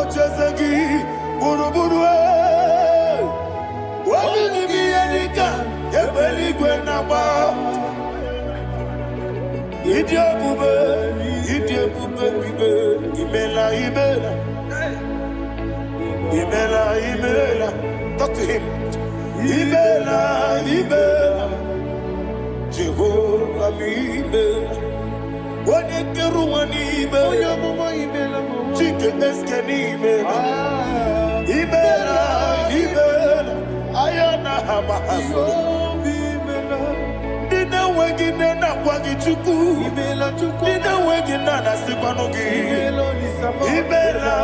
Ochezegi, Buruburu, Wadi Bianika, Ebeli Gwenaba, Idia Bube, Imela, talk to him. Imela, Jehovah, What you do when chicken escanime, Ibela, Ayana Hamahaso, Dina Wagina Wagichuku, Dina Wagina Sipanogi, Ibela,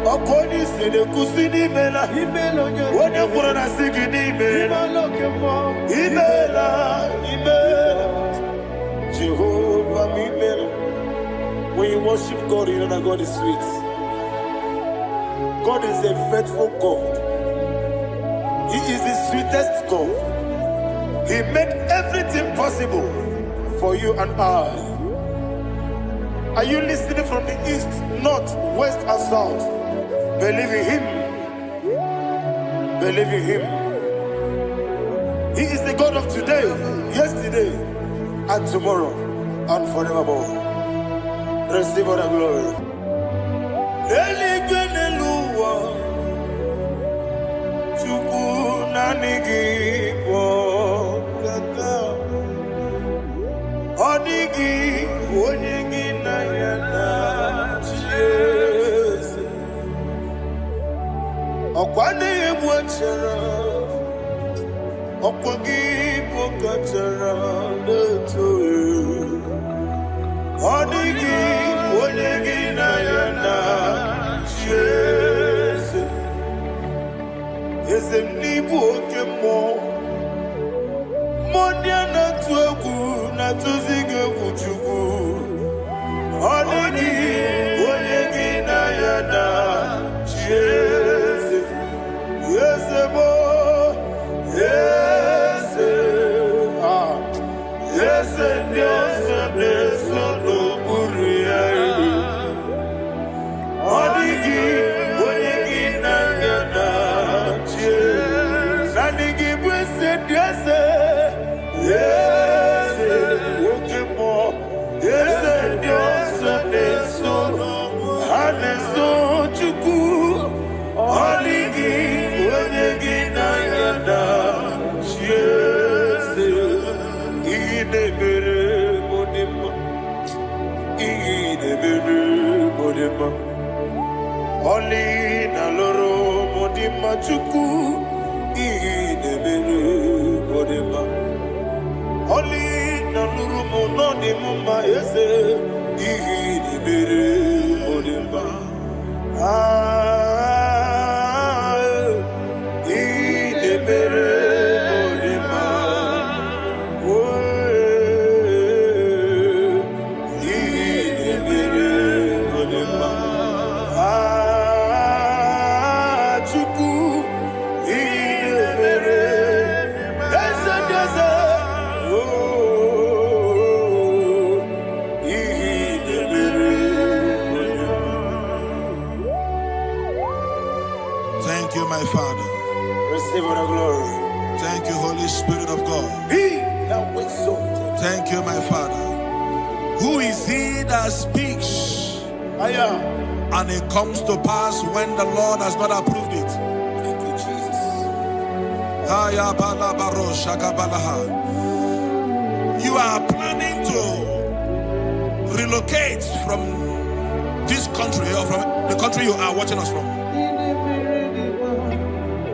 Akoni se de kusini mela, wone kurana sigidi mela, imela, Jehovah imela. When you worship God, you know that God is sweet. God is a faithful God. He is the sweetest God. He made everything possible for you and I. Are you listening from the east, north, west, and south? Believe in him. Believe in him. He is the God of today, yesterday, and tomorrow, and forevermore. Receive all the glory. Okwane yemwachara, okwagi pokachara leto. Odigi onyegi na yana Jesu. Ezemnibu okemo, monia na tuegu na tuzige kuchugu. Odigi onyegi na yana Jesu. Oli na loro modima chuku idebere modima. Oli na loro monodi mumba ese idebere modima. Idebere modima. Idebere modima. Thank you, my Father. Receive all the glory. Thank you, Holy Spirit of God. Thank you, my Father. Who is he that speaks? I am. And it comes to pass when the Lord has not approved it. Thank you, Jesus. You are planning to relocate from this country or from the country you are watching us from.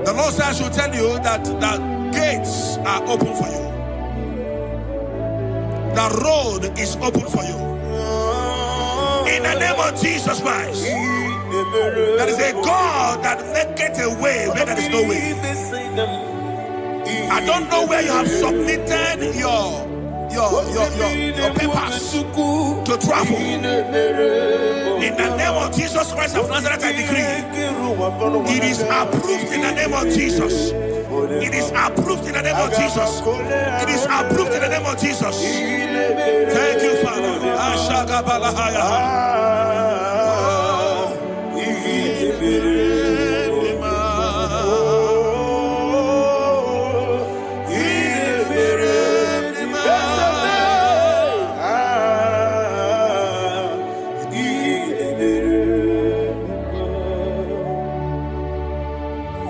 The Lord says I should tell you that the gates are open for you. The road is open for you. In the name of Jesus Christ. There is a God that maketh a way where there is no way. I don't know where you have submitted your papers visas to travel. In the name of Jesus Christ of Nazareth, I decree it is approved in the name of Jesus. It is approved in the name of Jesus. It is approved in the name of Jesus. Thank you, Father.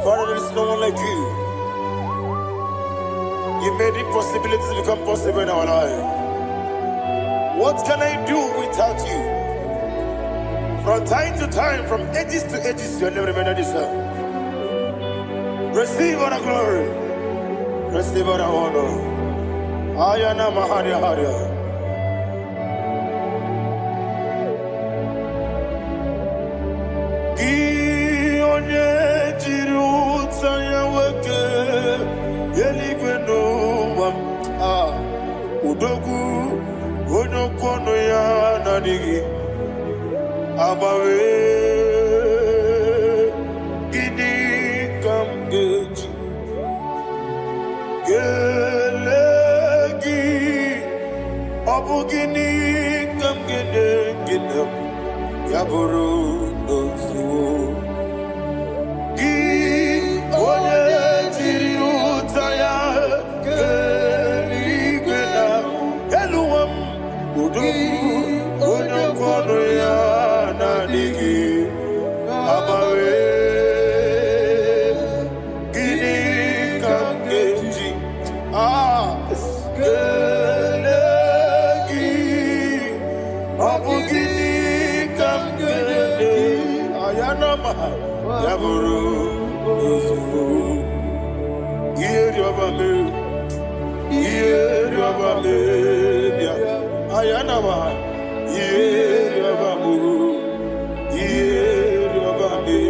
Father, there is no one like you. You made impossibilities become possible in our life. What can I do without you? From time to time, from ages to ages, you never remain the same. Receive all the glory. Receive all the honor. Ayana Maharia Haria. Udogu onokono ya nadigi abawe gini kamgeji gelegi abu gini kamgene ginem yaburu dosu gi one jiri utaya onokono ya nadigi abawe gini kamgeji gelegi abu gini kamgene ayanama yaburu uzufu yeri obame ayanama yeriabamu yeriabame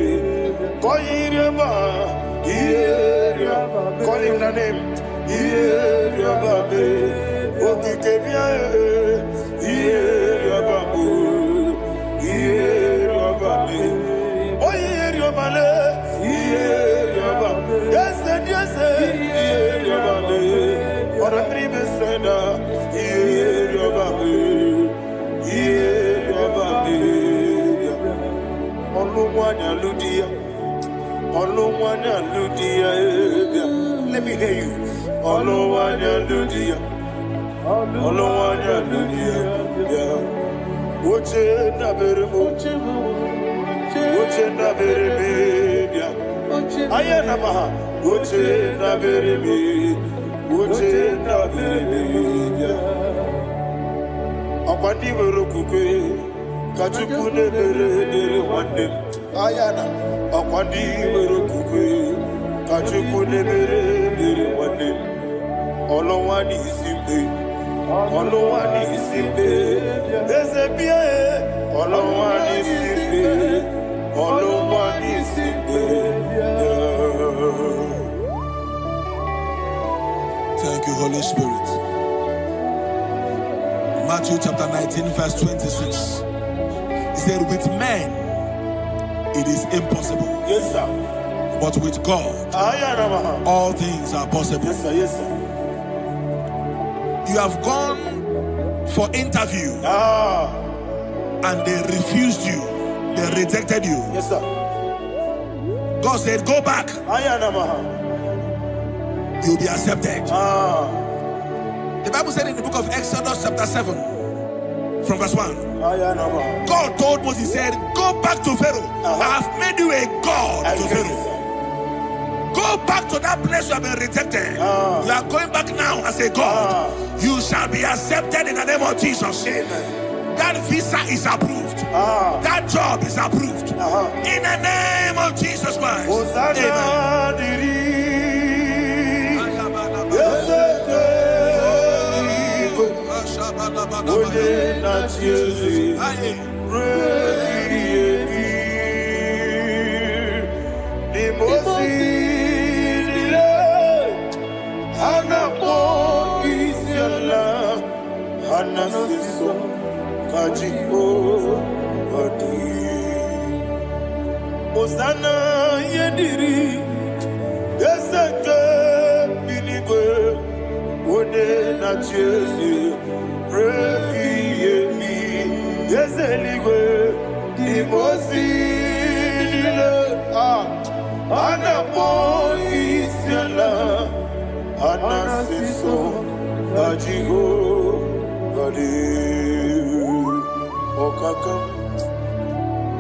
koyiriaba yeriaba call him the name yeriabame okikebia yeriabamu yeriabame oyeriabale yeriaba yes yeriabame ora pribe senda yeriabame let me hear you. Akwandi werokukwe kachuku nebere wande ayana akwandi werokukwe kachuku nebere wande olowani isimbe ezebia olowani isimbe. Thank you, Holy Spirit. Matthew chapter 19 verse 26. He said, with men it is impossible. Yes, sir. But with God all things are possible. Yes, sir. Yes, sir. You have gone for interview and they refused you. They rejected you. Yes, sir. God said, go back. You'll be accepted. The Bible said in the book of Exodus chapter 7 from verse 1, God told Moses, he said, go back to Pharaoh. I have made you a God to Pharaoh. Go back to that place you have been rejected. You are going back now as a God. You shall be accepted in the name of Jesus. That visa is approved. That job is approved. In the name of Jesus Christ. Amen. Anasiso Kajipo Adi Osana Yediri Deseke Binigwe One na Chesi Repi Yemi Yezeligwe Imosi Nile Anapo Isiala Anasiso Ajigo Adi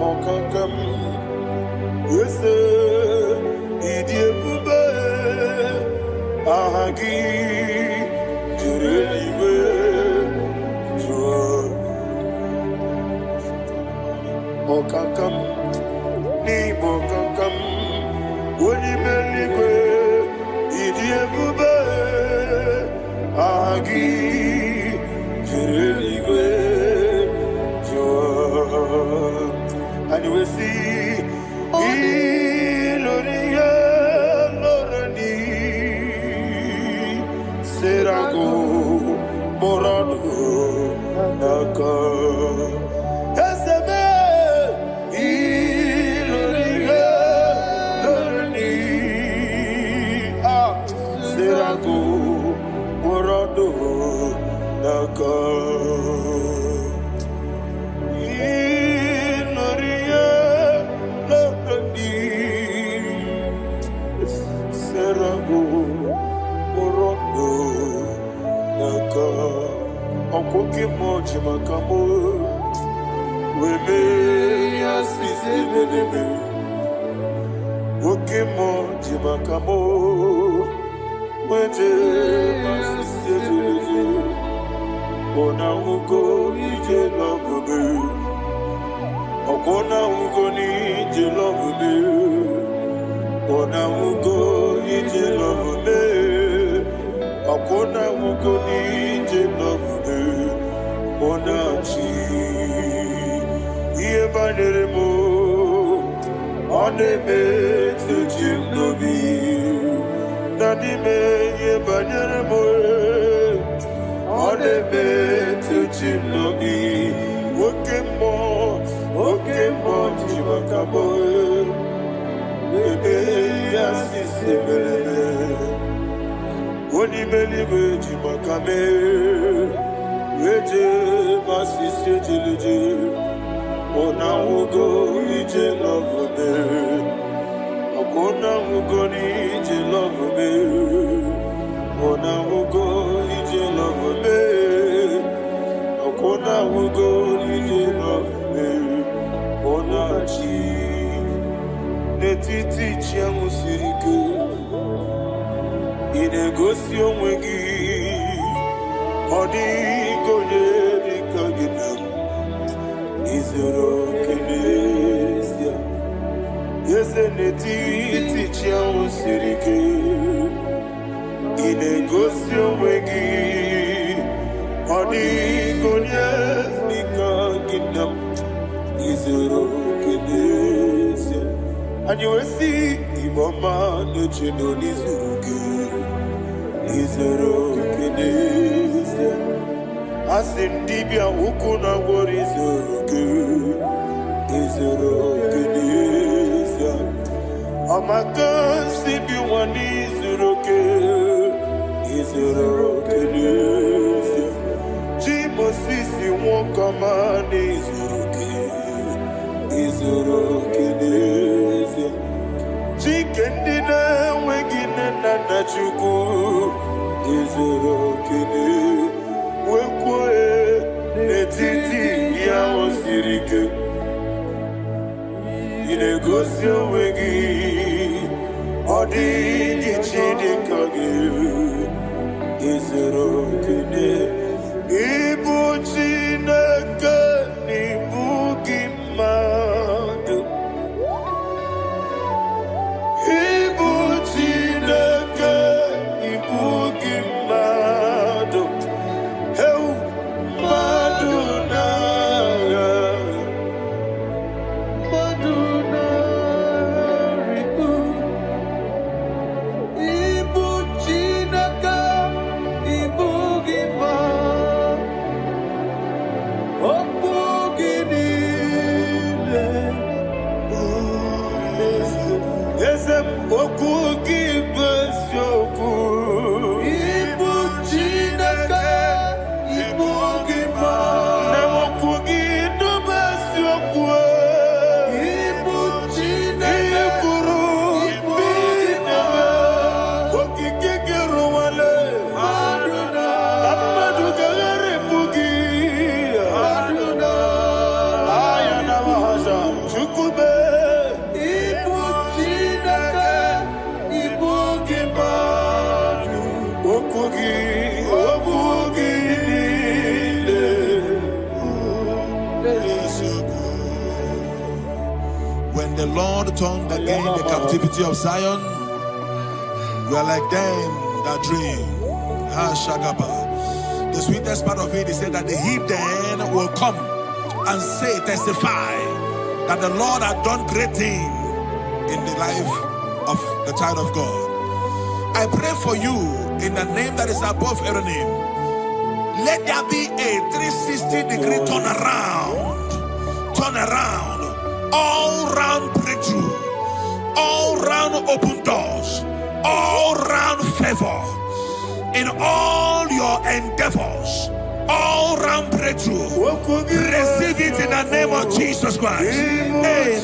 Okakam Yese Idiebube Ahagi Jurelibe Jua Okakam Ni Bokakam Wonimeligwe Idiebube Ahagi Jurelibe Jua And we see Iloria Lorani Serago Morado Naka Esebe Iloria Lorani Serago Morado Naka Okoke moji makamo Weme yasisi meneme Oke moji makamo Weje masisi jeje Ona ugo ije love me Okona ugo ni ije love me Ona ugo ije love me Okona ugo ni ije love me Onachi Iye banere mo Oneme Tejim nobi Nanime Iye banere mo Oneme Tejim nobi Okemo Jimakamo Ebe Yasisi Meleme Onimelibe Jimakame Weje masisi jiliji Ona ugo ije love me Okona ugo ni ije love me Ona ugo ije love me Okona ugo ije love me Ona chi Netiti chiamu sirike Inegosi onwegi Odi konye dikaginam Izoro kenesia Yese neti tichia usirike Inegosio wegi Odi konye dikaginam Izoro kenesia And you will see Iboma nechino nizuruke Izoro kenesia Asindibia ukuna wori Izoro kenesia Amaka sibi wani Izoro kenesia Jimo sisi wokama Izoro kenesia Chikendina wegine nana chuku Izoro kenesia Wekwe netiti ya osirike Inegosi wegi Odi gichidi kage Izoro kene Ibu chineke Ibu gimadu Ibu chineke Ibu gimadu Lord turned again the captivity of Zion. We are like them that dream. The sweetest part of it is said that the heathen will come and say, testify, that the Lord had done great things in the life of the child of God. I pray for you in the name that is above every name. Let there be a 360-degree turn around, all round breakthrough, all round open doors, all round favor in all your endeavors, all round breakthrough. Receive it in the name of Jesus Christ. Amen.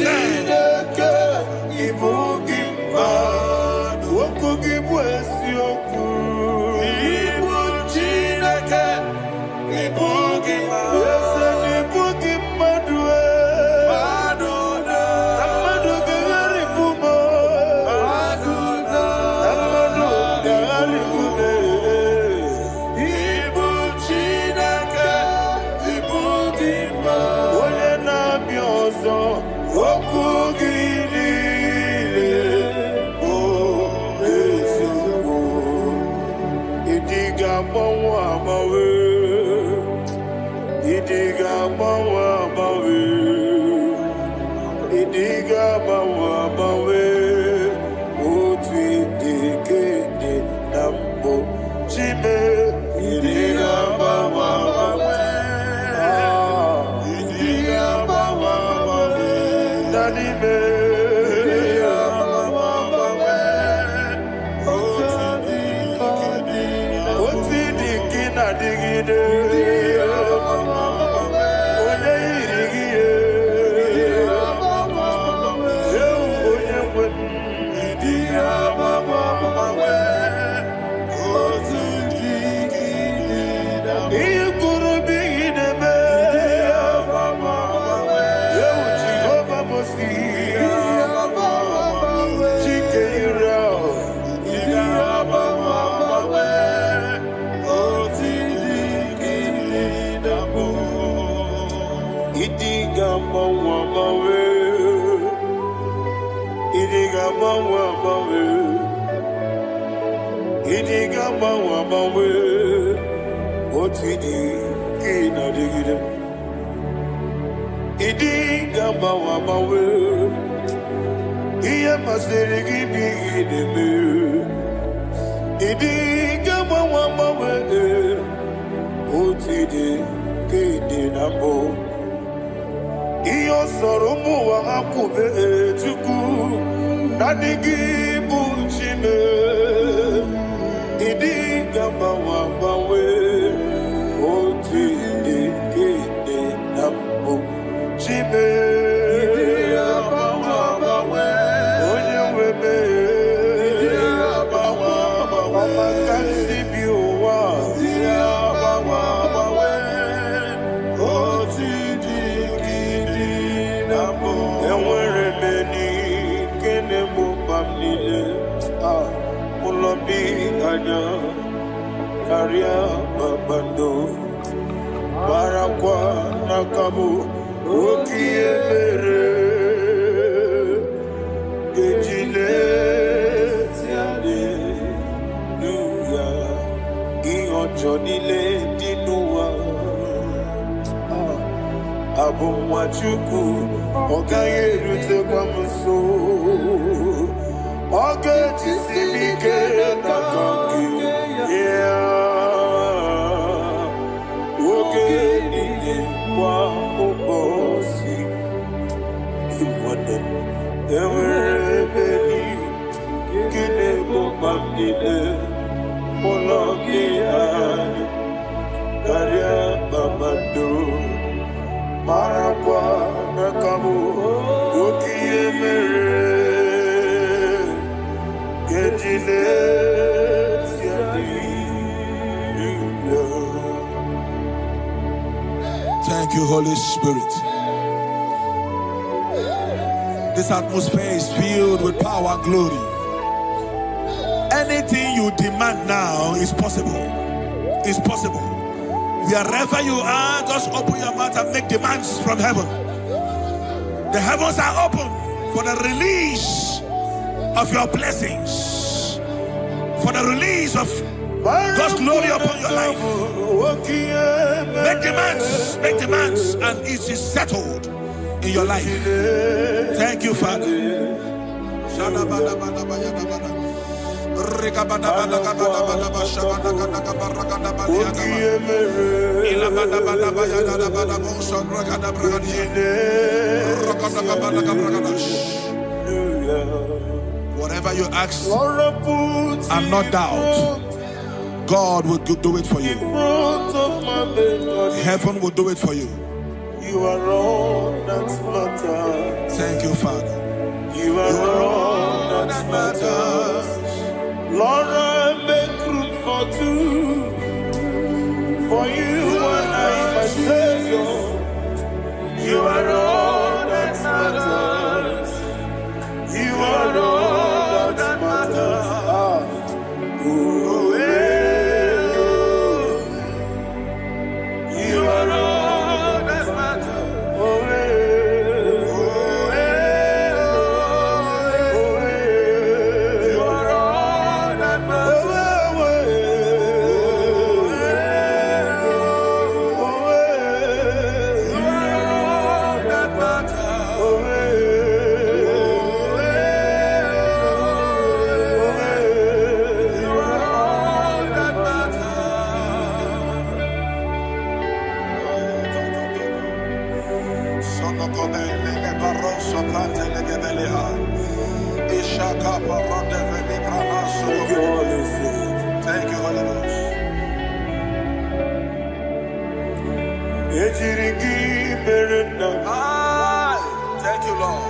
Thank you, Holy Spirit. This atmosphere is filled with power and glory. Anything you demand now is possible. It's possible. Wherever you are, just open your mouth and make demands from heaven. The heavens are open for the release of your blessings, for the release of God's glory upon your life. Make demands, and it is settled in your life. Thank you, Father. Whatever you ask and not doubt, God will do it for you. Heaven will do it for you. You are all that matters. Thank you, Father. You are all that matters. Lord, I make room for two. For you and I, my Savior. You are all that matters. You are all that matters. You are all that matters. You are all that matters. Thank you, Holy Ghost. Thank you, Lord.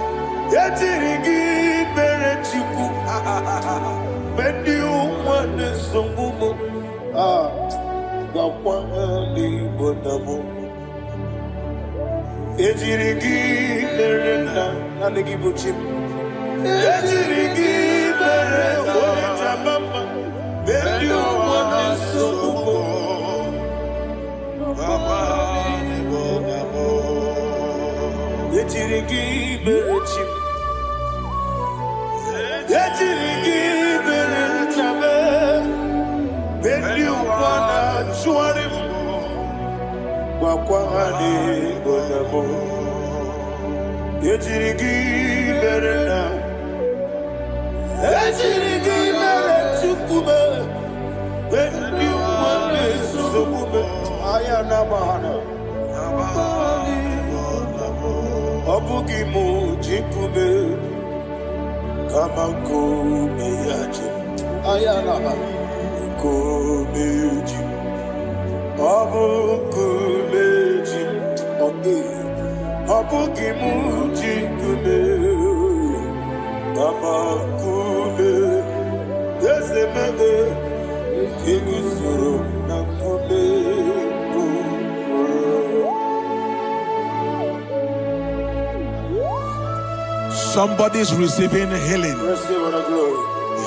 Somebody's receiving healing.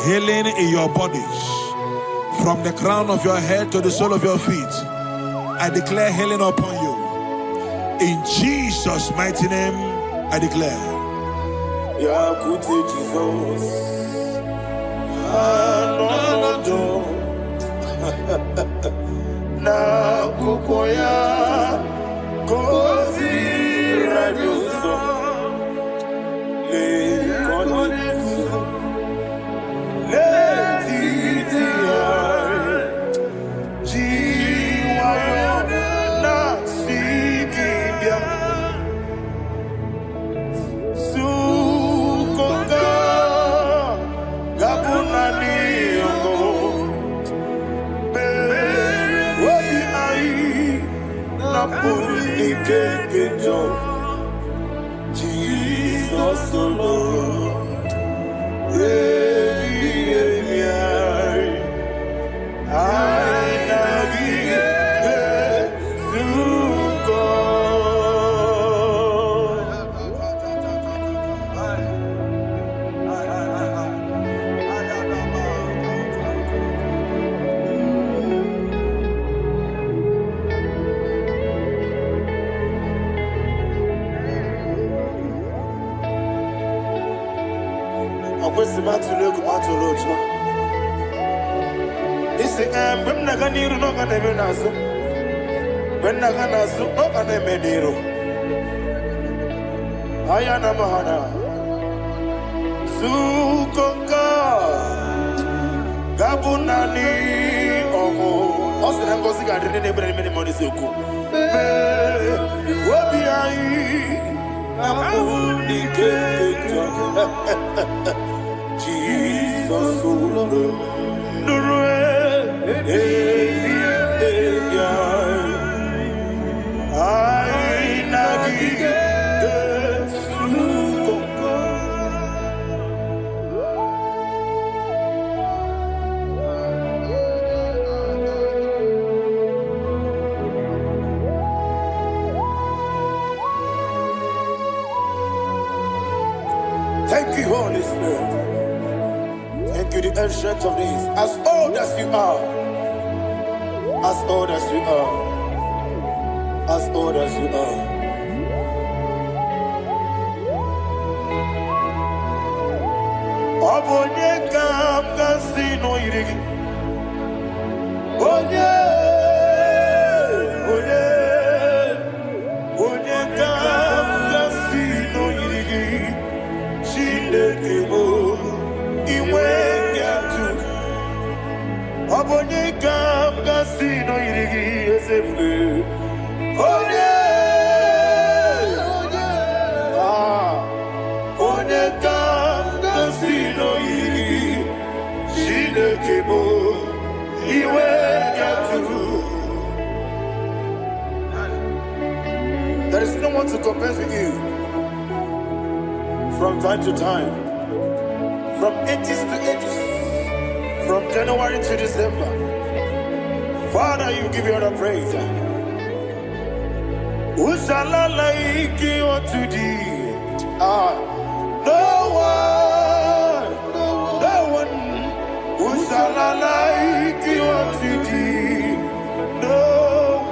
Healing in your bodies. From the crown of your head to the sole of your feet. I declare healing upon you. In Jesus' mighty name, I declare. Jesus. Na kukoya kozi radioso le konesu le titia jiwayo na sikibia sukoka gabuna niongo Jesus alone. Okwesi matulu kumatulu. Isi when naganiru no kaneme nasu. When naganasu no kaneme niru. Ayana mahana. Sukonga. Gabunani omo. Osina ngozi gadiri nebre many money suku. Wobi ai. Amuni keketa. Jesus Nurue. Thank you, Holy Spirit. Thank you, the ancient of days. As old as you are, as old as you are, as old as you are. Abonye kam kasino irigi. Onye, onye, onye kam kasino irigi. Chinekebo iwe yatu. Abonye kam kasino irigi esefu. Onye, onye, onye kam kasino irigi. Chinekebo iwe yatu. There is no one to compare with you. From time to time, from ages to ages, from January to December, Father, you give you all the praise. Who shall I like you unto thee? No one, no one. Who shall I like you unto thee? No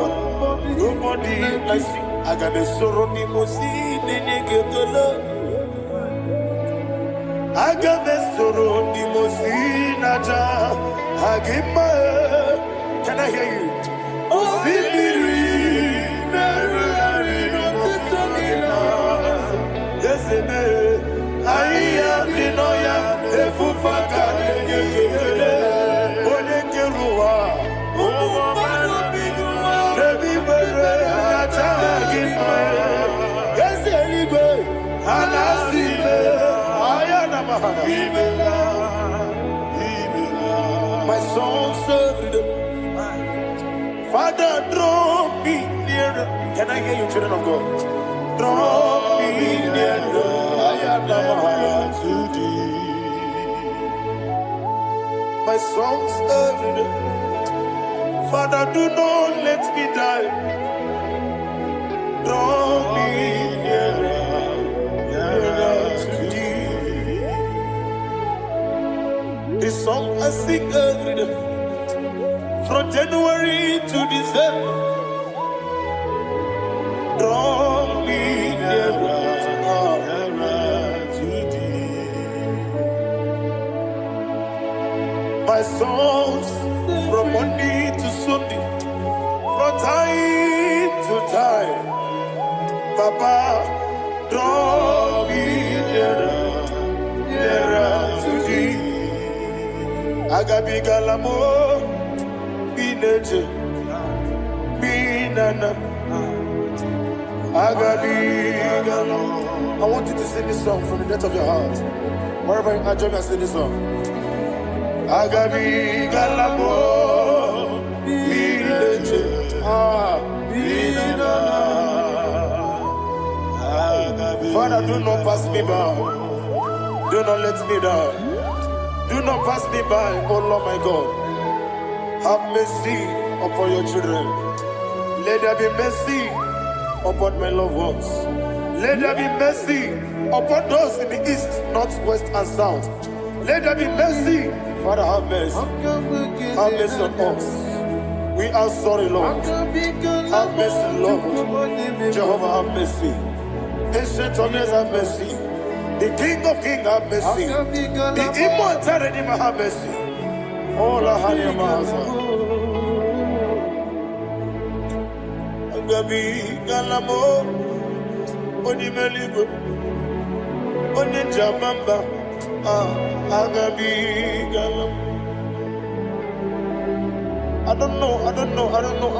one, nobody like you. I got a sorrow, Agamesoro di Mosinaja Hagima. Can I hear you? Osibiri Yeseme Aya Dinoya Efufaka Nekele Onekerua Rebi Bere Naja Hagima Yeselibe Anasime my soul served. Father, draw me nearer. Can I hear you, children of God? Draw me nearer. I am to thee. My soul served. Father, do not let me die. Draw me nearer. This song I sing every day, from January to December. Draw me nearer to thee. My songs from Monday to Sunday, from time to time. Papa, draw me nearer to thee. Agabi galamo, bineje, binana. Agabi galamo. I want you to sing this song from the depth of your heart. Wherever you are, join me and sing this song. Agabi galamo, bineje, binana. Father, do not pass me by. Do not let me die. Do not pass me by, oh Lord my God. Have mercy upon your children. Let there be mercy upon my loved ones. Let there be mercy upon those in the east, north, west, and south. Let there be mercy. Father, have mercy. Have mercy on us. We are sorry, Lord. Have mercy, Lord. Jehovah, have mercy. Ancient of days, have mercy. The King of Kings have mercy. The immortal Redeemer have mercy. All I had in my Agabi Galamo Onimeligo Onijabamba Agabi Galam. I don't know. I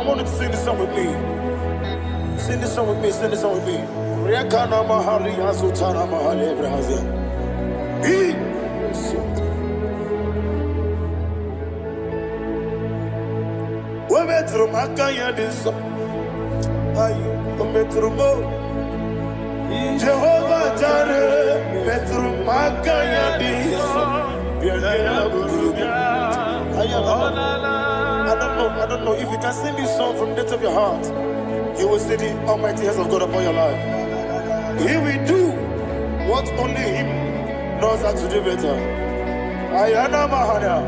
want you to sing this song with me. Sing this song with me. Riakana Mahali Azutana Mahali Brazil. Metro Makaya this Metro Jehovah Jare Metro Makaya this I don't know if you can sing this song from the depth of your heart, you will see the almighty hands of God upon your life. He will do what only Him knows how to do better. Ayana Mahana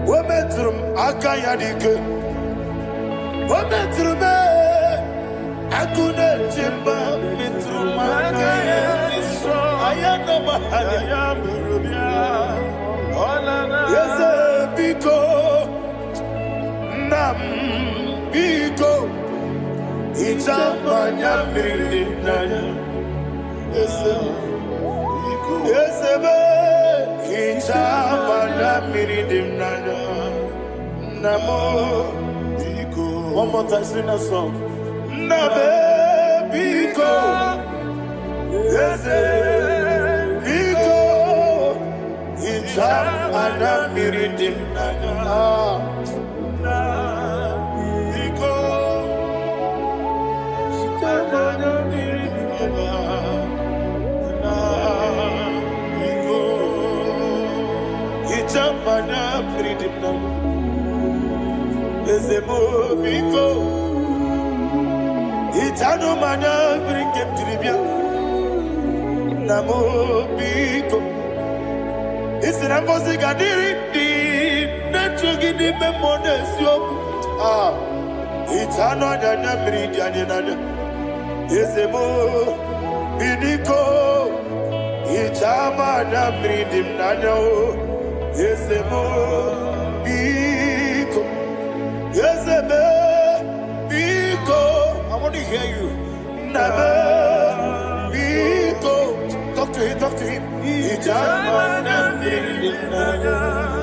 Wometrum Akayadike Wometrum Akuna Jimba Metrum Akayadike Ayana Mahana Yes, Biko Nam Biko Ichamanya Mirinaya Yes, Biko Yes, Ichamanya Mirinaya Namo Biko. One more time, sing that song. Nabe Biko Yes, Biko Icham Adam Miridim Biko Icham Adam Miridim Ezemo Biko Ichano Mana Miridim Tribia Namo Biko It's an impossible gadiri natugi di memonesio it's another meridian is a mo bidiko it's a man meridian nano is a mo biko is a biko. I want to hear you. Nabe biko. Talk to him. It's a man meridian nano.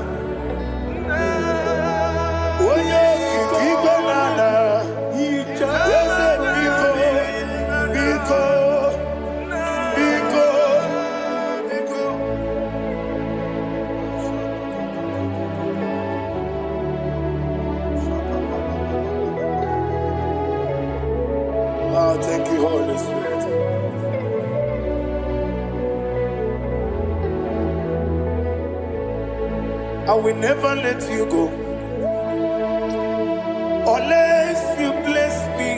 Thank you, Holy Spirit. I will never let you go unless you bless me.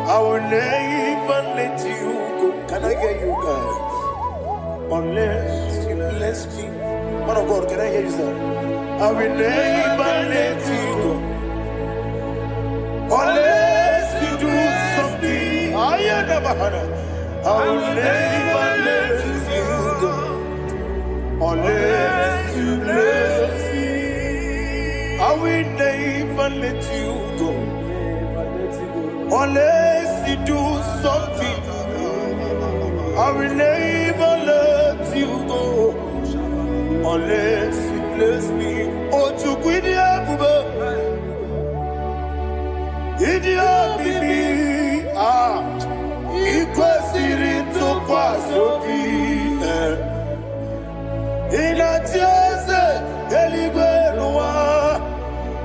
I will never let you go. Can I hear you guys? Unless you bless me. Man of God, can I hear you, sir? I will never let you go unless you do something. I will never let you go unless you bless me. I will never let you go unless you do something. I will never let you go unless you bless me. Oh, to quit Idia bibi ikwesiri tukwasobi inatieze eligwe nuwa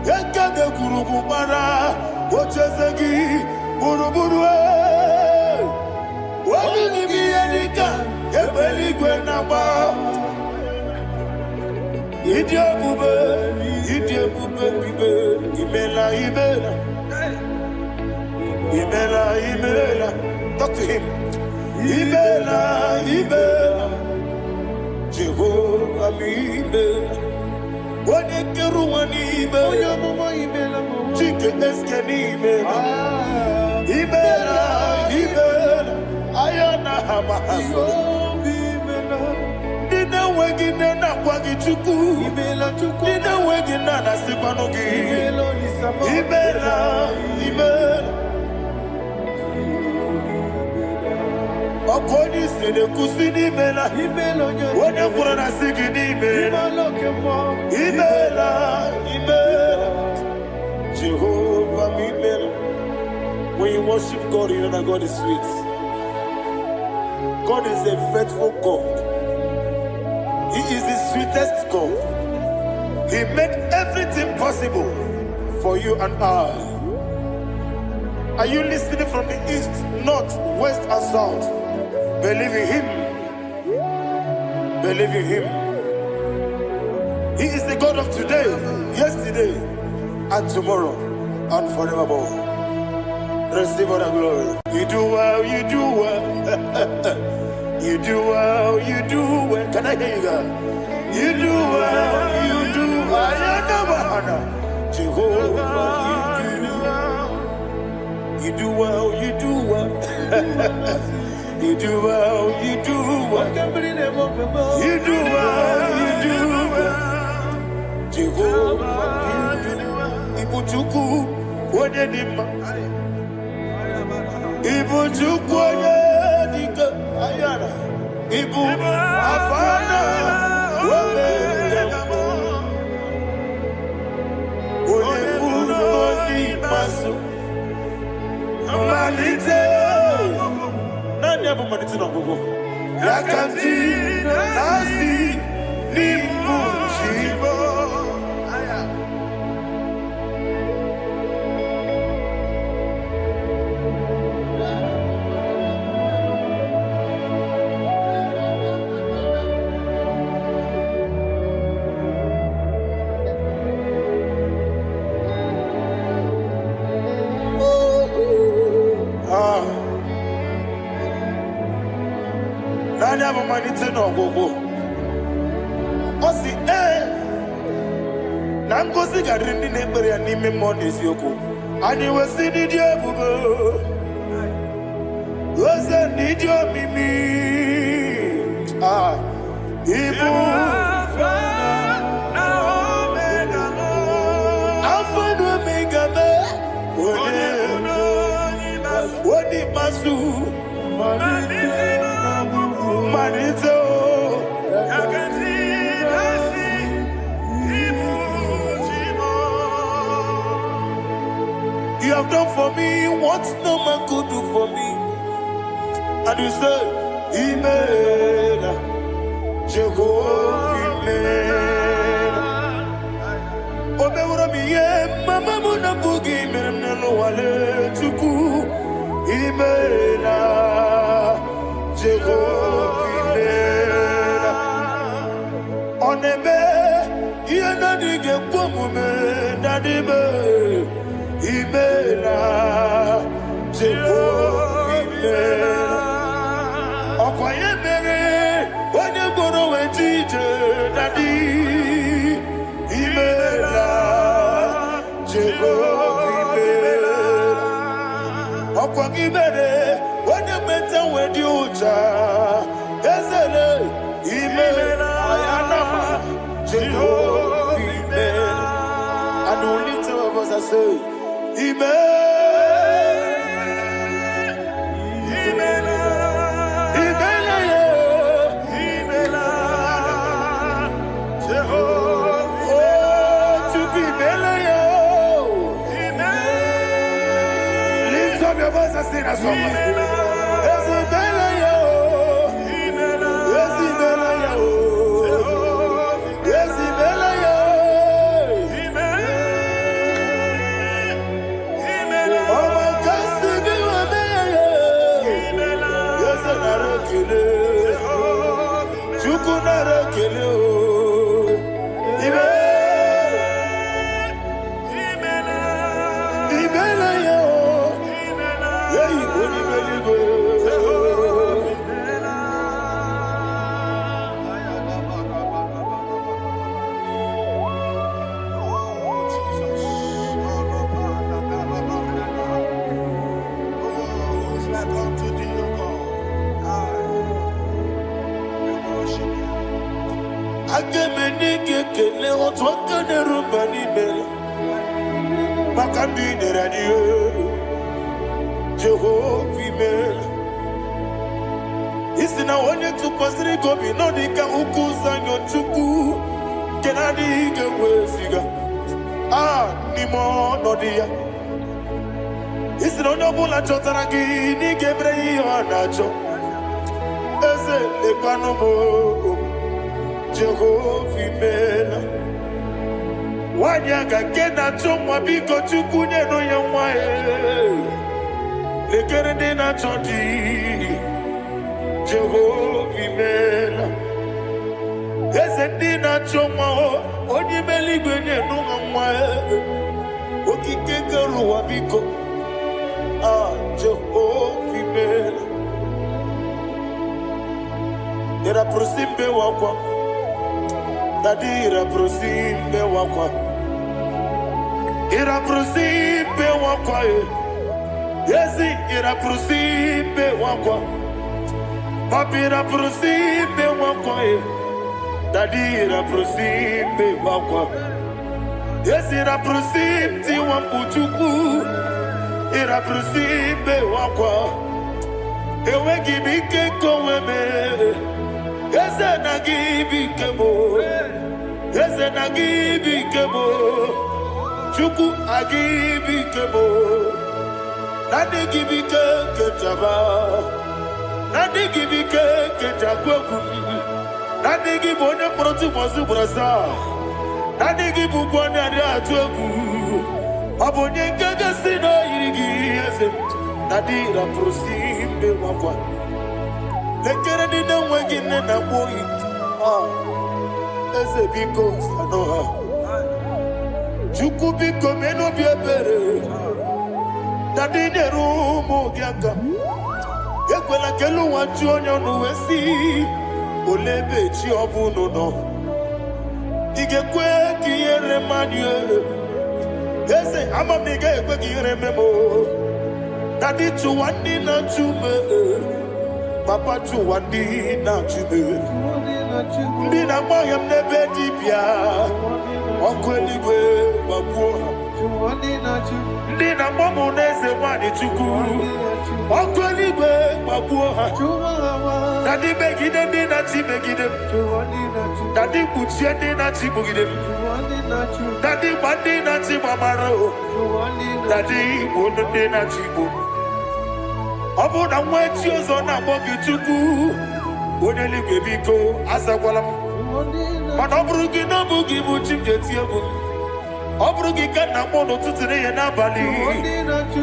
yekade kurukubara ochezegi buruburu wabini biyedika ebeligwe naba Idia bube bibe imela Imela, talk to him. Imela, Jehovah Imela. What a Keruani Imela, Chicken Escani Imela, ayana hamahaso dina wegine na kwagi chuku dina wegine na sipanogi imela Okoni sede kusini imela wone kurana sigini imela Jehovah imela. When you worship God, you know that God is sweet. God is a faithful God. He is the sweetest God. He made everything possible for you and I. Are you listening from the east, north, west, and south? Believe in Him. Believe in Him. He is the God of today, yesterday, and tomorrow, and forevermore. Receive all the glory. You do well, you do well. You do well, you do well. Can I hear you guys? You do well, you do well. Jehovah, you do well, you do well. You do well, you do well. You do well, you do well. Jehovah, you do well. Ibuchuku, what did Ibu chukwoye dika ayana Ibu afana wame yamo Onebu noni masu Manite Nani abu manite na gogo Yakanti nasi Nibu chibo Nani abu manite na gogo Osi na ngozi gadiri ndị na-ekpere ya n'ime mmụọ na eziokwu anyị wesi n'ịdị ebube oze n'ịdị omimi ibu Alpha na Omega me onye masu Manito You have done for me what no man could do for me. And you say, Imela, Jehovah, Imela. Obeura miye, mama muna bugi, meremnelo wale tuku. Imela, Jehovah, Imela. Onebe, yena dige pomume, nadibe. Imela, Jehovah, Imela. Okoye mere, onye goro wejije, nadi. Imela, Jehovah, Imela. Okoye mere, onye meta wedi uja, ezele. Imela, ayanama, Jehovah, Imela. And only two of us are saved. Lift up your voice and sing a song. kele otu aka na-erumba n'ime maka ndị nyere anyị Jehova imela. Isi na onye tụkwasịrị gị obi nọ dị ka ụkwụ ụzọ Chukwu nke na-adịghị ga-eweziga n'ime ọnọdụ ya. Isi na onye ọbụla chọtara gị na ị ga-emere ya ihe ọ na-achọ. Eze lekwanụ m Jehova imela. Nwanyị aga nke na-achọ nwa biko Chukwu nyenụ ya nwa ya. Lekere ndị na-achọ di Jehova imela. Eze ndị na-achọ nwa onye ime eluigwe nyenụ ha nwa ya. Okike kere ụwa biko Jehova imela. Ira prosimbe wakwa Dadi ira prosimbe wakwa. Ira prosimbe wakwa Yesi ira prosimbe wakwa. Papi ira prosimbe wakwa Dadi ira prosimbe wakwa. Yesi ira prosimti wambuchuku. Ira prosimbe wakwa. Ewe gibike koweme. Eze na gibike mo. Eze na gibike mo. Chuku agibike mo. Nadi gibike kejaba. Nadi gibike kejakweku. Nadi gibone proti mozu brasa. Nadi gibukwane adi atweku. Abonye ngege sino yirigi eze. Nadi ra prosimbe wakwa. Lekere di na wengi na boyi. Eze biko sanoha. Chukwu biko meno biebere. Dadi neru mo giaka. Ekwela kelu wanchi onyo nuwesi. Olebe chi obuno no. Igekwe kiyere manye. Eze amamiga ekwe kiyere memo. Dadi chuwandi na chume. Papa chuwandi na chume. Ndi na mayam nebe dibia. Ọkụ eluigwe gbagbuo ha. Ndị na-agbanwe n'eze nwanyị Chukwu. Ọkụ eluigwe gbagbuo ha. Dadi megide ndị na-achị megide m. Dadi kpuchie ndị na-achị kpugide m. Dadi gba ndị na-achị gbamara o. Dadi igbo ndị na-achị igbo. Ọ bụ na nwa echi ọzọ na-akpọ gị Chukwu. Onye eluigwe biko azakwala m. Mana ọ bụrụ gị na ọ bụ gị bụ chi m ga-eti egwu. Ọ bụrụ gị ka nna m n'ụtụtụ n'ihe n'abalị.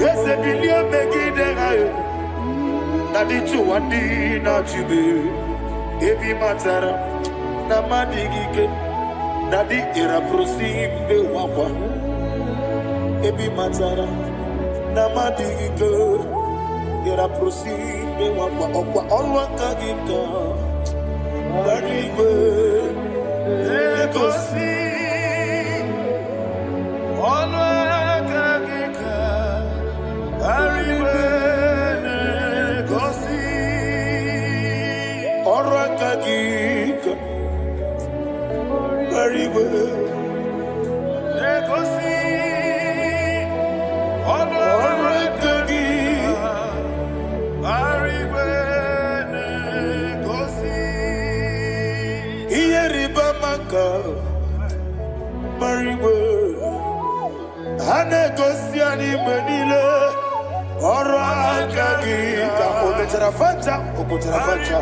Eze bilie megide ha. Na dị chụwa ndị na-achịbe. Ebi matara na mmadụ gị ike. Na dị ịrapụrụsi mbe wakwa. Ebi matara na mmadụ gị ike. Ịrapụrụsi mbe wakwa. Ọkwa ọrụ aka gị ka. Barigwe Egosi Ọnụ aka gị ka Barigwe Egosi Ọrụ aka gị ka Barigwe Egosi Ọnụ aka gị Barigwe Marigwe ha na-egosi anyị mgbe niile ọrụ aka gị ka o mechara facha o kwụchara facha.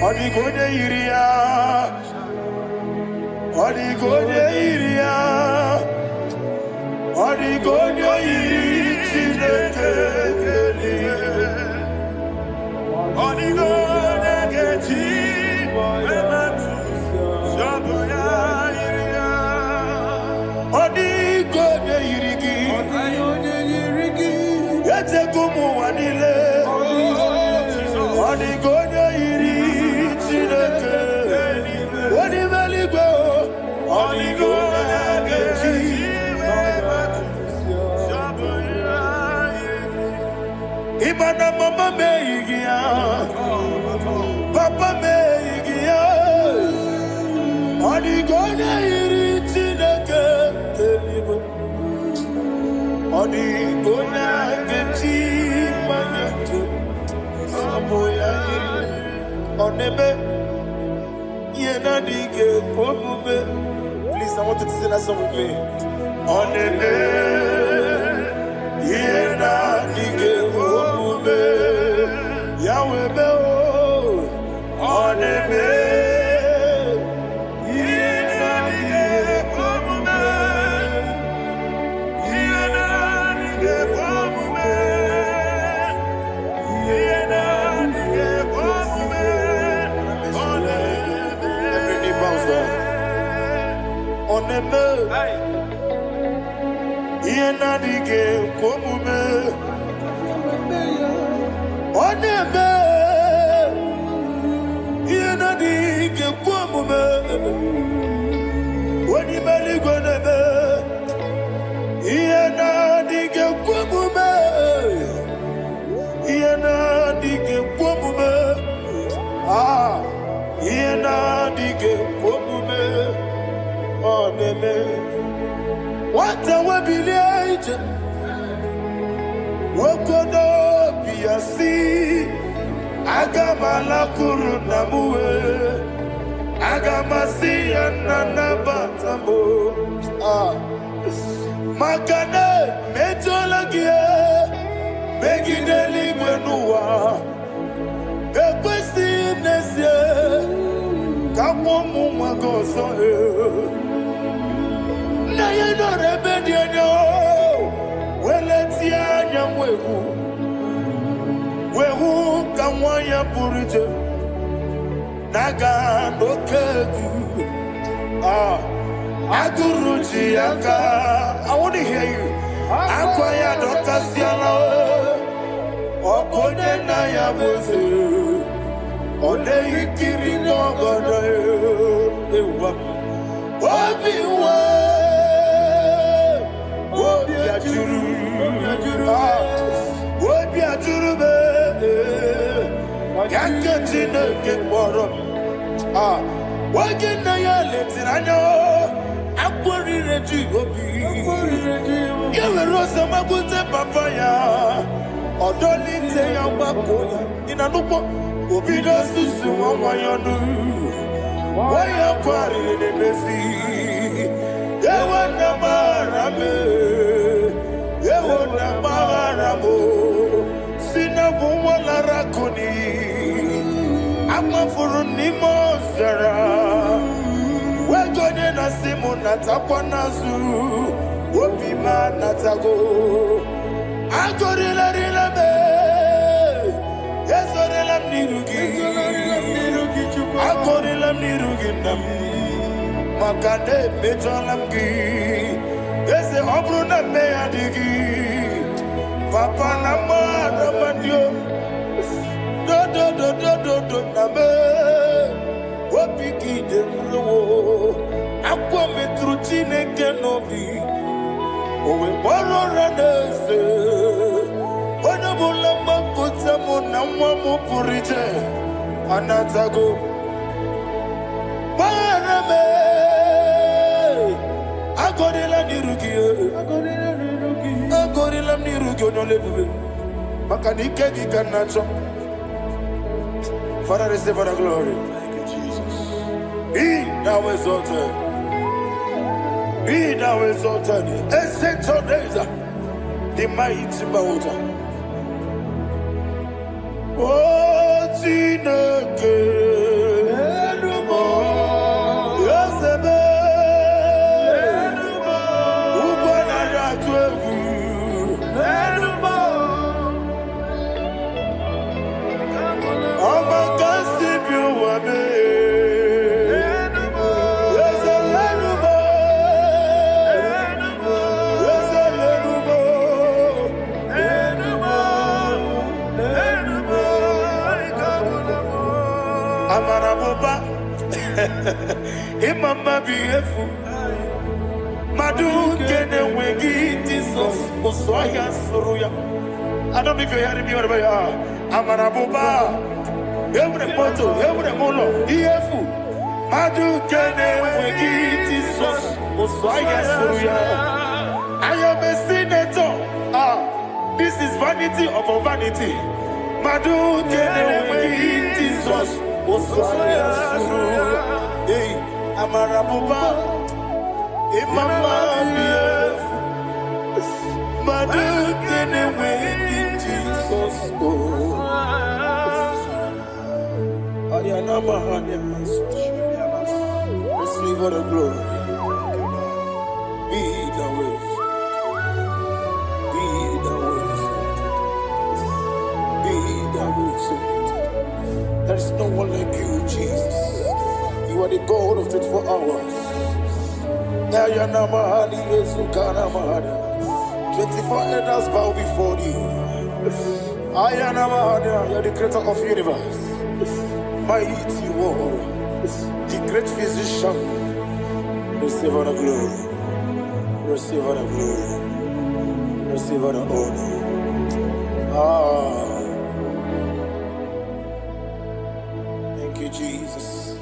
Ọ dịghị onye yiri ya. Ọ dịghị onye yiri ya. Ọ dịghị onye yiri Chineke eluigwe. Ọ dịghị onye ga-eji Ibana mama me igia, papa me igia. Odi Gona Gechi Manyato Samoya Onebe Yena Dige Pomube. Please, I want you to sing that song with me. Onebe Yena Dige Pomube Yahweh Be Onebe Onebe, Yena Dige Pomube, Onebe, Yena Dige Pomube, Onibali Gonebe, Yena Dige Pomube, Yena Dige Pomube, Yena Dige Pomube. Onebe, what a village, Wokodo Biasi, Agamala Kurunamue, Agamasi and Nanabatamo, Makane, Metolagia, Begideli Benua, Equesti Nesia, Kamomu Magoso. Na ye no rebellion no, weletia nyamwehu, wehu kamwaya purije, naga dokegu, aguruji aka. I want to hear you. Akwaya dokasiana, okone na ya boze, one ikiri no godo ewa, obiwa. Wobi ajuru be, yakati ne kekoro. Wagi na ya letirano, akwari reji obi. Yewe rosa magute papaya, odoli te ya bakoya. Inanupo obi do susu wanyonu, waya kwari ne besi. Yewe na marame. Yewana Maharamo, Sinabuala Rakuni, Amafuruni Mozara, Wagodena Simona Tapanazu, Wopima Natago, Agorilla Rilabe, Yazorilla Nirugi, Agorilla Niruginam, Makane Betalamgi. Ese obruna me adigi, Papa nama namandio, do name, wapiki demlo, akwa metruchine kenobi, owe boro ranese, wana bula makuta mo namwa mo purije, anatago, marame. Agorilla nirugi, agorilla nirugi onolebe. Makanike di kanacho. Father, receive the glory. Thank you, Jesus. Be thou exalted. Be thou exalted. Essential days, the mighty mountain. Oh, Chineke. Imama beautiful. Madu kene wegi Jesus Oswaya Suruya. I don't know if you're hearing me wherever you are. Amarabuba. Every photo, every molo. Iefu. Madu kene wegi Jesus Oswaya Suruya. I am a senator. this is vanity upon vanity. Madu kene Jesus. Hey, Amarabuba. Imama bief. Madu kene Jesus. Ayana mahanya. Receive all the glory. Be the way. Be the way. Be the way. There is no one like you, Jesus. You are the God of 24 hours. 24 elders bow before you. You are the creator of the universe. Mighty warrior, the great physician. Receive all the glory. Receive all the glory. Receive all the honor. Thank you, Jesus.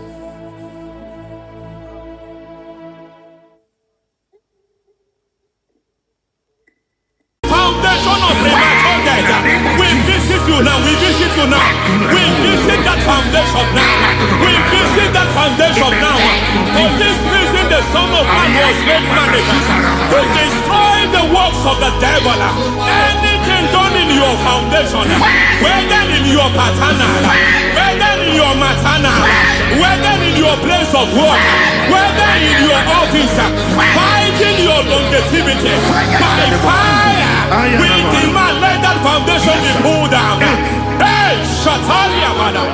Foundation of premature death. We visit you now. We visit you now. We visit that foundation now. We visit that foundation now. For this reason, the Son of Man was made manifest to destroy the works of the devil. Anything done in your foundation, whether in your paternal, whether in your maternal, whether in your place of work, whether in your office, fighting your longevity by fire, we demand let that foundation be pulled down. Hey, Shatalia, madam.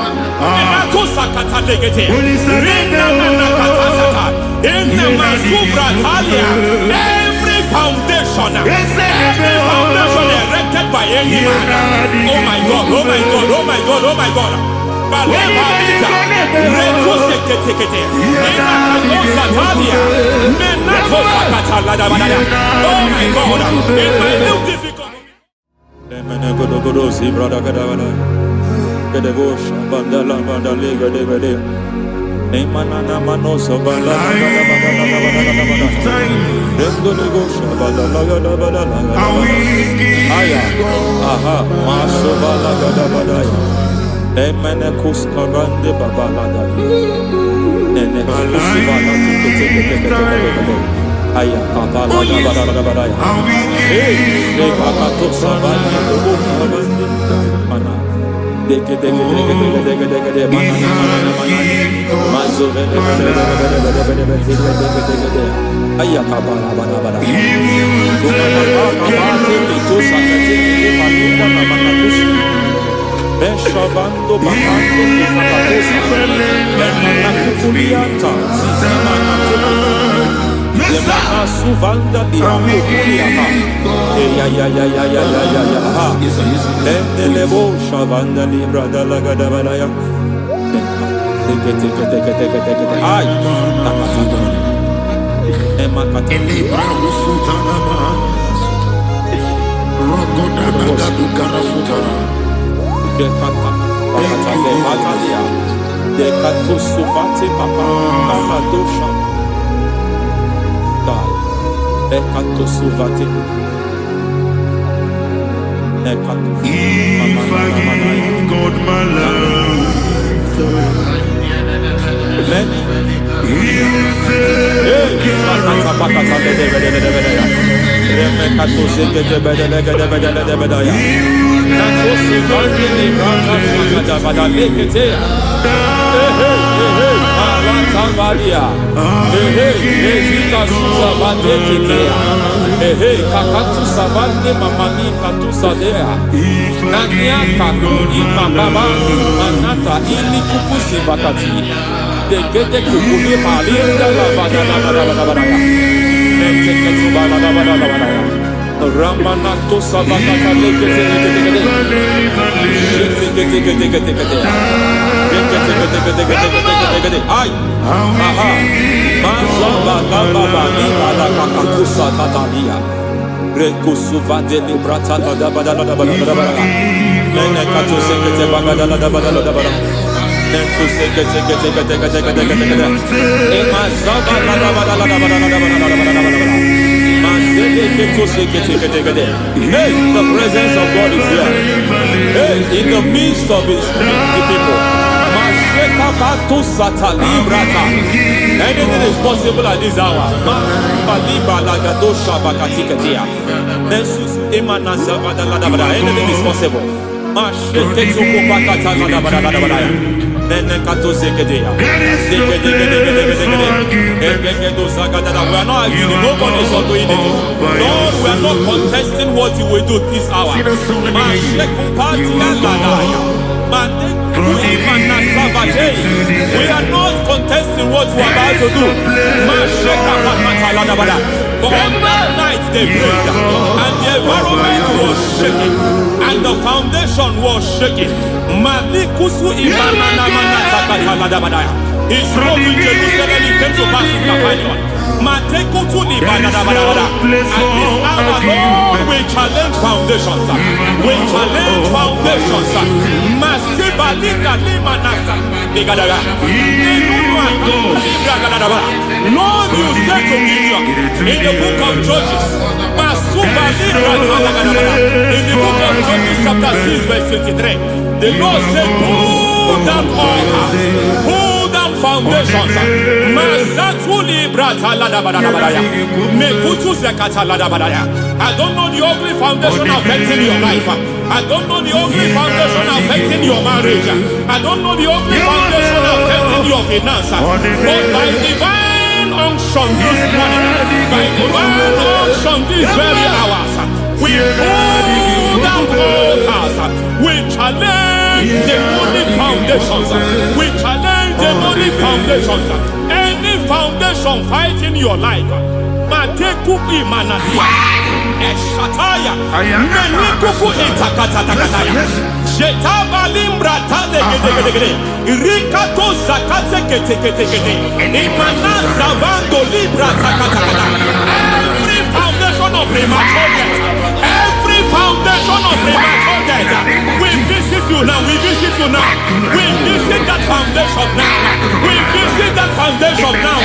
In the Masufratalia, every foundation erected by any man. Oh my God, oh my God, oh my God, oh my God. Oh my God, in my new difficult. Emenekus karande babalada. Nene kusibana tikete. Aya kabala bada. Hey, de bakato sabani de bokabande mana. Deke mana. Mazove de. Aya kabala bada. Beshabando bakando kikakosa Emana kukuliata Zizimana tebata Emana suvanda bihakukuliata Ya Endelebo shavanda libra dalagada balaya Teke Ay Nakatata Emakata Elibra usutanama Rogoda nagadukara sutara Dekata batalia Dekato suvati papa Amadosha Dai Dekato suvati Dekato If I give God my love He'll take care Ramanato sabakata lekete ay aha mazaba baba ni ala kakakusa tatalia rekusuva de librata bada nene kato sekete bagada bada nentu sekete e mazaba bada Hey, the presence of God is here. Hey, in the midst of his people. Anything is possible at this hour. Anything is possible. We are not arguing, nobody is doing it. Lord, we are not contesting what you will do this hour. We are not contesting what we are about to do. For all that night they prayed, and the environment was shaking, and the foundation was shaking. He spoke in Jerusalem, he came to pass in Capernaum. At this hour, Lord, we challenge foundations. We challenge foundations. Lord, you said to Gideon in the book of Judges, in the book of Judges chapter 6 verse 23, the Lord said, pull down altars, pull down foundations. I don't know the ugly foundation affecting your life. I don't know the ugly foundation affecting your marriage. I don't know the ugly foundation affecting your finance. But by divine unction this morning, by divine unction these very hours, we pull down altars. We challenge demonic foundations. We challenge demonic foundations. Any foundation fighting your life, Matekuki Manadia, Eshataya, Menikuku Itakatatakataya, Jetavalimbra Tade, Rikato Zakate Ketekete, Imanasa Vando Libra Takataka. Every foundation of premature death, every foundation of premature death, we visit you now, we visit you now, we visit that foundation now, we visit that foundation now.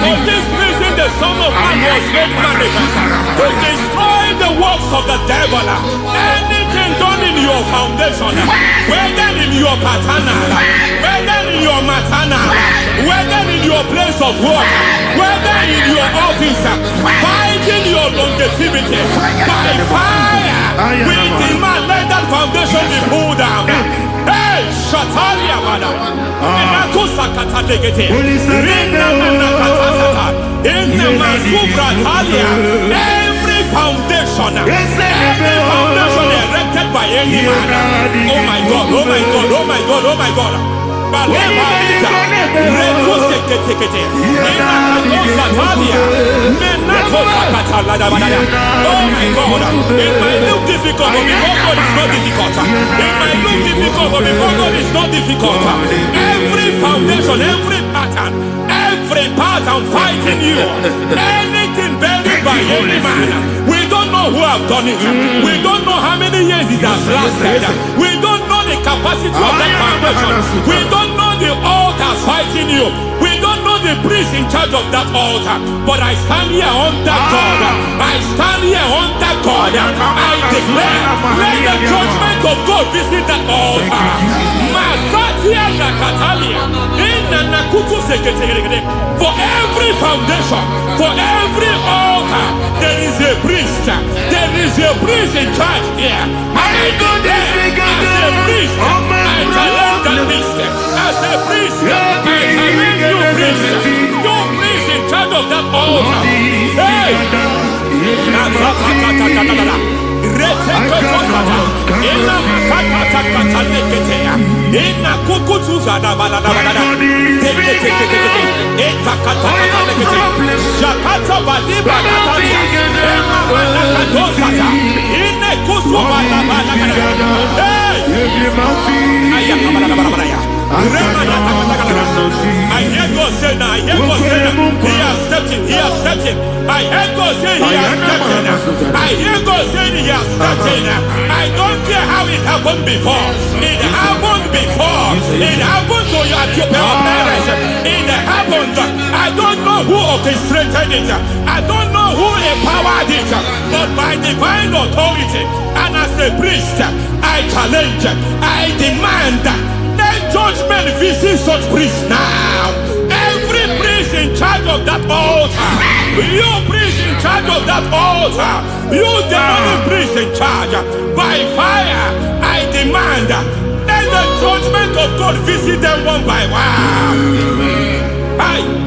For this reason, the Son of Man was made manifest to destroy the works of the devil. Anything done in your foundation, whether in your paternal, whether in your maternal, whether in your place of work, whether in your office, fighting your longevity by fire, we demand let that foundation be pulled down. Hey, Shatalia Mada, every foundation erected by any man. Oh my God, oh my God, oh my God, oh my God. Oh my God, it might look difficult, but before God it's not difficult. It might look difficult, but before God it's not difficult. Every foundation, every pattern fighting you, anything buried by any man, we don't know who have done it. We don't know how many years it has lasted. We don't know the capacity of that foundation. We don't know the altars fighting you. We don't know the priest in charge of that altar. But I stand here under God. I stand here under God. I declare, let the judgment of God visit that altar. For every foundation, for every altar, there is a priest. There is a priest in charge here. I declare, as a priest, I challenge that priest. As a priest, I challenge you priest. You priest in charge of that altar. Hey! I hear God say now, he has stepped in, he has stepped in. I hear God saying he has stepped in. I hear God saying he has stepped in. I don't care how it happened before. It happened before. It happened to your parents. It happened. I don't know who orchestrated it. I don't know who empowered it. But by divine authority and as a priest, I challenge, I demand, let judgment visit such priests now. Every priest in charge of that altar, you priest in charge of that altar, you demonic priest in charge, by fire, I demand, let the judgment of God visit them one by one. Aye.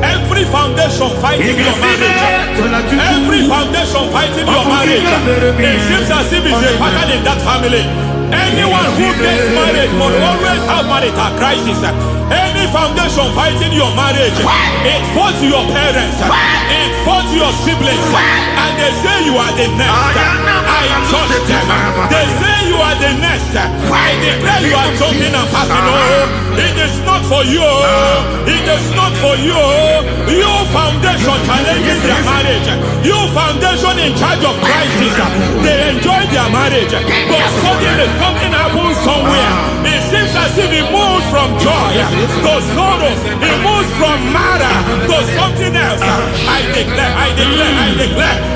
Every foundation fighting your marriage, every foundation fighting your marriage, it seems as if it's a pattern in that family. Anyone who gets married will always have marital crisis. Any foundation fighting your marriage, it fought your parents, it fought your siblings, and they say you are the next. I judge them. They say you are the next. I declare you are jumping and passing. Oh, it is not for you. It is not for you. You foundation challenging their marriage. You foundation in charge of crisis. They enjoy their marriage, but suddenly something happens somewhere. It seems as if it moves from joy to sorrow. It moves from matter to something else. I declare,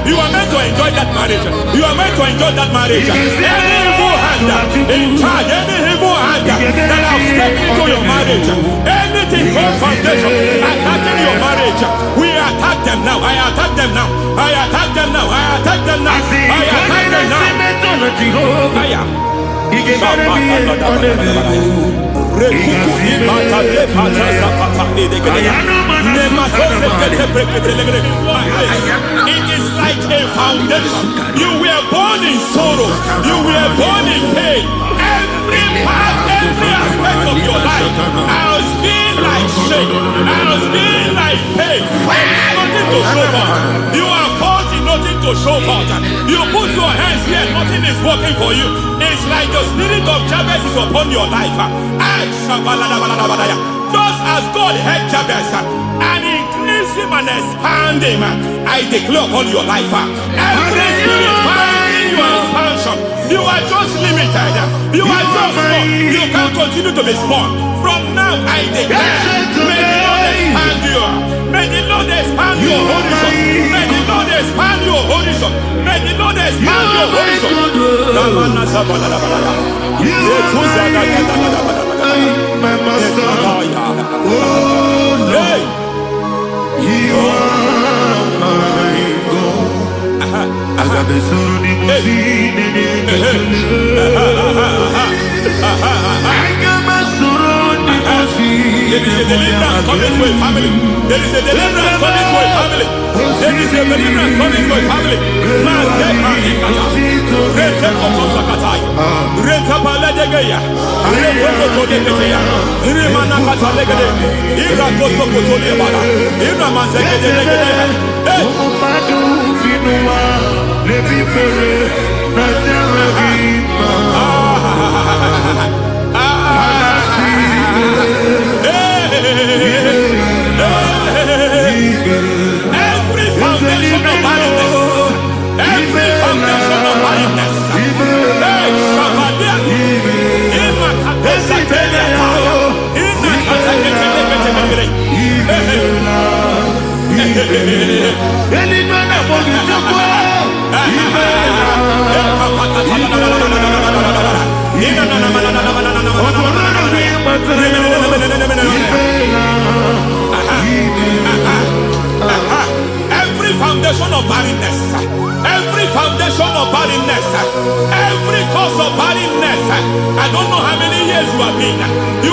you are meant to enjoy that marriage. You are meant to enjoy that marriage. Any evil hand in charge, any evil hand that have stepped into your marriage, anything called foundation attacking your marriage, we attack them now. I attack them now. I attack them now. I attack them now. I attack them now. It is like a foundation. You were born in sorrow. You were born in pain. Every part, every aspect of your life has been like shame. Has been like pain. There is nothing to show for. You are faulty, nothing to show for. You put your hands here, nothing is working for you. It's like the spirit of Jabez is upon your life. Just as God had Jabez and increased him and expand him, I declare upon your life, every spirit fighting your expansion, you are just limited. You are just small. You can't continue to be small. From now, I declare, may the Lord expand you. May the Lord expand your horizon. May the Lord expand your horizon. May the Lord expand your horizon. My master, oh, hey, you are my God. I got the soul in my feet, I got my soul in my feet. There is a deliverance coming to a family. There is a deliverance coming to a family. There is a deliverance coming to a family. Every foundation of barrenness, every foundation of barrenness, every foundation of barrenness, of barrenness, every cause of barrenness, I don't know how many years you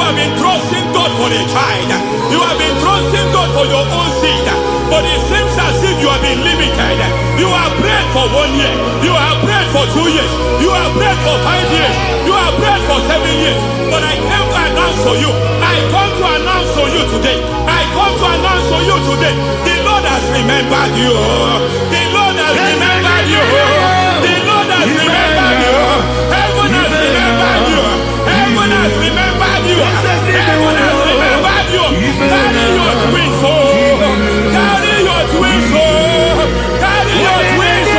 have been trusting God for a child, you have been trusting God for your own seed, but it seems as if you have been limited. You have prayed for 1 year, you have prayed for 2 years, you have prayed for 5 years, you have prayed for 7 years, but I came to announce for you, I come to announce for you today, I come to announce for you today, the Lord has remembered you, the Lord has remembered you, the Lord has remembered you, heaven has remembered you, heaven has remembered you, heaven has remembered you. Carry your twins, carry your twins, carry your twins,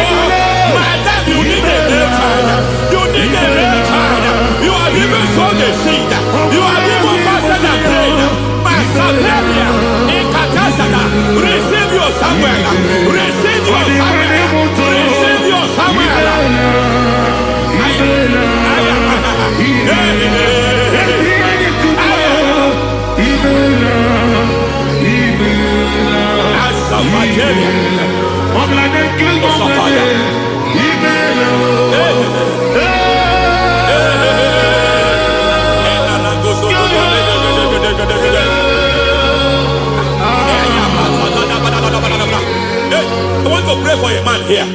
madam, you need a real child, you need a real child, you have even sown the seed, you have even fasted and prayed, Masaperia, Ekatasata, receive your Samuel, receive your Samuel, receive your Samuel. I want to pray for a man here.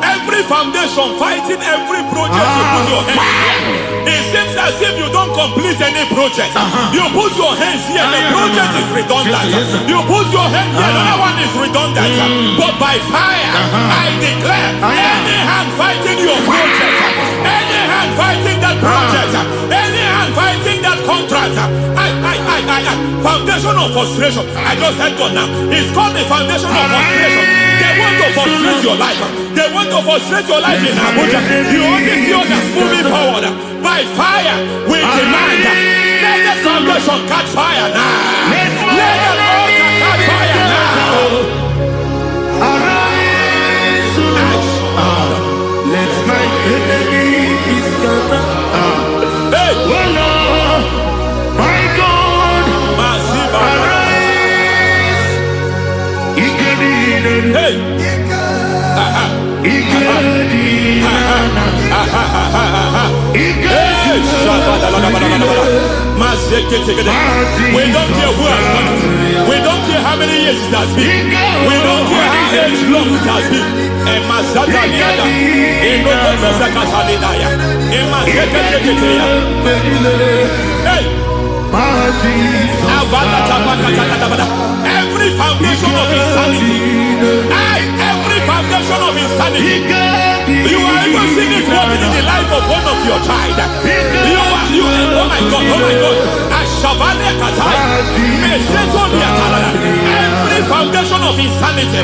Every foundation fighting every project you put your hands here. It seems as if you don't complete any project. You put your hands here, the project is redundant. You put your hand here, another one is redundant. But by fire, I declare, any hand fighting your project, any hand fighting that project, any hand fighting that contract, foundation of frustration. I just heard God now. It's called the foundation of frustration. They want to frustrate your life. They want to frustrate your life in Abuja. You only see others moving forward. By fire, we demand. Let the foundation catch fire now. Let the altar catch fire now. Arise, let my enemy be scattered. Hey, oh Lord, my God, arise. hey, we don't care who has done it. We don't care how many years it has been. We don't care how age long it has been. Every foundation of insanity, every foundation of insanity, you are even seeing it working in the life of one of your child. Oh my God, oh my God. Every foundation of insanity,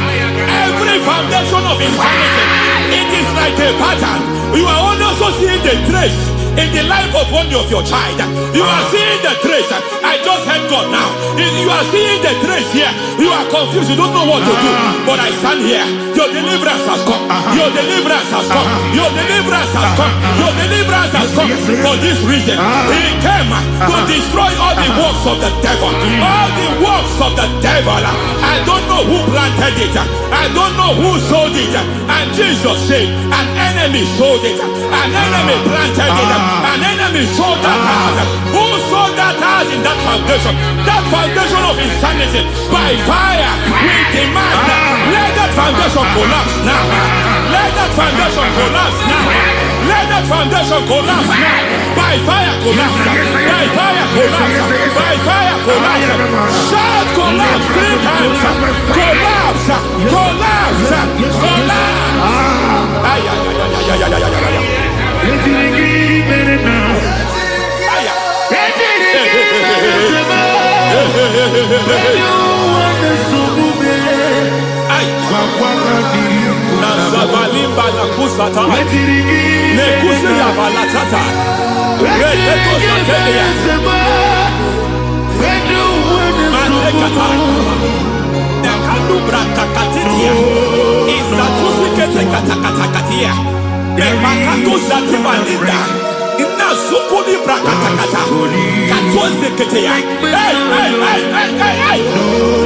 every foundation of insanity, it is like a pattern. You are also seeing the trace in the life of one of your child. You are seeing the trace. I just heard God now. You are seeing the trace here. You are confused. You don't know what to do. But I stand here. Your deliverance has come. Your deliverance has come. Your deliverance has come. Your deliverance has come. For this reason, He came to destroy all the works of the devil. All the works of the devil. I don't know who planted it. I don't know who sold it. And Jesus said, an enemy sold it. An enemy planted it. An enemy sold that house. Who sold that house in that foundation? That foundation of insanity. By fire, we demand, let that foundation collapse now. Let that foundation collapse now. Let that foundation collapse now. By fire collapse. By fire collapse. By fire collapse. Shout collapse 3 times. Collapse. Collapse. Collapse.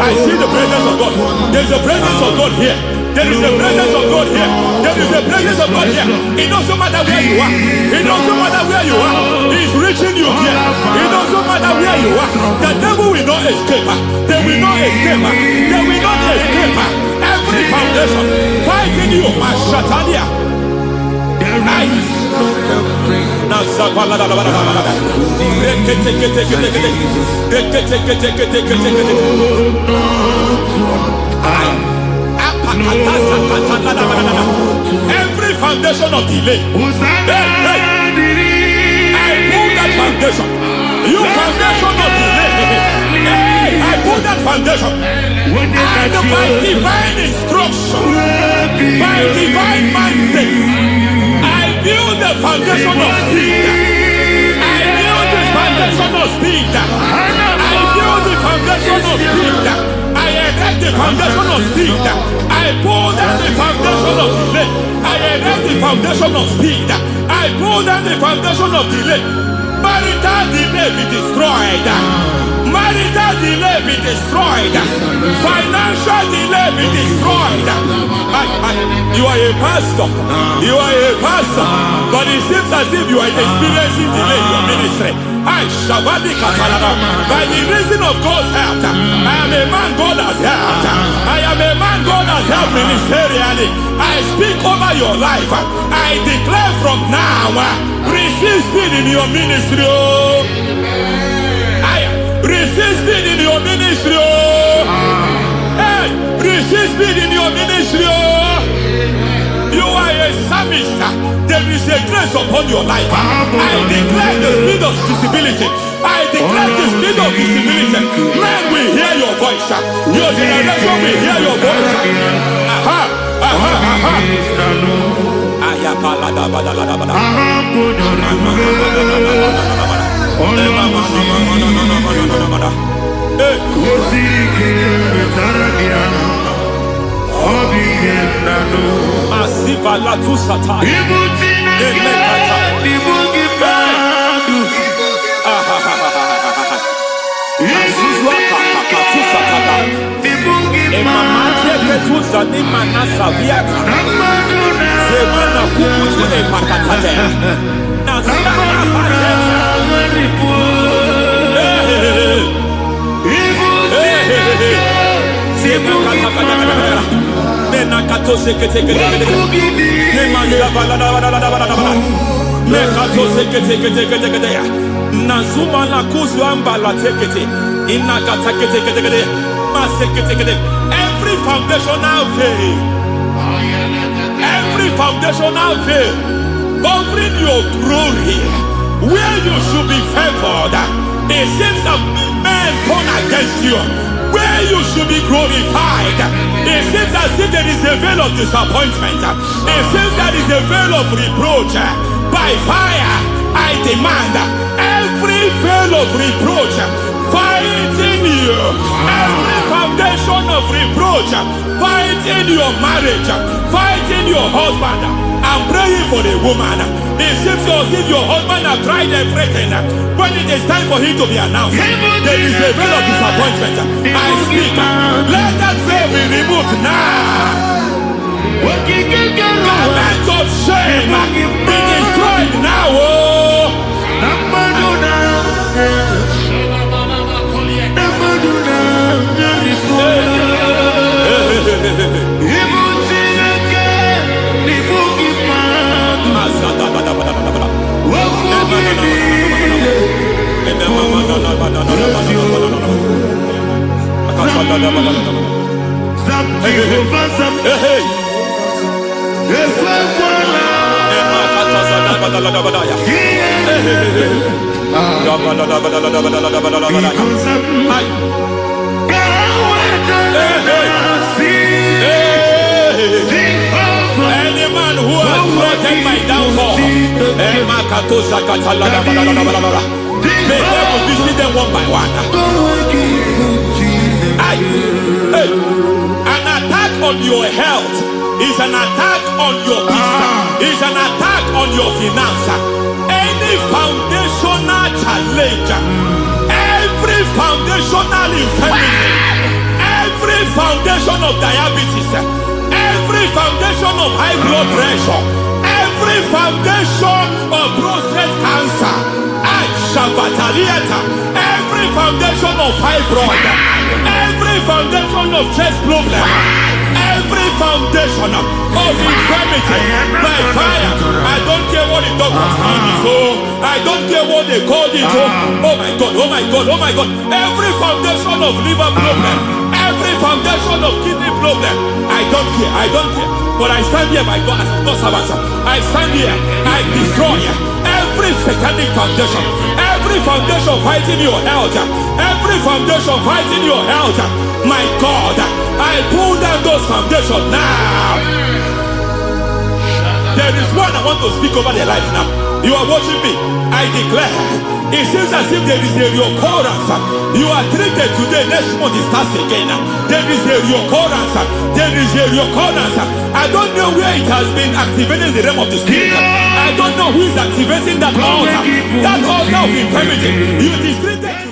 I see the presence of God. There's a presence of God here. There is a presence of God here. There is a presence of God here. It doesn't matter where you are. It doesn't matter where you are. He's reaching you here. It doesn't matter where you are. The devil will not escape. They will not escape. They will not escape. Every foundation fighting you. Mashatalia. Every foundation of delay, I pull that foundation. You foundation of delay, I pull that foundation. And by divine instruction, by divine mandate, I build the foundation of speed. I build the foundation of speed. I build the foundation of speed. I erect the foundation of speed. I pull down the foundation of delay. I erect the foundation of speed. I pull down the foundation of delay. Marital delay be destroyed. Marital delay be destroyed. Financial delay be destroyed. You are a pastor. You are a pastor. But it seems as if you are experiencing delay in your ministry. By the reason of God's help, I am a man God has helped. I am a man God has helped ministerially. I speak over your life. I declare from now, receive speed in your ministry. Receive speed in your ministry. Hey, receive speed in your ministry. You are a psalmist. There is a grace upon your life. I declare the speed of visibility. I declare the speed of visibility. Men will hear your voice. Your generation will hear your voice. Aha, aha, aha. Masiva la tu sata. Nazuma la kuzwamba la tekete inakata kete every foundational veil, every foundational veil covering your glory where you should be favored. It seems that men turn against you where you should be glorified. It seems as if there is a veil of disappointment. It seems there is a veil of reproach. By fire I demand every veil of reproach fighting you, every foundation of reproach fighting your marriage, fighting your husband. I'm praying for the woman. It seems as if your husband has tried everything. When it is time for him to be announced, there is a veil of disappointment. I speak, let that veil be removed now. Garment of shame be destroyed now. Any man who has plotted my downfall, may devil visit them one by one. An attack on your health is an attack on your peace, is an attack on your finance. Any foundational challenge, every foundational infirmity, every foundation of diabetes, every foundation of high blood pressure, every foundation of prostate cancer, every foundation of fibroid, every foundation of chest problem, every foundation of infirmity, by fire. I don't care what the doctors call it, so I don't care what they called it. Oh my God, oh my God, oh my God. Every foundation of liver problem, every foundation of kidney problem, I don't care, I don't care. But I stand here, my God, as God's servant. I stand here, I destroy every satanic foundation, every foundation fighting your health, every foundation fighting your health. My God, I pull down those foundations now. There is one I want to speak over their life now. You are watching me. I declare, it seems as if there is a reoccurrence. You are treated today, next month it starts again. There is a reoccurrence. There is a reoccurrence. I don't know where it has been activated in the realm of the spirit. I don't know who is activating that altar of infirmity. You is treated today.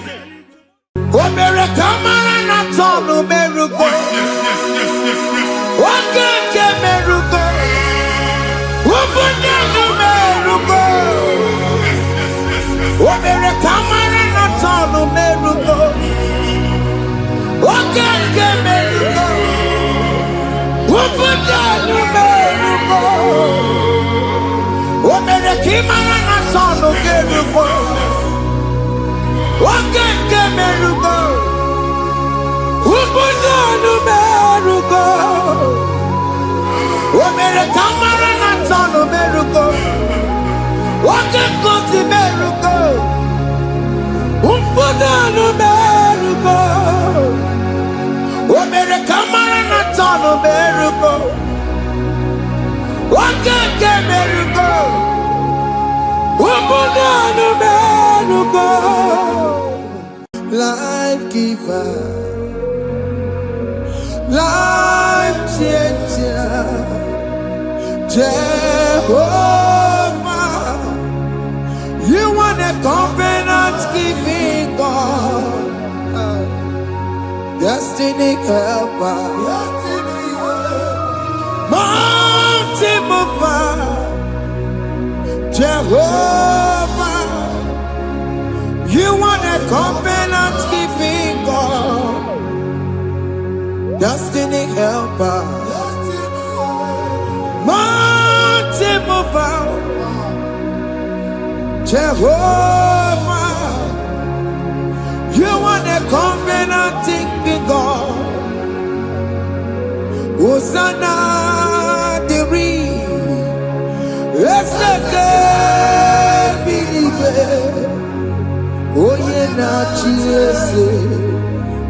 Life giver, life changer, Jehovah, you want a covenant keeping God, destiny helper, mountain mover, Jehovah, you want a covenant keeping God, destiny helper, mountain mover, Jehovah, you want a covenant keeping God. Hosanna diri, eseke bilibe. Oye na chiese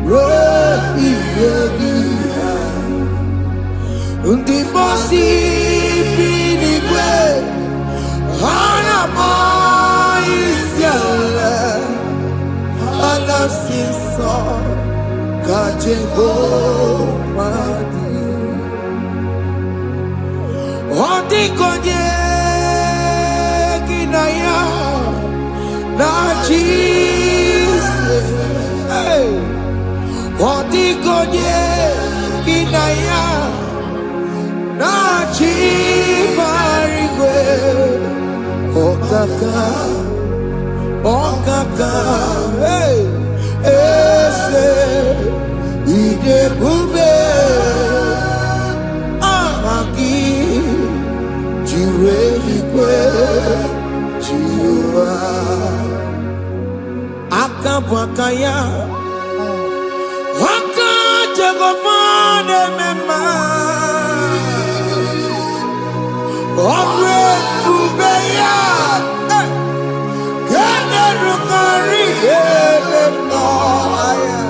rohi yegia undi bosi binigwe hana maisiala alasinso kajego madi ondi konye kinaya na Jesus, hey, Odigonye kinaya na chibarigwe, okaka, hey, ese idebube, amaki, jireligwe, jiwa. Akabwakaya Wakajagomane mema Omre ubeya Gane rukari Noaya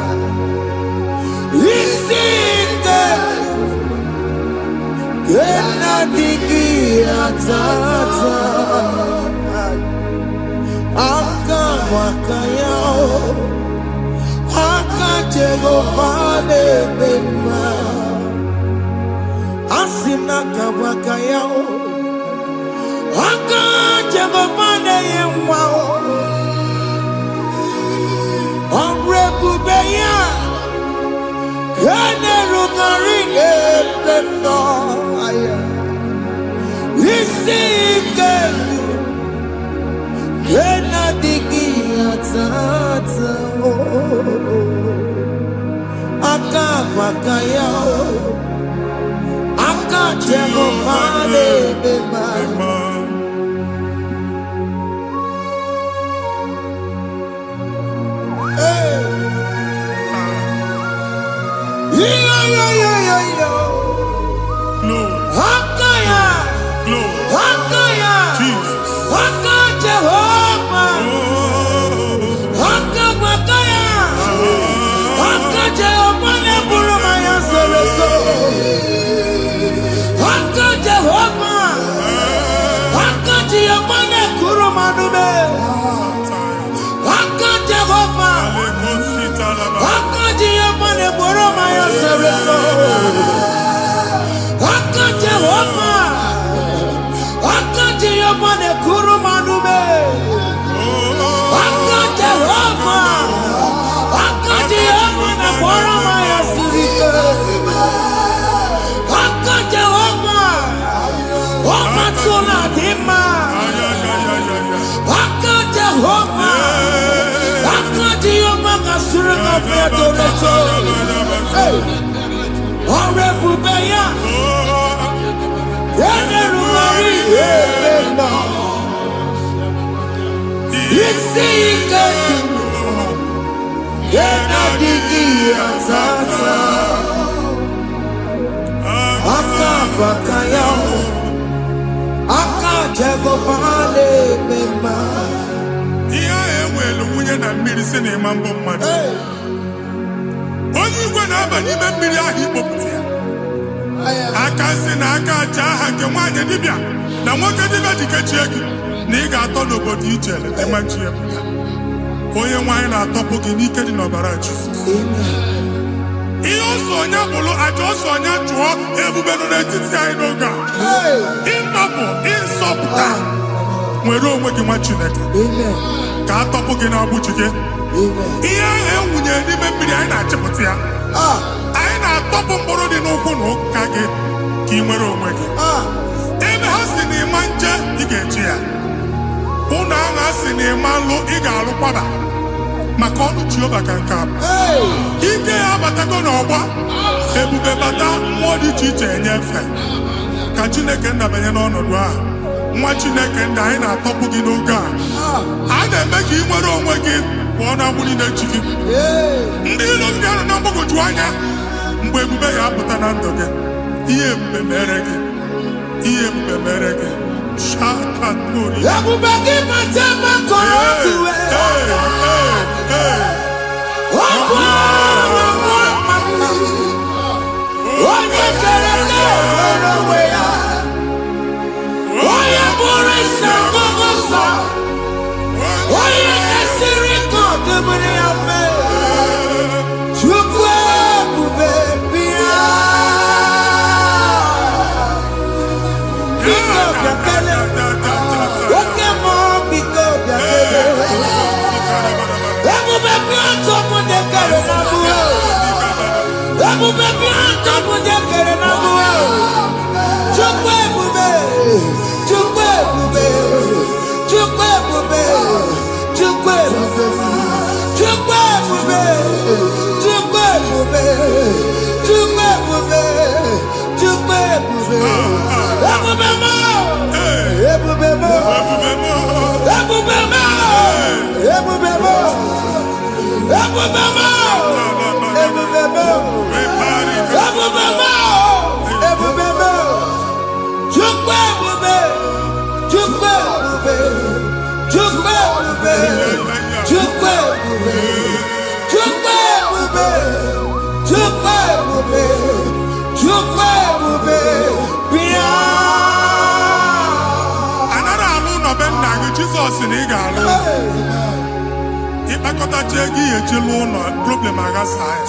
Isinde Gena digi atata Akabwakaya Akajegomane mema Asina kabwakaya Akajegomane yemwa Omrebubeya Gane rugarine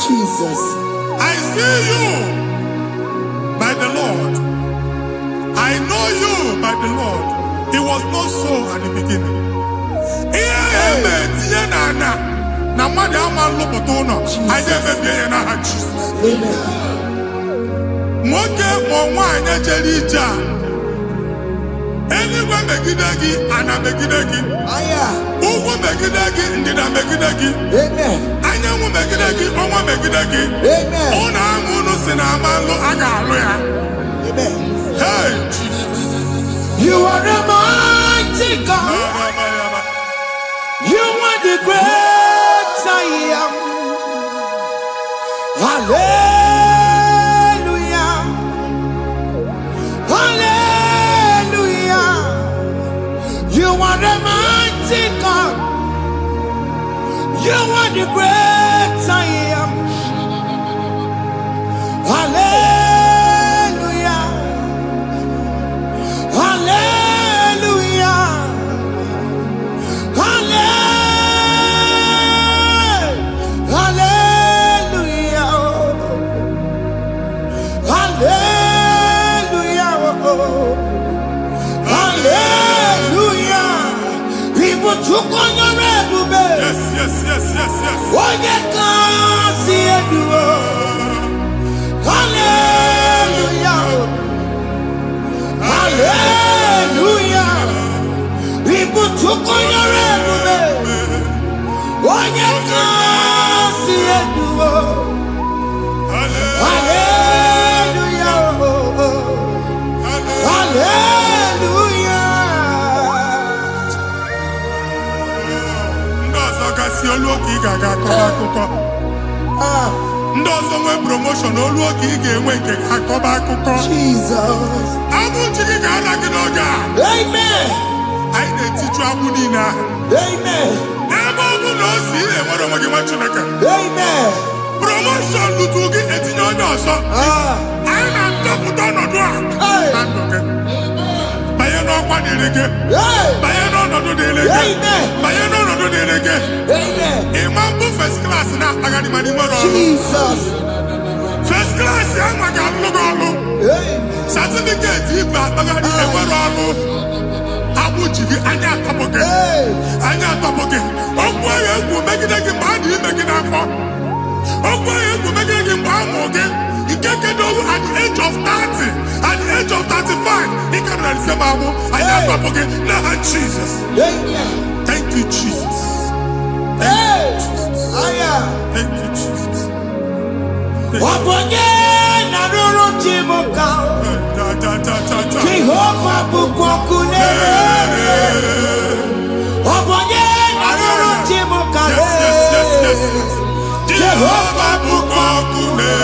Jesus. I see you by the Lord. I know you by the Lord. It was not so at the beginning. nwoke ma nwaanyị jere ije a eluigwe megide gị ana megide gị ugwu megide gị ndịda megide gị anyanwụ megide gị ọnwa megide gị ụlọ ahụ unu si na amalụ a ga-alụ ya. Hey, you are the mighty God. You are the great I am. Hallelujah. Hallelujah. You are the mighty God. You are the great I am. Hallelujah. Hallelujah. Hallelujah. Hallelujah. Hallelujah. People took on your red. yes, yes, yes, yes, yes. Oh, you can't see it. Hallelujah. Hallelujah. People took on your red. Oh, you can't see it. Hallelujah. Hallelujah. Si oluoki gaga akọba ndị ọzọ nwe promotion oluoki ga-enwe nke akọba akụkọ. Jesus. Abụ chi gị ga-ada gị n'oge a. Amen. Anyị na-etiju abụ niile ahụ. Amen. Ebe ọ bụ na o si enwere onwe gị nwa Chineke. Amen. Promotion lutu gị etinye onye ọzọ. Anyị na-adọpụta ọnọdụ a na ndụ gị. Banye n'ọkwa dịrị gị. Banye n'ọnọdụ dịrị gị. Banye n'ọnọdụ dịrị gị. Ịma mbụ first class na-akpagharị ma n'ime ọrụ. Jesus. First class ya nwa ga-alụ gị ọrụ. Certificate ibu akpagharị enwere ọrụ. Abụ ji gị anya atọpụ gị. Anya atọpụ gị. Okwu ahụ egwu megide gị mgbe a dị ime gị n'afọ. Okwu ahụ egwu megide gị mgbe a mụrụ gị. Nke kedu at the age of 30, at the age of 35, he can say, "Babu, I am not forget." Now, Jesus. Thank you, Jesus. Thank you, Jesus. Thank you, Jesus. Jehovah bukokune. Jehovah bukokune.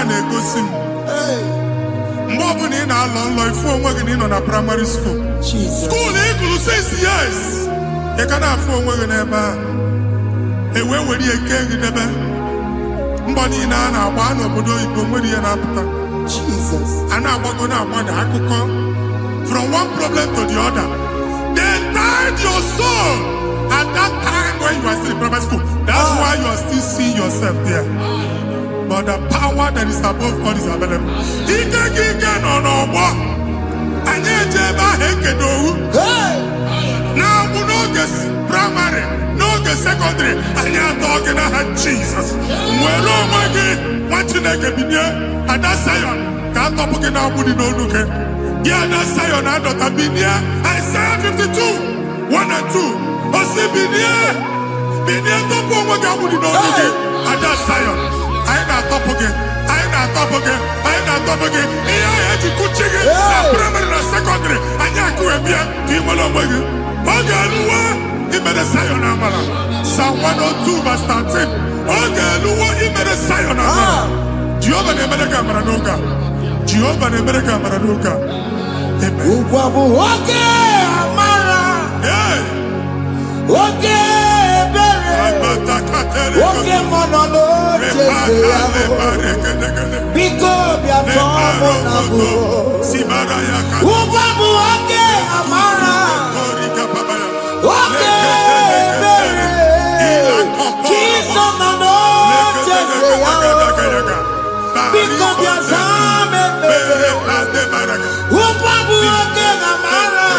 A na-egosi m mgbe ọ bụla ị na-alọ nlọ ifu onwe gị na ị nọ na primary school skuul ịgụrụ 6 years ị ka na-afụ onwe gị n'ebe a ewe were eke gị debe mbọ niile a na-agba n'obodo oyibo nwere ihe na-apụta a na-agbago na-agbada akụkọ from one problem to the other. They tied your soul at that time when you are still in primary school. That's why you are still seeing yourself there. But the power that is above all is available. Ike no no. Anye jeba hekedowu. Now n'oge primary, n'oge secondary, anyị atọ gị n'aha Jesus. Nwere onwe gị, nwa Chineke binie, Ada Zion, ka atọpụ gị n'agbụ dị n'olu gị. Gị Ada Zion adọta binie, Isaiah 52, 1 and 2. Osi binie, binie tọpụ onwe gị agbụ dị n'olu gị. Ada Zion, anyị na-atọpụ gị, anyị na-atọpụ gị, anyị na-atọpụ gị. Ihe anyị eji kuchi gị na primary na secondary, anyị akụwe bịa ka ị nwere onwe gị. Oge eluwa, imere Zion amara. Psalm 102 verse 13. Oge eluwa, imere Zion amara. Jehovah na-emere gị amara n'oge a. Jehovah na-emere gị amara n'oge a. Amen. Ụgwọ bụ oge amara. Oge ebere. Oge mmanụ n'oche ya. Biko bịa tọọ mụ na bụ. Ụgwọ bụ oge amara. Oge ebere. Jesus nọ n'oche ya. Biko bịa zaa m ebere. Ụgwọ bụ oge amara.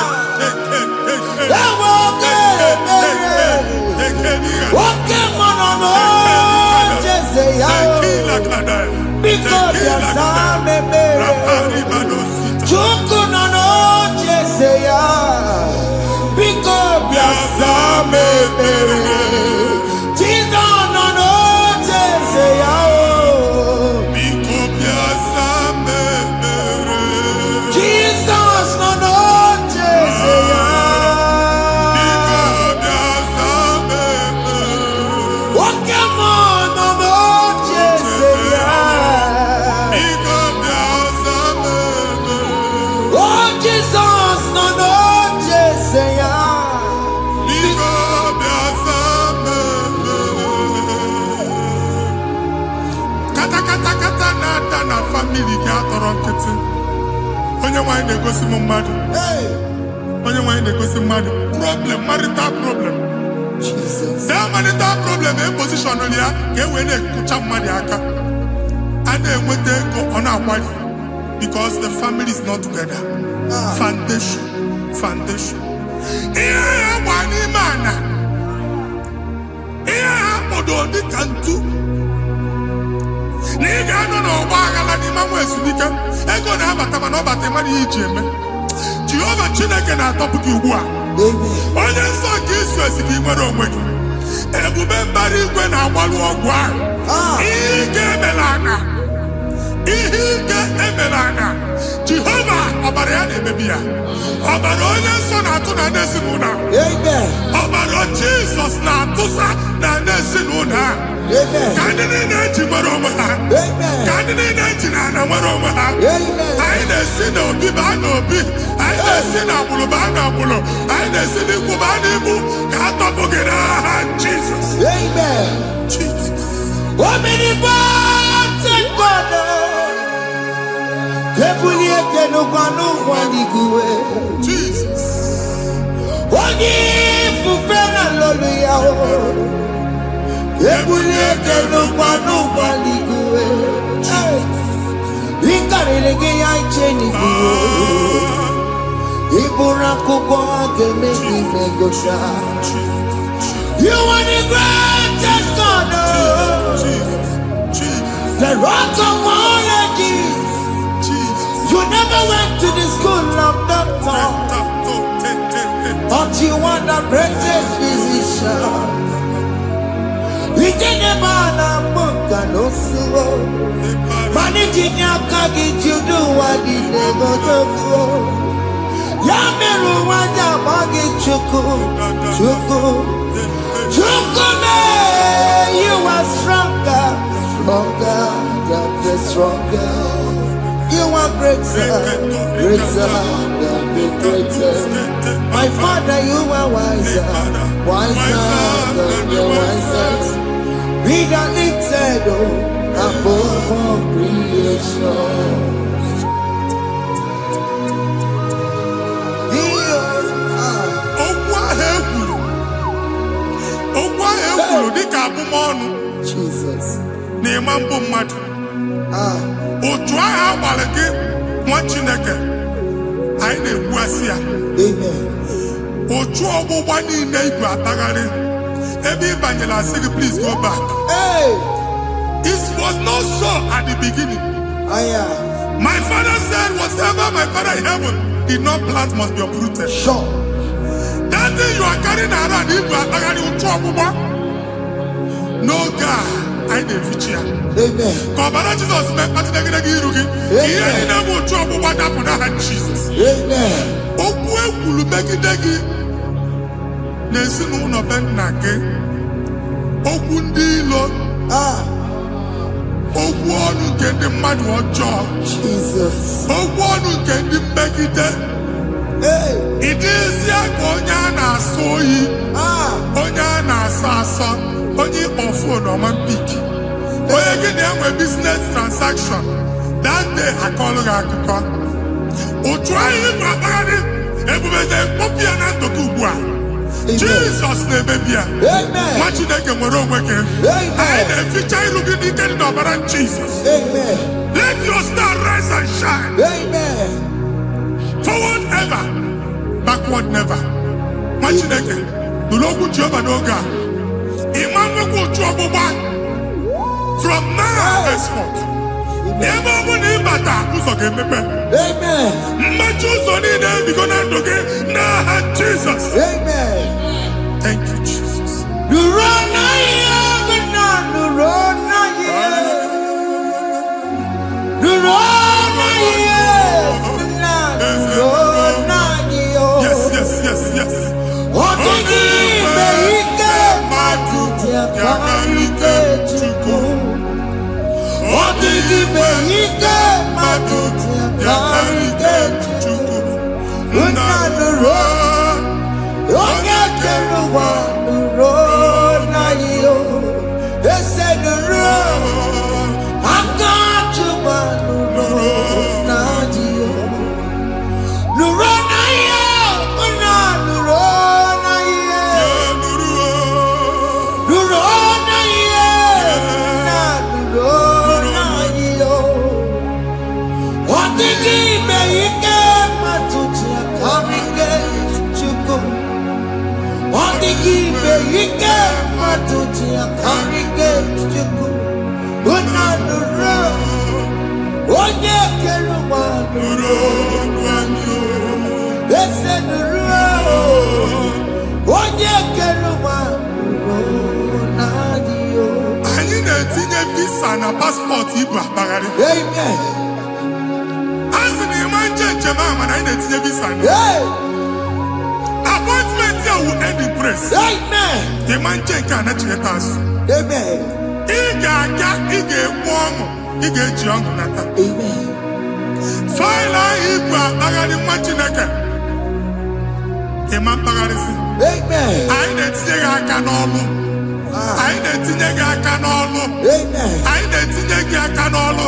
Ewe oge ebere. Oge mmanụ n'oche ya. Biko bịa zaa m ebere. Chukwu nọ n'oche ya. Biko bịa zaa m ebere. Jesus nọ n'oche ya. Biko bịa zaa m ebere. Jesus nọ n'oche ya. Biko bịa zaa m ebere. Oke mmụọ nọ n'oche ya. Biko bịa zaa m ebere. Oh, Jesus nọ n'oche ya. Biko bịa zaa m ebere. Kata kata kata na-ada na famili gị atọrọ nkịtị. Onye nwanyị na-egosi m mmadụ. Hey, Onye nwanyị na-egosi mmadụ. Problem, marital problem. Jesus. That marital problem e position ya ka e wee na-ekucha mmadụ aka. A na-enweta ego ọ na-akwali because the family is not together. Foundation. Ihe ya gba n'ime ana. Ihe ha kpọdo dịka ntu. Na ị ga-anọ n'ọgba aghara n'ime nwa ezumike. Ego na-abata mana ọ bata mmadụ ihe iji eme. Jehova Chineke na-atọpụ gị ugbu a. Amen. Onye nsọ nke isu esi gị nwere onwe gị. Ebube mbara igwe na-agbalụ ọgwụ ahụ. Ihe ike emela anya. Ihe ike emela anya. Jehova ọbara ya na-emebi ya. Ọbara onye nsọ na-atụ na ndị ezinụlọ ahụ. Amen. Ọbara Jizọs na-atụsa na ndị ezinụlọ ahụ. Amen. Ka ndị niile eji nwere onwe ha. Amen. Ka ndị niile eji na ana nwere onwe ha. Amen. Anyị na-esi n'obi baa n'obi. Anyị na-esi n'agbụrụ baa n'agbụrụ. Anyị na-esi n'ikwu baa n'ikwu. Ka a tọpụ gị n'aha Jizọs. Amen. Jesus. Omnipotent God. Kebuli ekele kwanu kwaniguwe. Jesus. Onye ifufe na lolu ya o. Kebuli ekele kwanu kwaniguwe. Ikarịrị gị ya iche n'iguwe. Iburu akwụkwọ ga-eme gị megota. You are the greatest God. The rock of all ages. You never went to the school of doctor, but you are the greatest physician. We didn't man a book and also managing your carriage, you do what you never do. Yameru wanja bagi chuku. You are stronger than stronger. You are greater than the greatest. My Father, you are wiser than the wisest. Be the lifted above all creation. Jesus. N'ịma mbụ mmadụ. Otu ahụ agbalị gị nwa Chineke anyị na-egbu asị ya. Amen. Ochu ọgbụgba niile igwe atagharị. Ebe ịbanyela sị gị, please go back. Hey. It was not so at the beginning. My father said, whatever my father in heaven did not plant must be uprooted. Sure. That thing you are carrying around, igwe atagharị ochu ọgbụgba. No God, I didn't feature. Amen. Kọbara Jesus mee kpatị negidegi iru gị. Ihe niile bụ ochu ọgbụgba dapụ n'aha Jesus. Amen. Okwu ekwulu megide gị n'ezinụlọ be nna gị. Okwu ndị ilo. Okwu ọnụ nke ndị mmadụ ọjọọ. Jesus. Okwu ọnụ nke ndị mmegide. Ịdịzie ka onye a na-asọ oyi. Onye a na-asọ asọ. Onye ịkpọ fon ọma mpiki. Onye gị na-enwe business transaction. That day akọlụ gị akụkọ. Otu anyị bụ akpagharị ebubeze mkpọpụ ya na ndụ gị ugbu a. Jesus na-emebi ya. Nwa Chineke nwere onwe gị. Anyị na-eficha iru gị n'ike dị n'ọbara Jesus. Let your star rise and shine. Forward ever, backward never. Nwa Chineke nụrụ okwu Jehova n'oge a. Ịma nwekwa otu ọgbụgba from now henceforth. Ebe ọ bụ na ịbata ụzọ ga-emepe. Mmachi ụzọ niile ebigo na ndụ gị n'aha Jesus. Thank you, Jesus. Yes. Anyị na-etinye visa na paspọtụ ibu akpagharị. Asị na ịma njem ama na anyị na-etinye visa na. Appointment here will end in praise. Ịma njem nke a na-echeta azụ. Ị ga-aga, ị ga-ekwu ọṅụ, ị ga-eji ọṅụ nata. Faịlụ ahụ ibu akpagharị nwa Chineke. Ịma mkpagharịsị. Anyị na-etinye gị aka n'ọlụ. Anyị na-etinye gị aka n'ọlụ. Anyị na-etinye gị aka n'ọlụ.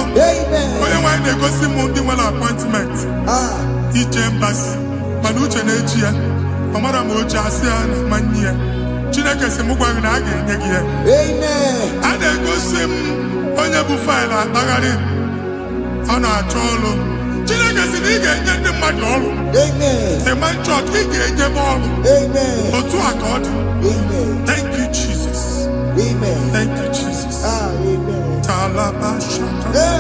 Onye nwaanyị na-egosi m ndị nwere appointment. Ije mbasi mana uche na-eji ya. Ọ mara ma oche asị ya na manye ya. Chineke sị m gwa gị na a ga-enye gị ya. A na-egosi m onye bụ faịlụ akpagharị. Ọ na-achọ ọrụ. Chineke sị na ị ga-enye ndị mmadụ ọrụ. Ịma chọọchị ị ga-enye m ọrụ. Otu a ka ọ dị. Thank you, Jesus. Thank you, Jesus. Talaba Shatters.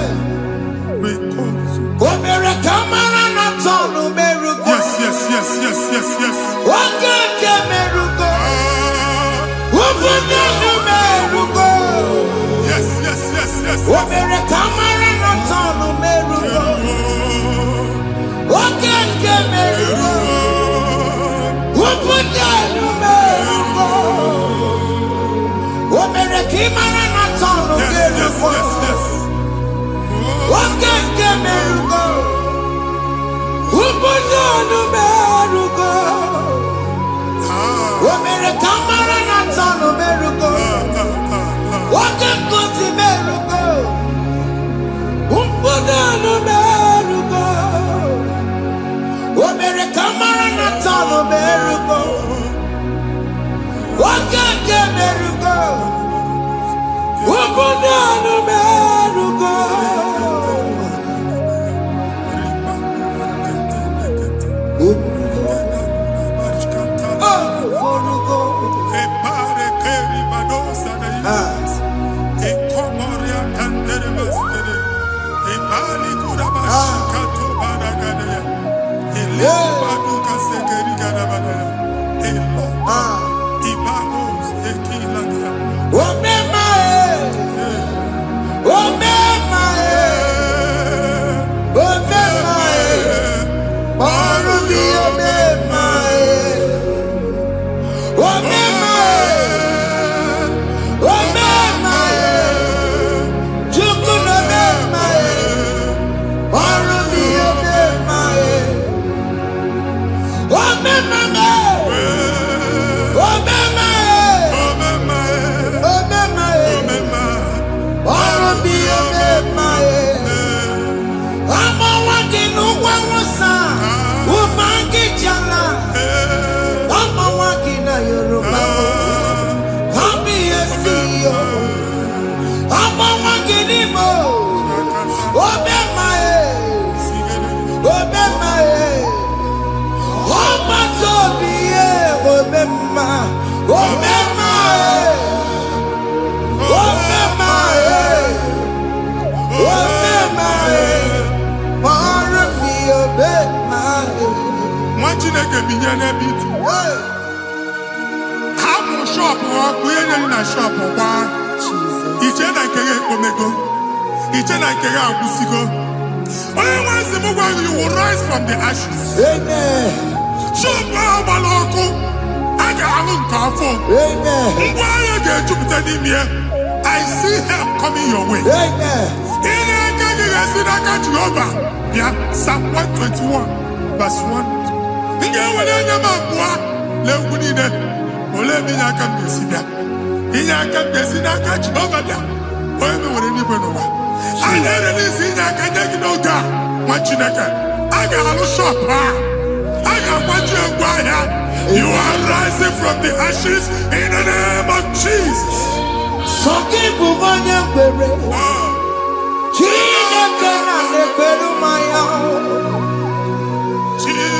shop or we in a shop or one. Each and I can omego. Each and I can abusigo. Once the mobile you will rise from the ashes. Amen. Shop Baloko. I got a careful. Amen. Why you get Jupiter in here? I see help coming your way. Amen. In a Jehovah. Yeah, Psalm 121, verse 1. In Ole mi ya kam desida. Inya kam desida ka Jehovah da. Oye mi wore ni beno wa. Anya release inya ka nyegi no ga. Ma Chineke. Aga alu shop ha. Aga kwaji egwa ya. You are rising from the ashes in the name of Jesus. Soki bubanya kwere. Chineke na lekweru maya.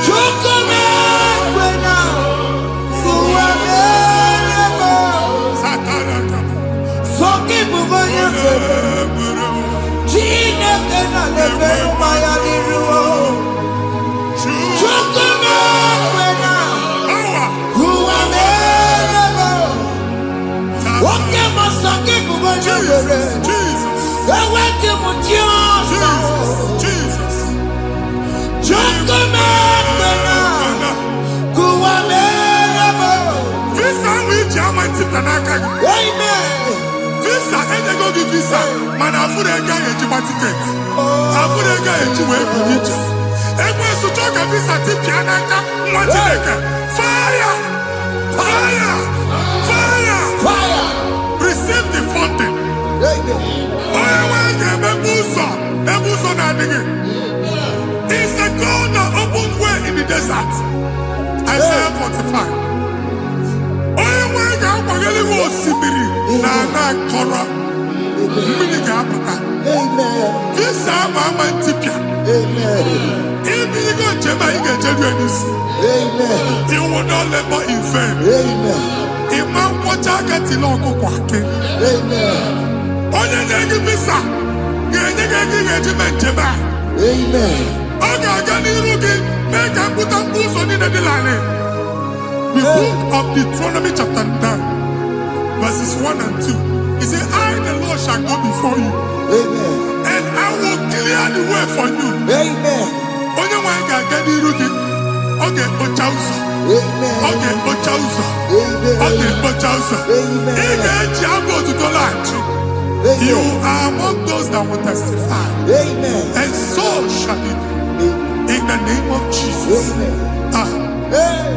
Chukome kwena. Soki bubanya kwere. Chineke na lekweru maya liruo. Chukome kwena. Oke masoki bubanya kwere. Eweke mutioso. Chukome kwena. Amen. Visa, and they go to visa. Man, I put a guy in your ticket. I put a guy in your way. And when you talk a visa, Tipianaka, fire! Fire! Fire! Fire! Receive the funding. It's a God that opens way in the desert. Isaiah 45. This Amen. If you go to Amen. You will not labor in vain. Amen. Imam Wachakati Loko Kwake. Amen. Onye visa. Amen. Make a put a boost on the line. The book of Deuteronomy chapter 9, verses 1 and 2. He said, I, the Lord, shall go before you. Amen. And I will clear the way for you. Amen. Onye wa ga ga ni rugi. Okay, ochausa. Amen. Okay, ochausa. Amen. Okay, ochausa. Amen. Ige jiabo to land. You are among those that will testify. Amen. And so shall it be. In the name of Jesus. Amen. Hey.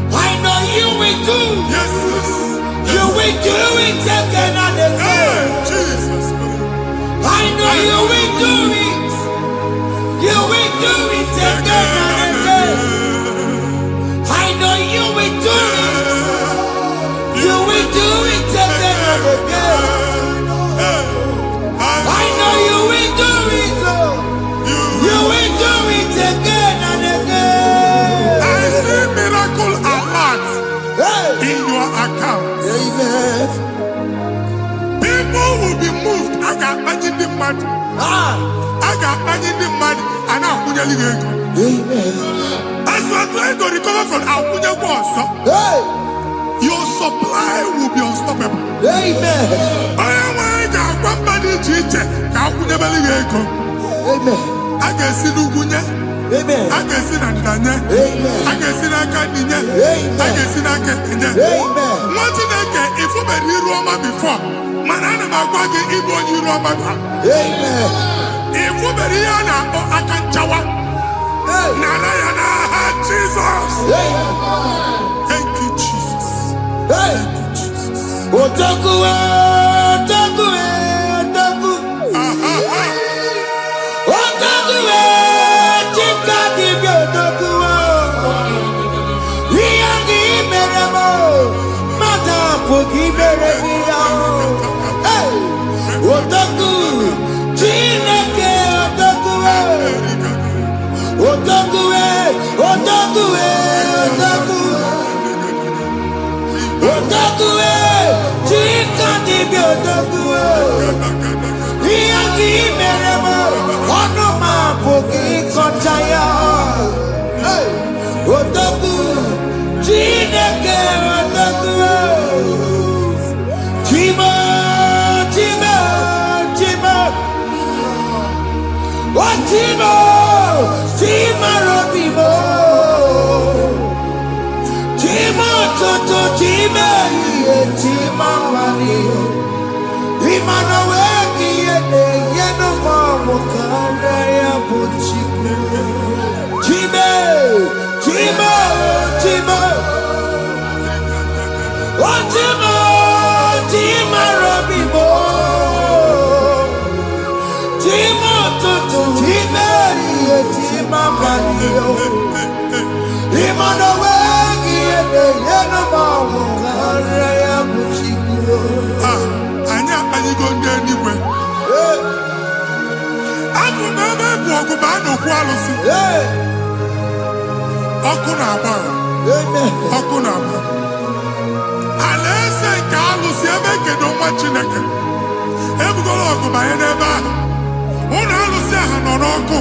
I know you will do. Yes, you will do it again and again. Jesus. I know you will do it. You will do it again and again. I know you will do it. You will do it again and again. I know you will do it. You will do it again and again. I see miracle alert in your account. Amen. People will be moved. I got money in the mud. I got money in the mud. And I'm going to leave. Amen. As you are trying to recover from Abuja Boss, your supply will be unstoppable. Amen. I got one body teacher. Amen. I can see Lugunya. Amen. I can see Nandanya. Amen. I can see Nakaninya. Amen. I can see Nakaninya. Amen. What did I get if you were here Roma before? Manana Magwagi Ibo Roma. Amen. If you were here now, I can Jawa. Narayana, Jesus. Thank you, Jesus. Thank you, Jesus. Otaku, Otaku, Otaku. meremo, onuma bogi kochaya. Otaku, Chineke otaku. Chima, Chima, Chima. Oh Chima, Chima Robimo. Chima Toto, Chima, Chima Mani. Imanaweki yeno mamu kandaya buchiku. Chima, Chima, Chima. Oh Chima, Chima Robimo. Chima Toto, Chima, Chima Mani. Imanaweki yeno mamu kandaya buchiku. Anya aligonde niwe. Afu mebe buogu ba no kwalusi. Oku na agba. Oku na agba. Alese ka alusi ebe kedo nwa Chineke. Ebugolo ogu ba n'ebe ahụ. Ụlọ alusi ahụ nọ n'ọkụ.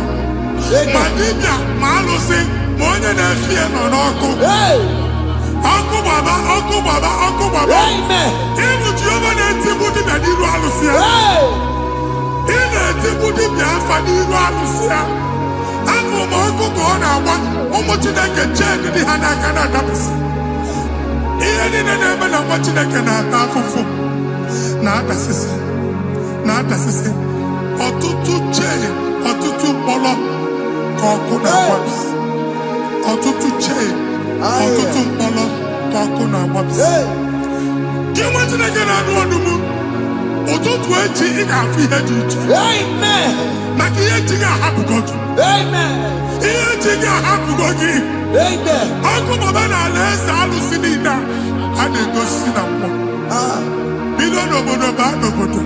Ma dibịa ma alusi ma onye na-efie nọ n'ọkụ. Ọkụ baba, ọkụ baba, ọkụ baba. Ịbụ Jehova na-etigbu dibịa n'iru alụsị ya. Ị na-etigbu dibịa afa n'iru alụsị ya. Afọ ma ọkụ ka ọ na-agba ụmụ Chineke chen dị ha n'aka na-adapụsị. Ihe niile na-eme na nwa Chineke na-ata afụfụ na-adasịsị na-adasịsị. Ọtụtụ chen, ọtụtụ mkpọrọ ka ọkụ na-agbapụsị. Ọtụtụ chen, ọtụtụ mkpọrọ ka ọkụ na-agbapụsị. Gị nwa Chineke na-anụ ọdụmụ ụtụtụ echi ị ga-afụ ihe dị iche. Maka ihe echi ga-ahapụgo gị. Ihe echi ga-ahapụgo gị. Ọkụ baba na ala eze alụsị niile a na-egosi na mmụọ. Bido n'obodo baa n'obodo.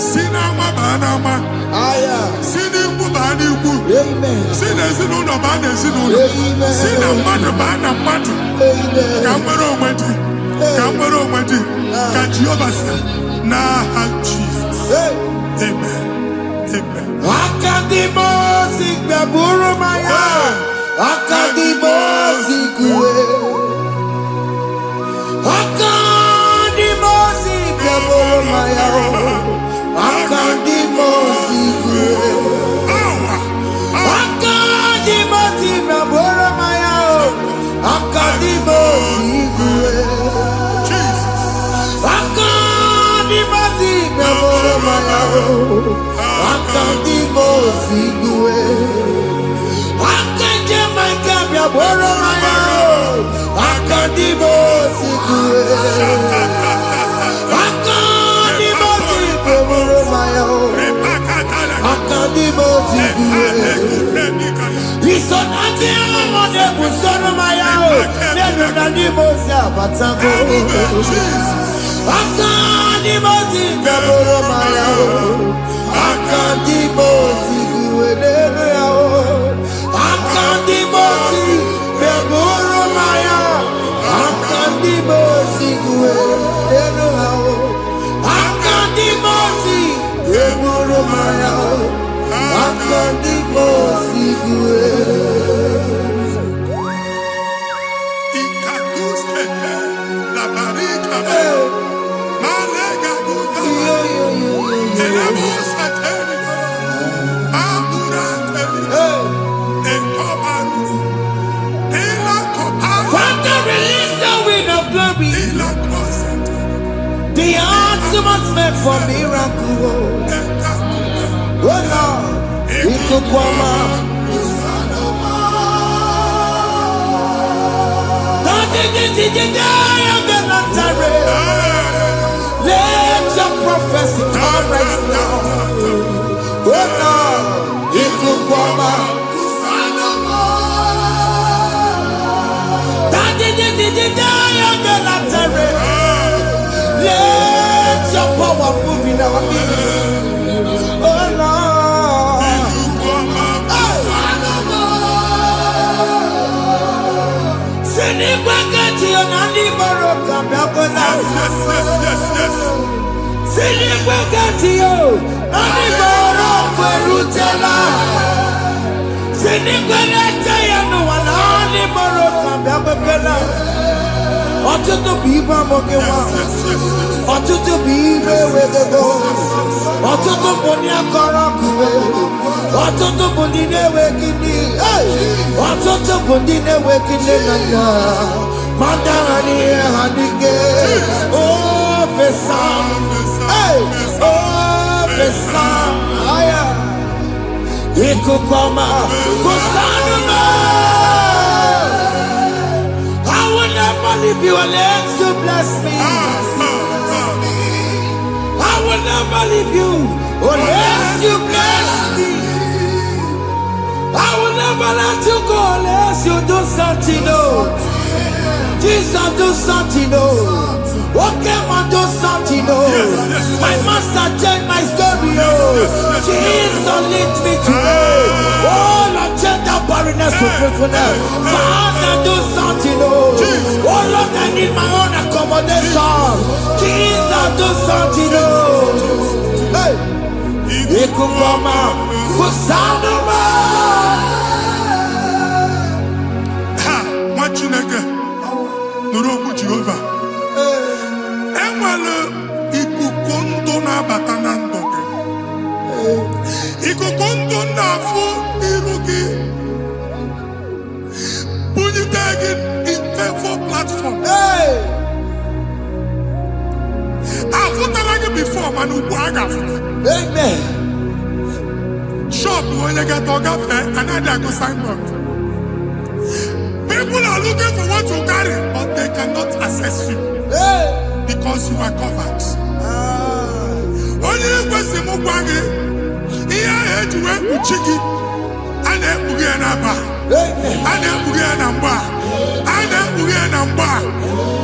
Si n'ama baa n'ama. Si n'ikwu baa n'ikwu. Si n'ezinụlọ baa n'ezinụlọ. Si na mmadụ baa na mmadụ. Ka nwere onwe dị. Ka nwere onwe dị. Ka Jehova sị n'aha Jizọs. Amen. Amen. Akadimosi gbaburu maya. Akadimosi kue. Akadimosi gbaburu maya. Akadimosi kue. Akadimosi gbaburu maya. Akadimosi kue. Akadimosi gbaburu maya. Akadimosi kue. Akadimosi gbaburu maya. Akadimosi kue. Akadimosi gbaburu maya. Akadimosi kue. Isonati amode busono maya. Nenu nadimosi abatago. Akadimosi gbaburu maya. Akadimosi kue. Akadimosi gbaburu maya. Akadimosi kue. Akadimosi gbaburu maya. Akadimosi kue. Father, release the wind of glory. The atmosphere for miracle. Oh Lord, Ikukwama. Let your prophecy come right now. Oh Lord, Ikukwama. Let your power move in our midst. Oh Lord. Sinigwegatio, Anigoro Perutela. Sinigwegatio, no one Aniboro Kabakela. Otutu biba mokewa. Otutu bibe wegego. Otutu bonia karakuwe. Otutu bondine wekini. Otutu bondine wekini nana. Mandani hanike. Oh, Fesam. Oh, Fesam. Aya. Ikukoma. Kusanuma. I will never leave you unless you bless me. I will never leave you unless you bless me. I will never let you go unless you do something. No. Jesus, do something. No. Okay, man, do something. No. My master changed my story. Jesus, lead me today. Oh, Lord, change that barrenness to fruitfulness. Father, do something. Oh, Lord, I need my own accommodation. Jesus, do something. Hey, Ikukoma, Kusanuma. Ha, Machineke, Nuroku Jehovah. Emale ikukondo na batanando. Ikukondo na fu irugi. Bunitagin in favor platform. Hey, I've like before, man. amen. Shop when you get to cafe, another go signboard. People are looking for what you carry, but they cannot access you Hey, because you are covered. Only you go see Mugwagi. Here, head to where Uchiki, and then Ugianaba, amen. and then Ugianamba, and then Ugianamba.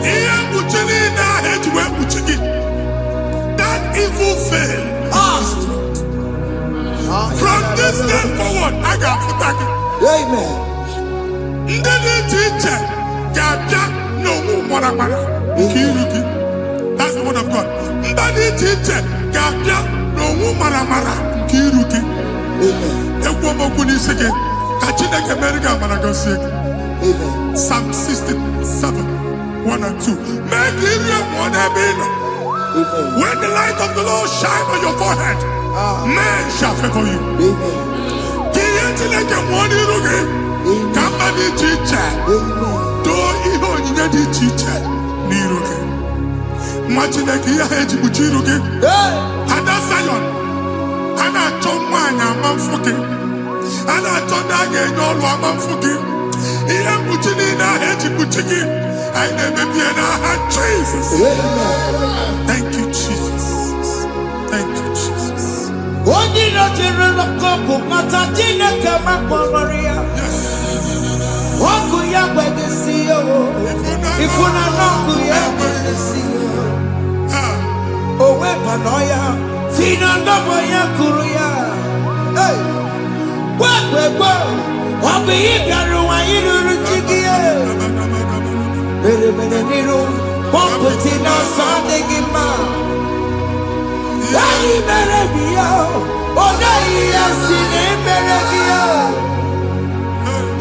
Here, Uchini, now head to where Uchiki. That evil fail. From this day forward, I got Futaki. Amen. Ndede teacher, Gabia, no more Kiruki. That's the word of God. Ndede teacher, Gabia, no more Kiruki. Ekwomo kuniseke, Kachina America Managasek. Psalm 67, 1 and 2. Make Israel one heaven. When the light of the Lord shine on your forehead, men shall favor you. Like a morning again. Come on, the teacher. Do you know the teacher? Niruke. Imagine like you had to put you again. And that's Zion. And I told mine, I'm fucking. And I told that again, all I'm fucking. He am putting in a head to put again. I never be in a heart, Jesus. Thank you, Jesus. Thank you, Jesus. Odino tirolo koku matajine kama kwamaria. Waku ya kwegesiyo. Ifuna noku ya kwegesiyo. Owe panoya. Fina ndobo ya kuruya. Hey. Kwekwe. Wabi ibiaru wa iruru chigiye. Bere niru. Pomputi na sadegima. Dai berebia, odai asine berebia.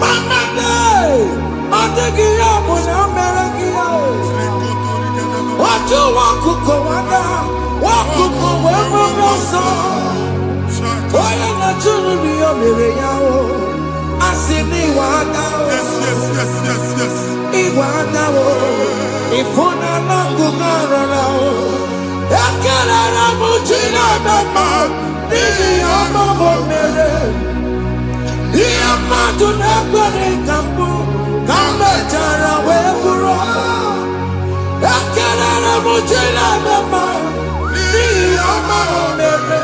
Mama day, adegia mona berebia. Watu wakuko wanda, wakuko wewe roso. Oya na chunu biyo mereyao, asini wadao. Yes. Iwadao, ifuna na kugarao. Ekelera mujina bema, nibi amamo mere. Iyamadu nekwere kambu, kambe jara weburo. Ekelera mujina bema, nibi amamo mere.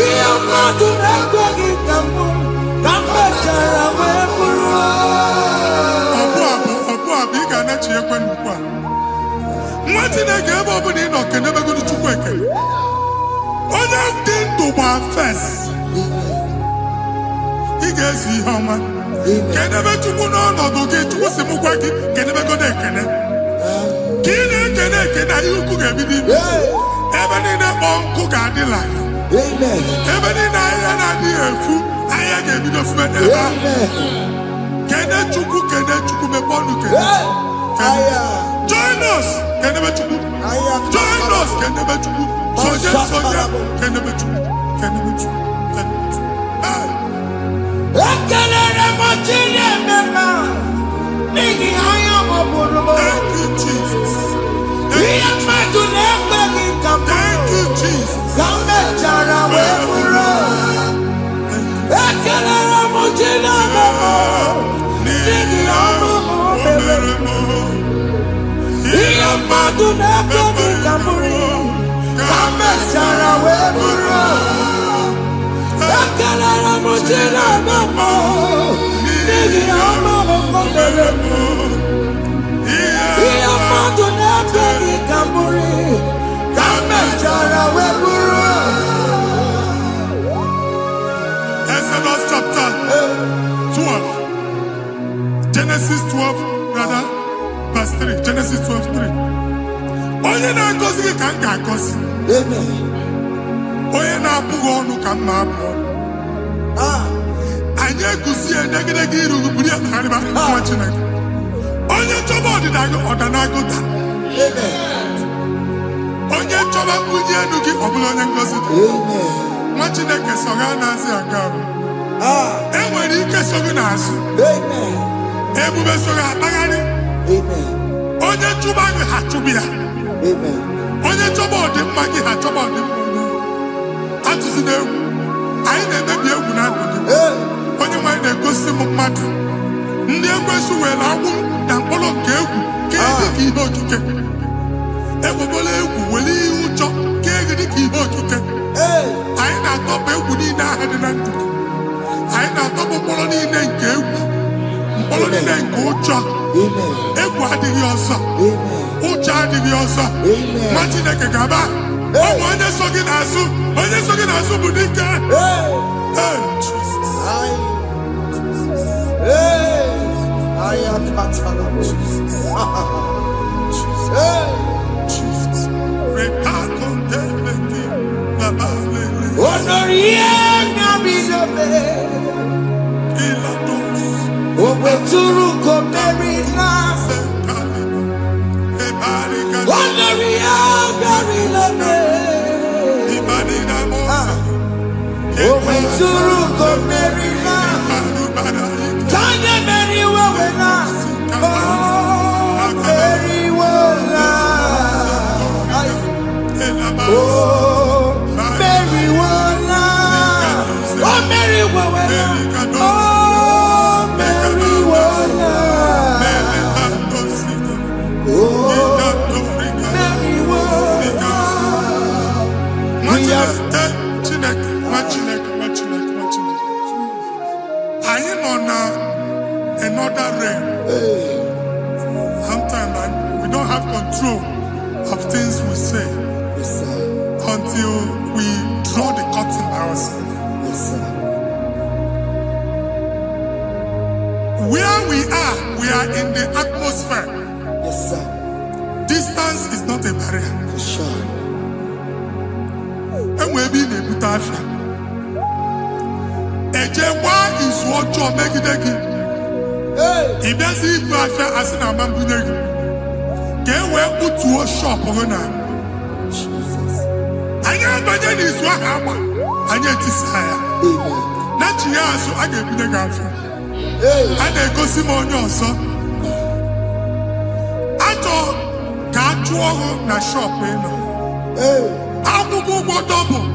Iyamadu nekwere kambu, kambe jara weburo. Obu abiga na chiekwe nukwa. Chineke ebe ọ bụla ị nọ kenebegodi Chukwu ekele. Onye dị ndụ gba fes. Ị ga-ezi ihe ọma. Kenebe Chukwu n'ọnọdụ gị, Chukwu si mụ gwa gị kenebegodi ekele. Ka ị na-ekene ekene, ihe ukwu ga-ebido ime. Even in a bonku gadila. Amen. Even in a fu, I gave you the friend. Kene chuku me bonu join us, kene chuku. Join us, kene chuku. Soja, kene chuku. Thank you, Jesus. Thank you, Jesus. Exodus chapter 12. Genesis 12, brother, verse 3. Genesis 12, 3. Onye na-agọzi gị ka m ga-agọzi. Onye na-abụghị ọnụ ka m na-abụ ọnụ. Anyị eguzie negedege iru buru ya karịba nwa Chineke. Onye chọba ọdịda gị ọdanagoda. Onye chọba mbunye elu gị ọ bụla onye ngọzi dị. Nwa Chineke so ga na-asị aga arụ. Enwere ike so gị n'azụ. Ebube so ga akpagharị. Onye chụba gị ha chụbụ ya. Onye chọba ọdịmma gị ha chọba ọdịmma onye. Atụzina egwu. Anyị na-emebi egwu na ndụ gị. Onye nwanyị na-egosi m mmadụ. Ndị ekwensu were agbụ na mkpụrụ nke egwu kee dị ka ihe okike. Egbebola egwu were ihe ụjọ kee dị ka ihe okike. Anyị na-atọpụ egwu niile ahụ dị na ndụ gị. Anyị na-atọpụ mkpụrụ niile nke egwu. Mkpụrụ niile nke ụjọ. Egwu adịghị ọzọ. Ụjọ adịghị ọzọ. Nwa Chineke ga-aba. Ọ bụ onye so gị n'azụ. Onye so gị n'azụ bụ dike. Another realm. Sometimes we don't have control of things we say until we draw the curtain ourselves. Where we are in the atmosphere. Distance is not a barrier. For sure. And we'll be in a butafia. Ejekwa is what you make it. If there's a butafia as an amambunegi, can we put to a shop on her? Jesus. I am better is what happened. I get this higher. Not you, so I get the girlfriend. And I go see more also. I thought, can't you na shop, you know? I will go double.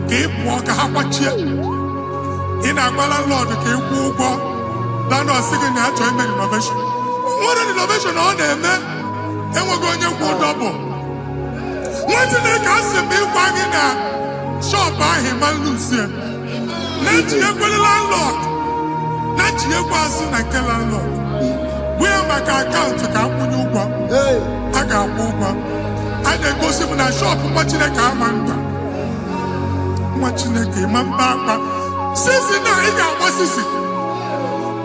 Keep walk a half a chair. In a landlord, keep walk. Landlord singing that to make innovation. What an innovation on them, man. And we're going to go double. What's in the castle be wagging a shop by him and Lucia? Not you, landlord. Not you, person, and tell landlord. Where my account to come when you go? I got one. I then go see when I shop, watching a car man. Watching a game, I'm back. Since now, he got what's this?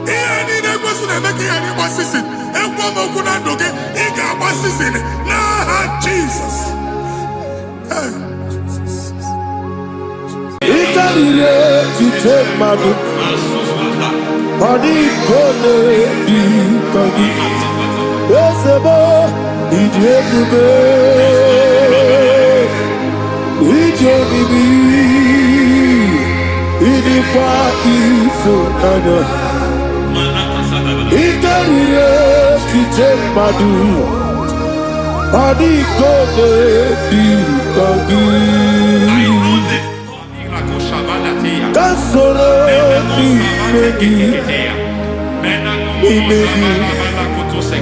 He ain't a person that make any what's this? And woman could not do it. He got what's this? Nah, Jesus. Hey. ikarire chitemadu Body gone di kagi Esebo Idiebube Ijobibi Idikwa Isunanya Ikarire chitemadu Body gone di kagi Kasoro imegi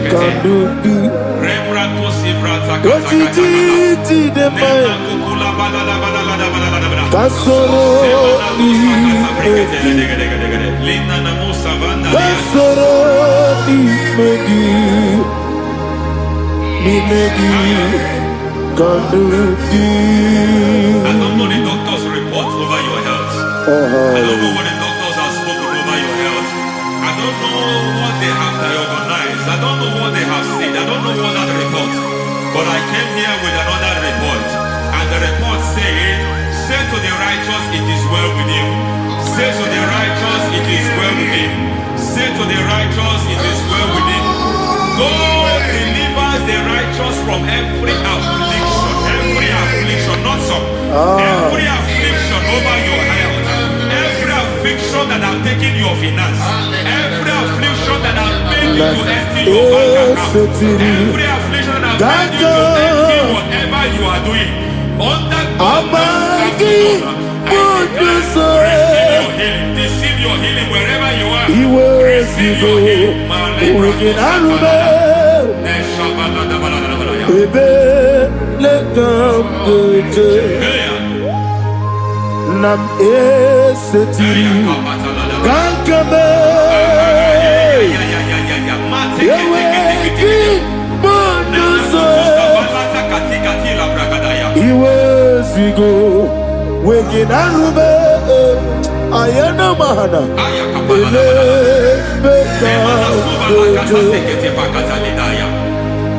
kandudu Ojiji deme Kasoro imegi Kasoro imegi kandudu I don't know the doctor's report over your health. I don't know what the doctors have spoken over your health. I don't know what they have diagnosed. I don't know what they have said. I don't know what that report. But I came here with another report. And the report said, say to the righteous, it is well with him. Say to the righteous, it is well with him. Say to the righteous, it is well with him. God delivers the righteous from every affliction. Every affliction, not some. Every affliction over your health. Every affliction that have taken your finance. Every affliction that have made you to empty your bank account. Every affliction that have made you to empty whatever you are doing. Under God's receive your healing wherever you are. Receive your healing. Nam esetiri Gankame Yeweki Bonuso Iwezigo Weginarube Ayana Mahana Ele Beka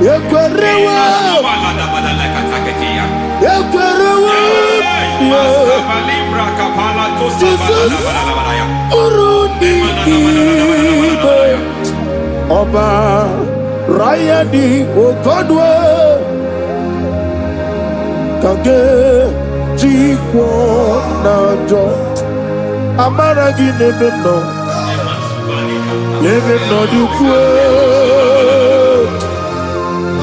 Yekwerewa Yekwerewa Jesus Urudi Oba Rayadi Okodwe Kage Jikwo Najo Amaragi Nebeno Nebeno Dukwe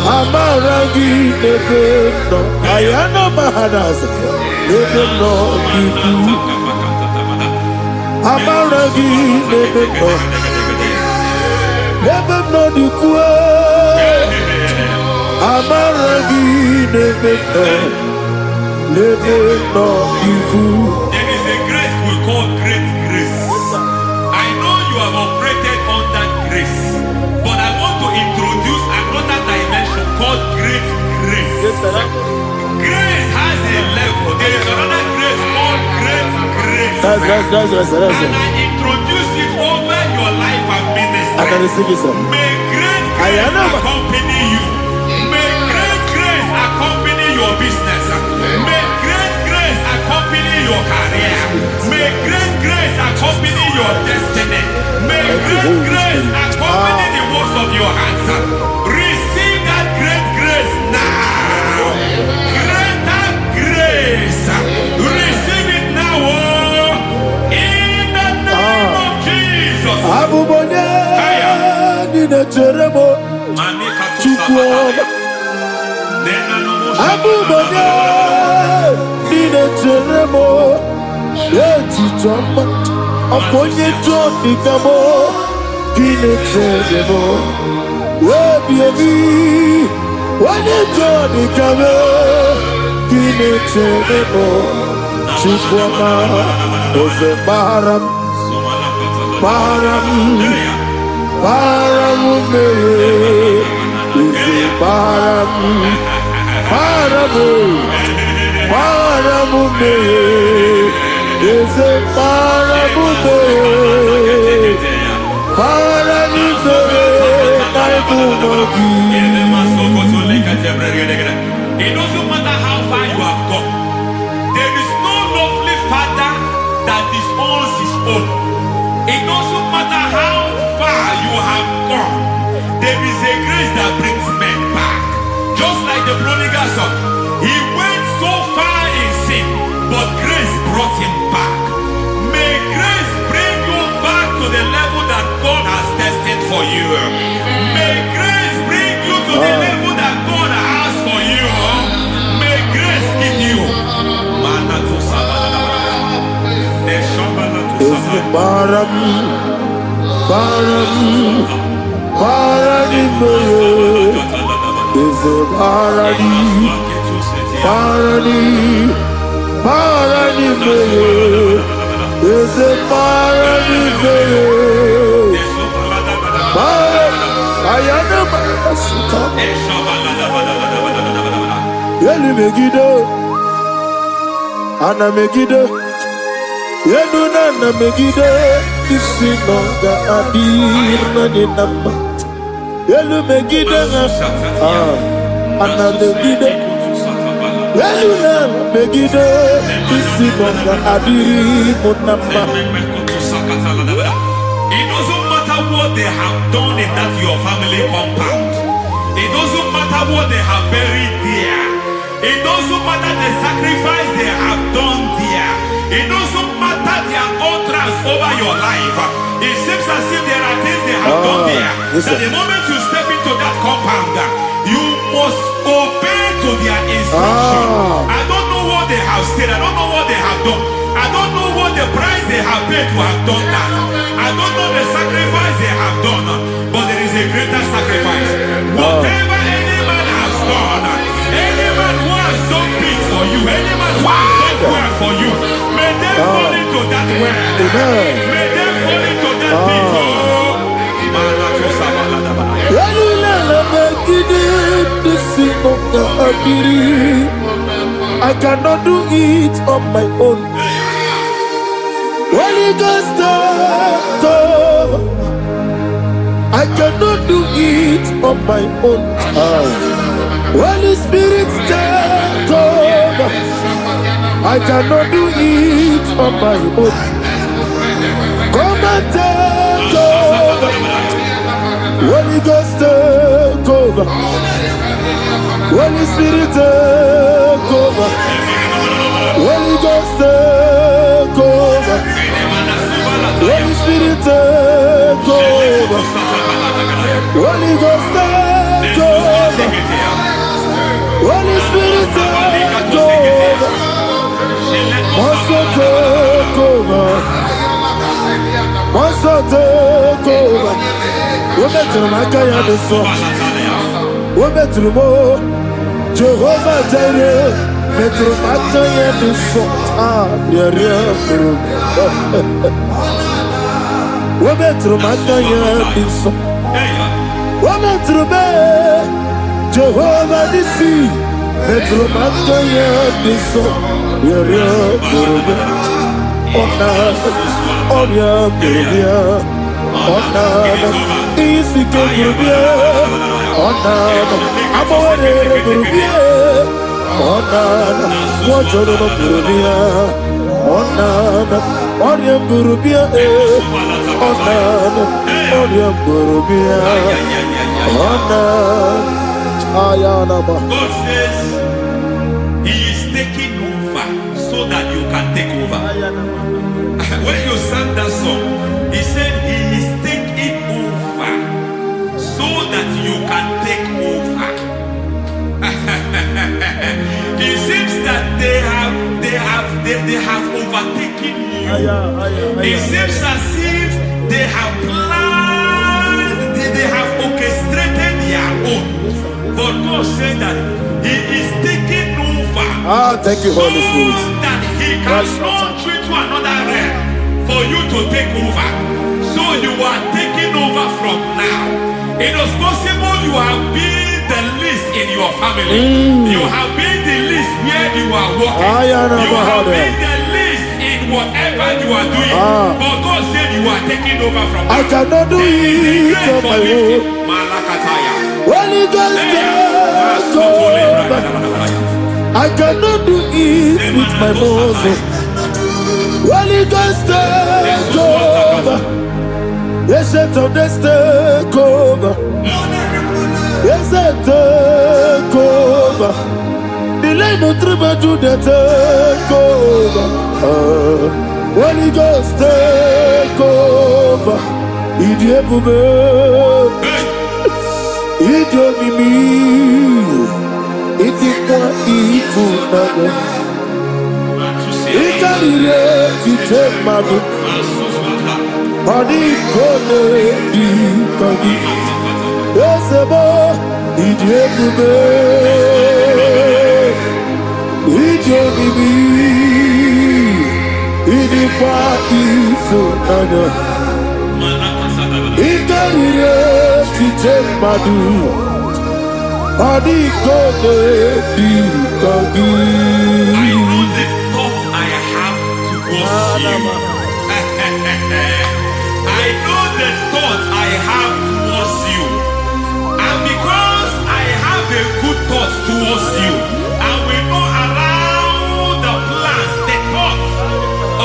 Amaragi Nebeno Ayana Mahadas Nebeno Dukwe Amaragi Nebeno Nebeno Dukwe Amaragi Nebeno Nebeno Dukwe. There is a grace we call great grace. I know you have operated under grace, but I want to introduce another dimension called great grace. Grace has a level. There is another grace called great grace. That's and I introduce it over your life and ministry. May great grace accompany you. May great grace accompany your business. May great grace accompany your career. May great grace accompany your destiny. May great grace accompany the works of your hands. Receive that great grace now. Greater grace. Receive it now. In the name of Jesus. Abubone Nina Teremo Chukwu Abubone Nina Teremo Etichoma Okonye Jodi Kamo Kine Teremo Webi Wanye Jodi Kamo Kine Teremo Chukwu Oze Baram Baram Paramume Izi Paramume Paramume Izi Paramume Paramume Naibumogi. It doesn't matter how far you have come. There is no lovely father It doesn't matter how far you have gone. There is a grace that brings men back. Just like the prodigal son. He went so far in sin, but grace brought him back. May grace bring you back to the level that God has destined for you. May grace bring you to the level that God has for you. May grace give you. Ana Megiddo, Yenuna Megiddo, Isinonga Adir Nanama, Yelu Megiddo, Ana Megiddo, Yenuna Megiddo, Isinonga Adir Munama. It doesn't matter what they have done in that your family compound. It doesn't matter what they have buried there. It doesn't matter the sacrifice they have done there. It doesn't matter their utterance over your life. It seems as if there are things they have done there. That the moment you step into that compound, you must obey to their instruction. I don't know what they have said. I don't know what they have done. I don't know what the price they have paid to have done that. I don't know the sacrifice they have done. But there is a greater sacrifice. Whatever any man has done, any man who has done things for you, any man who has done well for you, may they fall into that well. May they fall into that pit. I cannot do it on my own. Holy Ghost, I cannot do it on my own. Holy Spirit, take over. I cannot do it on my own. Come and take over. Holy Ghost, take over. Holy Spirit, take over. Holy Ghost, take over. Holy Spirit, take over. Holy Ghost, take over. Holy Spirit, take over. Also take over. Also take over. Women to my kaya the song. Women to more. Jehovah Jireh. Metro my kaya the song. Women to my kaya the song. Women to me. Jehovah Nissi, Metro Makaya Niso, Yaria Burubia, Onya Burubia, Isi Burubia, Amore Burubia, Wajoro Burubia, Onya Burubia, Onya Burubia, God says He is taking over so that you can take over. When you sang that song, He said He is taking over so that you can take over. It seems that they have overtaken you. It seems as if they have planned, they have orchestrated their own. But God said that He is taking over. Thank you, Holy Spirit. So that He can launch you to another realm for you to take over. So you are taking over from now. It is possible you have been the least in your family. You have been the least where you are working. You have been the least in whatever you are doing. But God said you are taking over from now. I cannot do it on my own. Holy Ghost, take over. I cannot do it with my muscle. Holy Ghost, take over. Yes, it on this take over. Yes, it take over. The line of tribe to the take over. Holy Ghost take over. Idiebube, Idiomimi, Idikwa Ifunado, Ikarire Titemadu, Padi Kone Dikadi, Yesebo, Idiebube, Idiomimi, Idikwa Ifunado. Ikarire Titemadu, Padi Kone Dikadi. I know the thoughts I have towards you. I know the thoughts I have towards you. And because I have a good thought towards you, I will not allow the plans, the thoughts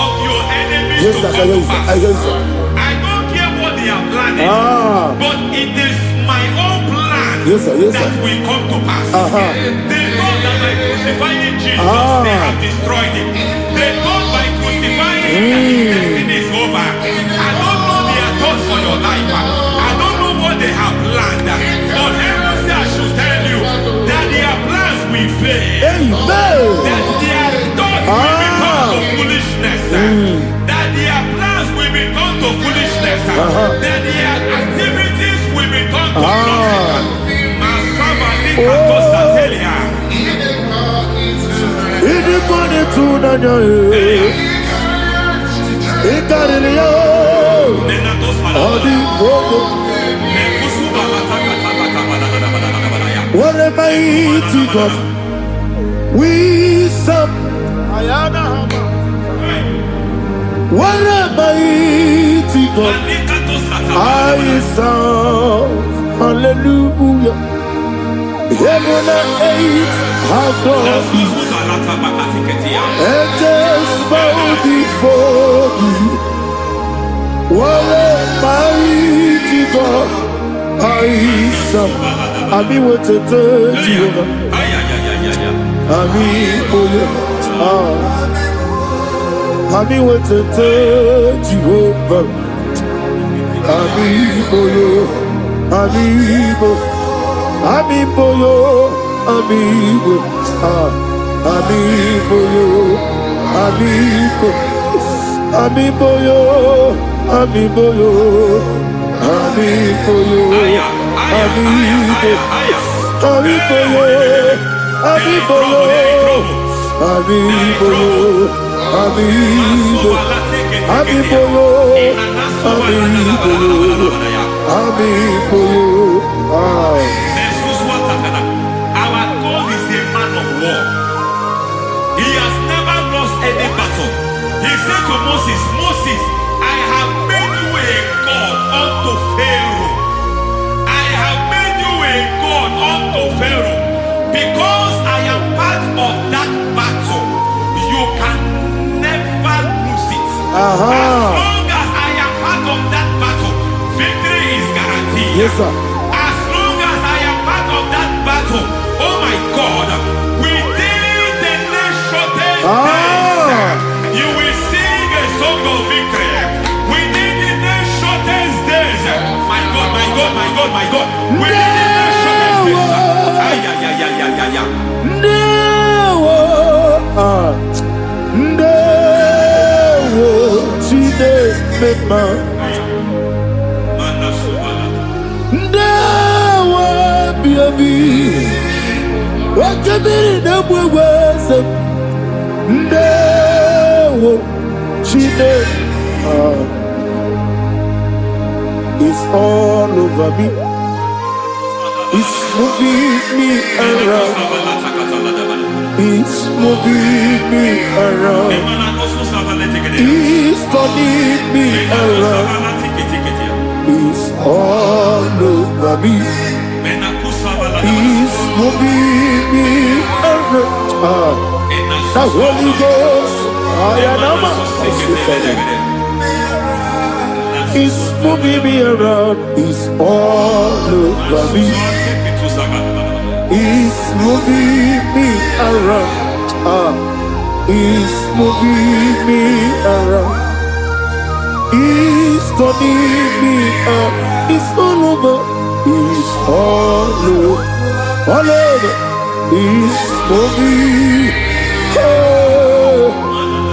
of your enemies to come to pass. I don't care what they are planning, but it is my own plan that will come to pass. They thought that by crucifying Jesus, they have destroyed him. They thought by crucifying that his destiny is over. I don't know their thoughts for your life. I don't know what they have planned. But heaven says I should tell you that their plans will fail. That their thoughts will be turned to foolishness. That their plans will be turned to foolishness. That their activities will be turned to nonsense. What a mighty God we serve. What a mighty God I serve. Hallelujah. Heaven and earth have done it. Angels bow before you. What a mighty God I serve. Ami wetete Jehovah. Ami oye. Ami wetete Jehovah. Ami oye. Ami oye. Amibo yo, amibo, amibo yo, amibo, amibo yo, amibo yo, amibo yo, amibo, amibo yo, amibo yo, amibo yo, amibo, amibo yo, amibo yo, amibo yo. Our God is a man of war. He has never lost any battle. He said to Moses, Moses, I have made you a God unto Pharaoh. I have made you a God unto Pharaoh. Because I am part of that battle, you can never lose it. As long as I am part of that battle, victory is guaranteed. Yes, sir. As long as I am part of that battle, oh my God, within the next shortest days, you will sing a song of victory. Within the next shortest days, my God, my God, my God, my God, within the next shortest days, It's all over me. It's moving me around. It's moving me around. It's turning me around. It's all over me. It's moving me around. The Holy Ghost, I am a He's moving me around. He's all over me. He's moving me around. He's moving me around. He's turning me up. He's all over. He's all over. All over. He's moving. Oh,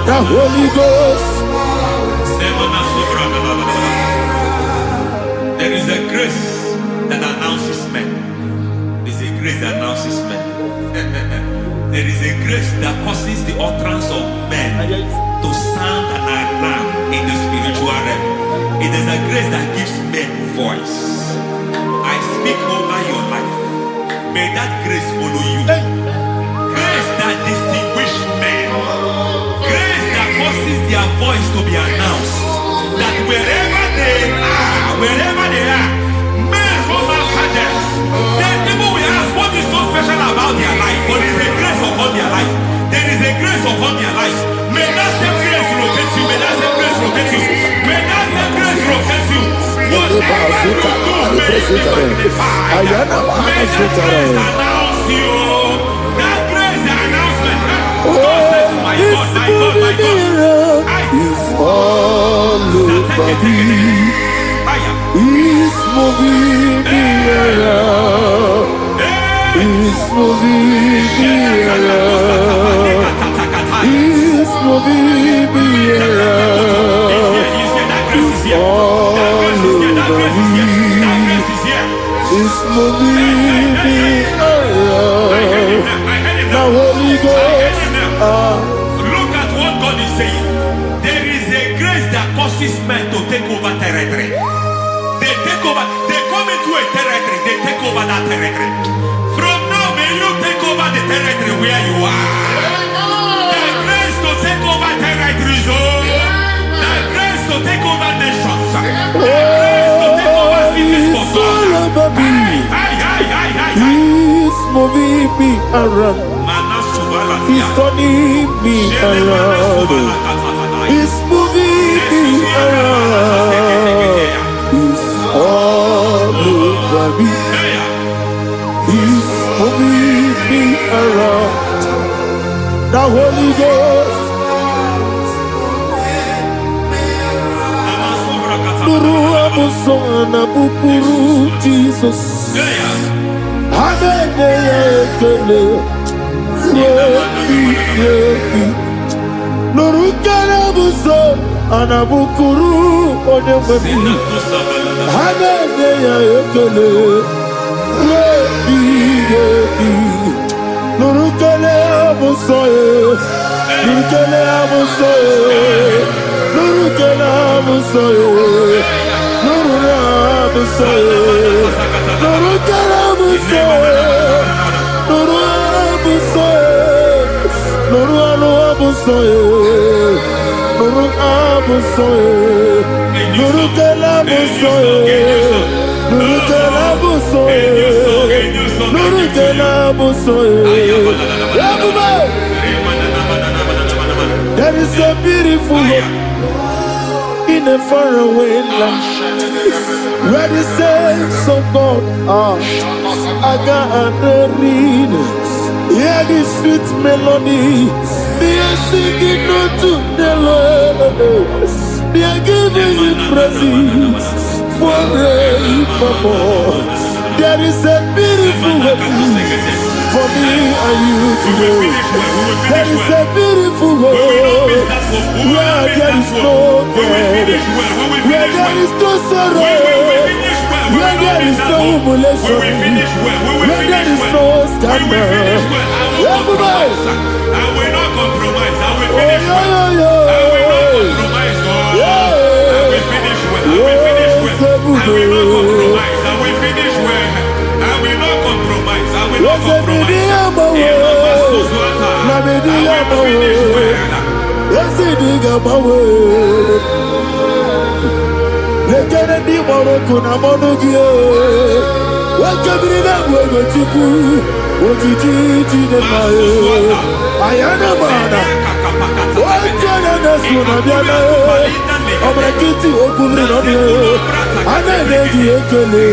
the Holy Ghost. There is a grace that announces men. There is a grace that announces men. There is a grace that causes the utterance of men to sound an alarm in the spiritual realm. It is a grace that gives men voice. I speak over your life. May that grace follow you. Grace that distinguishes men. Grace that causes their voice to be announced. That wherever they are, men from after them. Then people will ask what is so special about their life. But there is a grace upon their life. There is a grace upon their life. May that same grace locate you. May that same grace locate you. May that same grace locate you. Whatever you do, may it be magnified. May that grace announce you. That grace, the announcement. God says, my God, my God, my God. He's all over me. He's moving me around. He's moving me around. He's moving me around. He's all over me. He's moving me around. The Holy Ghost. Look at what God is saying. There is a grace that causes men to take over territory. They take over. They come into a territory. They take over that territory. From now, may you take over the territory where you are. The grace to take over territories. The grace to take over nations. The grace to take over cities for God. He's moving me around. He's turning me around. He's moving me around. He's all over me. He's moving me around. The Holy Ghost. Nuru amusona bukuru Jesus. Amene ekele. Nurukana buso anabukuru onemani. Amene ekele. Nurukana buso. Nurukana buso. Nurukana buso. Nurukana buso. Nurukana buso. Nuru abusoye, nuru abusoye, nuru kelabusoye, nuru kelabusoye, nuru kelabusoye. There is a beautiful hope in a faraway land where the saints of God are. I got the readings. Hear the sweet melody. They are singing unto the Lord. They are giving you praise forevermore. There is a beautiful hope for me and you today. There is a beautiful hope where there is no death, where there is no sorrow, where there is no humiliation, where there is no scandal. I will not compromise. I will finish well. I will not compromise. I will finish well. I will finish well. I will not compromise. I will finish well. I will not compromise. I will not compromise. I am a man. Yesu na biana Obrakiti okubri no me Ana neji ekele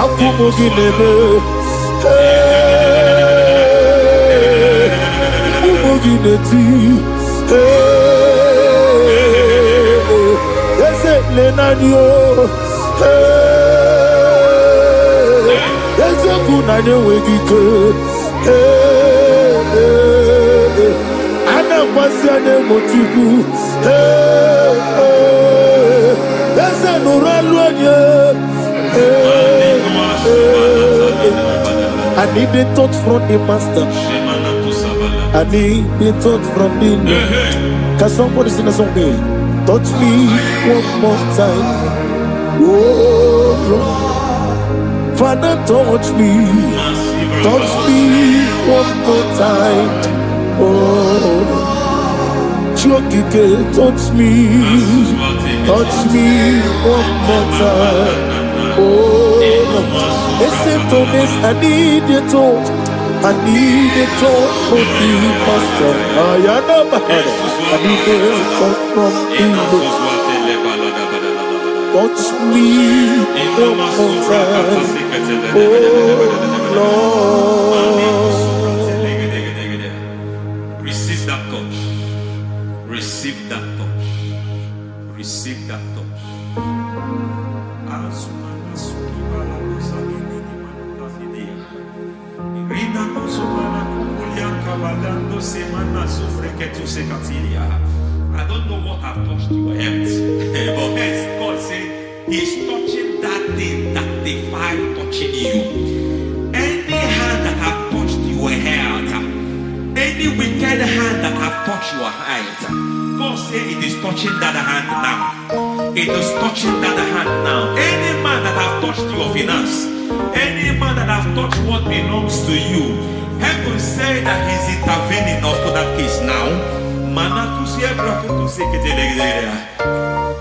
Akumugi nebe Akumugi neti Yese lenanyo Yese kunanye wegike Ana kwasi ane motibu Yese nuraluanye I need a touch from the master. I need a touch from the Lord. Can somebody sing a song here? Touch me one more time. Oh Lord. Father, touch me. Touch me one more time. Oh Chokike, touch me. Touch me one more time. Oh listen to this, I need a touch. I need a touch from the master. I need a touch from the Lord. Touch me one more time. Oh Lord. Receive that touch. Receive that touch. Receive that touch. I don't know what I've touched your health, but God said He's touching that thing that defied touching you. Any hand that have touched your health, any wicked hand that have touched your health, God said it is touching that hand now. It is touching that hand now. Any man that have touched your finance, any man that have touched what belongs to you, heaven say that He's intervening of that case now.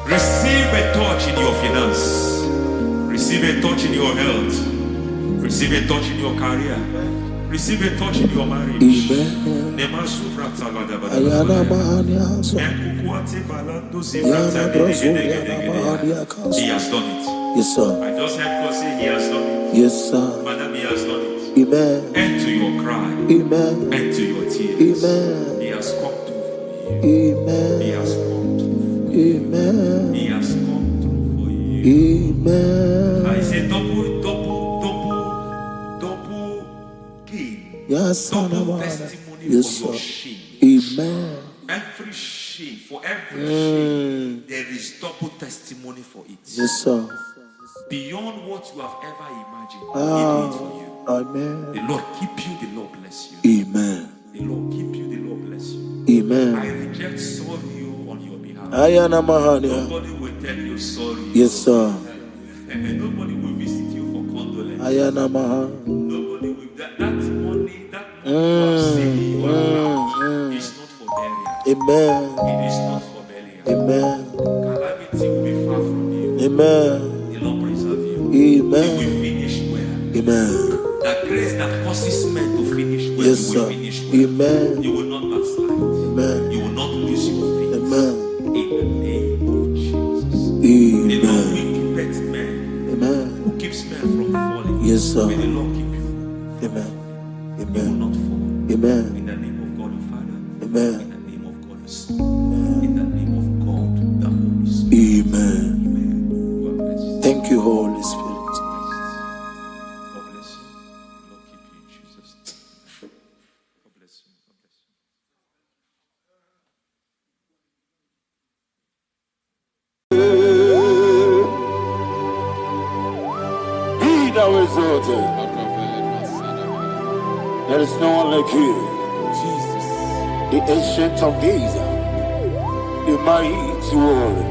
Receive a touch in your finance. Receive a touch in your health. Receive a touch in your career. Receive a touch in your marriage. Amen. He has done it. Yes, sir. I just heard God say He has done it. Yes, sir. Madam, He has done it. Amen. End to your cry. Amen. End to your tears. Amen. He has come through for you. Amen. He has come through for you. Amen. He has come through for you. Amen. I say double gain. Yes, double testimony yes, for your sir. shame. Amen. Every shame, for every shame, there is double testimony for it. Yes, sir. Beyond what you have ever imagined, He did it for you. Amen. The Lord keep you, the Lord bless you. Amen. The Lord keep you, the Lord bless you. Amen. I reject sorry on your behalf. Nobody will tell you sorry. Yes, sir. And nobody will visit you for condolence. Nobody will. That money you have saved in your account is not for burial. Amen. It is not for burial. Amen. Calamity will be far from you. Amen. The Lord preserve you. Amen. You will finish well. Amen. The grace that causes men to finish well, Yes, you will sir. finish well. Amen. You will not backslide. Amen. You will not lose your faith. Amen. In the name of Jesus. Amen. The Lord will keep men. Amen. Who keeps men from falling? Yes, sir. May the Lord keep you. Amen. You will Amen. not fall. Amen. In the name of God the Father. Amen. In the name of God the Son. In the name of God the Holy Spirit. Amen. Amen. You are blessed. Thank you, Holy Spirit. God bless you. The Lord keep you in Jesus' name. God bless you. God bless you. Be thou exalted. There is no one like you. Jesus. The ancient of days, the mighty warrior.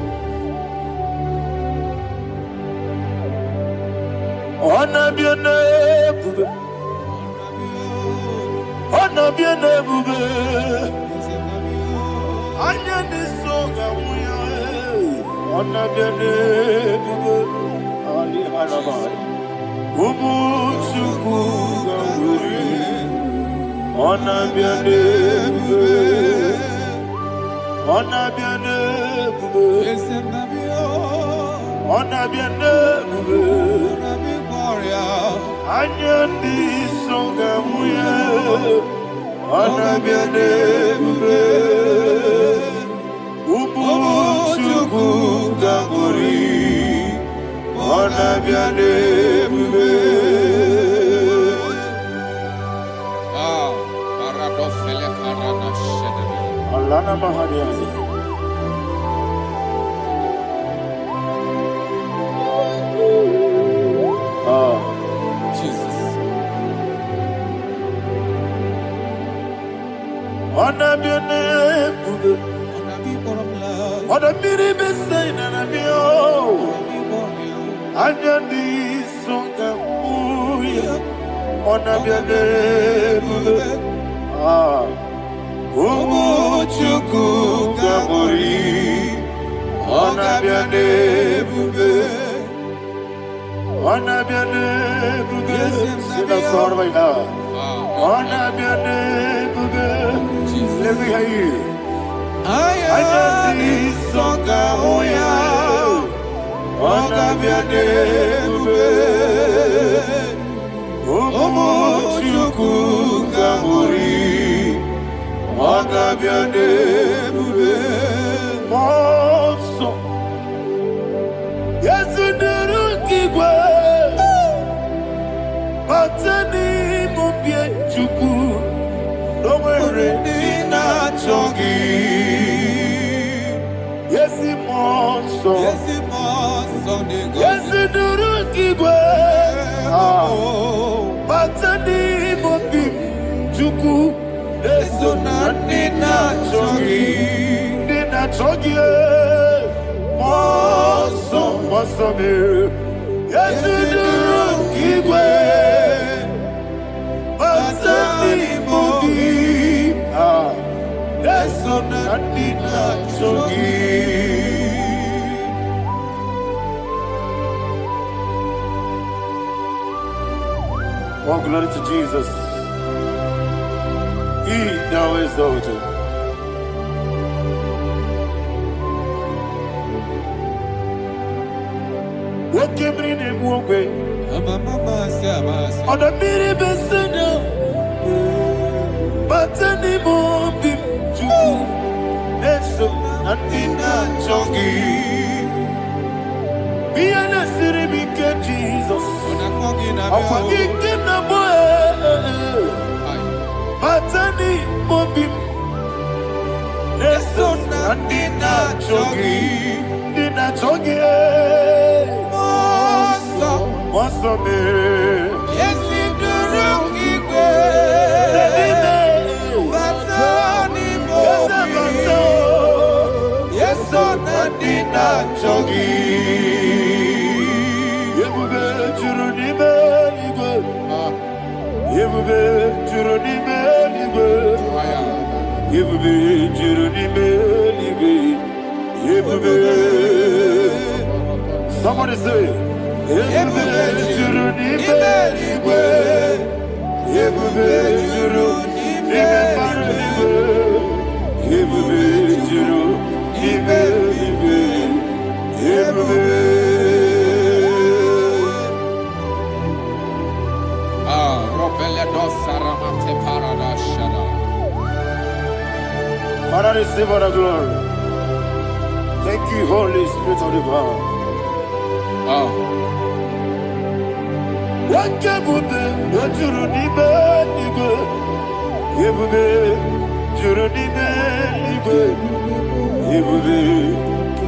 Honor be your name, bube. Honor be your name, bube. Anya ni soga muya. Onabiane bube ali halabai. Ubu chuku gamburi. Onabiane bube. Onabiane bube. Onabiane bube. Anyandi songa muye. Onabiane bube. Ubuchuku gamburi. Onabiane bube. Paradofele karana shedebe. Alana mahadiazi. Jesus. Onabiane bube. Onabiri besai nanabio. Anyandi songa muye. Onabiane bube. Ubuchuku gamburi. Onabiane bube. Onabiane bube. Sina sorvaina. Onabiane bube. Let me hear you. Anyandi songa muye. Onabiane bube. Ubuchuku gamburi. Onabiane bube. Monso. Yesunuru kigwe. Batani mubie chuku. Nomere nina chongi. Yesi monso. Yesunuru kigwe. Batani mubie chuku. Yesu nina chongi. Nina chongi. Monso me. Yesunuru kigwe. Batani mubie. Yesu nina chongi. Oh, glory to Jesus. He now exalted. What came in him one way? On the mini besena. But anymore be true. Eso natina chongi. Be an asiri bike Jesus. Akwagike na boy. Batani mobim. Eso natina chongi. Nina chongi. Monso me. Yesi duruki kwe. Batani mobim. Yeso natina chongi. Yebube juruni beligwe. Yebube juruni beligwe. Yebube juruni beligwe. Yebube. Somebody say. Yebube juruni beligwe. Yebube juruni beligwe. Yebube juruni beligwe. Yebube. Father, receive all the glory. Thank you, Holy Spirit of the power. What can you do? What you need, you Yebube, Juruni Libe, Yebube,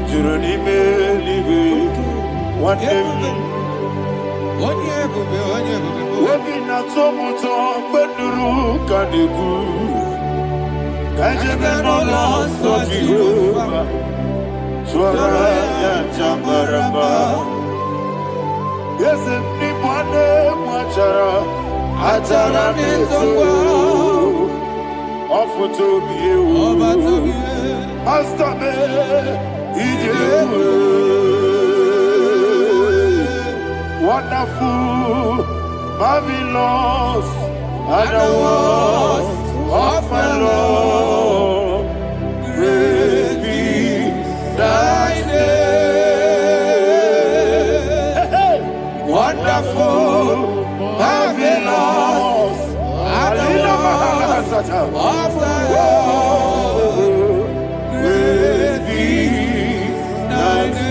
Juruni Libe, one day. Wabina tomuto beduru kaniku. Kajebeno loso Jehovah. Swara ya jambaramba. Yese nipane mwachara. Achara nezogo. Ofu tobiye o. Master me. Wonderful, marvelous, are the words of my Lord. Praise be thy name. Wonderful, marvelous, are the words of thy Lord. Praise be thy name.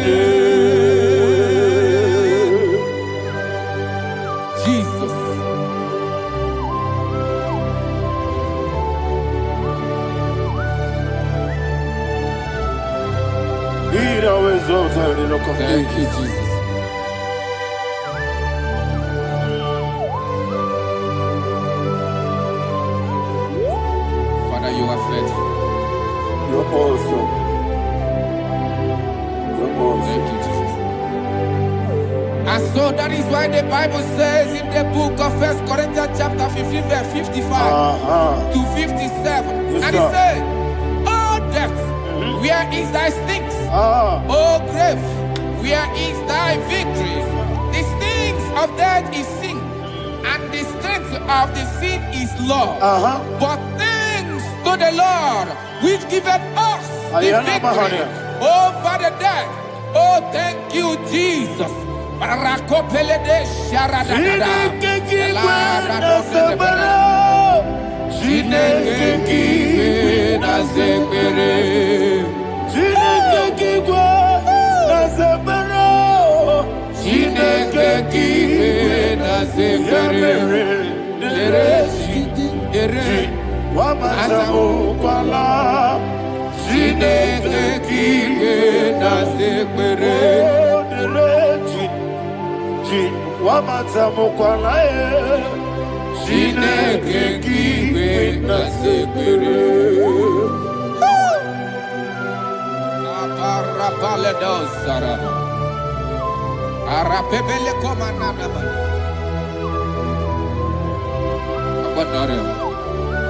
Thank you, Jesus. Father, you are faithful. You're awesome. You're awesome. Thank you, Jesus. And so that is why the Bible says in the book of 1 Corinthians chapter 15, verse 55 to 57. Yes, and it says, "Oh death, where is thy sting? Oh grave, where is thy victory? The stings of death is sin, and the strength of the sin is law. But thanks to the Lord, which giveth us the victory over the death. Oh, thank you, Jesus."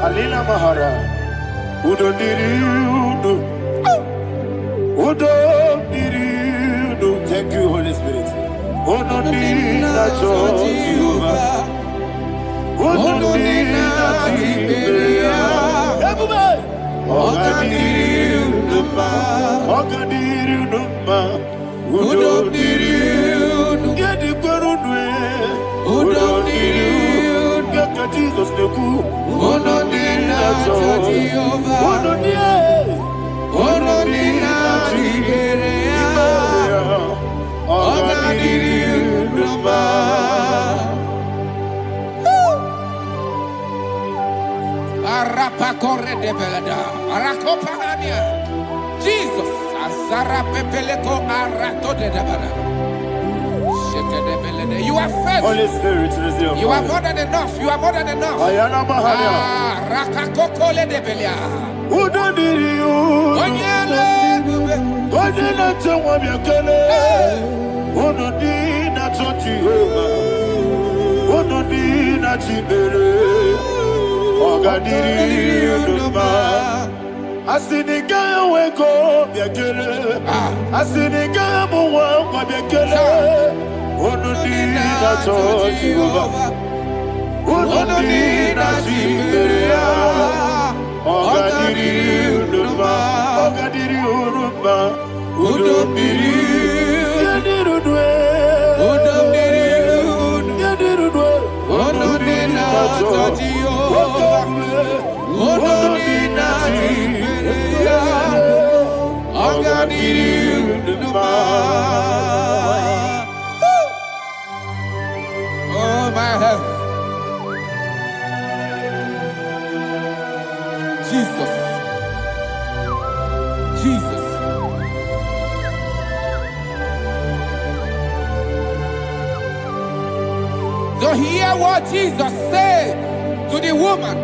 Alina Mahara, Udo Diriudo, Udo Diriudo. Thank you, Holy Spirit. Udo Diriudo, Jehovah. Udo Diriudo, Ogadiriudo, Udo Diriudo, Gedi Gurudwe, Udo Diriudo, Gaka Jesus Neku, Udo Diriudo, Udo Arapa corre de belada, arakopa ania. Jesus, azara pepeleko arato de dabara. Sheke de belede. You are faithful. Holy Spirit, resume. You are more than enough. You are more than enough. Ayana Mahania. Rakakokole de belia. Udo Diriudo, Onyele bube. Onyele Tewa Biakele, Udo Diriudo, Jehovah. Udo Diriudo, Ogadiriudo, Asiniga weko biakele, Asiniga muwa biakele, Unudina Jehovah, Unudina Jiberia, Ogadiriudo, Ogadiriudo, Udobiriudo, Udobiriudo, Unudina Jehovah, Unudina Jiberia, Ogadiriudo. Oh my heaven, Jesus, Jesus. So hear what Jesus said to the woman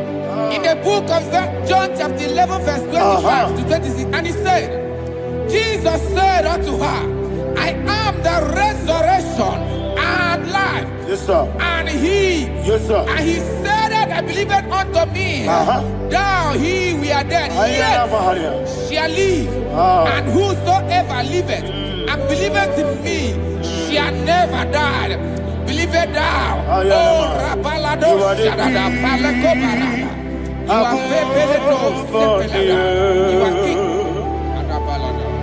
in the book of John chapter 11 verse 25 to 26. And he said, Jesus said unto her, I am the resurrection and life. Yes, sir. And he, Yes, sir. and he said said, I believe it unto me. Thou, he, we are dead. Yet shall live. And whosoever liveth and believeth in me shall never die. Believe it thou. Oh, Rabalado, Shadada, Palako Barada. You are You are king.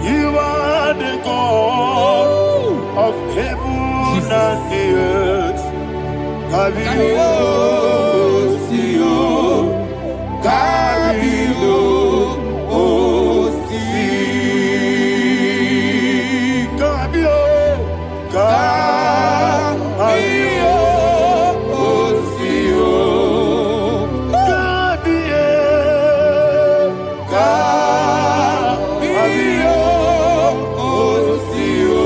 You are the God of heaven and the earth. Kabio, Sio, Kabio, Osi, Kabio, Kabio, Osio, Kabio, Kabio, Osio.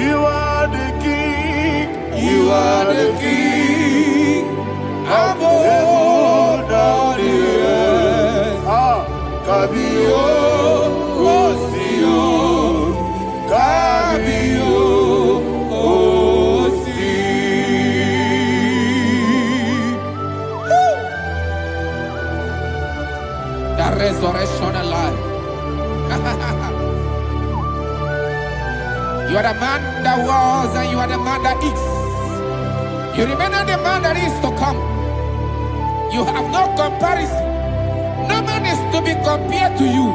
You are the king. You are the king of heaven and the earth. Kabio, Osio, Kabio, Osi. The resurrection alive. You are the man that was and you are the man that is. You remain the man that is to come. You have no comparison. No man is to be compared to you.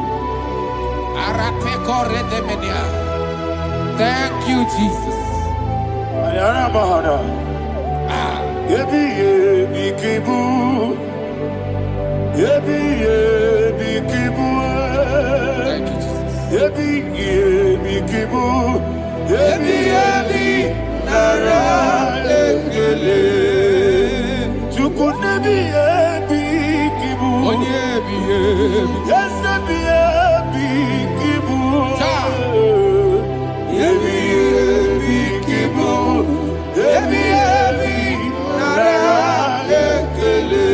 Thank you, Jesus. Yebi yebi kibu, yebi yebi kibu, Thank you, Jesus. yebi yebi kibu, yebi yebi nara ekele. Chuku nebi yebi kibu, Onyebi, yebi. yes nebi yebi kibu, yebi yebi kibu, yebi yebi nara ekele.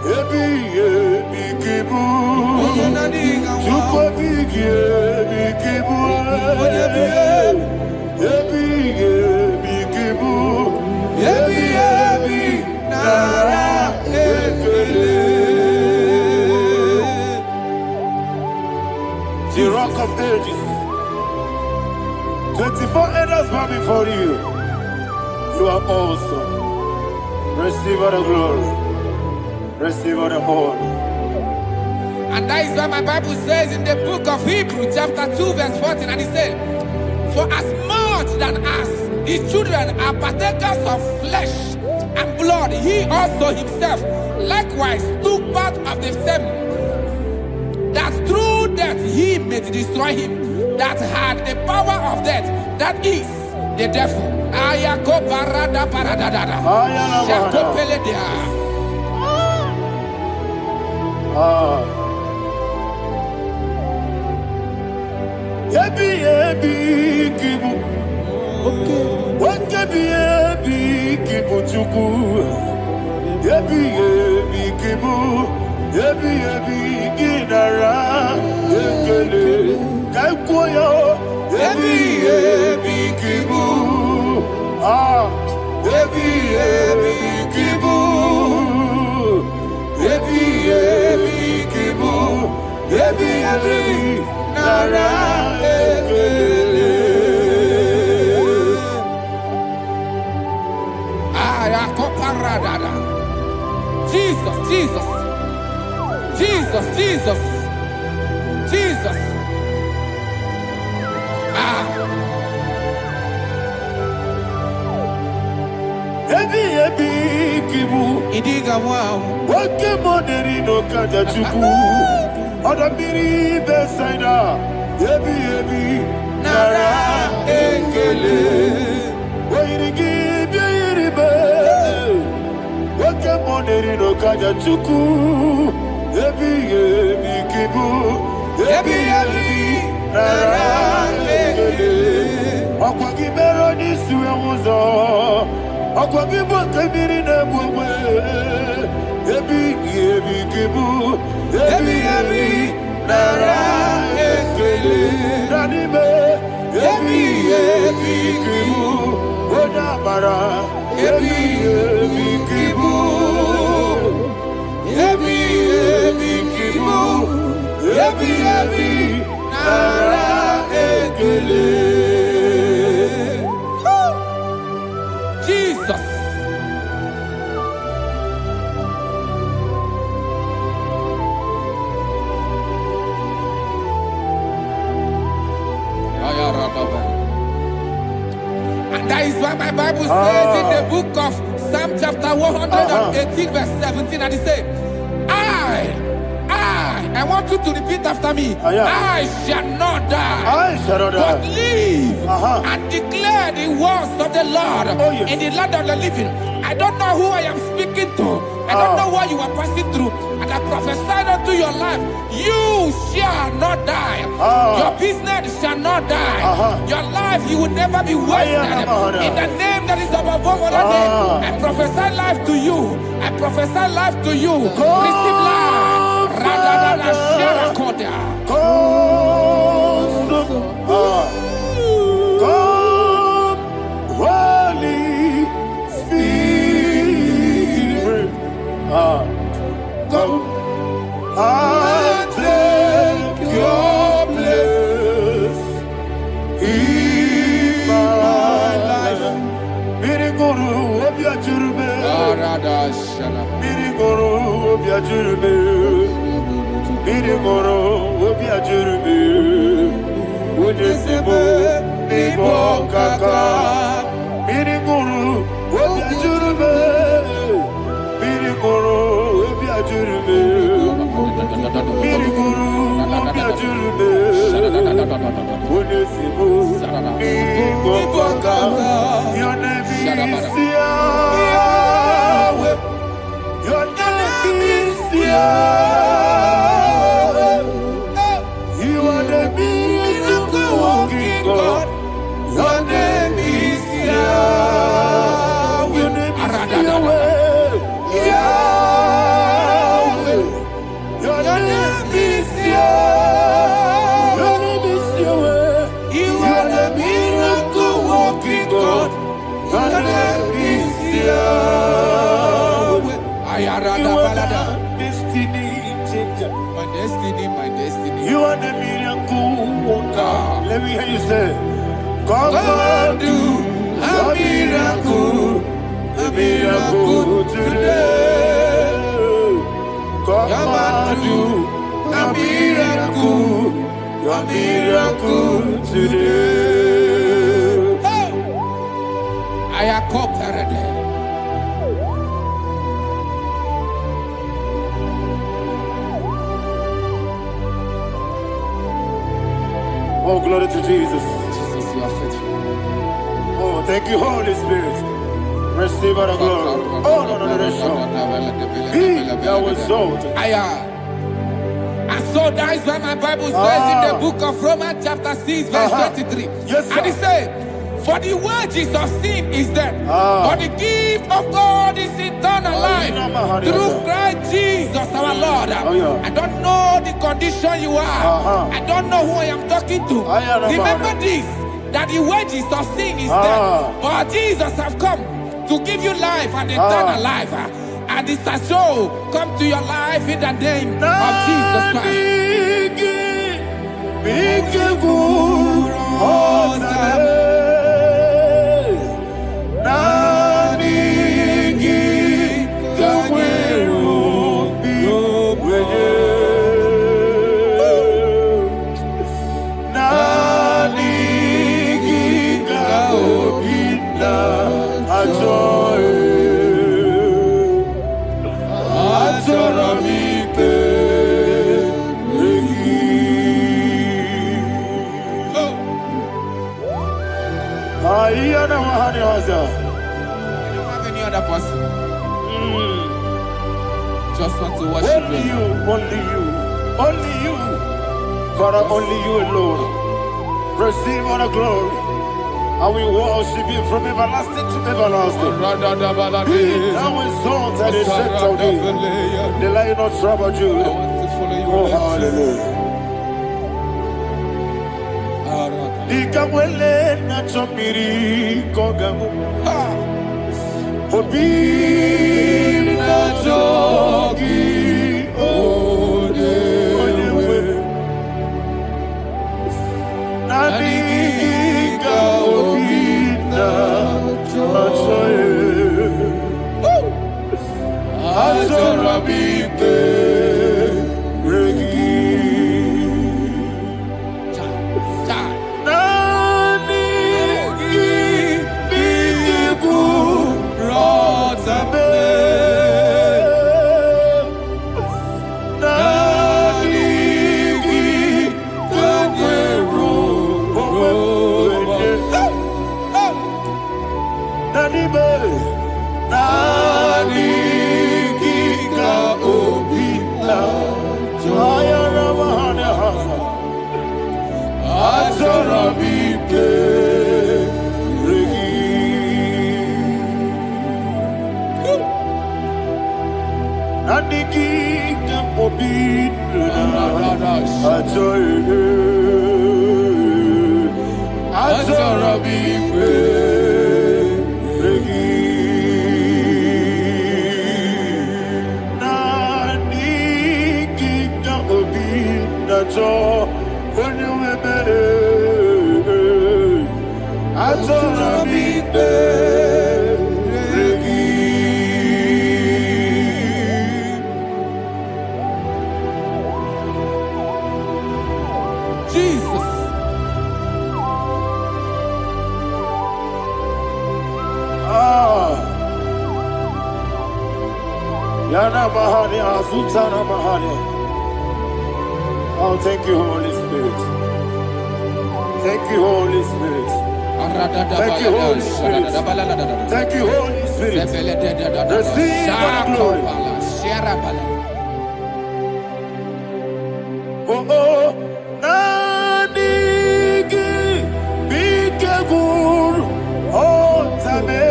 Yebi yebi kibu, chuku yebi yebi kibu, yebi yebi kibu, yebi yebi nara ekele. The rock of ages, 24 elders bow before you. You are awesome. Receive all the glory. Receive all the honor. And that is what my Bible says in the book of Hebrews chapter 2 verse 14. And it said, for as much than as his children are partakers of flesh and blood, he also himself likewise took part of the same, that through death he may destroy him that had the power of death, that is the devil. Ayako barada paradadada. Shako peledea. Yebi yebi kibu, yebi yebi kibu chuku, yebi yebi kibu, yebi yebi ginara ekele. Kaikoyo, yebi yebi kibu, yebi yebi kibu, yebi yebi kibu, yebi yebi nara ekele. Jesus, Jesus, Jesus, Jesus, Jesus. Yebi yebi kibu, Idiga wow. wake moneri no kaja chuku, odambiri besaida. Yebi yebi nara ekele. Wairigi biiribe, wake moneri no kaja chuku. Yebi yebi kibu, yebi yebi nara ekele. Akwagi bero ni suwe muzo. Akwagi bote biri ne bwewe. Yebi yebi kibu, yebi yebi nara ekele. Nanime, yebi yebi kibu, odabara. Yebi yebi kibu, ebi nara ekele. Jesus. And that is why my Bible says in the book of Psalm chapter 118 verse 17, and it says, I want you to repeat after me. I shall not die, but live and declare the words of the Lord in the land of the living. I don't know who I am speaking to. I don't know what you are passing through. And I prophesy unto your life, you shall not die. Your business shall not die. Your life, you will never be wasted. In the name that is above all other name, I prophesy life to you. I prophesy life to you. Receive life. Holy Spirit, come and take your place in my life. Miriguru obiajurube, miriguru obiajurube, miriguru obiajurube, ojesibo ibo kaka, miriguru obiajurube, miriguru obiajurube, miriguru obiajurube, ojesibo ibo kaka. Your name is Yahweh. Your name is Yahweh. You are the miracle working God. Your name is Yahweh. Your name is Yahweh. Yahweh. Your name is Yahweh. Your name is Yahweh. You are the miracle working God. Your name is Yahweh. You are the destiny changer. My destiny. You are the miracle worker. Let me hear you say, come and do a miracle today. Come and do a miracle today. I am cooperative. Oh, glory to Jesus. Jesus, you are faithful. Oh, thank you, Holy Spirit. Receive our glory. Oh, no, He that was exalted. And so that is why my Bible says in the book of Romans chapter 6 verse 23. Yes, sir. And it says, for the wages of sin is death, but the gift of God is eternal life through Christ Jesus our Lord. I don't know the condition you are. I don't know who I am talking to. Remember this, that the wages of sin is death, but Jesus have come to give you life and eternal life. And this has so come to your life in the name of Jesus Christ. You don't have any other person. Just want to worship only you. Only you. Father, only you alone. Receive all the glory. And we worship you from everlasting to everlasting. Be thou exalted and set of thee. The Lion of Tribe of Judah. Oh, hallelujah. Ikamwele na chomiri kogamu. Obi na jogi ode. Oh, thank you, Holy Spirit. Thank you, Holy Spirit. Thank you, Holy Spirit. Thank you, Holy Spirit. Receive the glory. Oh, oh, Nadigi, Bikagul, oh, Tame.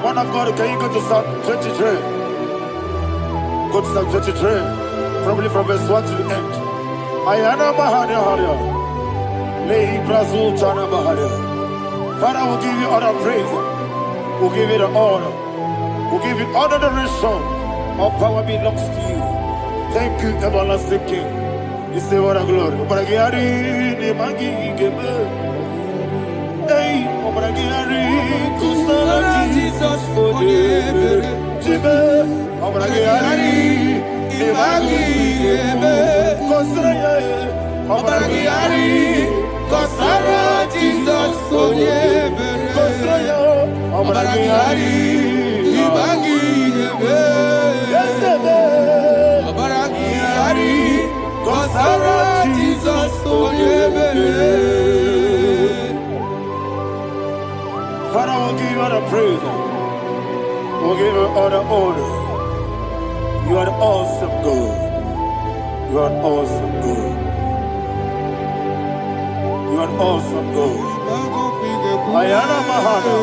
Man of God, can you go to Psalm 23? Go to Psalm 23, probably from verse 1 to the end. Ayana Bahania Haria. Lehi Brazil Chana Bahania. Father, we'll give you all the praise. We'll give you the honor. We'll give you all the adoration. All power belongs to you. Thank you, everlasting King. You say what a glory. Obragiari, the Magi, Gebe. Hey, Obragiari, Kusara, Jesus, for you. Jibe, Obragiari, the Magi, Gebe. Kusara, Obragiari, Kusara, Jesus, for you. Kusara, Obragiari, the Magi, Gebe. Yes, Obragiari. Kusara, Jesus, for you. Father, we'll give you all the praise. We'll give you all the honor. You are the awesome God. You are an awesome God. You are awesome God. Ayana Mahana.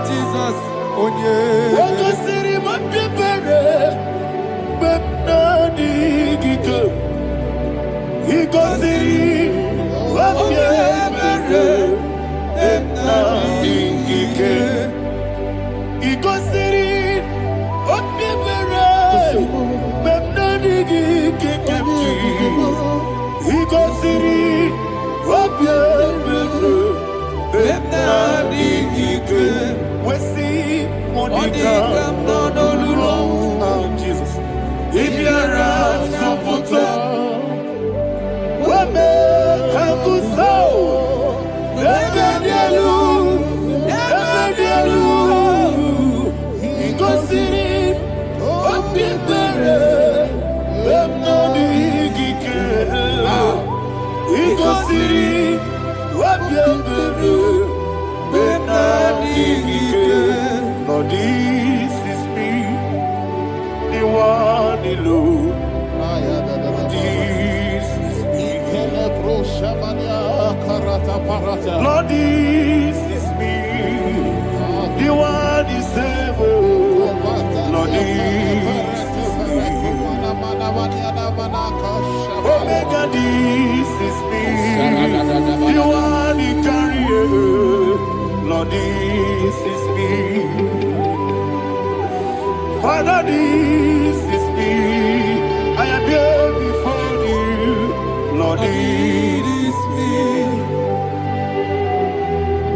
Jesus, onye. Wakasiri mapipere, bepnadi gike. Ikosiri mapipere, bepnadi gike. Ikosiri mapipere, bepnadi gike kemji. Ikosiri mapipere, bepnadi gike. We see Monica, oh Jesus. If you're a Sopoto, Wame Kakuso, Ebedielu, Igosiri, Opipere, Bemnodi Gike, Igosiri, Opipere. Lord, this is me, the one alone. This is me. Lord, this is me, the one is able. Lord, this is me. Omega, this is me, the one in carrier. Lord, this is me. Father, this is me. I am here before you. Lord, this is me.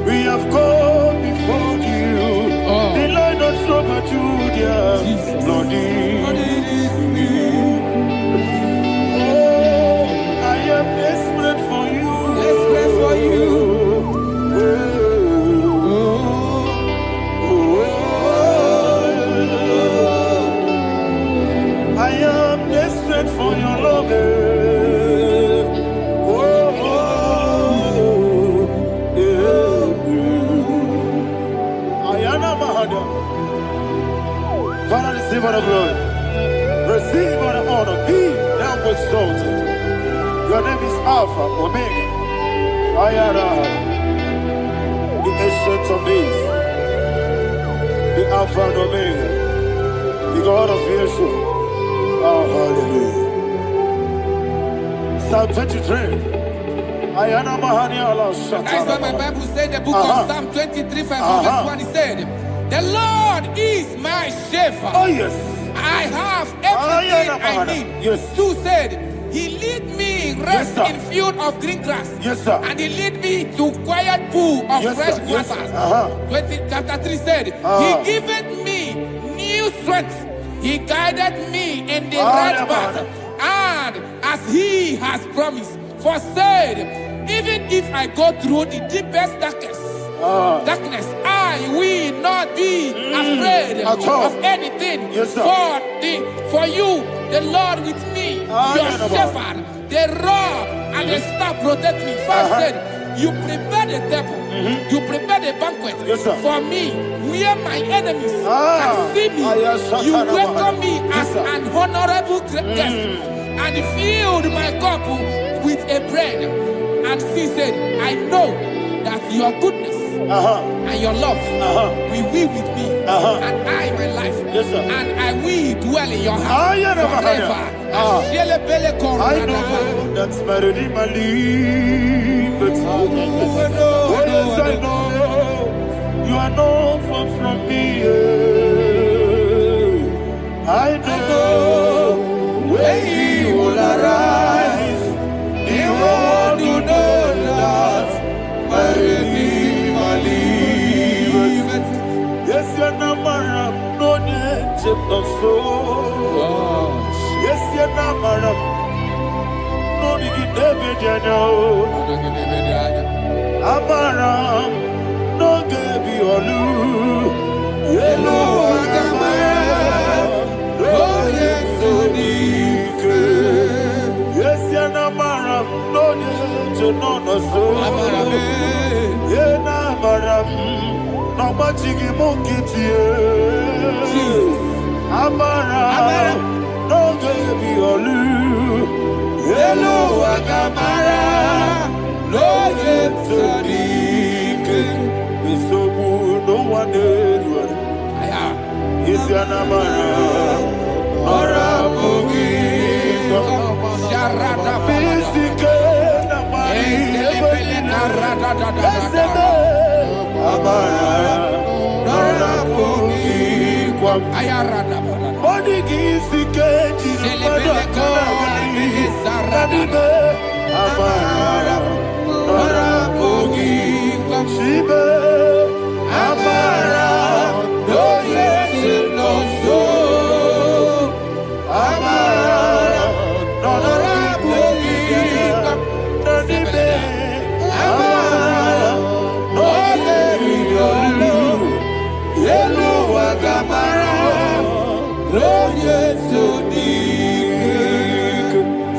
We have come before you. The Lord of Struggle Judah. Lord, this is me. Oh, I am desperate for you. Desperate for you. For your love, Ayana Mahada. Father, receive all the glory, receive all the honor. Be thou exalted. Your name is Alpha, Omega. Ayana, the ancient of days, the Alpha and Omega, the God of Yeshua. Oh, hallelujah. Psalm 23. Ayana Mahani Allah Shatters. That's what my Bible said, the book of Psalm 23, verse 1. He said, the Lord is my shepherd. Oh, yes. I have everything I need. Yes. 2 said, he lead me in rest in field of green grass. Yes, sir. And he lead me to quiet pool of fresh waters. 20, chapter 3 said, he giveth me new strength. He guided me in the right path, and as he has promised, for said, even if I go through the deepest darkness, I will not be afraid of anything. Yes, for you, the Lord with me, your shepherd, the rod and the staff protect me. First said, you prepare the table, you prepare the banquet for me, where my enemies can see me. You welcome me as an honorable guest, and filled my cup with a bread. And she said, I know that your goodness and your love will be with me, and I, my life, and I will dwell in your house forever. I know that's better than my life. Yes, I know you are not far from me. I know when he will arise, he will do that. Better than my life. Yes, you're not my no need of soul. Yes, you're not my no need to Amaram, no gebi olu, yelo agamara, no yesonike. Yes, yana maram, no yejo no so. Yena maram, no machigi mukiti. Amaram, no gebi olu, Yellow Agamara, Loye Sadique, Isobu no one is Yanamara, Ora Bogi, Sharada Bisike Namari, Amara, Nora Bogi, Ayarada Body Gisike, Amara, Nora Bogi, Shibe, Amara, Doye Chinoso, Amara, Nora Bogi, Nanibe, Amara, Noye Yolu, Yelu Agamara, Loye Sodik,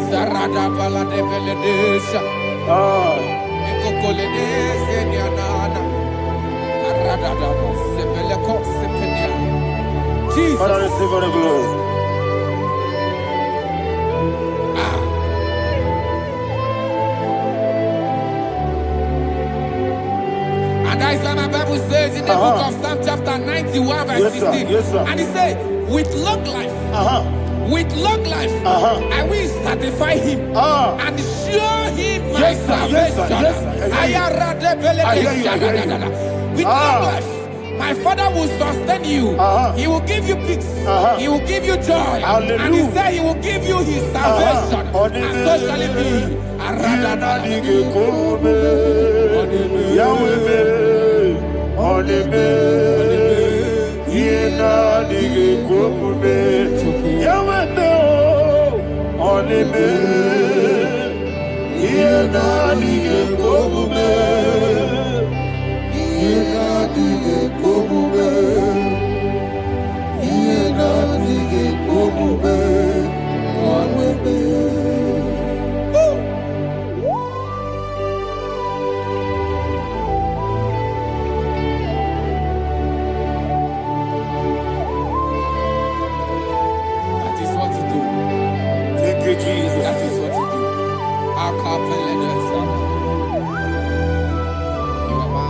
Sarada Bala de Beledesha, Ecocolede, Seniana, Arada, Sebeleco, Sepenia. Jesus. Father, receive all the glory. And that is what my Bible says in the book of Psalm chapter 91 verse 16. Yes, sir. And he said, with long life, I will satisfy him and show him my salvation. With long life, my Father will sustain you. He will give you peace. He will give you joy. Hallelujah. And he said he will give you his salvation. And so shall it be.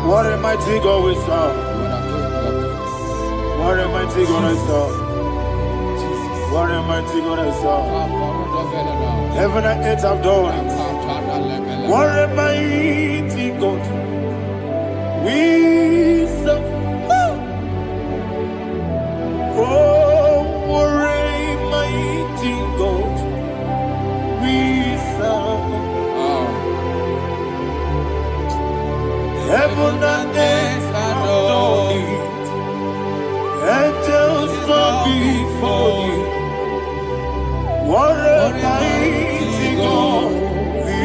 What a mighty God we serve. What a mighty God I serve. What a mighty God I serve. Heaven and earth have done it. What a mighty God we serve. Oh, what a mighty God we serve. Heaven and earth adore it. Angels bow before you. What a mighty God we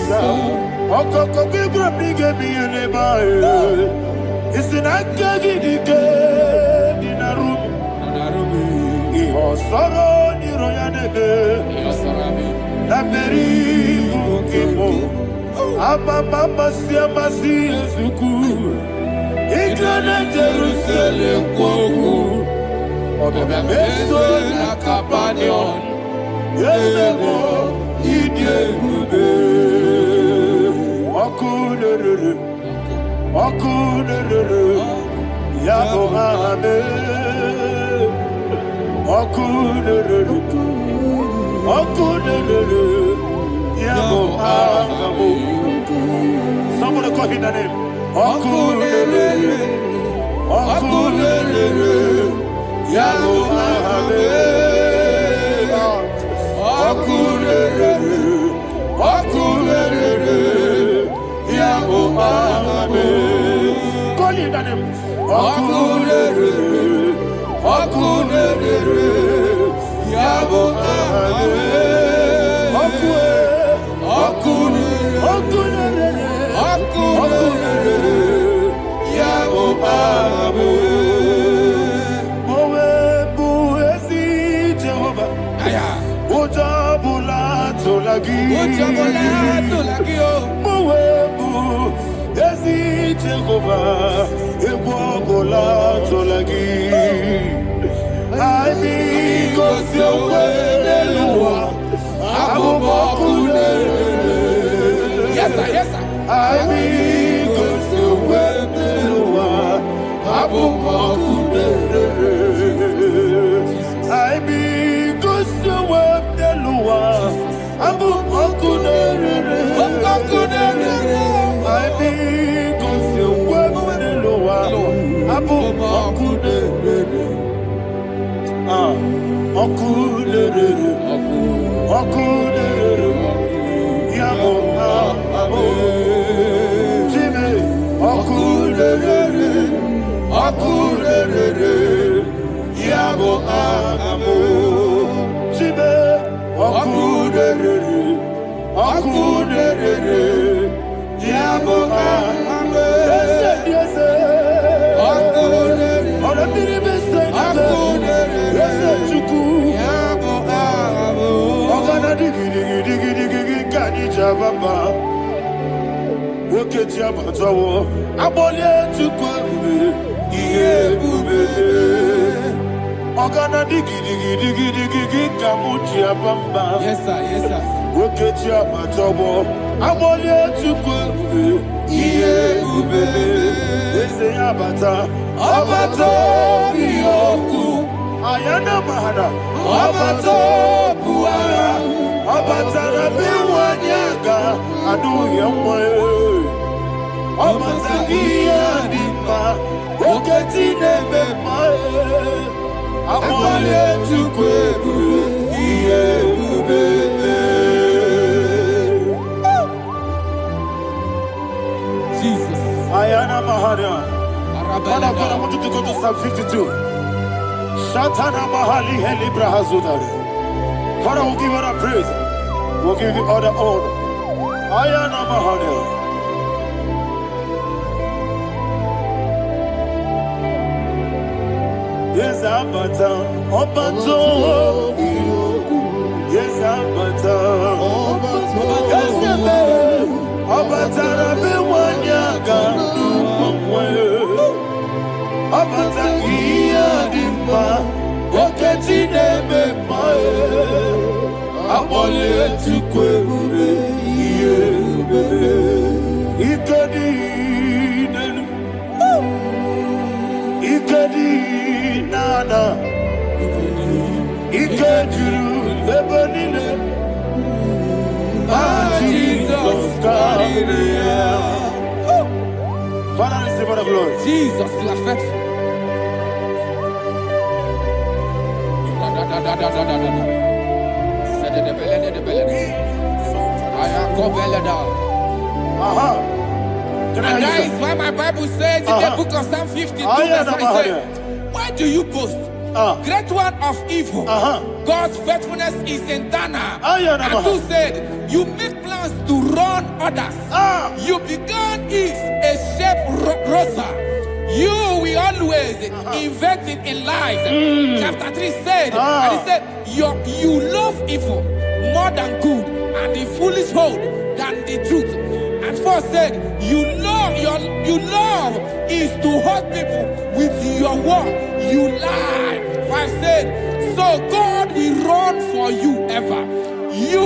serve. Okoko bigro bige bi eleba. Isina kagi dike dinarum. Iho soro ni royanebe. Nameri bukimo. Ababa siamasi ezuku. Igrana Jerusalem kwoku. Obebe meso na kapanion. Yelebo idie gube. Okunere. Okunere. Yabo hame. Okunere. Okunere. Yabo hame. Somebody call him the name. Okunere. Okunere. Yabo hame. Okunere. Okunere. Yabo hame. Call him the name. Okunere. Okunere. Yabo hame. I Yes, sir, yes, sir. Jesus. Ayana Mahana. Man of God, I want you to go to Psalm 52. Shatana Mahali Heli Brahazudari. Father, we'll give you all the praise. We'll give you all the honor. Ayana Mahana. Yes, Abata. Obato. Yes, Abata. Yes, Abata. Obatara be wanyaga. Abata iya dimba. Oketi nebe mae. Abole tukwe ube. Iye ube. Ikedi nenu. Ikedi nana. Ikediru lebanile. Jesus, God. Father, receive all the glory. Jesus, you are faithful. And that is why my Bible says in the book of Psalm 52, verse 27, why do you boast? Great one of evil. God's faithfulness is eternal. And who said, you make plans to run others. You began is a shape rosa. You will always invent in lies. Chapter 3 said, and he said, you love evil more than good, and the foolish hold than the truth. And 4 said, you love is to hurt people with your word. You lie. 5 said, so God will run for you ever. He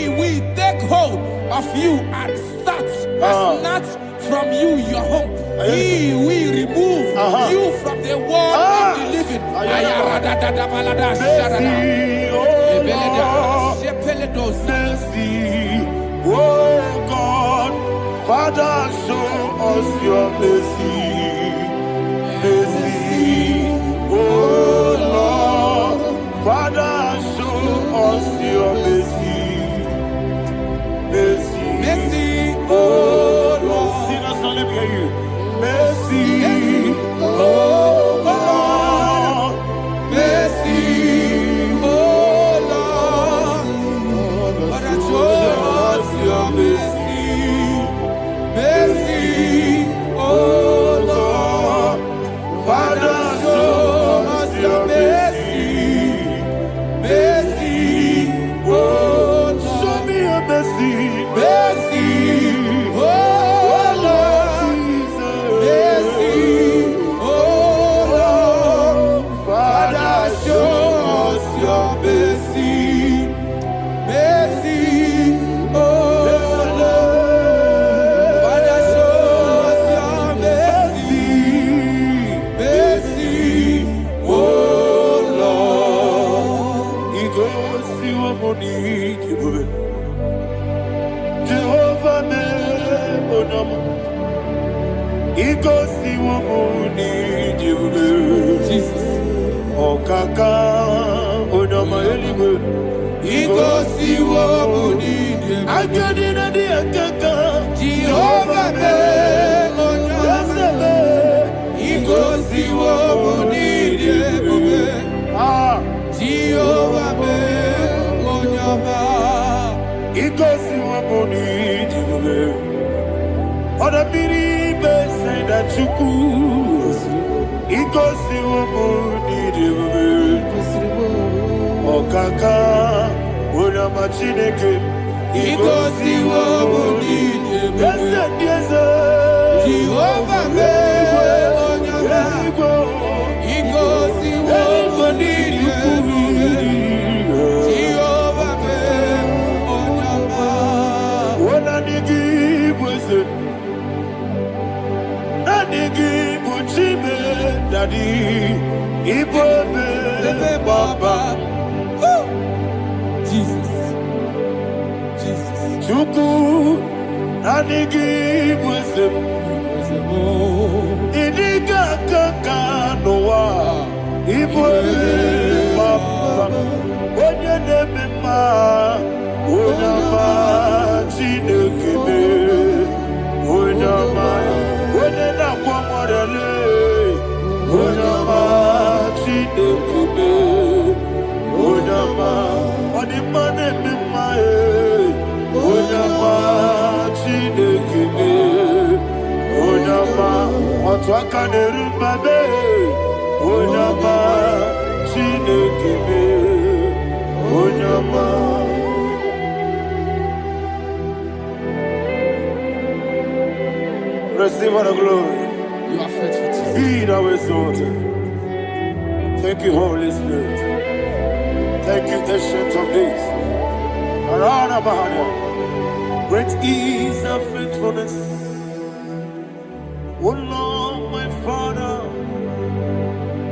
will take hold of you and snatch from you your home. He will remove you from the world of the living. Oh God, Father, show us your mercy. Mercy, oh Lord, Father, show us your mercy. Mercy, Mercy, oh Lord, sinners only hear you. Mercy, oh Lord, mercy, oh Lord, Father, show us your mercy. Mercy, oh Lord, Father, show us your mercy. mercy, oh Lord, Show me your mercy. mercy, oh Lord, mercy, oh Lord, Father, show us your mercy. Mercy, oh Lord, Jesus. Oh kaka, odama eligwe. Igosi wobuni. Akadina di akaka. Jehovah me, onyama. Igosi wobuni diebube. Jehovah me, onyama. Igosi wobuni diebube. Oda biri be say that you could. Igosi wobuni diebube. Okaka, una machineke. Igosi wobuni diebube. Jehovah me, onyama. Igosi wobuni diebube. Jehovah me, onyama. Ona digi bwese. Nadigi buchime dadi. Ibobe baba. Jesus. Jesus. Chuku nadigi bwese. Idiga kaka noa. Ibobe baba. Onye nebema. Onama chinekebe. Onama. Onena kwa morele. Onama chinekebe. Onama. Onimane mimae. Onama chinekebe. Onama. Otwaka nerubabe. Onama chinekebe. Onama. Receive all the glory. You are faithful, Jesus. Be thou exalted. Thank you, Holy Spirit. Thank you, Ancient of Days. Arana Bahania. Great is thy faithfulness. O Lord, my Father,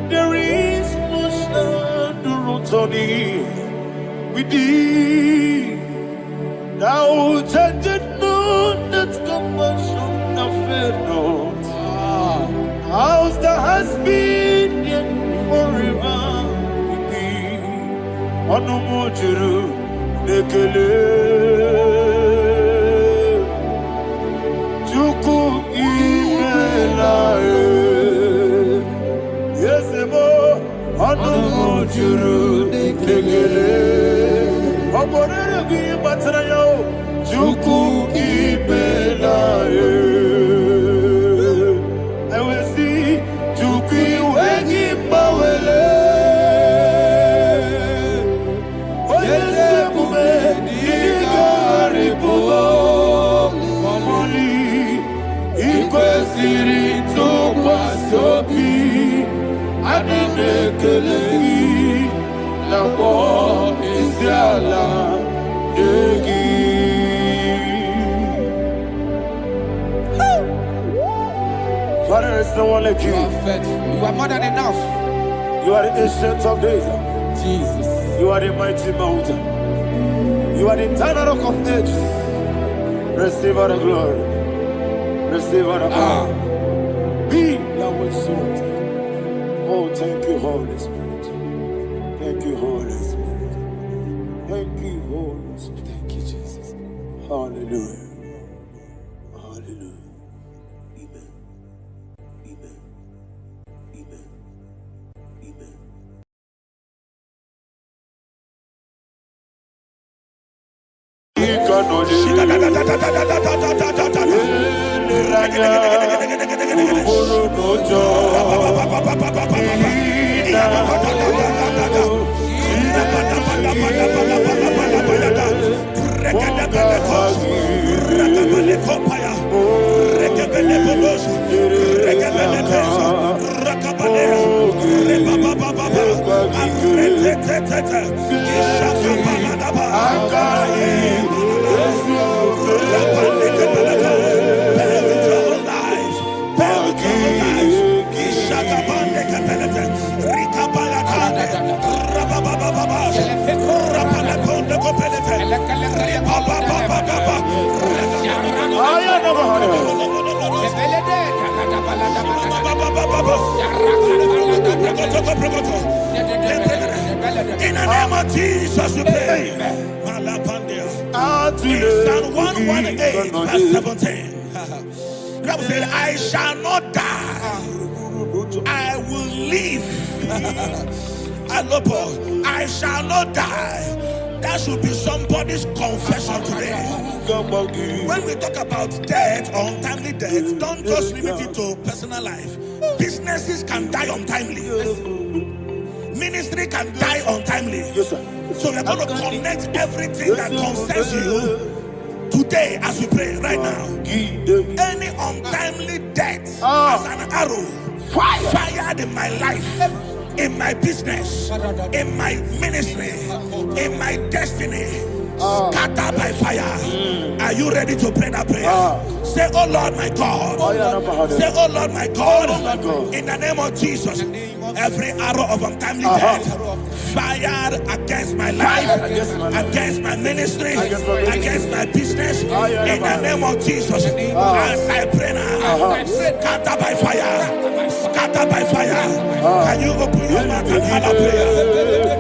there is no shadow on thee. With thee, thou judgest not that compassion have failed not. House that has been yet forever with thee. Onumujuru nekele. Chuku imelae. Yesemo. Onumujuru nekele. Oborere gwi batrayo. Chuku imelae. Father, is no one like you. You are faithful. You are more than enough. You are the Ancient of Days. Jesus. You are the mighty mountain. You are the eternal rock of ages. Receive all the glory. Receive all the honor. Be thou exalted. Oh, thank you, Holy Spirit. Thank you, Holy Spirit. Thank you, Holy Spirit. Thank you, Jesus. Hallelujah. Hallelujah. Amen. Amen. Amen. Amen. In the name of Jesus, we pray. In Psalm 118, verse 17, the Bible said, I shall not die, I will live. I shall not die. That should be somebody's confession today. When we talk about death or untimely death, don't just limit it to personal life. Businesses can die untimely. Ministry can die untimely. Yes, sir. So we're going to connect everything that concerns you today as we pray right now. Any untimely death as an arrow fired in my life, in my business, in my ministry, in my destiny, scattered by fire. Are you ready to pray that prayer? Say, oh Lord my God. Say, oh Lord my God. In the name of Jesus, every arrow of untimely death fired against my life, against my ministry, against my business, in the name of Jesus, as I pray now, scattered by fire, scattered by fire. Can you open your mouth and have a prayer?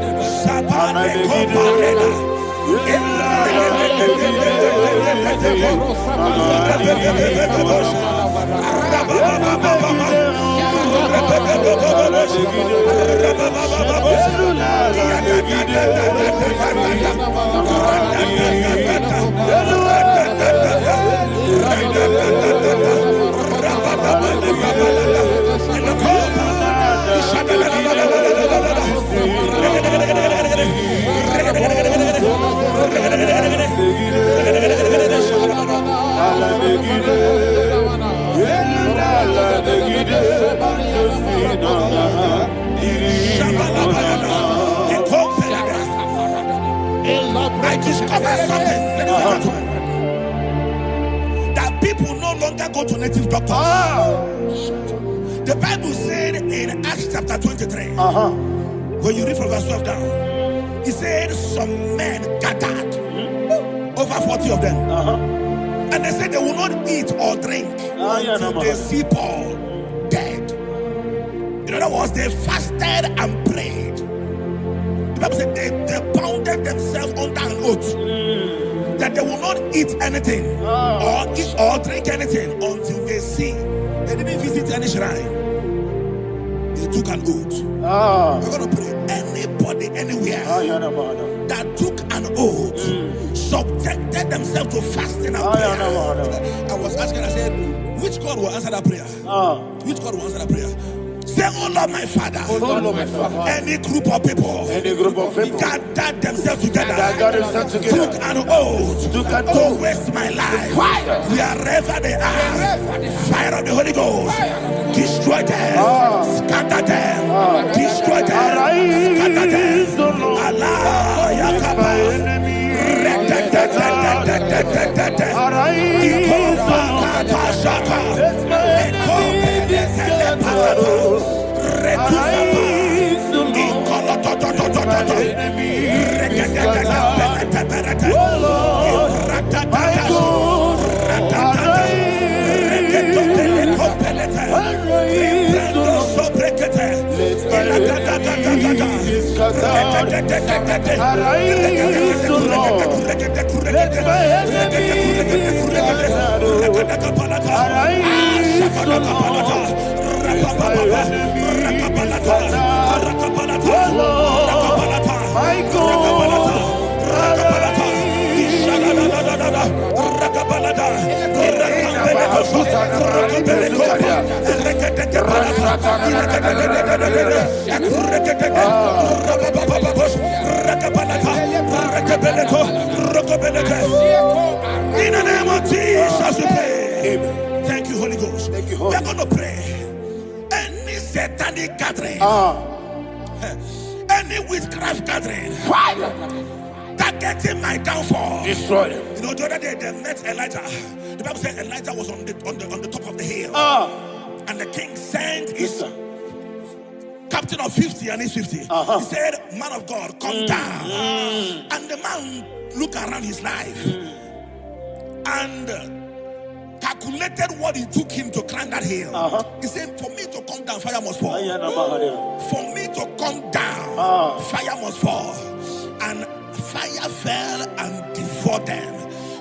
I discovered something, ladies and gentlemen, that people no longer go to native doctors. The Bible said in Acts chapter 23, when you read from verse 12 down, it said some men gathered, over 40 of them, and they said they will not eat or drink until they see Paul dead. In other words, they fasted and prayed. The Bible said they bounded themselves under an oath that they will not eat anything or drink anything until they see. They didn't visit any shrine. They took an oath. We're going to pray. Anybody, anywhere that took an oath, subjected themselves to fasting and prayer. I was asking, I said, which God will answer that prayer? Which God will answer that prayer? Say, oh Lord my Father, any group of people, gathered themselves together, took an oath to waste my life, wherever they are, fire of the Holy Ghost, destroy them, scatter them, destroy them, scatter them. Allah Yakaba, In the name of Jesus we pray. Thank you, Holy Ghost. Thank you, Holy. We're going to pray. Any satanic gathering, any witchcraft gathering, targeting my downfall, destroy them. You know, the other day they met Elijah. The Bible said Elijah was on the top of the hill, and the king sent his captain of 50 and his 50. He said, man of God, come down. And the man looked around his life and calculated what it took him to climb that hill. He said, for me to come down, fire must fall. For me to come down, fire must fall. And fire fell and devoured them.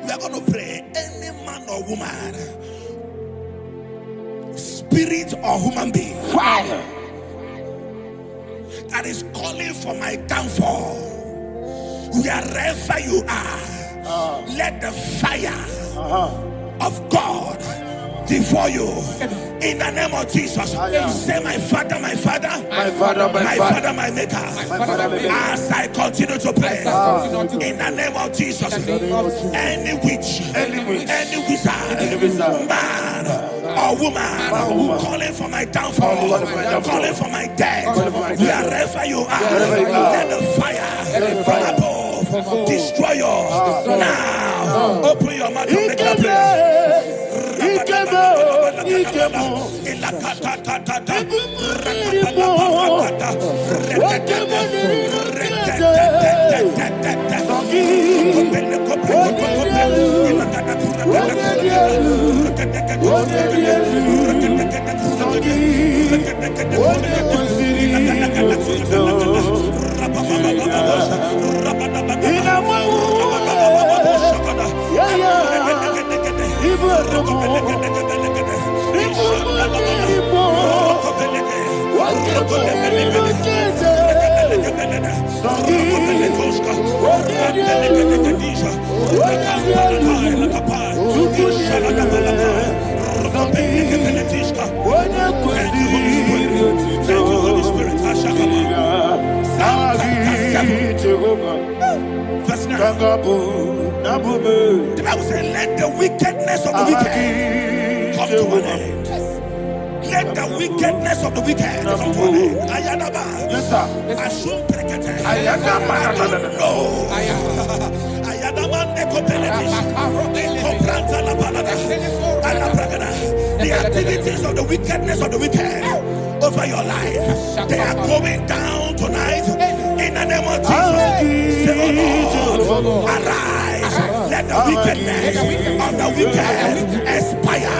We are going to pray. Any man or woman, spirit or human being, fire, that is calling for my downfall, wherever you are, let the fire of God devour you in the name of Jesus. Say, my Father, my Father, my Father, my Father, my Maker. As I continue to pray in the name of Jesus, any witch, any wizard, man or woman calling for my downfall, calling for my death, wherever you are, let the fire from above destroy you now. Open your mouth and make a prayer. The Bible says, let the wickedness of the wicked come to an end. Let the wickedness of the wicked come to an end. Ayadaba. Yes, sir. Assume prekete. Ayadaba. I don't know. Ayadaba nekopeletish. Nekopranta la balada. Alabragada. The activities of the wickedness of the wicked over your life, they are going down tonight in the name of Jesus. Say, oh Lord, arise. Let the wickedness of the wicked expire,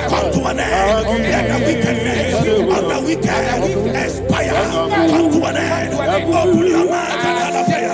come to an end. Let the wickedness of the wicked expire, come to an end. Open your mouth and have a prayer.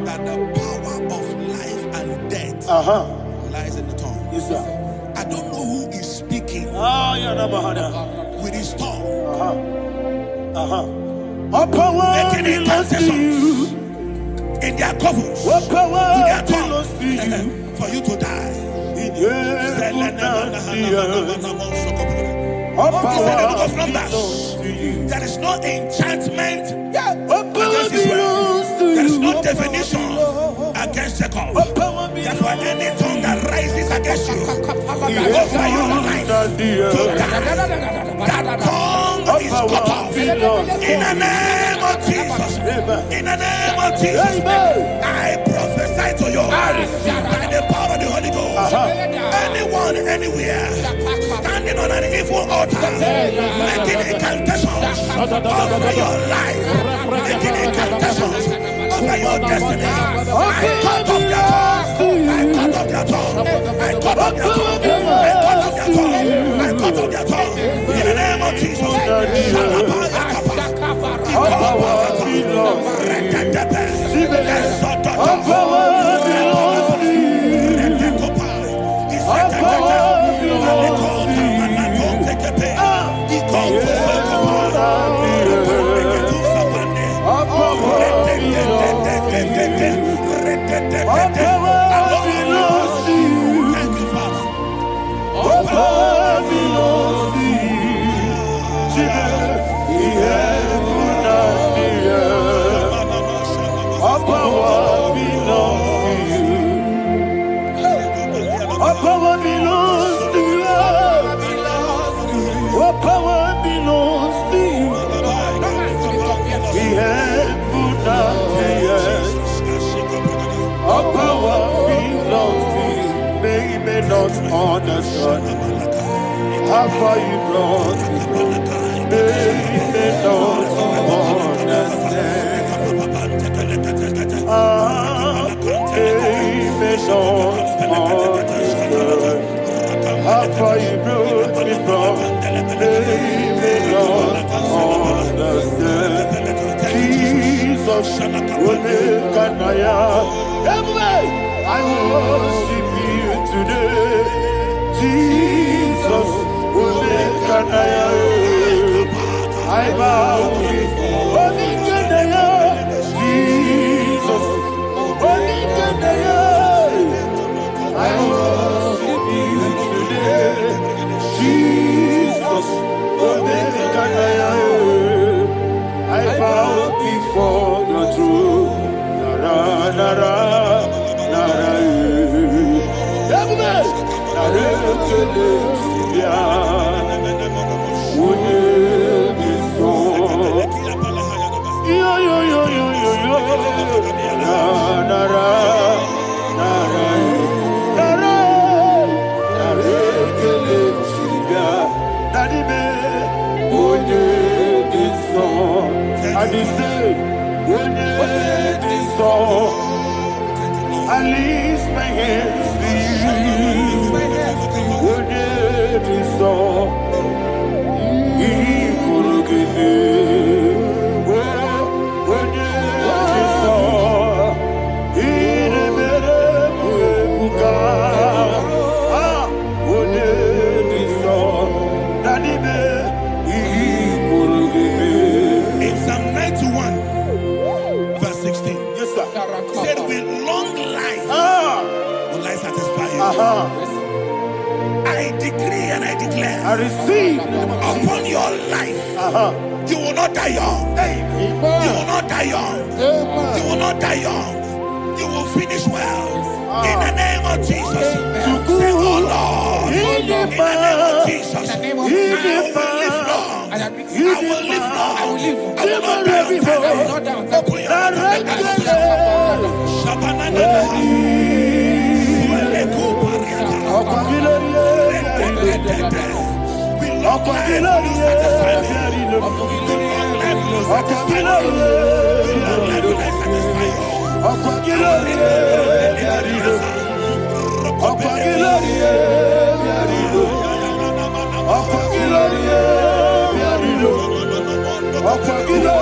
That the power of life and death lies in the tongue. Yes, sir. I don't know who is speaking with his tongue. making incantations in their covens with their tongue for you to die. He said in the book of Numbers, there is no enchantment against Israel. There is no definition against Jacob. Therefore, any tongue that rises against you over your life to die, that tongue is cut off. In the name of Jesus. In the name of Jesus. I prophesy to you by the power of the Holy Ghost. Anyone, anywhere, standing on an evil altar, making incantations over your life, making incantations over your destiny, I cut off their tongue. I cut off their tongue. I cut off their tongue. I cut off their tongue. I cut off their tongue. In the name of Jesus. Understand how far you brought me, they don't understand. They don't understand how far you brought me from. They don't understand. Jesus, will make a naya. I worship you today. Jesus, will make a naya. I bow before you. Jesus, will make a naya. I worship you today. Jesus, will make a naya. I bow before the throne. Nara, nara. I lift my hands to you. Would you be so? He could give me. Would you be so? He never would would you be so? Daddy, he could give me. In Psalm 91, verse 16. Yes, sir. Said with long life will I satisfy you. I decree and I declare, I receive upon your life, you will not die young. You will not die young. You will not die young. You will finish well. In the name of Jesus. Say, oh Lord, in the name of Jesus, I will live long. I will live long. I will not die young. Open your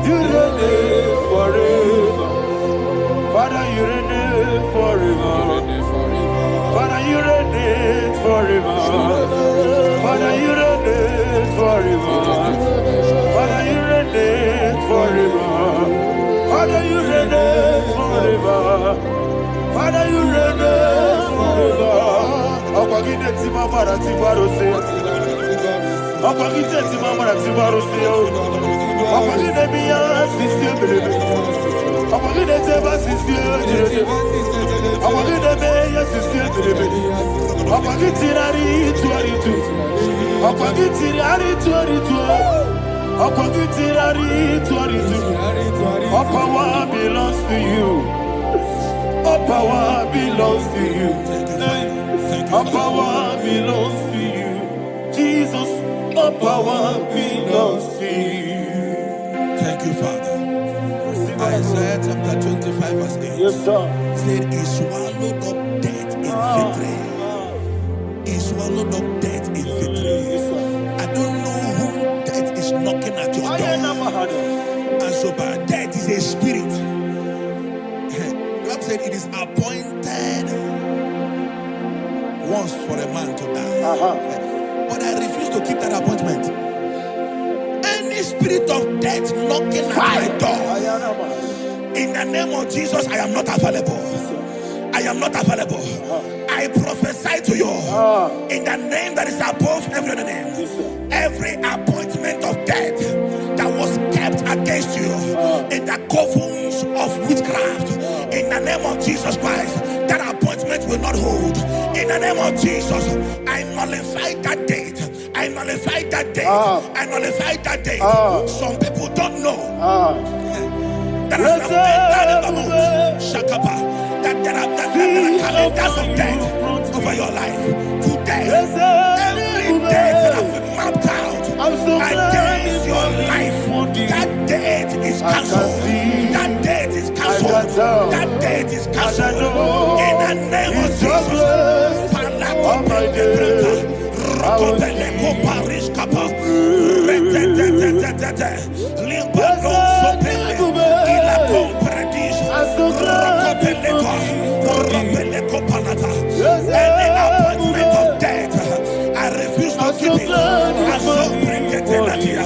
You reign forever. Father, you reign forever. Father, you reign forever. Father, you reign forever. Father, you reign forever. Father, you reign forever. Father, you reign forever. Akwagide ti mama na ti baro se. Akwagide ti mama na ti baro se. Akwagide biya sisi ebelebe. Akwagide teba sisi ebelebe. Akwagide beya sisi ebelebe. Akwagide rari tuaritu. Akwagide rari tuaritu. Akwagide rari tuaritu. All power belongs to you. All power belongs to you. All power belongs to you. Jesus, all power belongs to you. Thank you, Father. Isaiah chapter 25 verse 8. Yes, sir. Said he swallowed up death in victory. He swallowed up death in victory. I don't know who death is knocking at your door. And so, but death is a spirit. God said it is appointed once for a man to die. But I refuse to keep that appointment. Any spirit of death knocking at my door, in the name of Jesus, I am not available. I am not available. I prophesy to you in the name that is above every other name. Every appointment of death that was kept against you in the covens of witchcraft, in the name of Jesus Christ, that appointment will not hold. In the name of Jesus, I nullify that date. I nullify that date. I nullify that date. Some people don't know that there are calendars of death over your life. Today, every date that I've mapped out against your life, that date is cancelled. That date is cancelled. That date is cancelled. In the name of Jesus. Any appointment of death, I refuse to keep it. I so bring it in here.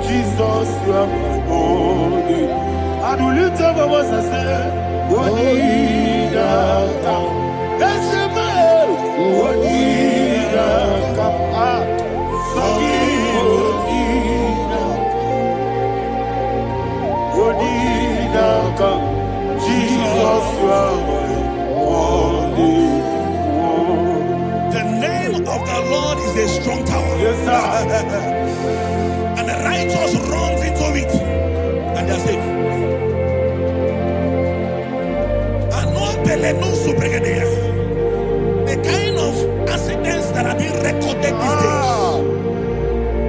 Jesus, you are my only. And we lift up our voice and say, Wodidaka. Let's say, Wodidaka. Wodidaka. Jesus, you are my only. The name of the Lord is a strong tower. Yes, sir. And the righteous runs into it and they're safe. The kind of accidents that are being recorded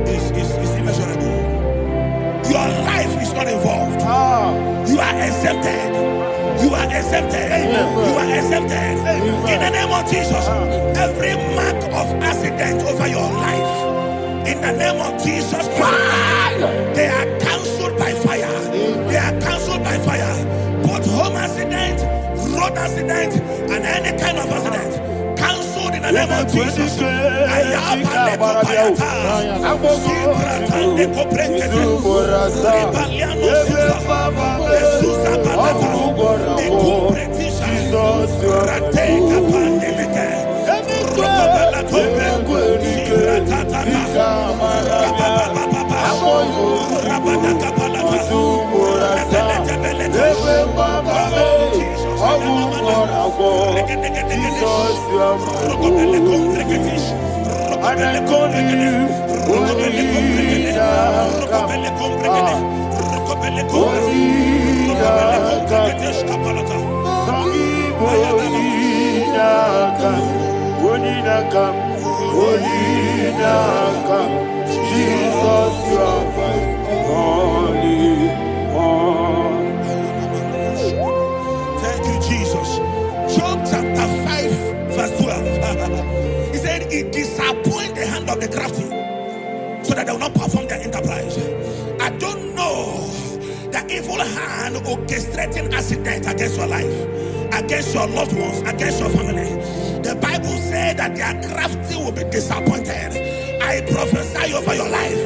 these days is immeasurable. Your life is not involved. You are exempted. You are exempted. You are exempted. In the name of Jesus, every mark of accident over your life, in the name of Jesus Christ, they are cancelled by fire. They are cancelled by fire. Both home accident, road accident, and any kind of accident, cancelled in the name of Jesus. Jesus, you are my holy one. Thank you, Jesus. Job chapter 5, verse 12. He said, "It disappoints the hand of the crafty, so that they will not perform their enterprise." I don't know the evil hand orchestrating accident against your life, against your loved ones, against your family. The Bible said that their crafty will be disappointed. I prophesy over your life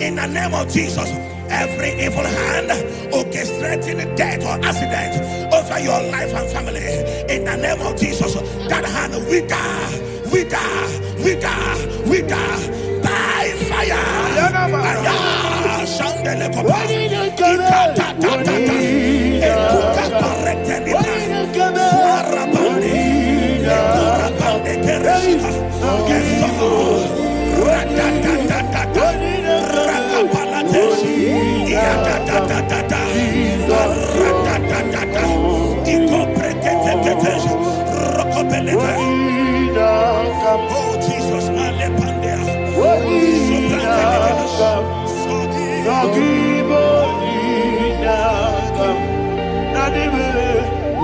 in the name of Jesus. Every evil hand orchestrating death or accident over your life and family, in the name of Jesus, that hand wither by fire.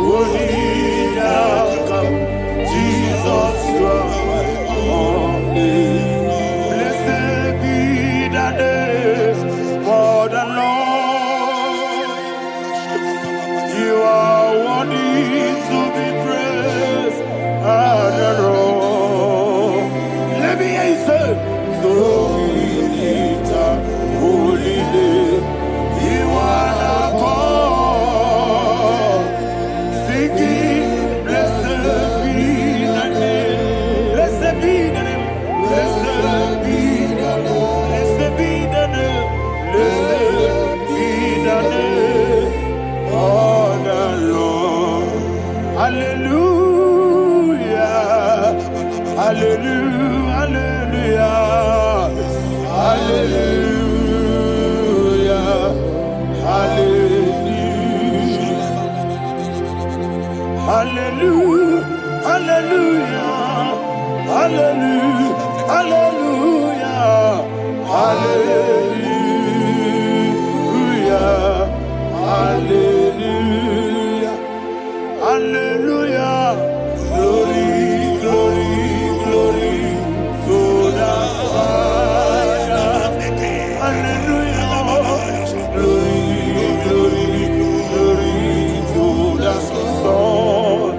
Oh Jesus, Jesus, you are holy. Blessed be the name of the Lord. You are worthy to be praised and adored. Let me hear you say, so we lift up holy name. You are the God. Singing, blessed be the name. Blessed be the name. Blessed be the name. Blessed be the name. Blessed be the name of the Lord. Hallelujah. Hallelujah. Hallelujah. Hallelujah. Hallelujah. Hallelujah. Hallelujah. Hallelujah. Hallelujah. Hallelujah. Hallelujah. Glory, glory, glory to the Father. Hallelujah. Glory, glory, glory to the Son.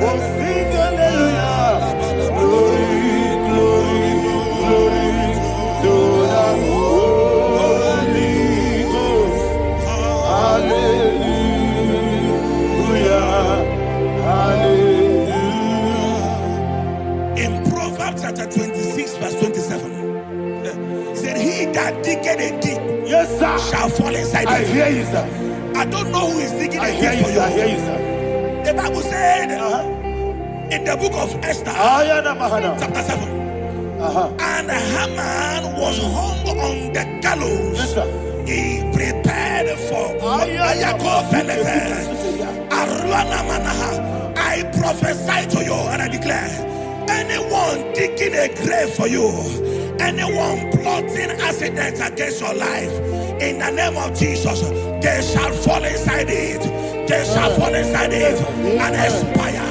Oh, sing hallelujah. Glory, glory, glory to the Holy Ghost. Hallelujah. Hallelujah. in Proverbs chapter 26, verse 27, he said, "He that diggeth a deep, Yes, sir, shall fall inside I it." hear you, sir. I don't know who is digging I a hear deep you, for sir. I hear you. you, sir. The Bible said in the book of Esther, chapter 7, and Haman was hung on the gallows. Yes, sir. He prepared for I prophesy to you and I declare, anyone digging a grave for you, anyone plotting accidents against your life, in the name of Jesus, they shall fall inside it. They shall fall inside it and expire.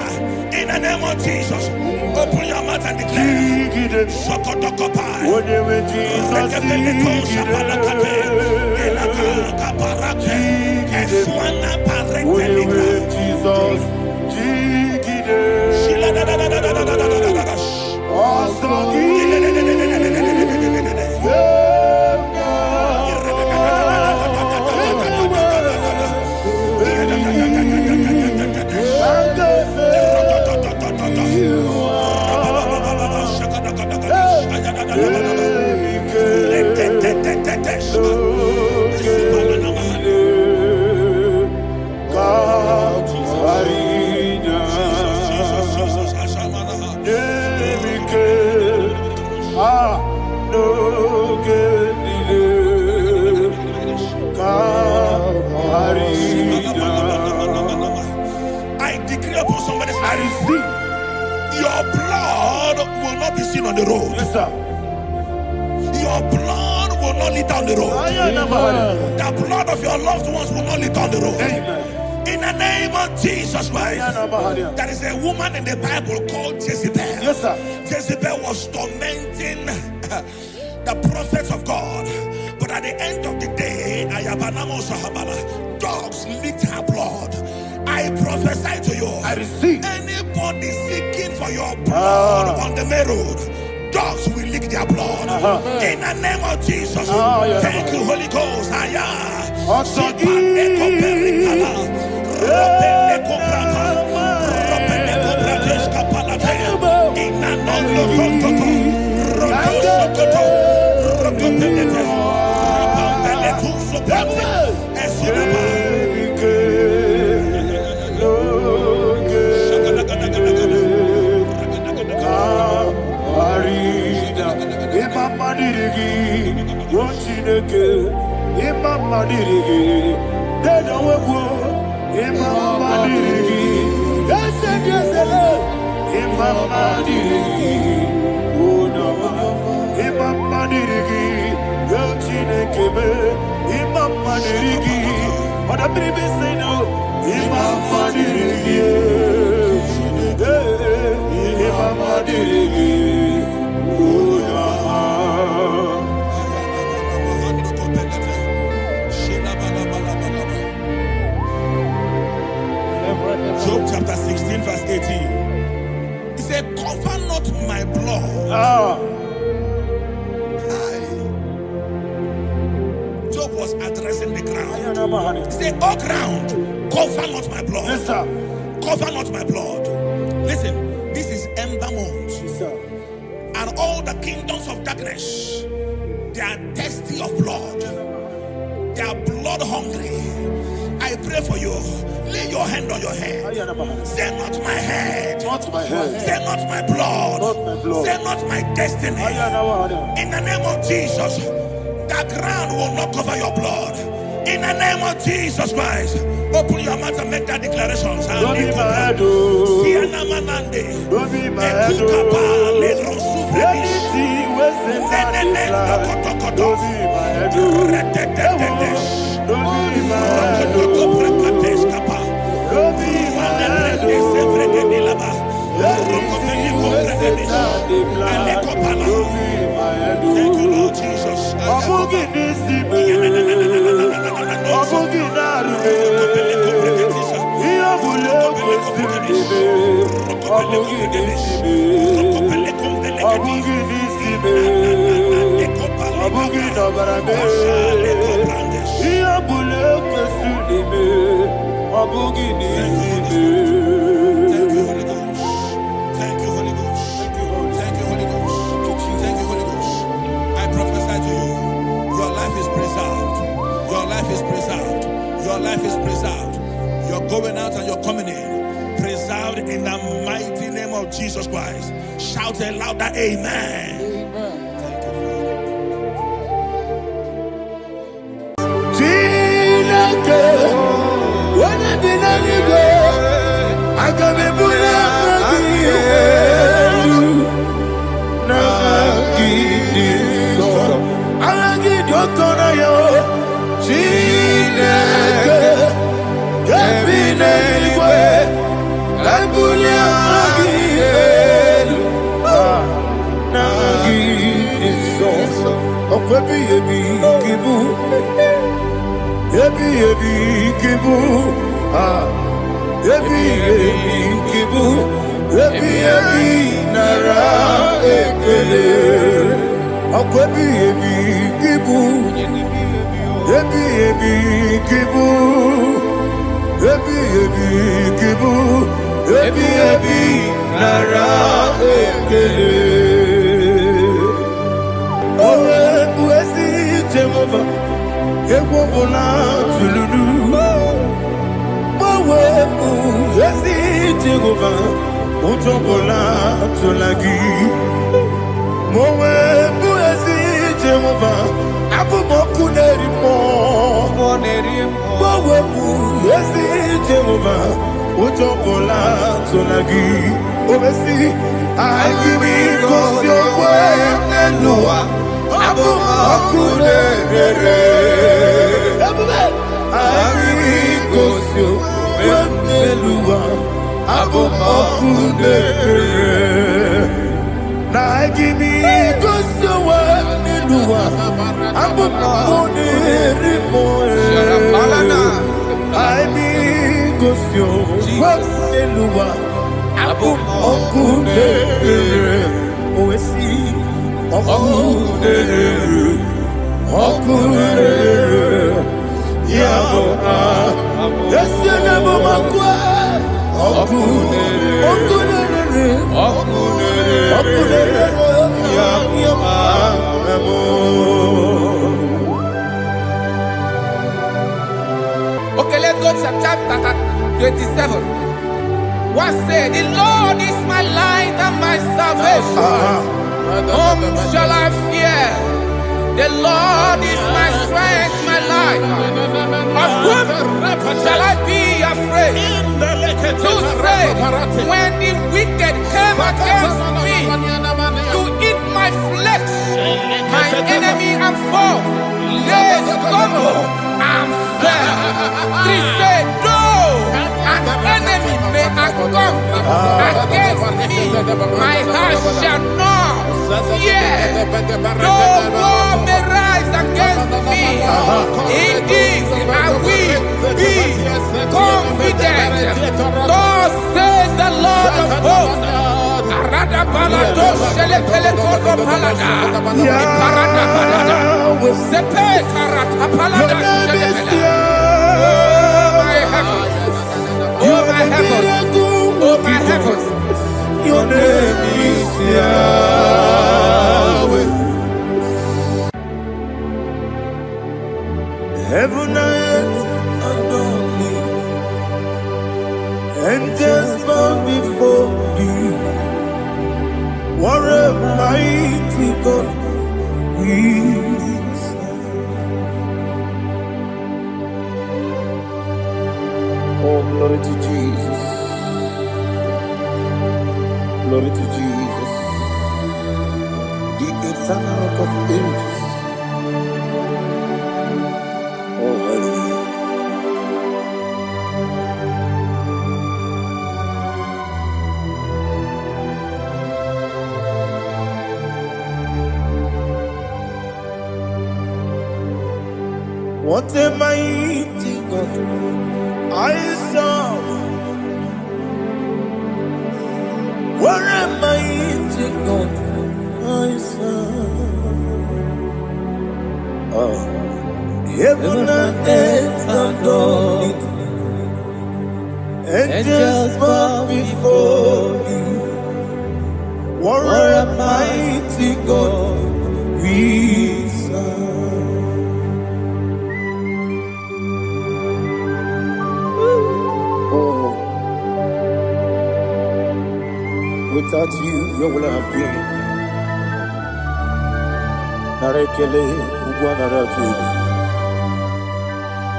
In the name of Jesus, open your mouth and declare. Shokotokopai. Your blood will not be seen on the road. Yes, sir. Your blood will not lead down the road. The blood of your loved ones will not lead down the road. Amen. In the name of Jesus Christ. There is a woman in the Bible called Jezebel. Yes, sir. Jezebel was tormenting the prophets of God. But at the end of the day, dogs licked her blood. I prophesy to you. I receive. Anybody seeking for your blood on the main road, dogs will lick their blood. In the name of Jesus. Thank you, Holy Ghost. Job chapter 16 verse 18. He said, cover not my blood. Job was addressing the ground. He said, oh ground, cover not my blood. Yes, sir. Cover not my blood. Listen, this is ember month. Yes, sir. And all the kingdoms of darkness, they are thirsty of blood. They are blood hungry. I pray for you. Lay your hand on your head. Say not my head. Not my head. Say not my blood. Not my blood. Say not my destiny. In the name of Jesus, the ground will not cover your blood. In the name of Jesus Christ, open your mouth and make that declaration. Don't be my head. Don't be my head. Anything was in that don't be my head. Don't be my head. Don't be my head. Thank you, Lord Jesus. Going out and you're coming in, preserved in the mighty name of Jesus Christ. Shout a louder amen. Amen. Thank you, Obesi, I give me cause your way and Noah. Abo akune re. I give me cause your way and Noah. Abo akune re. Now I give me cause your way and Noah. Abo akune re. I be gosyo waseluwa abo okude oesi okude yabo yesenabo makwa okude yabo. Okay, let's go to chapter 27. What said, the Lord is my light and my salvation. Whom shall I fear? The Lord is my strength, my life. Of whom shall I be afraid? To say, when the wicked came against me to eat my flesh, my enemy and foe, they stumble and fell. Three said, though an enemy may come against me, my heart shall not fear. Though war may rise against me, in this I will be confident. Thus says the Lord of hosts. Arada balado shele pele kodo palada. Iparada balada. Sepe karata palada shele pele. Oh my heavens. Oh my heavens. Oh my heavens. Your name is Yahweh. Heaven and earth adore me, angels bow before you. What a mighty God we serve. Oh, glory to Jesus. Glory to Jesus. The eternal rock of ages. Oh, hallelujah. What a mighty God I serve. What a mighty God I serve. Oh, heaven and earth adore it. Angels bow before you. What a mighty God we serve. Without you, where would I have been? Narekele, Ugwanaratu.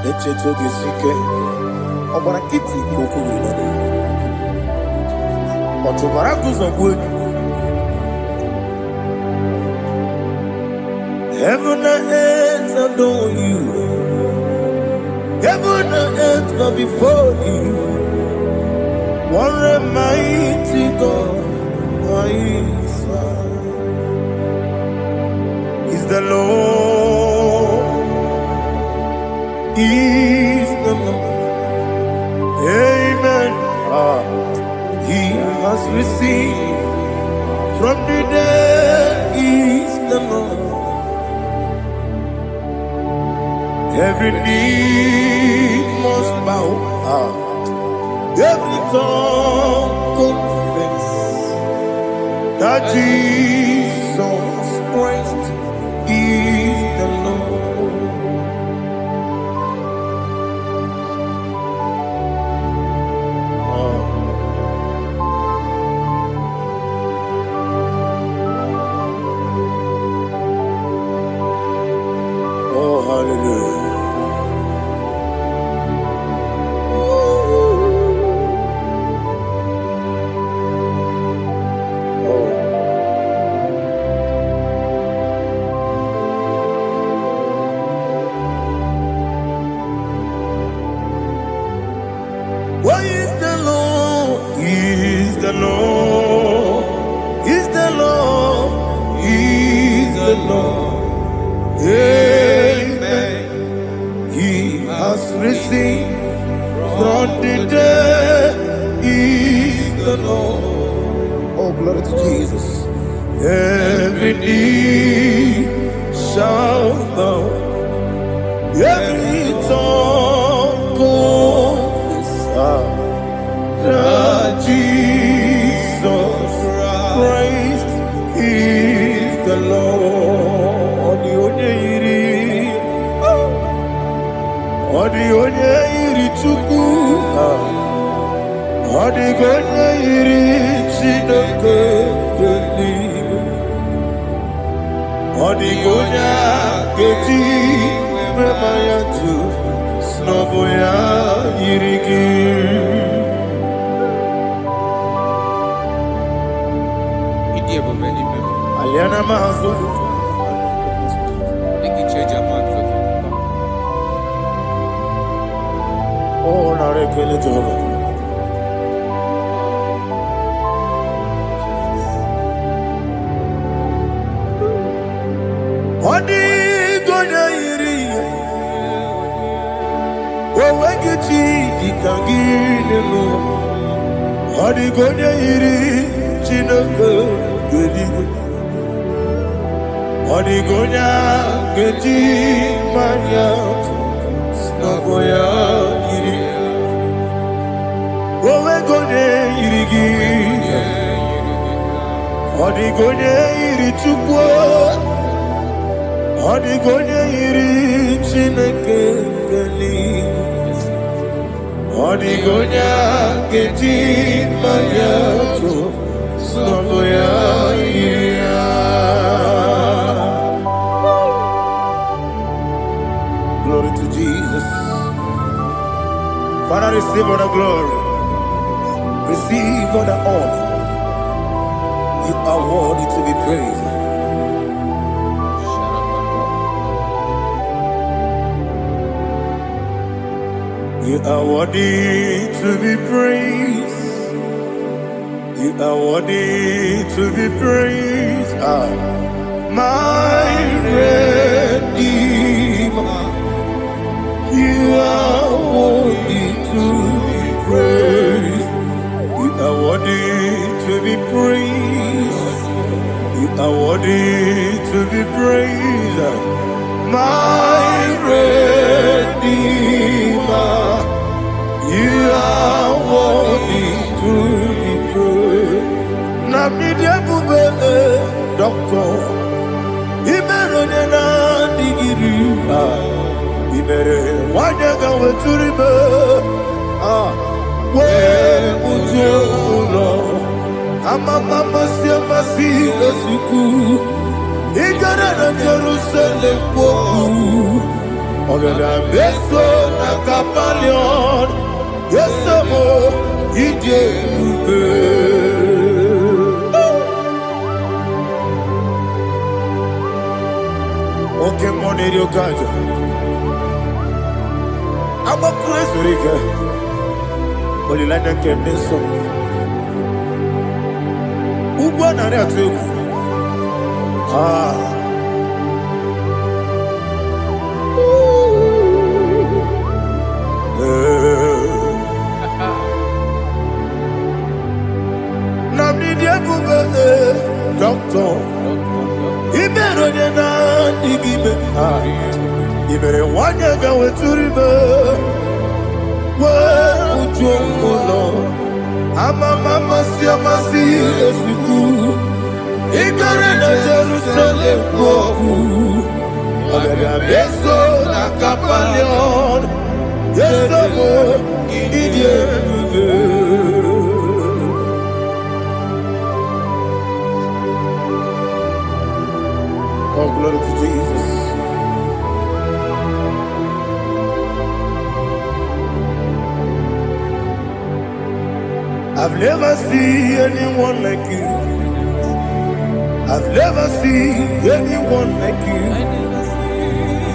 Echetoge Sike. Obarakiti Kokuru. Otobaraku Zogwe. Heaven and earth adore you. Heaven and earth bow before you. What a mighty God I serve. Is the Lord, is the Lord. Amen. He has received from the dead, is the Lord. Every knee must bow. Every tongue confess that Jesus Christ is the Lord. Oh, hallelujah. Oh, glory to Jesus. Every knee shall bow, every tongue confess that Jesus Christ is the Lord. Onye iri Chukwu, onye iri Chineke eluigwe, onye ga-eji mema ya tu n'ọbụ ya yiri gị. Aliana Mazo. Oh, narekele Jehovah. Odi gonya iri, owegichi dikagilelo. Odi gonya iri, Chineke eluigwe. Odi gonya geji manya n'ọbụ ya yiri. Owe gonya yiri gị. Odi gonya yiri Chukwu. Odi gonya yiri Chineke eluigwe. Odi gonya geji manya n'ọbụ ya yiri. Glory to Jesus. Father, receive all the glory. Receive all the honor. You are worthy to be praised. You are worthy to be praised. You are worthy to be praised. My Redeemer. You are worthy to be praised. You are worthy to be praised. You are worthy to be praised. My Redeemer. You are worthy to be praised. Namidia bube doctor. Imerone na digiri. Ibere wanyaga weturibe we ujo ulo amama masi esuku igara na Jerusalem kwoku ogada beso na kapalion yesemo ije ube oke moneri okaja I'm a crazy rigger. Only like a candy song. Who won a real Namidi doctor. He better than I give it. You better want to go to river. Where would you go? I'm a mama, see a massy, as we do. Ignorant of Jerusalem, go. Beso na kapalion. Yes, idiot. Oh, glory to Jesus. I've never seen anyone like you. I've never seen anyone like you.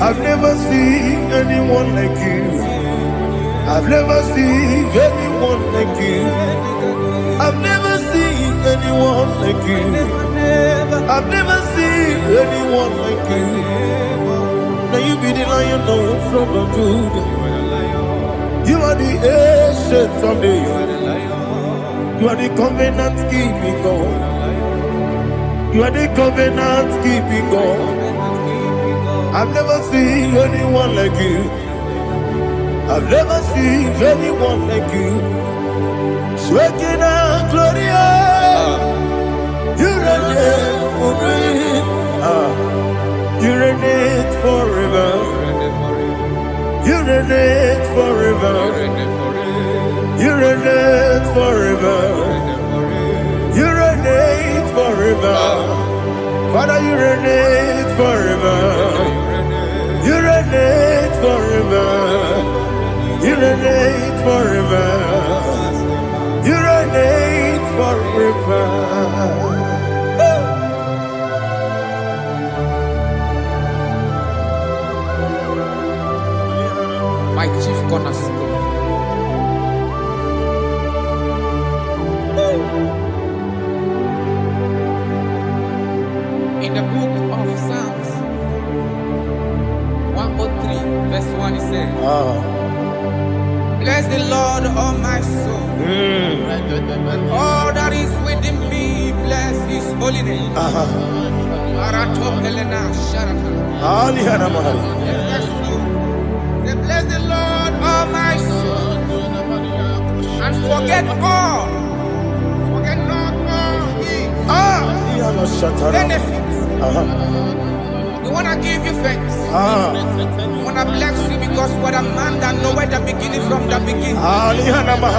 I've never seen anyone like you. I've never seen anyone like you. I've never seen anyone like you. I've never seen anyone like you. Now you be the lion from the Judah. You are the ancient of days. You are the covenant keeping God. You are the covenant keeping God. I've never seen anyone like you. I've never seen anyone like you. Shaking and glorious. You reign forever. You reign forever. You reign forever. You reign forever. You reign forever. Father, you reign forever. You reign forever. You reign forever. You reign forever. My chief cornerstone. In the book of Psalms 103, verse 1, it says, bless the Lord, all my soul, and all that is within me, bless his holy name. Bless the Lord, all my soul, and forget not all his benefits. We want to give you thanks. We want to bless you because what a man that knoweth the beginning from the beginning.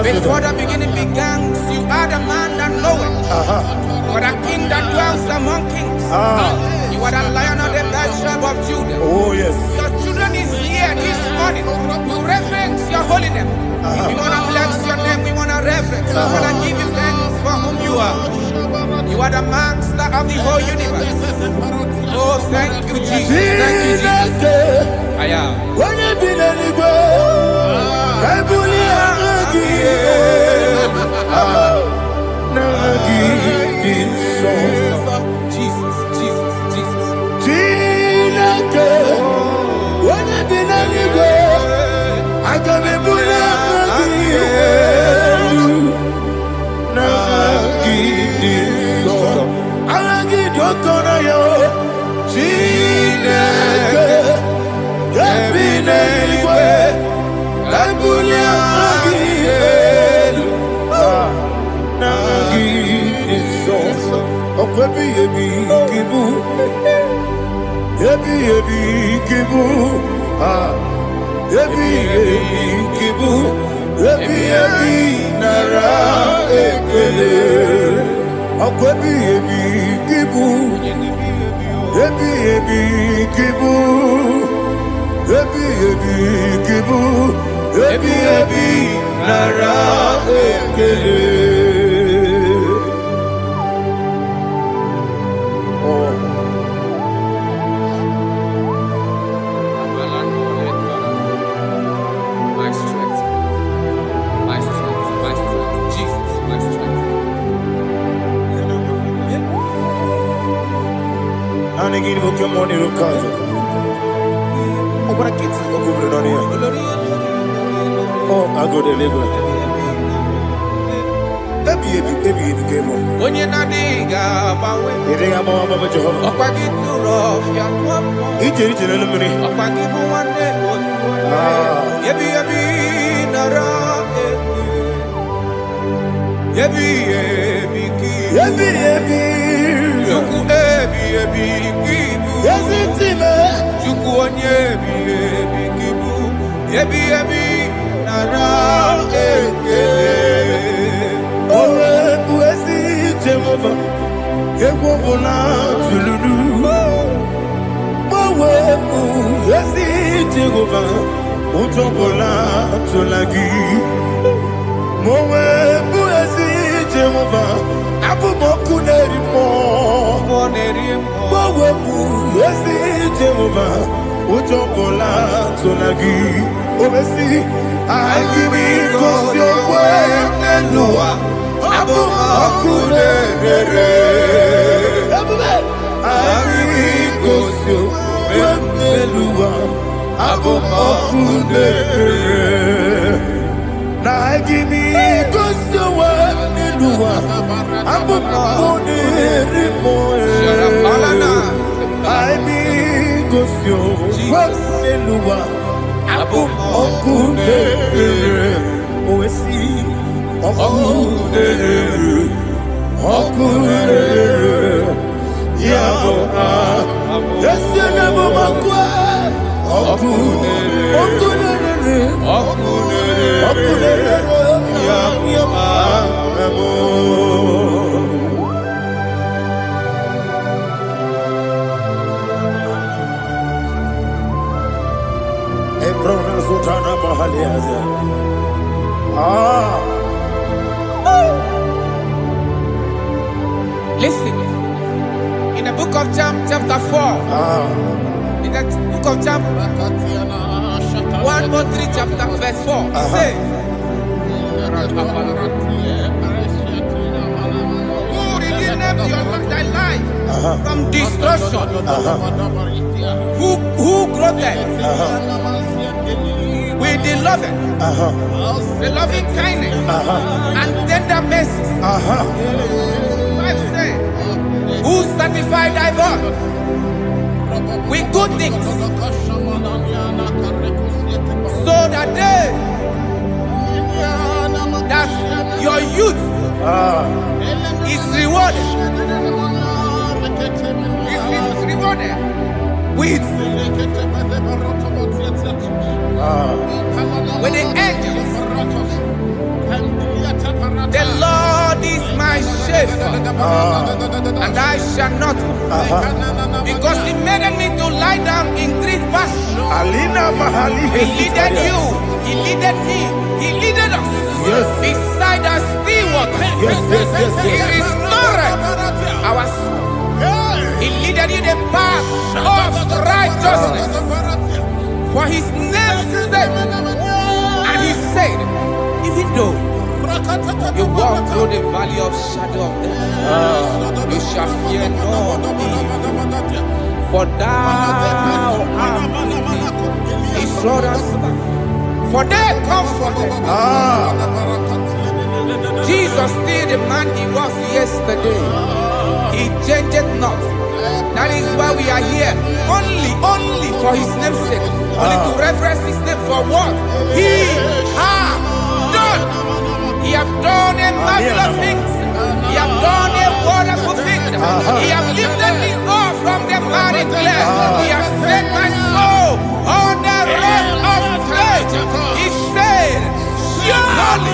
Before the beginning began, you are the man that knoweth. You are the king that dwells among kings. You are the lion of the tribe of Judah. Oh yes. Your children is here this morning to reverence your holy name. We want to bless your name. We want to reverence. We want to give you thanks for whom you are. You are the master of the whole universe. Oh, thank you, Jesus. Thank you, Jesus. I am. Jesus, Jesus, Jesus. I can be My strength, my strength, my strength, Jesus, my strength. And again, book your money, look out. Oh, but I can't see what going on here. Oh, I go to Deliverance. Baby, came on. When you're not digging, You think I'm on Mama Jehovah? up I get too rough, you're He did it in the money. up I give you one day, Yebi, nara, Yebi, Yuku, Kibu, Yes, it's him. Yuku, Kibu, Yebi, nara, Oh, Buesi, Jehovah. Equobola, Zululu. Oh, Buesi, Jehovah. Utobola, Tulagi. Mowe, Buesi, Jehovah. Abu Boku Nerimo. Mowe, Buesi, Jehovah. Utobola, Tulagi. Obesi, I give it cause your way, Nelua. Abu Boku Nerimo. I give it cause your way, Nelua. Abu Boku Nerimo. Now give me cause your way, Nelua. Elua, Abuneri Moe, I be Gosio, Elua, Abum Okune, Oesi, Okune, Yabo, Yasenabo Makwa, Okune, Listen, in the book of John, chapter 4, in the book of John 1:3, chapter verse 4, it says, who redeemed thy life from destruction, who clothed with the loving kindness and tender mercy, who sanctified thy body with good things, so that your youth is rewarded. Is rewarded with the angels. The Lord is my shepherd, and I shall not, because He made me to lie down in green pastures. He leaded you, He leaded me, He leaded us beside the still waters. He restored our soul. He leaded you the path of righteousness for His name's sake. And He said, even though you walk through the valley of shadow of death, you shall fear no evil, for thou art with me. His rod and staff, for they comforted. Jesus still the man He was yesterday. He changed not. That is why we are here, only for His name's sake, only to reverence His name for what He has done. He has done a marvelous things. He has done a wonderful thing. He has lifted me up from the married clay. He has set my soul on the road of faith. He said, surely,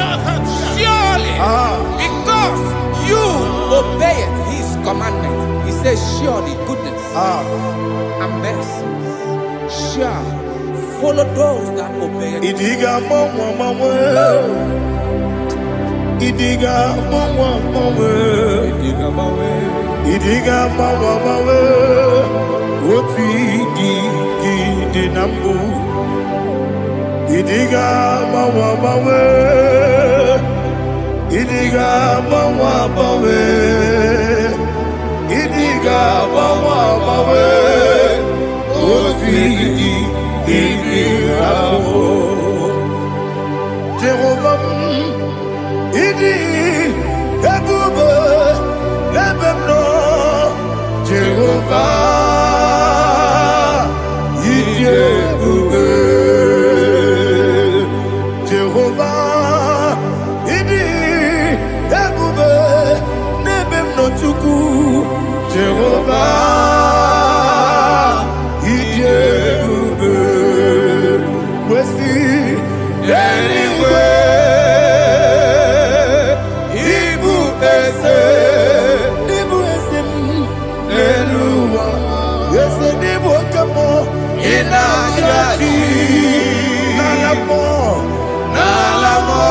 because you obeyed His commandment. He says, surely goodness and mercy shall follow those that obey it. Idiga mawe, oti di nambu. Idiga mawe, idiga mawe, idiga mawe, oti di nambu. Jehovah, idi ebube ebemno. Jehovah, idi ebube. Jehovah, idi ebube nebemno chuku. Jehovah, idi ebube. Wesi anyway. Nalamo,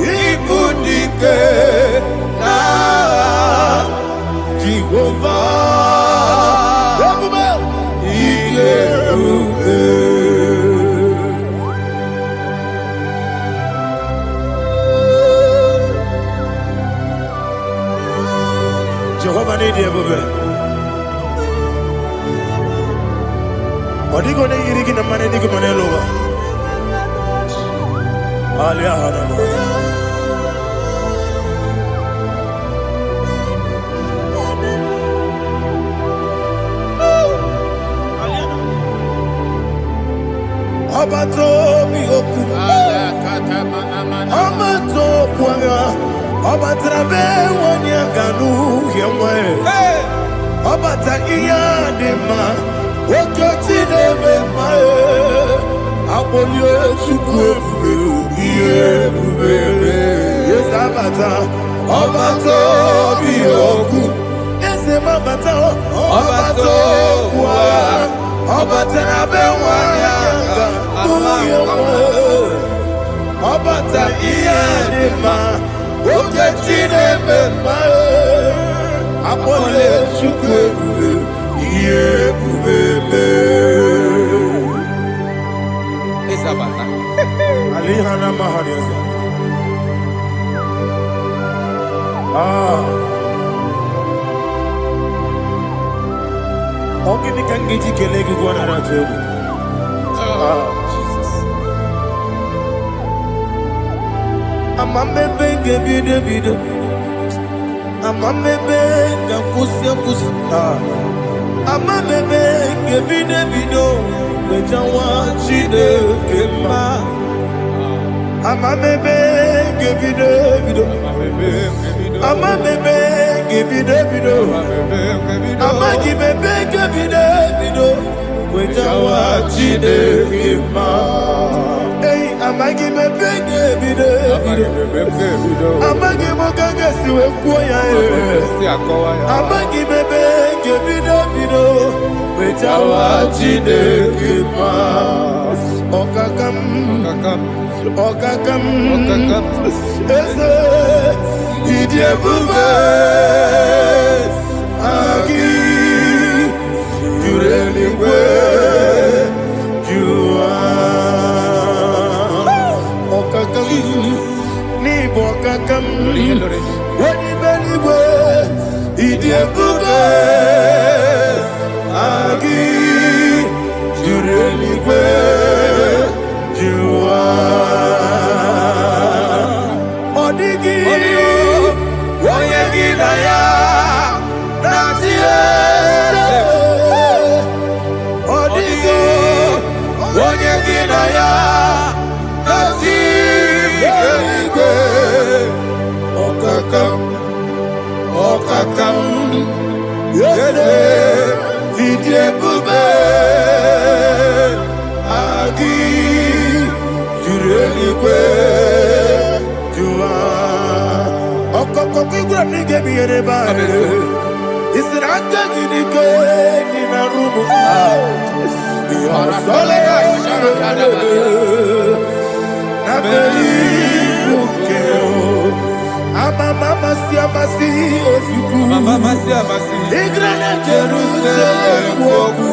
ibudike na Jehovah, Jehovah need you. Odigo ne yirigi na mane digo mane loba. Alia hana. Obato Bioku, Obato Puanga, Obatrabe, Wanya Ganu, Yamwe, Obata Iya Dema, Okoti Deme, Abolio Suku, yes, Abata, Obato Bioku, yes, Mabata, Obato Puanga. Obata Obata Iyanima Okechine Bema Apole Chukwu Yebube Isabata Alihana Mahariasa Ogini Kangiji Kelegi Guanara Table. Jesus. Amambe Benge Bido. Amambe Benga Pusia Pusa. Amambe Benge Bido. Bejawa Chide Kema. Amambe Benge Bido. Amambe Benge Bido. Amagi bebe bido, wejawa chide kima. Hey, amagi bebe bido, amagi mogaga siwe kuya. Amagi bebe bido, wejawa chide kima. Okakam, ese idie bube. Agi, Jureligwe, Jua, Okakam, Nibo Kakam, Wadi Beligwe, Idiabube, Agi, Jureligwe, Jua, Odigi, Oyegi Naya. Okakam, yede, idiebube, agi, jurelikwe, jua. Okokokigura nige biyereba. Isiraka gidike nina rumu. Yarasolega sharakadaba. Nabeli ukeo. Mama siamasi osuku. Mama siamasi. Igrana Jerusalem woku.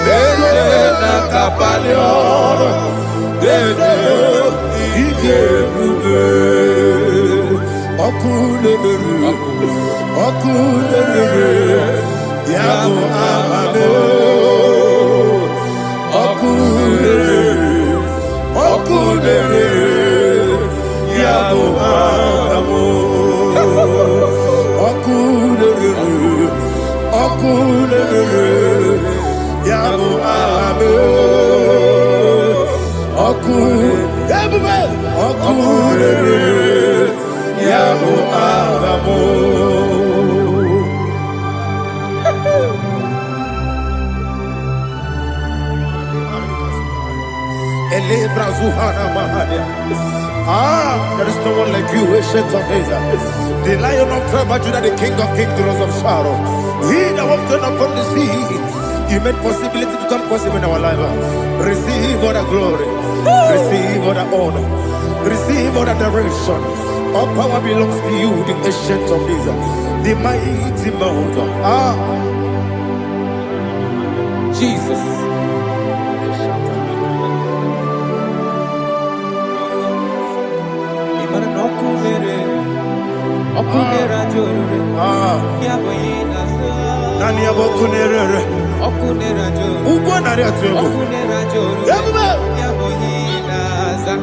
Bebe na kapalion. Dede igebube. Okulele. Yabo amado. Okulele. Yabo amo, okulele, yabo amo, okulele, yabo amo. Elebra Zuhana Mahania. There is no one like you, ancient of days. The Lion of tribe of Judah, the King of kings, the Rose of Sharon. He that walked upon the sea. You made possibility to come possible in our life. Receive all the glory. Receive all the honor. Receive all the direction. All power belongs to you, the ancient of days. The mighty mountain. Jesus. Nani abokunere okunera jo ugwo nari atwego okunera jo yaboyinaza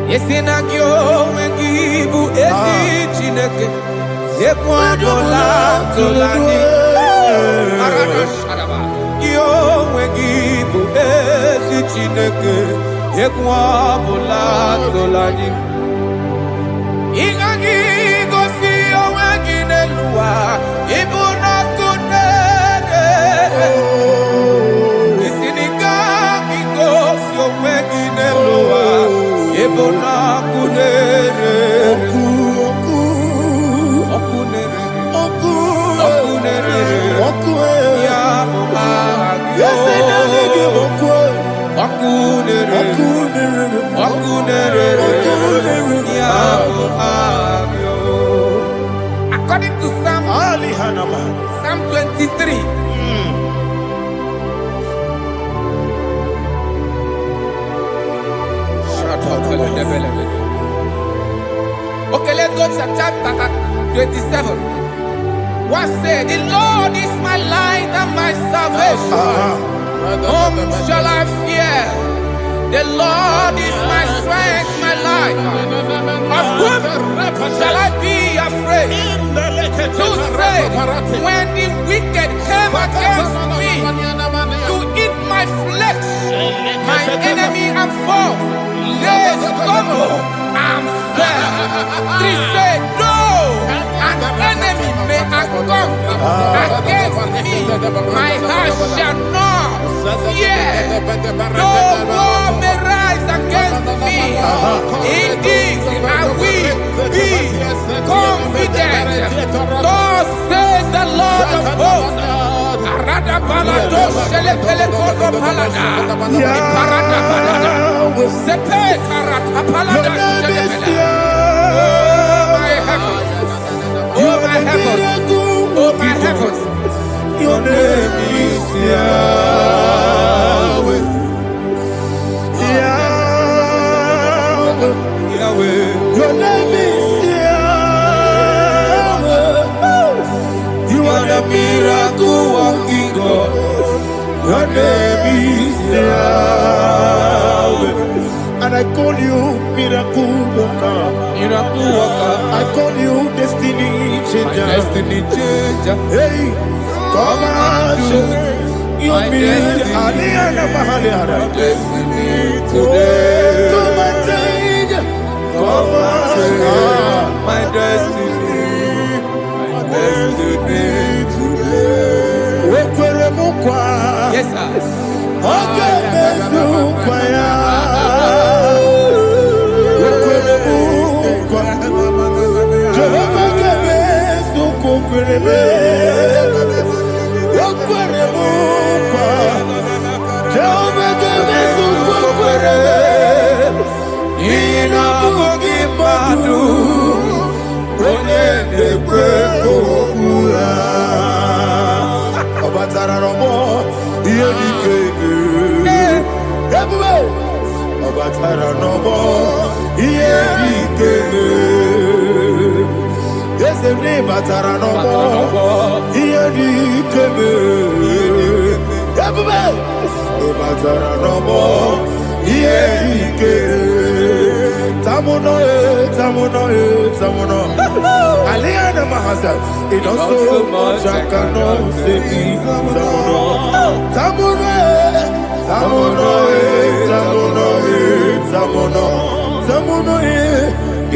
yesina kyo wengibu esi chineke ekwadola tolani arana sharaba kyo wengibu Chineke Ekwa bula tolani Ingagi gosi owegi nelua Ibuna kunere Isinika gosi owegi nelua Ibuna kunere According to Psalm 23. Okay, let's go to chapter 27. What said, the Lord is my light and my salvation. Whom shall I fear? The Lord is my strength, my life. Of whom shall I be afraid? To say, when the wicked came against me to eat my flesh, my enemy and foe, they stumble and fell. They said, no, an enemy may come against me, my heart shall not fear. No war may rise against me. Indeed, I will be confident. Thus says the Lord of hosts. Arada balado shele pele kodo palada. Iparada balada. Sepe karata palada shele pele. Oh my heavens. Oh my heavens. Oh my heavens. Your name is Yahweh. Yahweh. Your name is Yahweh. You are the miracle working God. Your name is Yahweh. And I call you miracle worker. Miracle worker. I call you destiny changer. Destiny changer. Hey, come on, your destiny. Today. Come and change. Come on, my destiny. My destiny today. Yes, sir. Okay, it also much I cannot say.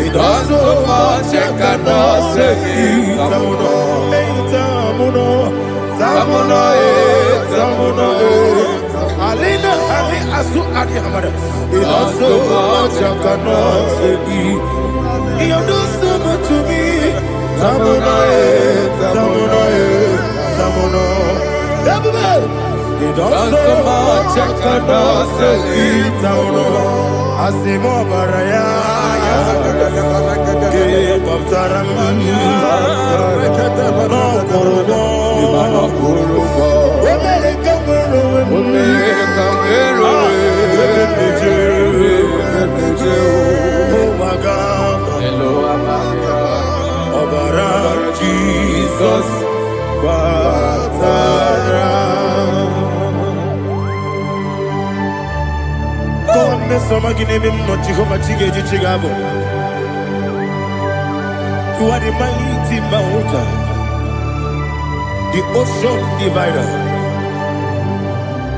It also much I cannot say. Alina Ali Asu Adi Hamada. It also much I cannot say. You do so much to me. Tamuno. It also much I cannot say. Tamuno. Asimo Baraya. Give up Taram. No Kurugo. Jesus, God, you are the mighty mountain, the ocean divider,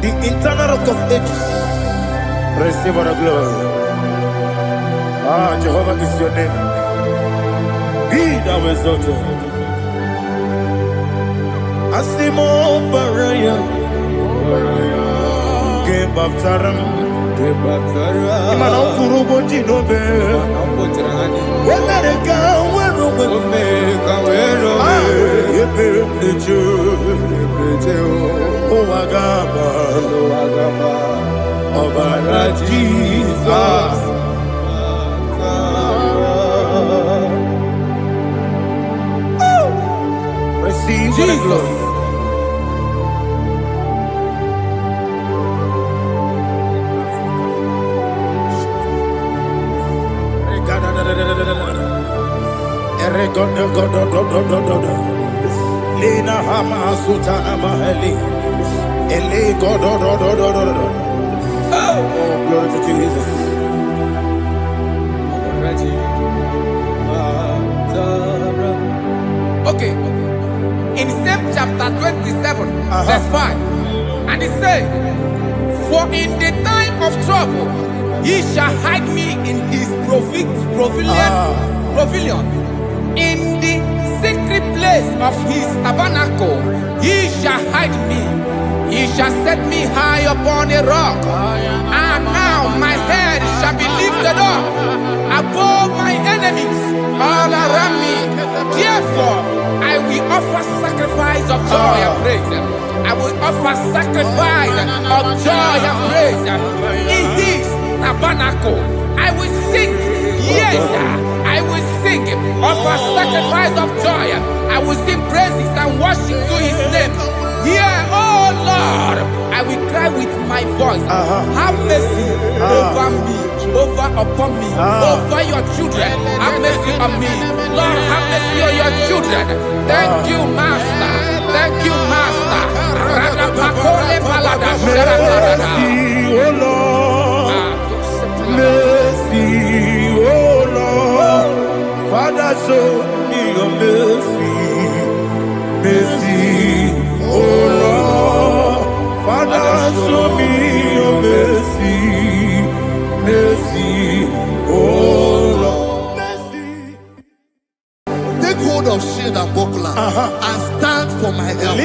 the internal rock of ages, Receive all the glory. Ah, Jehovah is your name. Be thou exalted. Asimo Baraya. Give up Taram. Imana Kurubo Jinobe. When I go, where Obara Jesus. Receive Jesus. Lina Hama Sutana Maheli. Ele God. Oh, glory to Jesus. Okay. In same chapter 27, verse 5. And it says, for in the time of trouble, he shall hide me in his pavilion. In the secret place of his tabernacle, he shall hide me. He shall set me high upon a rock. And now my head shall be lifted up above my enemies all around me. Therefore, I will offer sacrifice of joy and praise. I will offer sacrifice of joy and praise. In his tabernacle, I will sing. Yes, I will sing. Offer sacrifice of joy. I will sing praises and worship to his name. Here, oh Lord, I will cry with my voice. Have mercy over me, upon me, over your children. Have mercy on me. Lord, have mercy on your children. Thank you, Master. Thank you, Master. Mercy, oh Lord. Mercy, oh Lord. Father, show me your mercy. Mercy, oh Lord. Father, show me your mercy. Mercy, oh Lord. Mercy. Take hold of shield and buckler and stand for my help.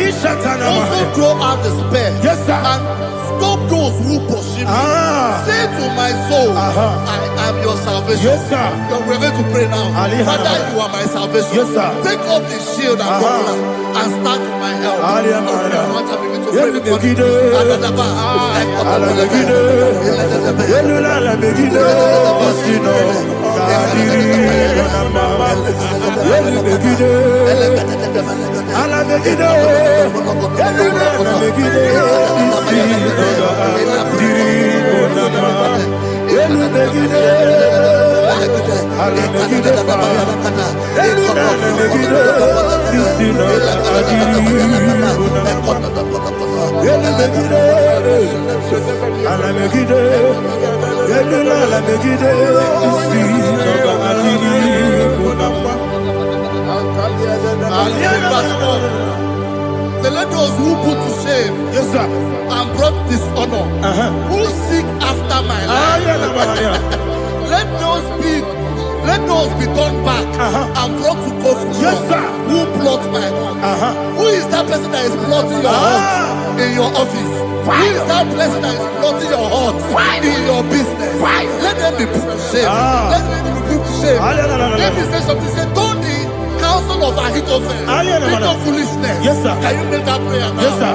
Also throw out the spear. Yes, sir. And stop those who pursue me. Say to my soul, I am your salvation. Yes, sir. We're going to pray now. Father, you are my salvation. Yes, sir. Take off the shield and buckler and stand for my help. So let those who put to shame, yes, sir, and brought dishonor, who seek after my life, let those be turned back and brought to confusion. Yes, sir. Who plot my heart? Who is that person that is plotting your heart in your office? Who is that person that is plotting your heart in your business? Let them be put to shame. Let them be put to shame. Let me say something. Say, don't the counsel of Ahithophel think of foolishness. Yes, sir. Can you make that prayer now? Yes, sir.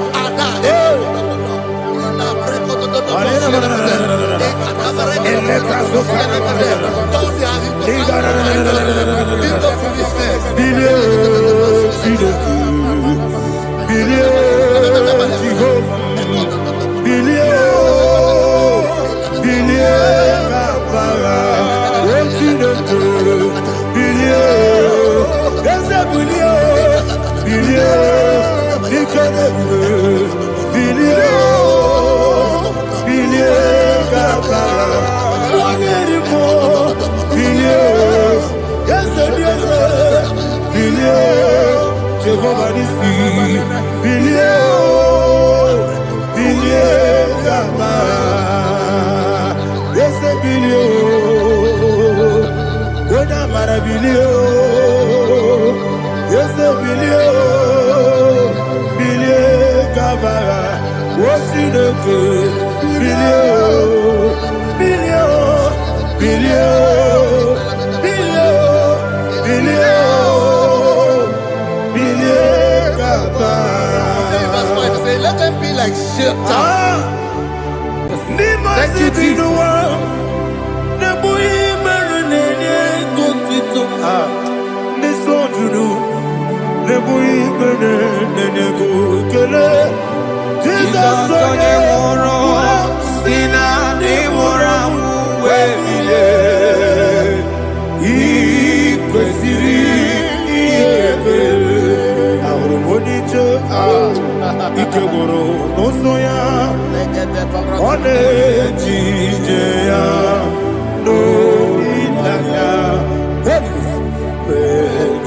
Bara bilio, yes bilio, bilie kabara, wosi deke, bilio, bilio, bilio, bilio, bilio, bilie kabara. Say, let them be like Shatters. Thank you, Jesus.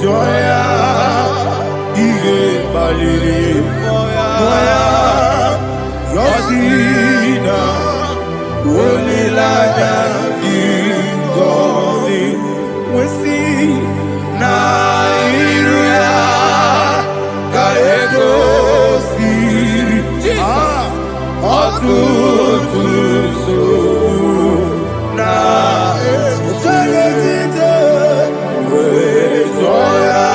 Joya, Ige Baliri, Moya, Yosina, Wolilaya, Igozi, Wesi, Nairuya, Kaego, Siri, Otutu, Na, Jaletite, Joya,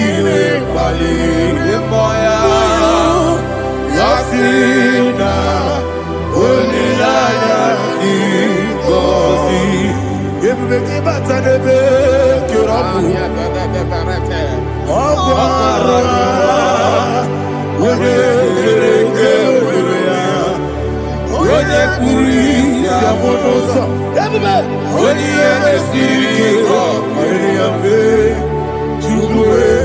Ige Baliri, Moya, Yosina, Wolilaya, Igozi, Ebubeki Batanebe, Kirabu, Ogwara, Wode Kuri, Samonosa, everybody, Wodi Enesiri, Ariabe, Chubue,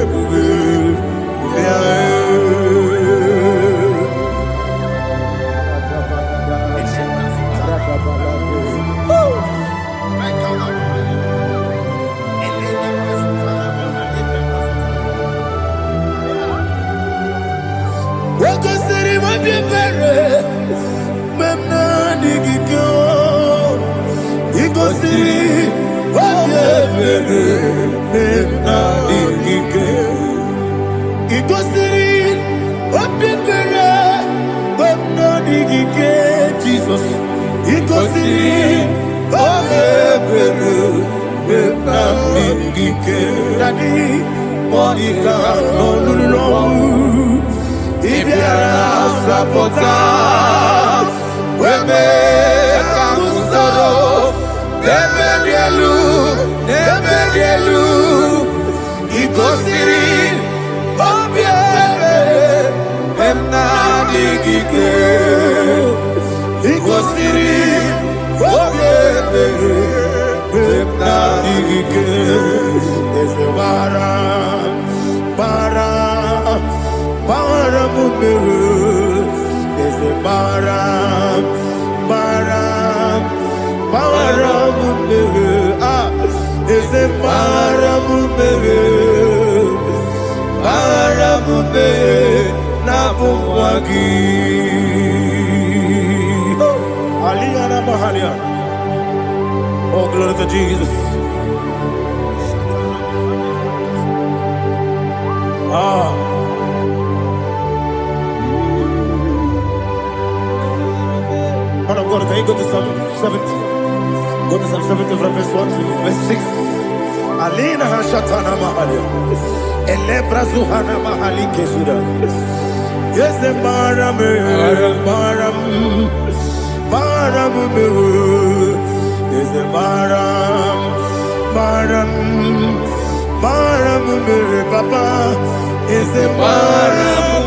Jesus, oh, glory to Jesus. Man of God, can you go to Psalm 70? Go to Psalm 70 from verse 1 to verse 6. Alina Hashatana Mahalia. Elebra Zuhana Mahali Kesuda. Yes, the Baram, yes, the Baram, Papa, yes, the Baram,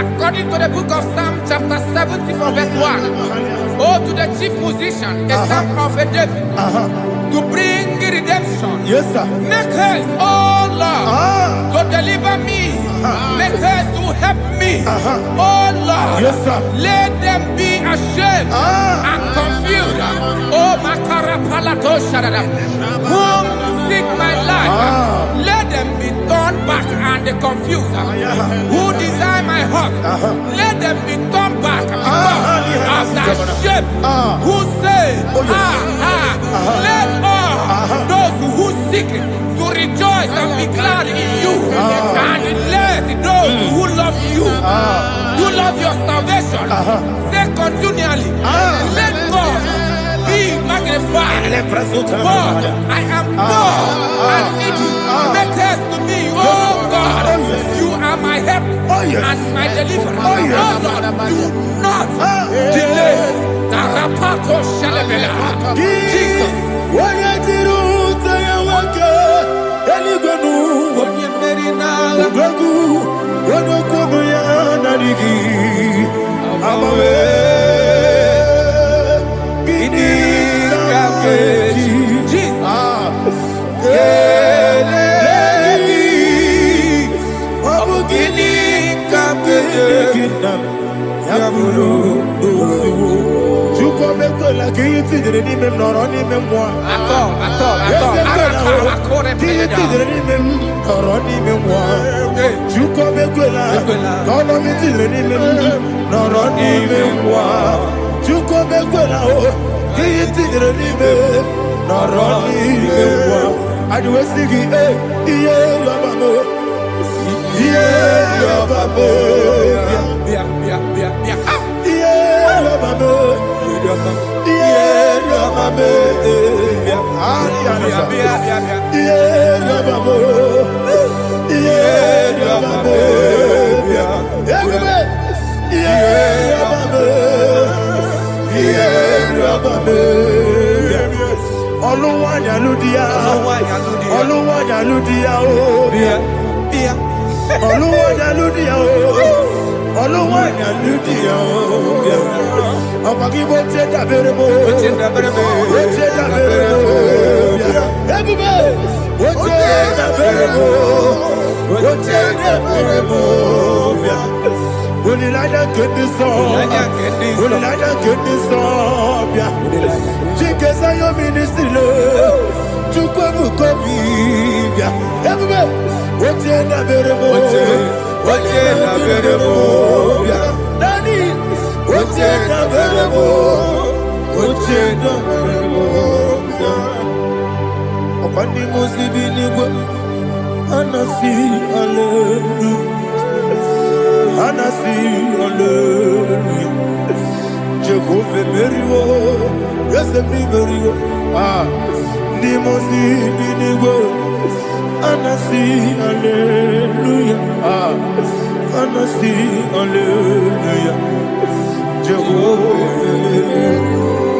According to the book of Psalm chapter 70 from verse 1, oh, to the chief musician, a son of a David, to bring redemption. yes, sir. Make haste, oh Lord, to deliver me. Make haste to help me. Oh Lord, Yes, sir. let them be ashamed and confused. Oh Makara Palato Shadada, whom seek my life, let them be torn turn back and the confused, who desire my heart, let them be turned back because of that shape. Who say, let all those who seek to rejoice and be glad in you, and let those who love you, who love your salvation, say continually, let God be magnified. God, I am poor and needy. Make haste to me, oh God. You are my help and my deliverer. Oh Lord, do not delay. Jesus.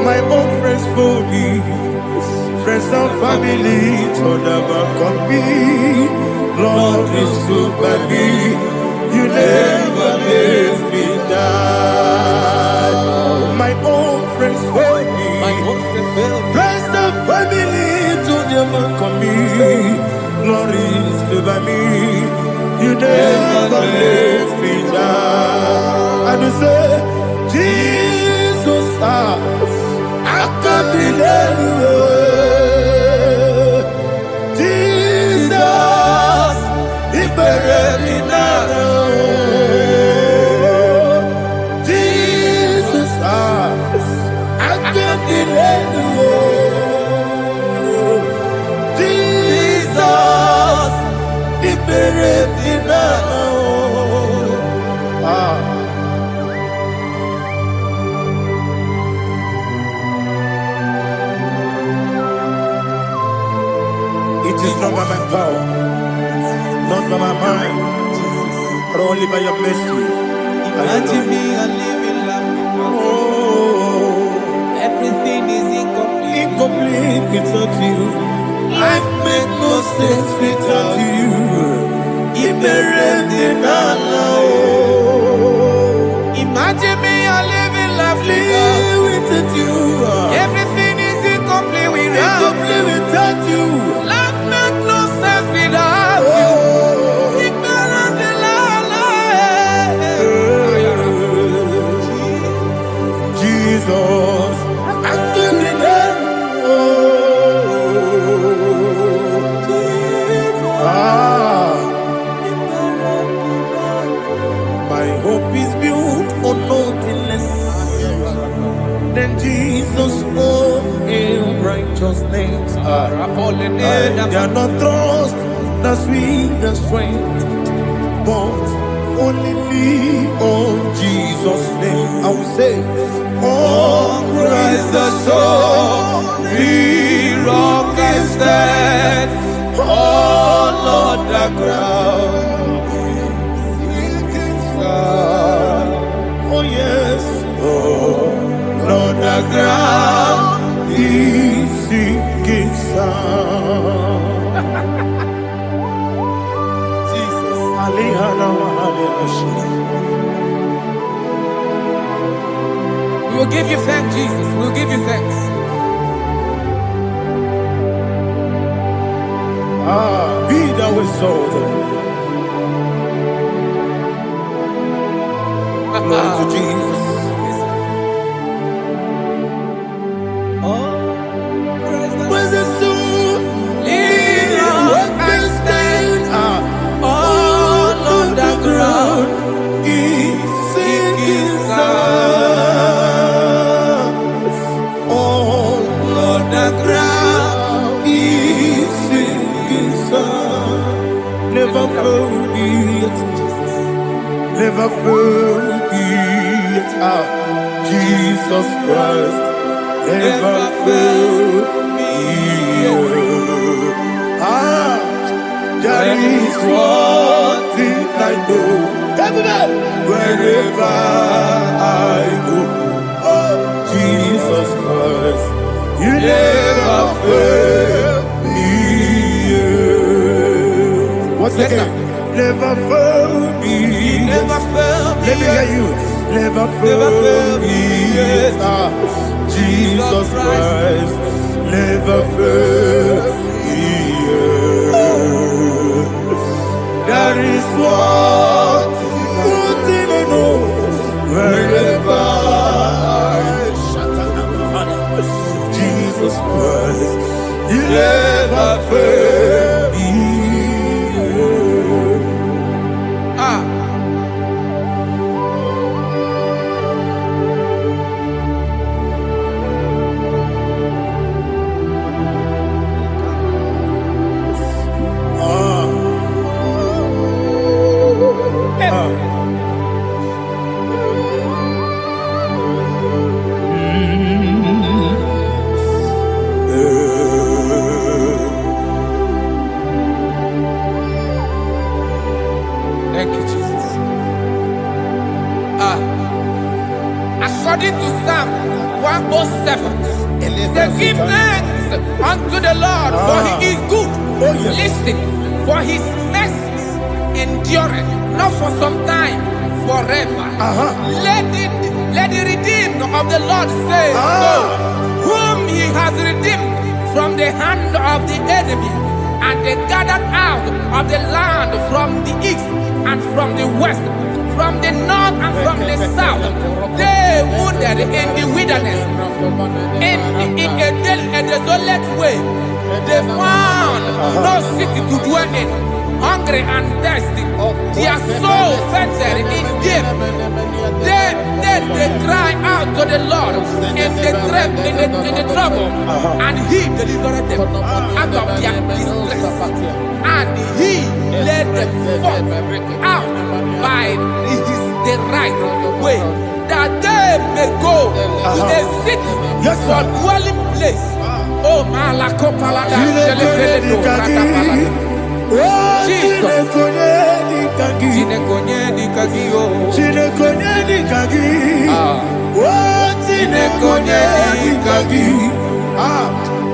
My own friends for me, friends and family, told never come be. Lord is good by me, you never let me die. My own friends for me, friends and family, told never come be. Lord is good by me, you never let me die. And you say, Jesus, I can't believe you. Jesus, He buried me now. Jesus, I can't believe you. Jesus, He buried me now. It is not by my power, not by my mind, but only by your mercy. Imagine me a living life. Oh, Everything is incomplete. incomplete without you. Life makes no sense without you. Imagine me a living life without you. Everything is incomplete without you. Life makes no sense without you. Jesus, I give you Then Jesus spoke in righteousness. I cannot trust the sweetest strength, but only lean on Jesus' name. I will say, oh, Christ the solid rock and stand. Oh, Lord, the ground is sinking sand. Oh, yes, oh, Lord, the ground is sinking sand. Jesus, we will give you thanks, Jesus. We will give you thanks. Be thou exalted. Glory to Jesus. Praise the soul. What can stand? All on the ground is sinking sand. All on the ground is sinking sand. Never forget, never forget, Jesus Christ. Never forget. That is one thing I know. Wherever I go, oh, Jesus Christ, you never fail me. What's the name? Never fail me. Never fail me. Let me hear you. Never fail me. Jesus Christ, never fail me. That is what I know. Wherever Jesus Christ, you never fail me. Thank you, Jesus. According to Psalm 107, say, give thanks unto the Lord, for he is good. Oh, yes. Listen, for his mercies endureth, not for some time, forever. Let the redeemed of the Lord say so, whom he has redeemed from the hand of the enemy, and they gathered out of the land from the east and from the west, from the north and from the south. They wandered in the wilderness, in a desolate way. They found no city to dwell in, hungry and thirsty. Their soul fainted in deep. They cry out to the Lord in the trouble, and he delivered them out of their distress, and he led them forth out by the right way, that they may go to a city for dwelling place. Oh, Malakopalada, Jesus.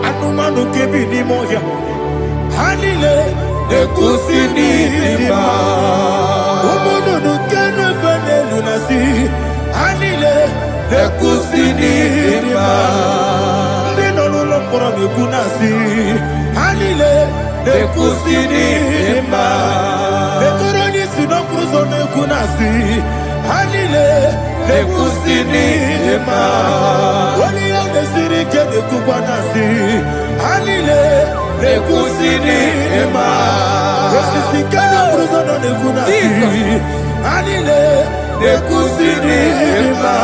Anumanu kebi ni moja Hanile Ekusini lima Umudu nukene fene lunasi Hanile Ekusini lima Nino lulokora mikunasi Hanile Ekusini lima Ekoroni sinokruzo mekunasi Hanile Ekusini lima Wani yane sirike nekukwanasi Hanile Ekusini lima Wesisikana bruzono nekunasi Hanile Ekusini lima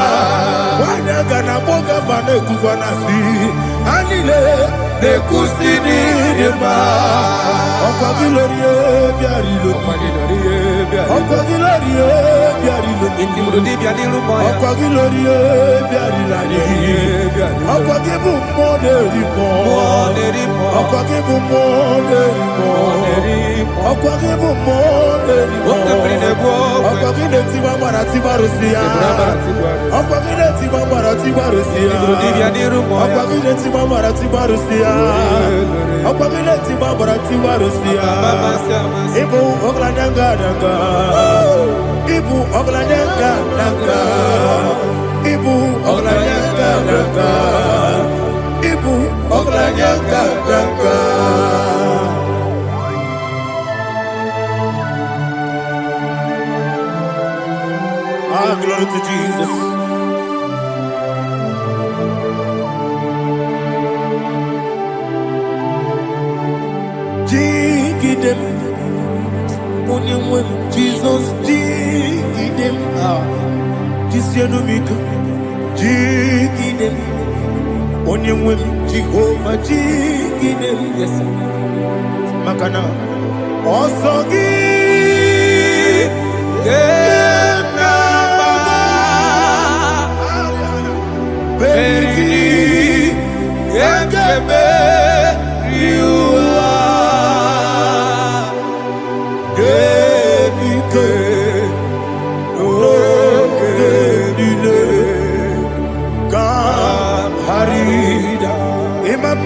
Wanyagana boga Gavana Kubanasi, Anile, the Kusini, Okagilorie, Biarilo, Okagilorie, Biarilo, Okagilorie, Biarilani, Okagibu Moderimo, Okagibu Moderimo, Okagibu Moderimo, Okagile Tiwamara Tibarusia, Okagile Tiwamara Tibarusia, Okagile Tiwamara Tibarusia, Okagile Tiwamara Tibarusia, Ibu Oglananga Naga, Ibu Oglananga Naga, Ibu Oglananga Naga, Ibu Oglananga Naga. Ah, glory to Jesus. Jigidem, Onyemwem, Jesus, Jigidem, Jisianumika, Jigidem, Onyemwem, Jehovah, Jigidem, yes, Makana, Osogi,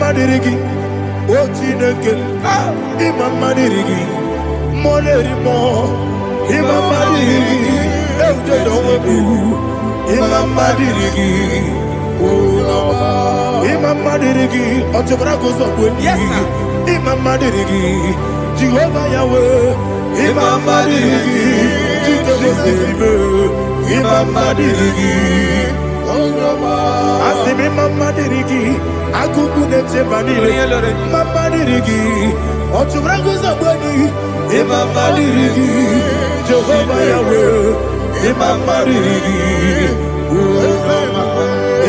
Madirigi, Ochineke, Imam Madirigi, Molerimo, Imam Madirigi, Eudedowebu, Imam Madirigi, Imam Madirigi, Otobragos of Wendy, Imam Madirigi, Jehovah Yahweh, Imam Madirigi, Imam Madirigi, Asimi Mama Dirigi, Akuku de Chebanile, Mama Dirigi, Otubragos of Wendy, Imam Madirigi, Jehovah Yahweh, Imam Madirigi,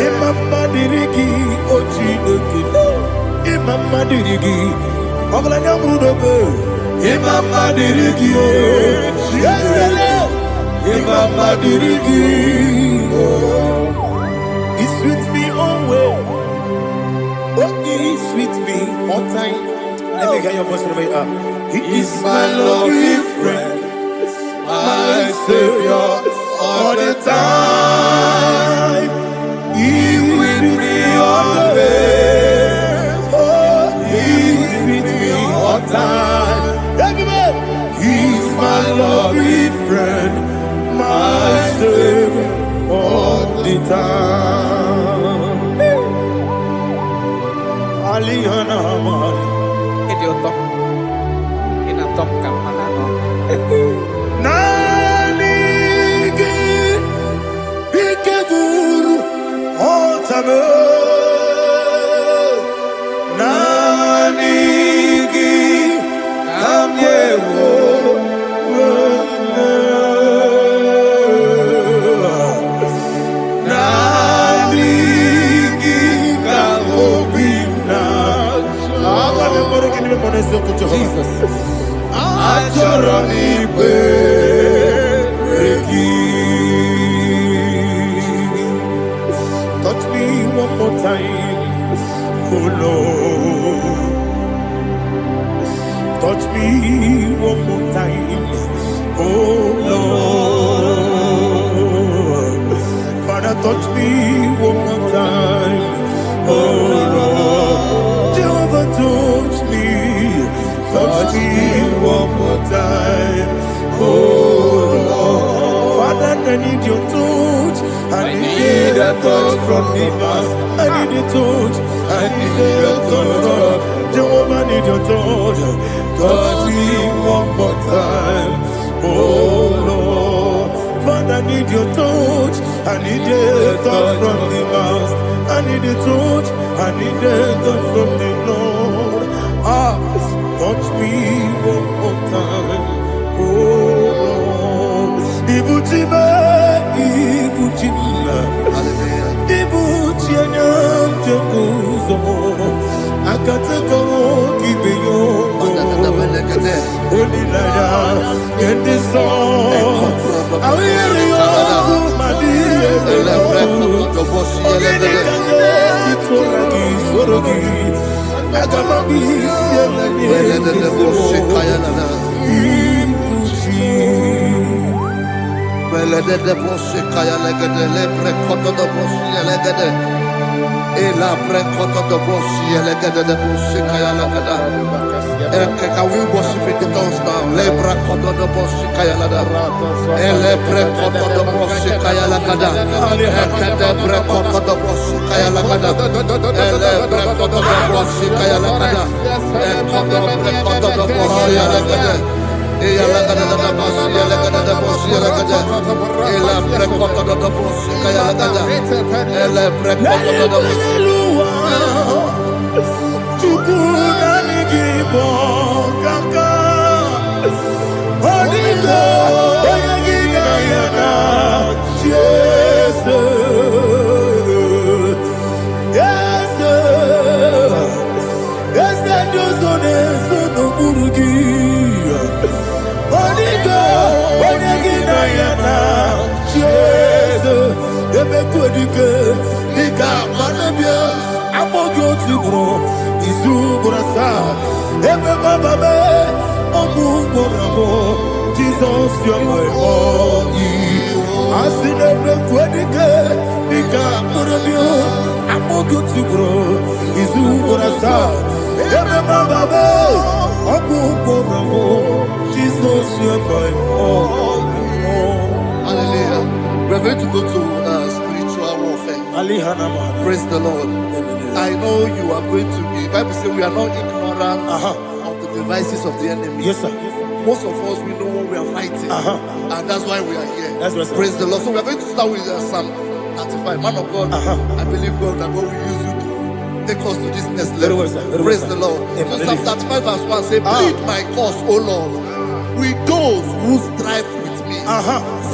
Imam Madirigi, Ochineke, Imam Madirigi, Oglanya Brudobe, Imam Madirigi, Imam Madirigi, He's with me always. Oh, he's with me all time. Let me hear your voice from the way up. He is my lovely friend, my Savior all the time. He's with me always. Oh, he's with me all time. Everybody, he's my lovely friend, my Savior all the time. Aliana Mari. Idiota. Inatom ka manano. Nanigi Ikeguru Otame. Nanigi Kamyewo. Jesus. Touch me one more time, oh Lord. Touch me one more time, oh Lord. Father, touch me one more time, oh Lord. Jehovah, touch me. Touch me one more time, oh Lord. Father, I need your touch. I need a touch from the Master. I need a touch. I need a touch from Jehovah. I need your touch. Touch me one more time, oh Lord. Father, I need your touch. I need a touch from the Master. I need a touch. I need a touch from the Lord. Touch me one more time, oh Lord. Ibuchima, Ibuchima, Ibuchima. Ela prekoto do bosi elegede de bosi kaya lagada. Can we worship in the tongues now? Le prekoto do bosi kaya lagada. Ele prekoto do bosi kaya lagada. Ekede prekoto do bosi kaya lagada. Ele prekoto do bosi kaya lagada. Ekodo prekoto do bosi lagada. Eya lagada da bosi lagada da bosi lagada. Ela prekoto do bosi kaya lagada. Ele prekoto do bosi. Jesus, you're my all. I see them recording it. I'm all good to grow. Is who gonna start? Jesus, you're my all. Hallelujah. We're going to go to spiritual warfare. Praise the Lord. I know you are going to be. Bible says we are not ignorant of the devices of the enemy. Yes, sir. Most of us, we know what we are fighting. And that's why we are here. That's right, praise the Lord. So we are going to start with Psalm 35. Man of God, I believe God that God will use you to take us to this next level. Praise the Lord. So Psalm 35 verse 1 say, plead my cause, O Lord, with those who strive with me.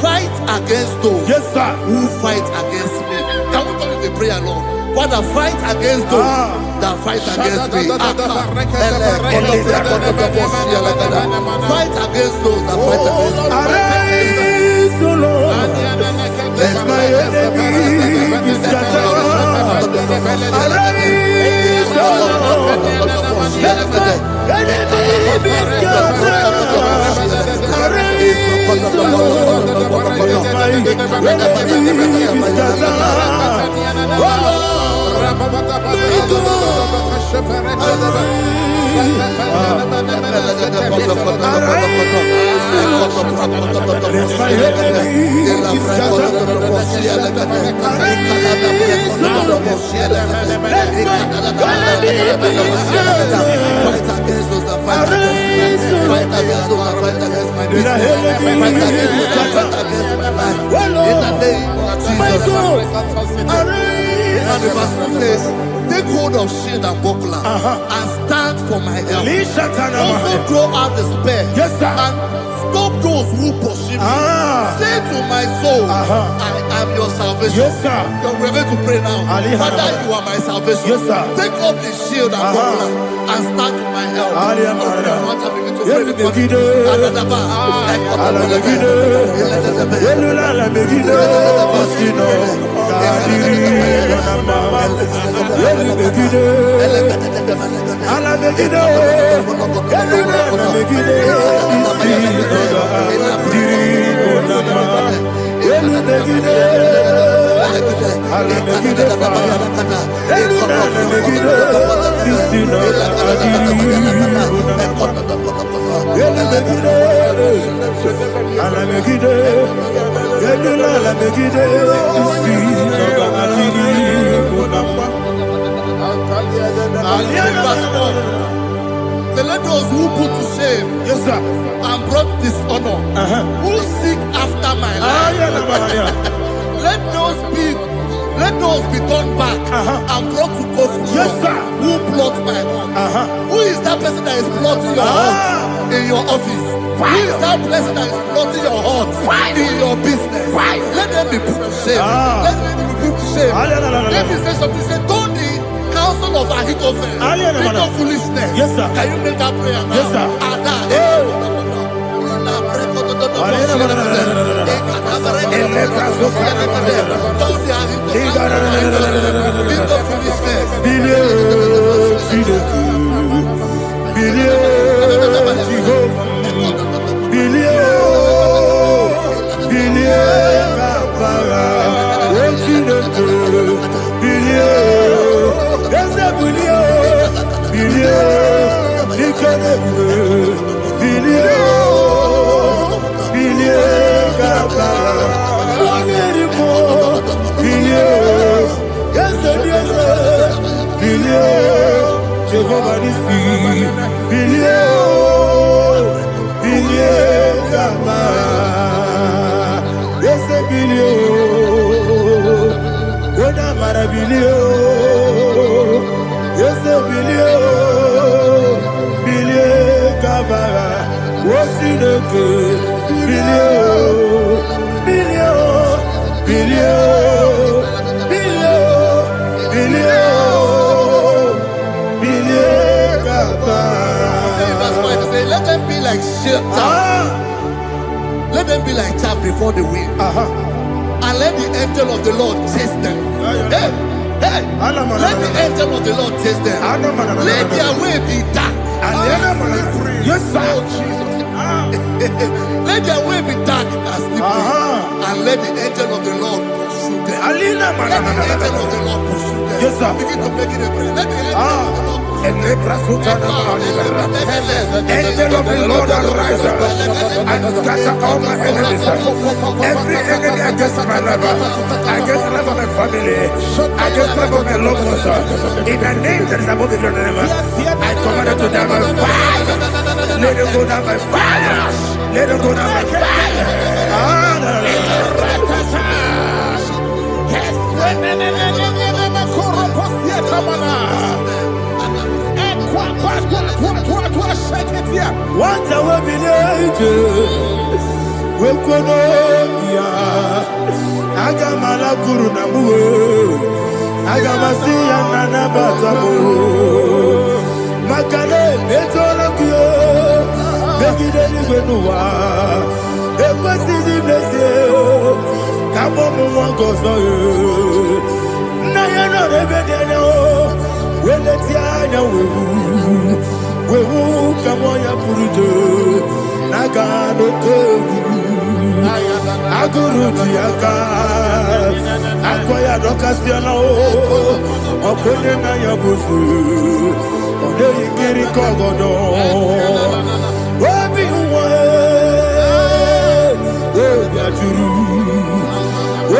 Fight against those who fight against me. Can we turn to the prayer, Lord? Father, fight against those that fight against me. Fight against those that fight against me. Arise, O Lord. Let my enemy be scattered. Arise, O Lord. Let my enemy be scattered. Arise, O Lord. Let my enemy be scattered. Take hold of shield and buckler and stand for my help. Also draw out the spear and stop those who pursue me. Say to my soul, I am your salvation. We're going to pray now. Father, you are my salvation. Take off the shield and buckler and stand for my help. Let those who put to shame and brought dishonor, who seek after my life, let those be turned back and brought to confusion. Who plot my heart? Who is that person that is plotting your heart in your office? Who is that person that is plotting your heart in your business? Let them be put to shame. Let them be put to shame. Let me say something. Say, Tony, of Ahithophel. Think of foolishness. Yes, sir. Can you make that prayer now? Yes, sir. Jehovah is let them be like shelter. Let them be like chaff before the wind. And let the angel of the Lord chase them. Hey, hey. Let the angel of the Lord chase them. Let their way be dark. yes, sir. Let their way be dark as slippery. And let the angel of the Lord pursue them. Let the angel of the Lord pursue them. Yes, sir. Begin to make it a prayer. Let the angel of the Lord Angel of the Lord arise and scatter all my enemies. Every enemy against my lover, against the life of my family, against the life of my loved ones. In the name that is above the name, I command it to them by fire. Let it go down by fire. Let it go down by fire. What I will be we could Agamala Guru Namu Agamasia Nana Batamu Makale Betolakio Begideli Benua Equasi Blessio Kabomu Wangozo Nayana Rebedeno Weletia Wewu Kamoya Purujo Nagano Togu Aguru Diaka Akoya Dokasiano Okone Nayabusu Ode Ikiri Kogodo Obi Uwe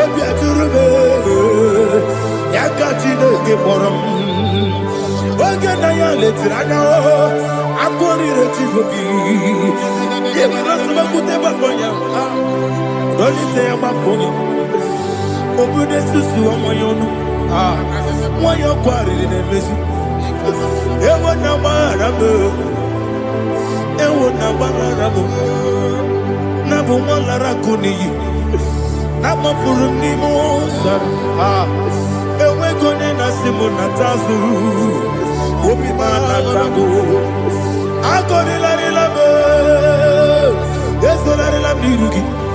Obi Aturu Yakatine Gemoram Oge Naya Letirana Akori Rechigobi Yemanasubakute Bakonya Don't say about Pony. Open the Susu on my own. Why you're quarried in a mess? Ewa Namarabu. Ewa Namarabu. Nabu Malaracuni. Nama Furunimo. Ewe Gonena Simonatazu. Obi Manatago. I got it like Labu. Yes, what I love you.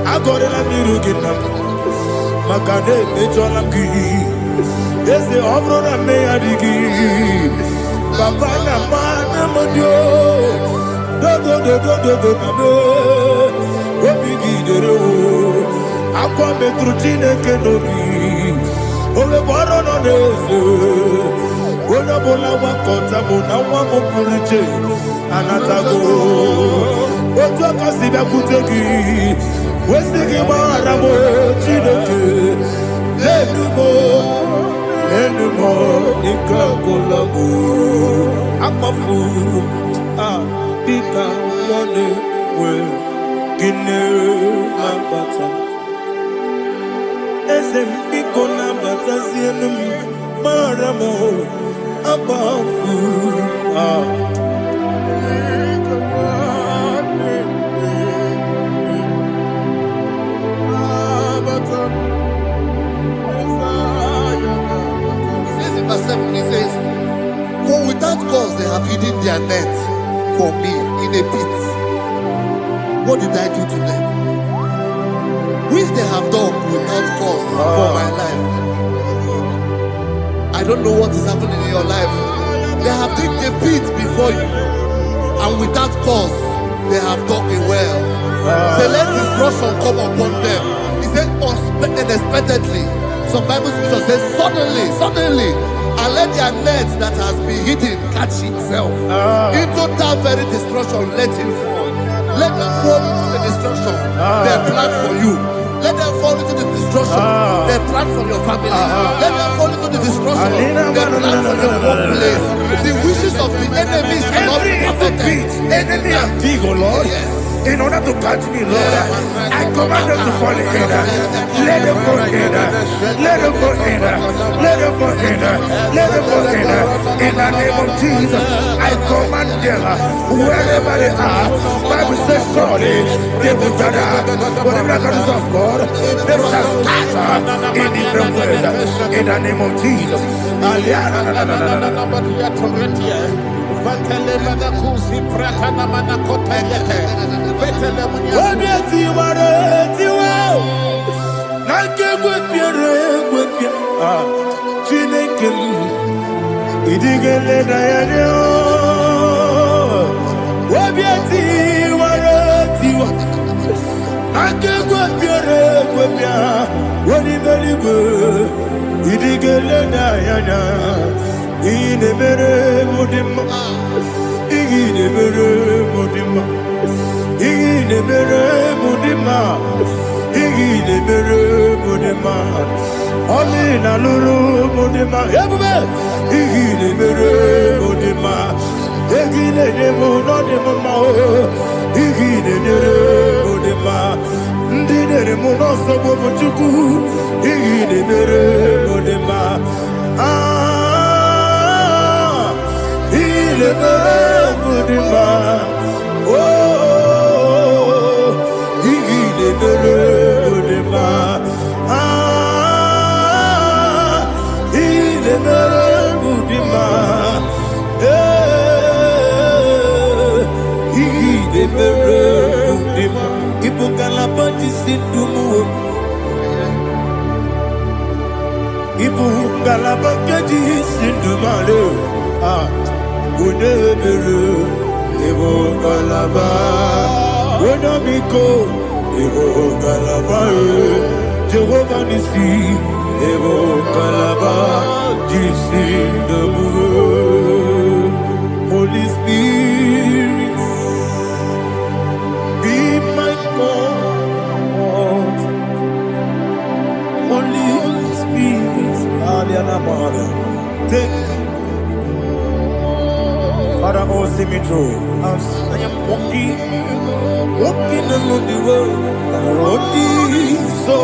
I got it like you get them. Makade, Ejolamki. Yes, the Obrona Mayadiki. Papa Namana Modio. Do. Obigi Dero. Aqua Metrutine Kenobi. Ole Barono Neso. Ona Bola Wakota Bona Wamo Puriche. Anatago. Otoka Siba Kuteki. Wesigi Maramo Chinoke. Enumo, Nikakolabu. Amafuru. Pika One Way. Gine Mambata. Esem Piko Nambata Sienum. Maramo. Amafuru. 7, he says, for without cause they have hidden their net for me in a pit. What did I do to them? Which they have done without cause for my life. I don't know what is happening in your life. They have digged a pit before you, and without cause they have dug a well. Say, let destruction come upon them. He said, unexpectedly. Some Bible scripture says, suddenly, and let their net that has been hidden catch itself. Into that very destruction, let it fall. Let them fall into the destruction they plan for you. Let them fall into the destruction they plan for your family. Let them fall into the destruction they plan for your workplace. The wishes of the enemy shall not be perfected. Enemy of dig, oh Lord. Yes. In order to catch me, Lord, I command them to fall in. Let them fall in. Let them fall in. Let them fall in. Let them fall in. In the name of Jesus, I command them wherever they are. Bible says, surely they will gather. Whatever comes of God, they shall scatter in different ways. In the name of Jesus. Holy Spirit, be my God. Holy Spirit, take Father, oh, see me through. As I am walking along the road, the road is so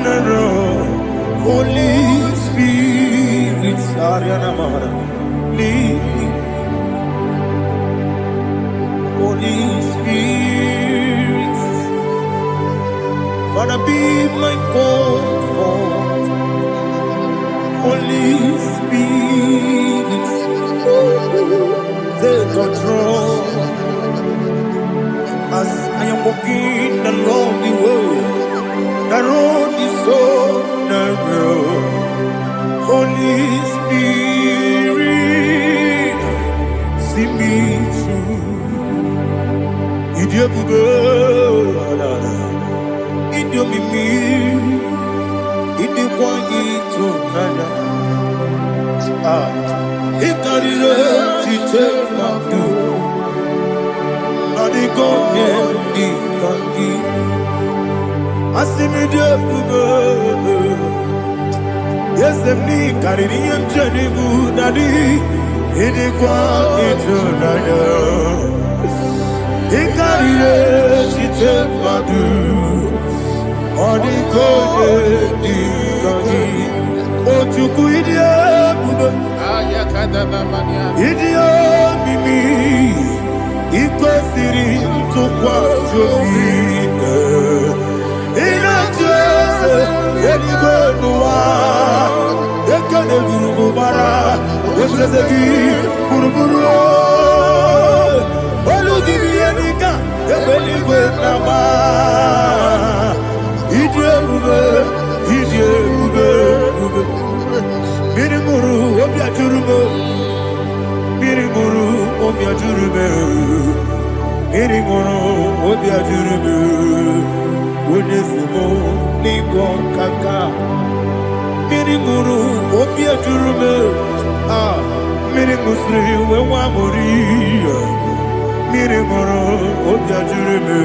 narrow. Holy Spirit, lead me. Holy Spirit, Father, be my comfort. Holy Spirit, take control. As I am walking along the road is so narrow. Holy Spirit, see me through. Idiopube, Idiomimi, Idiokwa Itonada. Ikarire Chiche Madu. Adiko Ikangi. Asimidioube. Yes, me Caribbean Janibu Daddy, Idikwa Itonada. Ikarire Chiche Madu. Adiko Ikangi. Ochuku Idiopube. Idiomimi. Iko siri tukwa jovine. Ina jese, enigo nuwa. Eke ekene gurugubara ochezegi buruburu olugibiyenika ebeligwe nama idebube Miriguru obiajurume Miriguru obiajurume Miriguru obiajurume Unesimo Nigo kaka Miriguru obiajurume Mirigusri wewa mori Miriguru obiajurume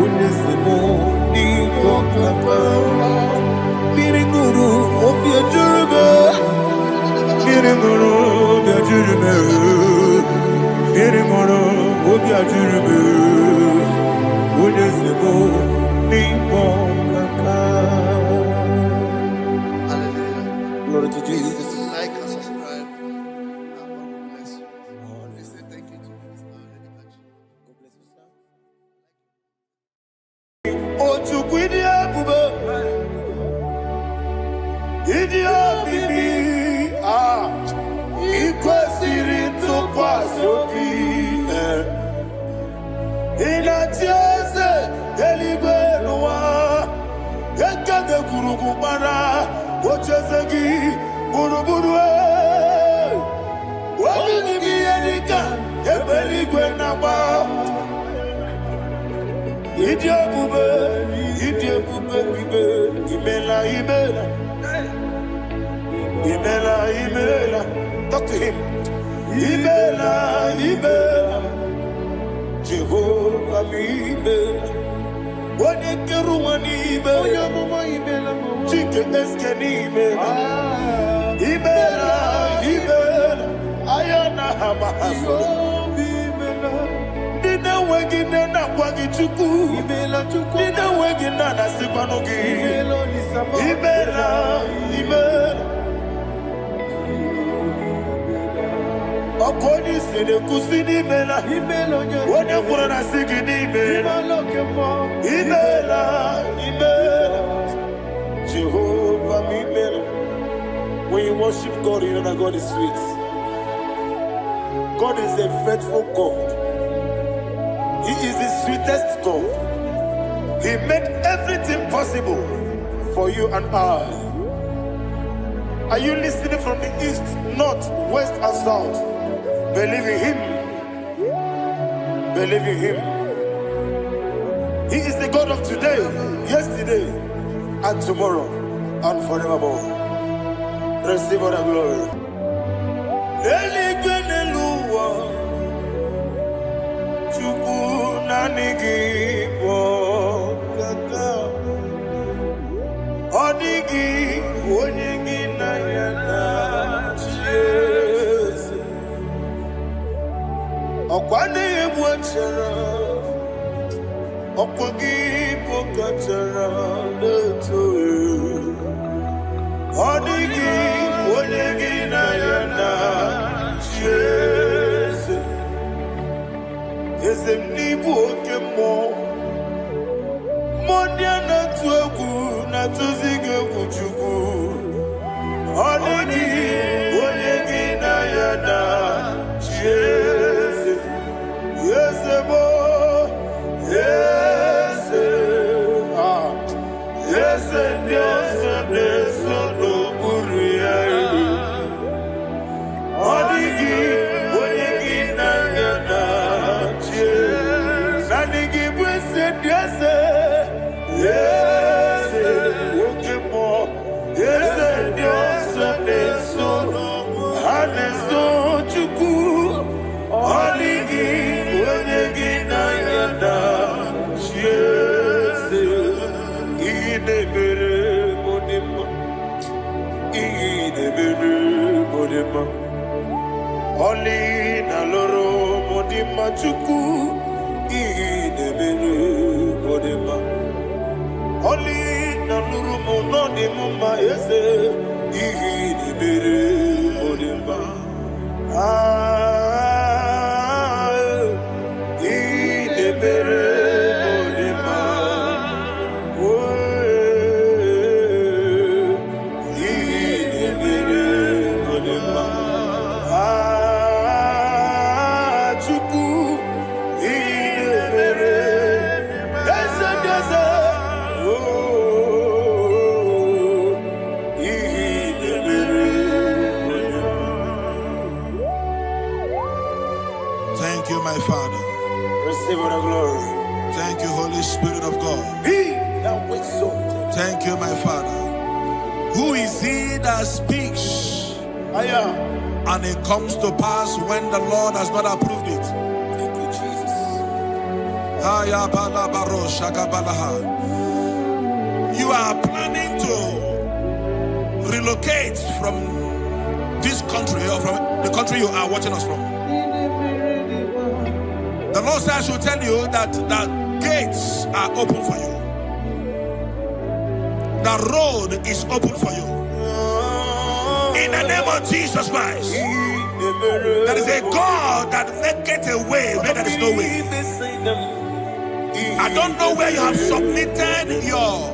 Unesimo Nigo kaka Miriguru obiajurume Miriguru obiajurume Miriguru obiajurume Unesimo Nigo kaka. Hallelujah. Glory to Jesus. Like and subscribe. God bless you. Please say thank you to Minister Edikachi. God bless you, sir. Ochukwidi abube Idia bibi ikwesiri ntụkwasị obi ịna-etieze eluigwe n'ụwa ekene gburugbara ocheze gị gburugburu obi gị ihe dịka ebe eluigwe na-agba ịdị ebube bibe imela talk to him imela Jehovah imela onye kere ụwa n'ime chike eske n'imela imela aya na ha mahasoro ndị na-enweghị nne na-agwa gị chukwu ndị na-enweghị nna na-asịkwanụ gị imela ọkụ onye isi na-ekwusi n'imela onye kwuru na sị gị n'imela imela Jehovah imela. When you worship God, you know that God is sweet. God is a faithful God. He is the sweetest God. He made everything possible for you and I. Are you listening from the east, north, west, and south? Believe in Him. Believe in Him. He is the God of today, yesterday, and tomorrow, and forevermore. Receive all the glory. Odigi onyegi na yana Jesus Okwani ebwachara Okwagi pokachara leto Odigi onyegi na yana Jesus Ezem nibu okemo Mondia na tuegu na tuzige kuchuku Odigi onyegi na yana Jesus Yesebo Yese Yese Yese Yese no Buria Odigi onyegi na yana Jesus Nanigi bwese Yese Yes, okay, more. Yes, yes, yes, yes, chuku. Oligi, oligi na yada. Yes, idebere modema, idebere modema. Oli na loro modema chuku. Idebere modema. Oli na nurumo no ni muma ese ihi ni bere odimba ihi ni bere odimba ihi ni Receive all the glory. Thank you, Holy Spirit of God. He that waits so. Thank you, my Father. Who is he that speaks and it comes to pass when the Lord has not approved it? Thank you, Jesus. You are planning to relocate from this country or from the country you are watching us from. The Lord says I should tell you that the gates are open for you. The road is open for you. In the name of Jesus Christ. There is a God that maketh a way where there is no way. I don't know where you have submitted your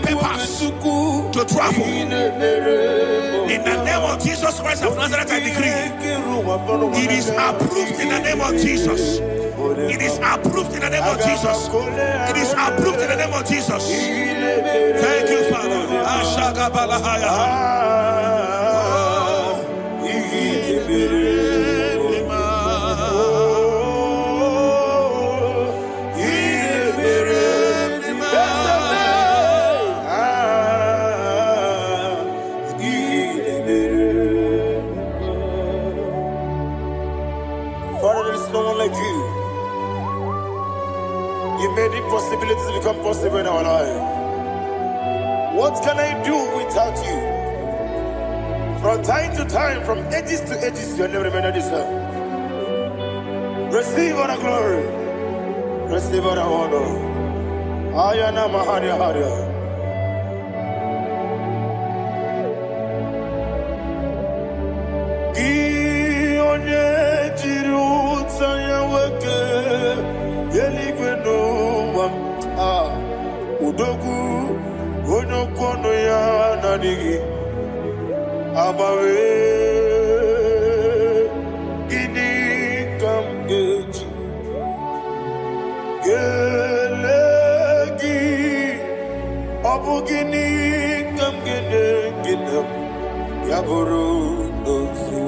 papers to travel. In the name of Jesus Christ of Nazareth, I decree it is approved in the name of Jesus. It is approved in the name of Jesus. It is approved in the name of Jesus. Thank you, Father. Father, there is no one like you. You made impossibilities become possible in our life. What can I do without you? From time to time, from ages to ages, you never remain the same. Receive all the glory. Receive all the honor. Ayana Maharia Haria. Udogu onokono ya nadigi abawe gini kamgeji gelegi abu gini kamgene ginem yaburu dosu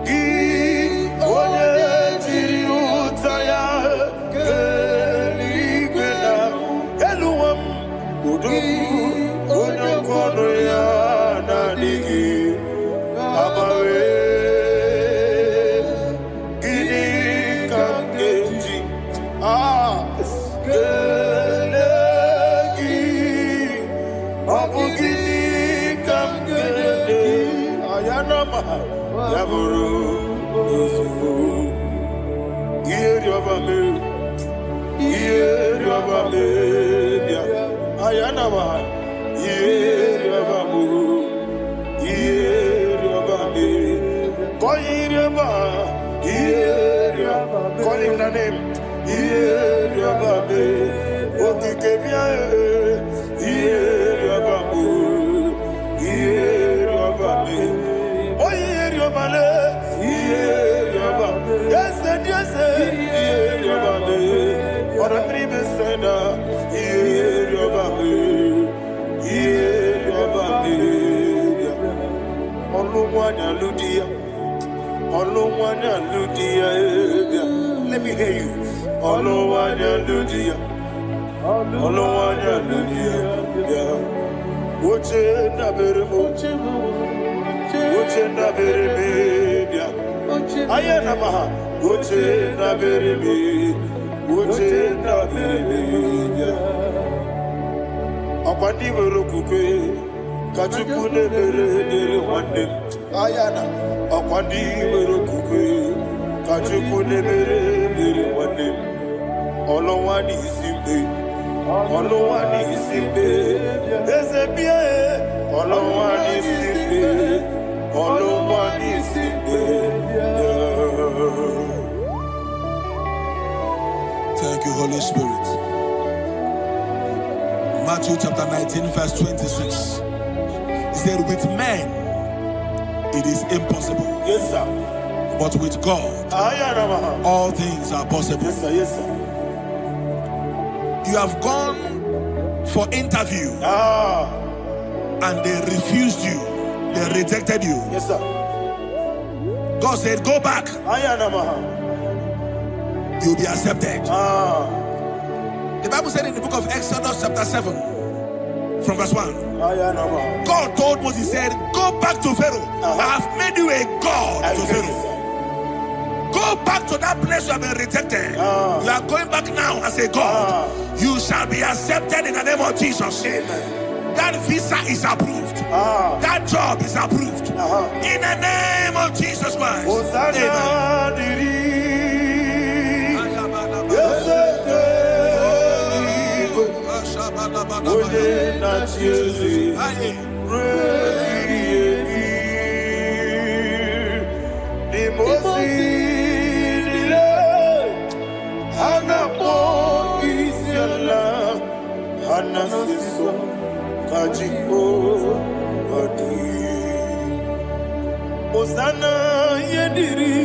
gi one jiri utaya onokono ya nadigi abawe gini kamgeji gelegi abu gini kamgene ayanama yaburu osufu iyeriobame ayanama yeriabamu yeriabame koyiriaba yeriaba call him the name yeriabame okikebia yeriabamu yeriabame oyeriabale yeriaba yes yeriabame ora tribe senda yeriabame let me hear you. Kachukune mere wande ayana akwandi merokukwe kachukune mere wande olowani simbe ezebie olowani simbe Thank you, Holy Spirit. Matthew chapter 19 verse 26. He said, with men it is impossible. Yes, sir. But with God, all things are possible. Yes, sir. Yes, sir. You have gone for interview and they refused you. They rejected you. Yes, sir. God said, go back you'll be accepted. The Bible said in the book of Exodus chapter 7 from verse 1, God told Moses, he said, go back to Pharaoh. I have made you a God to Pharaoh. Go back to that place you have been rejected. You are going back now as a God. You shall be accepted in the name of Jesus. Amen. That visa is approved. That job is approved. In the name of Jesus Christ. Osana yediri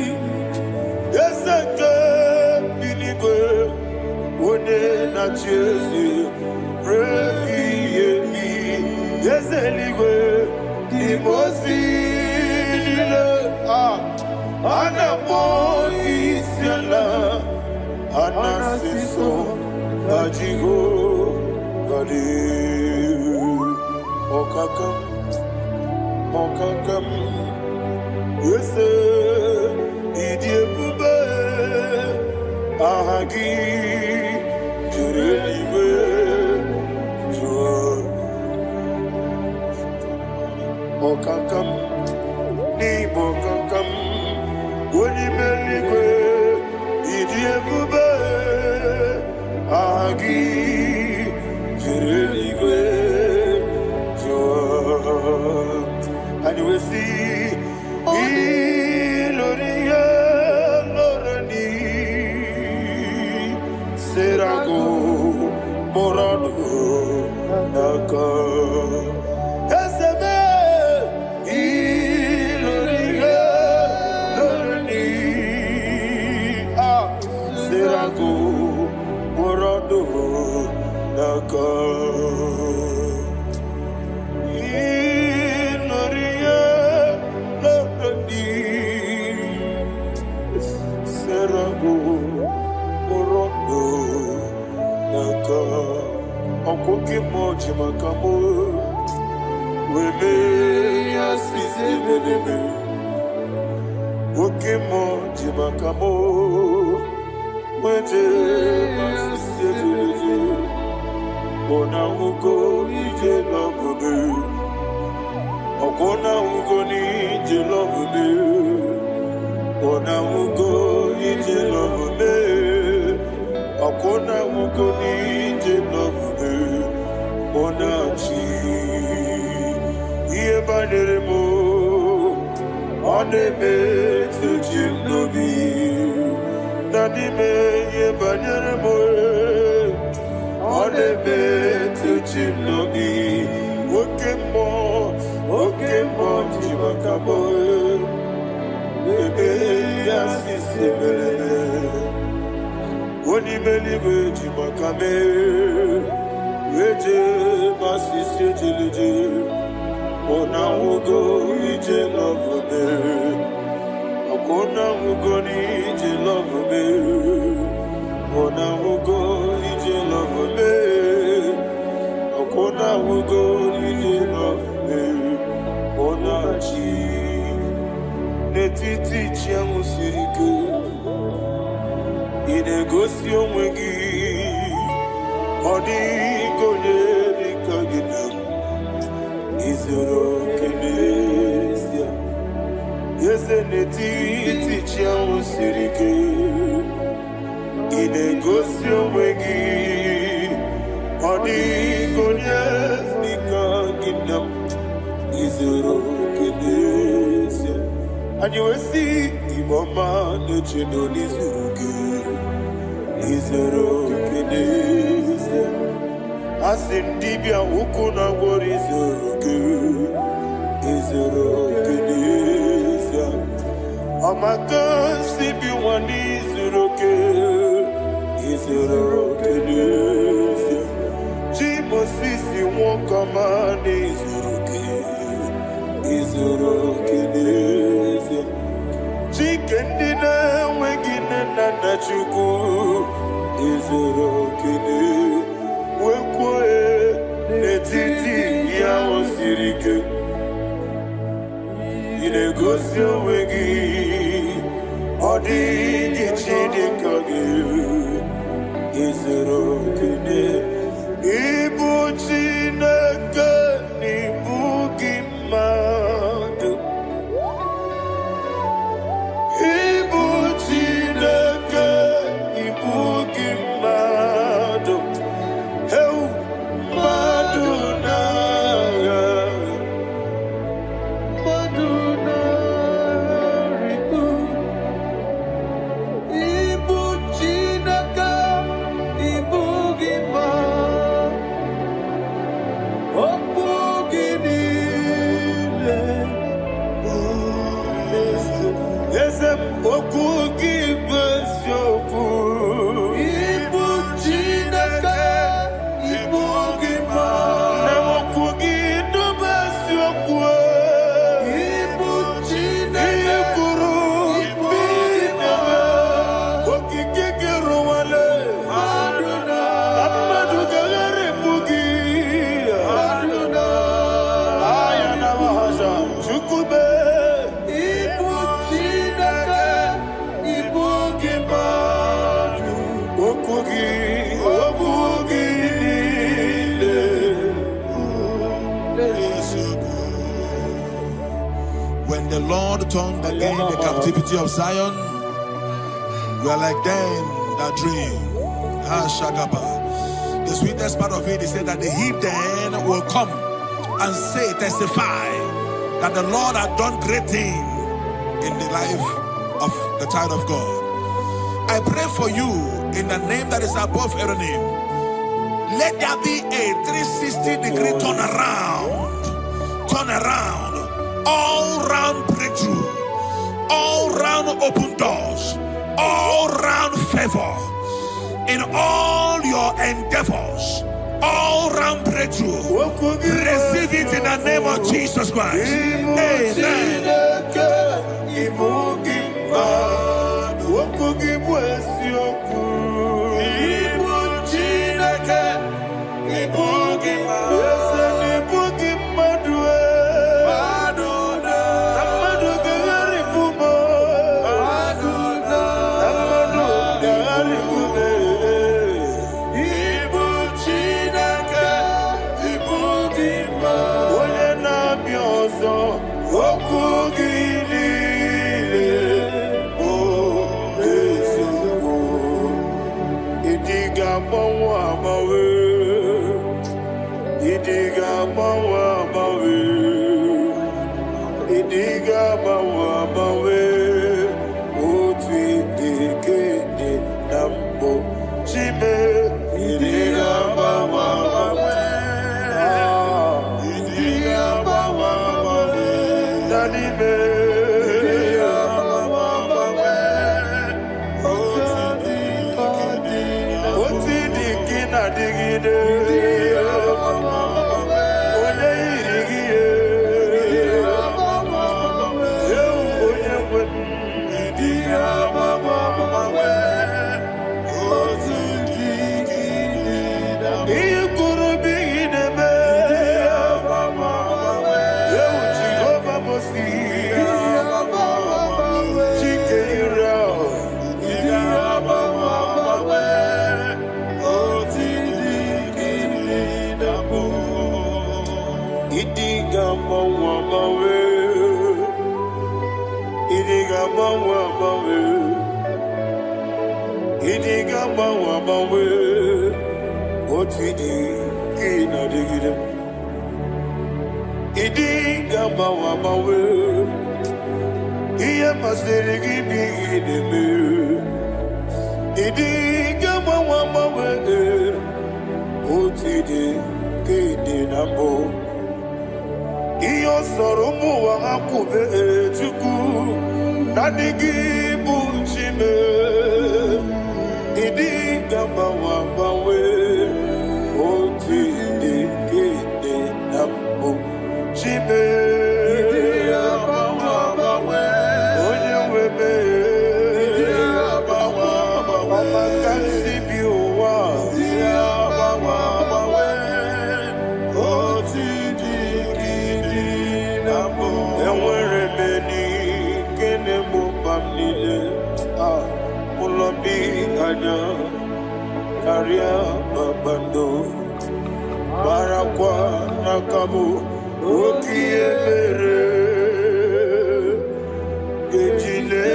ezeke binigwe one na Jesu rebi yemi ezeligwe imosi nile anapo isiala anasiso ajigo gadi okakam Yese idiebube ahagi jureliwe jua okakam ni bokakam onimeligwe idiebube ahagi jureliwe jua. And you will see Iloria Lorani Serago Morado Naka Esebe Iloria Lorani Serago Morado Naka Okoke moji makamo weme asise belebe oke moji makamo weje asise belebe ona ugo ije lovebe okona ugo ni ije lovebe ona ugo ije lovebe okona ugo ni ije lovebe Onachi Iye banere mo Onebe Tujim nobi Nanime Iye banere mo Onebe Tujim nobi Okemo Jimakabo Ebe Yasisi Melele Onimeliwe Jimakame Weje basisi jilije Ona ugo ije love me Akona ugo ni ije love me Ona ugo ije love me Akona ugo ije love me Ona chi Netiti chiamu sirike Inegosio mwegi Odi gonye dikagina Izoro kenesia Yese neti tichia usirike Inegosio mwegi Odi gonye dikagina Izoro kenesia Anyuesi iboma nechino nizuruke Izoro kenesia Asindibia ukuna wori izoro kenesia Amaka sibi wani izoro kenesia Jimo sisi wokama ni izoro kenesia Chikendina wegine nana chuku izuru okene wekwe n'etiti ya osiri ike ị na-egosi onwe gị ọ dịghị chi dị ka gị izuru okene ịbụ Chineke n'ịbụ gị mmadụ ịbụ Chineke ịbụ gị mmadụ heu mmadụ n'agha mmadụ n'arịkụ ịbụ Chineke ịbụ gị mmadụ okwu gị niile eze okwu gị bụ eziokwu ịbụ Chineke ịbụ gị mmadụ okwu gị dube eziokwu ịbụ Chineke kwuru ịbụ gị mmadụ okike gị rụwale mmadụ ga-agharịpụ gị aya na mahasha chukwube ịbụ Chineke ịbụ gị mmadụ okwu gị niile When the Lord turned again the captivity of Zion, we are like them that dream. The sweetest part of it is said that the heathen will come and say, testify that the Lord had done great things in the life of the child of God. I pray for you in the name that is above every name. Let there be a 360-degree turn around, all round breakthrough, all round open doors, all round favor in all your endeavors, all round breakthrough. Receive it in the name of Jesus Christ. Amen. Chime anya karia babando barakwa nakabu okie mere ejile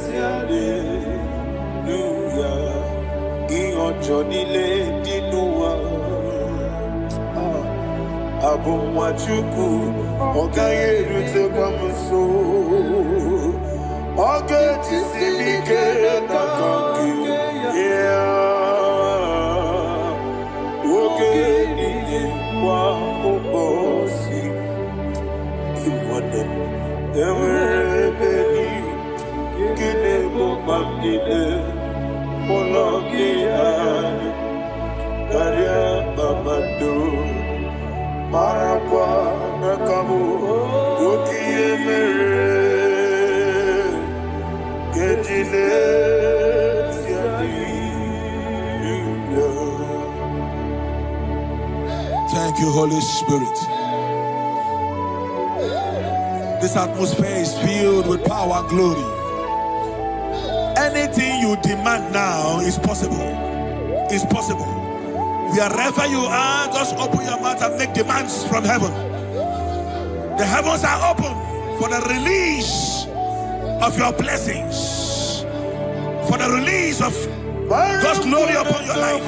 siale nuya iyojo nile dinuwa abumwachuku ogaye rute kwamuso oge jisilike nakanki oge nile kwa ubosi iwane emere beni kine mobamnile mologi ani karia babando Marakwa nakabu okie mere kejile siadi. Thank you, Holy Spirit. This atmosphere is filled with power and glory. Anything you demand now is possible. It's possible. Wherever you are, just open your mouth and make demands from heaven. The heavens are open for the release of your blessings, for the release of God's glory upon your life.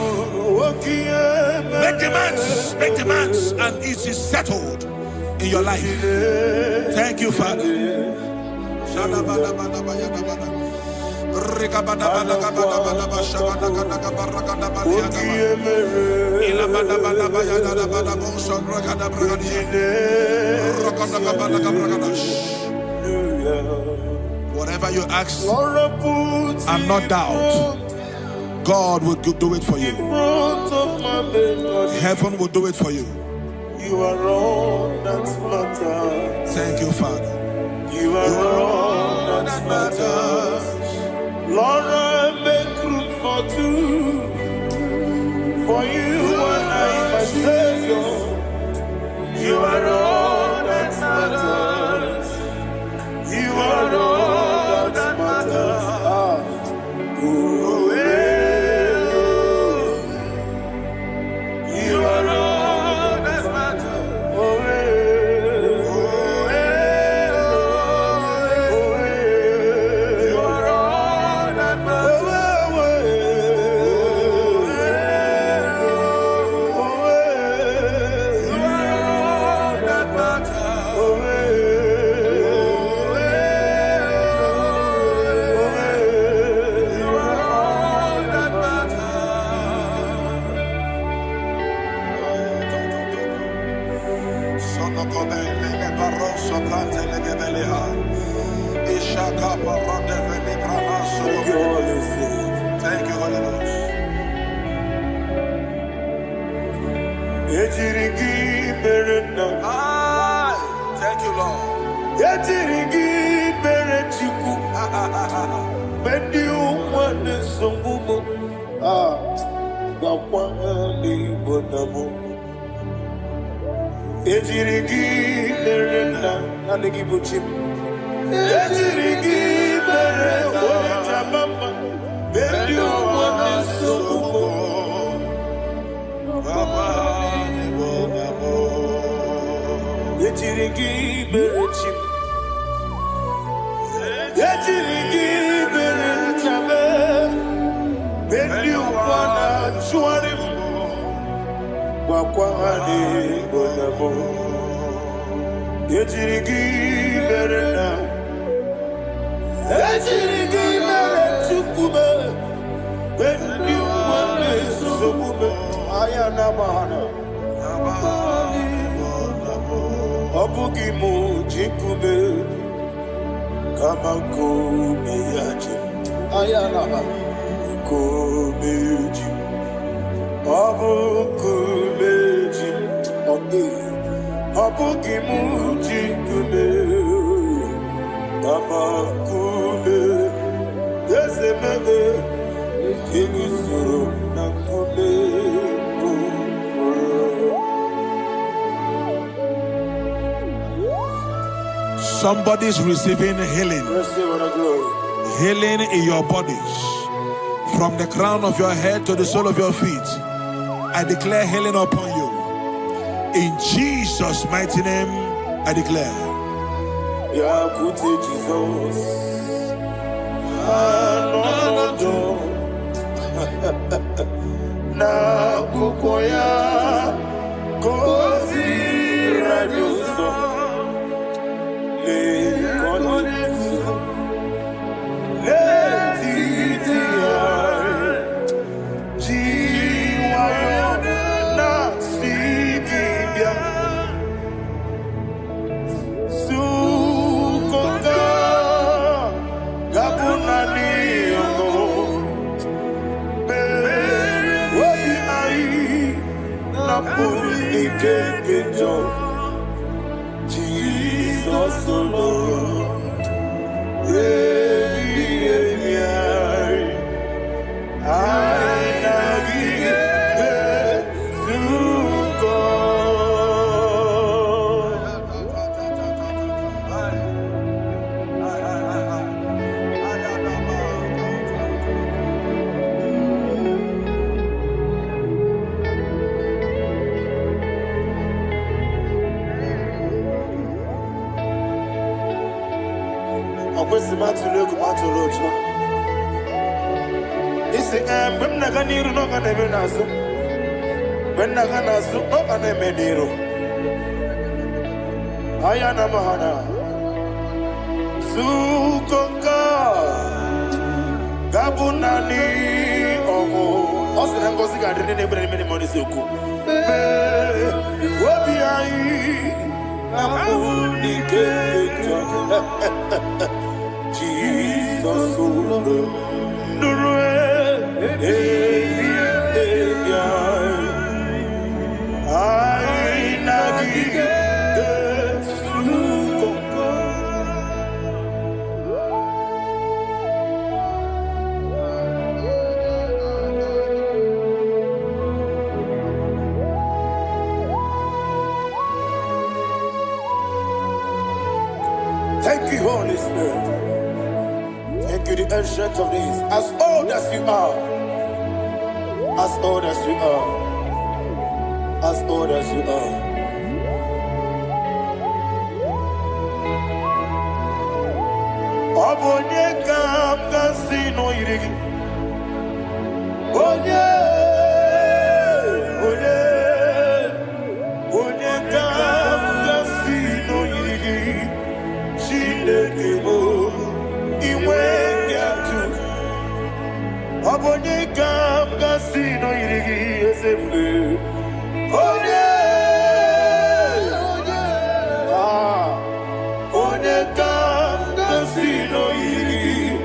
Make demands, and it is settled in your life. Thank you, Father. Whatever you ask and not doubt, God will do it for you. Heaven will do it for you. You are all that matters. Thank you, Father. You are all that matters. Lord, I make room for two. For you and I, my Savior. You are all that matters. You are all that matters. You are all that matters. Thank you, Holy Ghost. Thank you, Lord. Somebody's receiving healing. Healing in your bodies. From the crown of your head to the sole of your feet, I declare healing upon you. In Jesus' mighty name, I declare. Jesus. Na kukoya kozi raduso le konesu le titia jiwayo na sigibia sukonga gabunani ongo Jesus alone. When Nagani no can even ask, when Naganasu no can even do. Ayana Mahana Sukonka Gabunani Omo Osran Gosiga didn't bring many money Suku. Wabiai Namuni Jesus Thank you, Holy Spirit. Thank you, the Ancient of Days. As old as you are, as old as you are, as old as you are. Obonye kam kasino irigi. Onye kam kasino irigi. Shindekebo iwe yatu. Obonye kam kasino irigi esefu. Onye kam kasino irigi.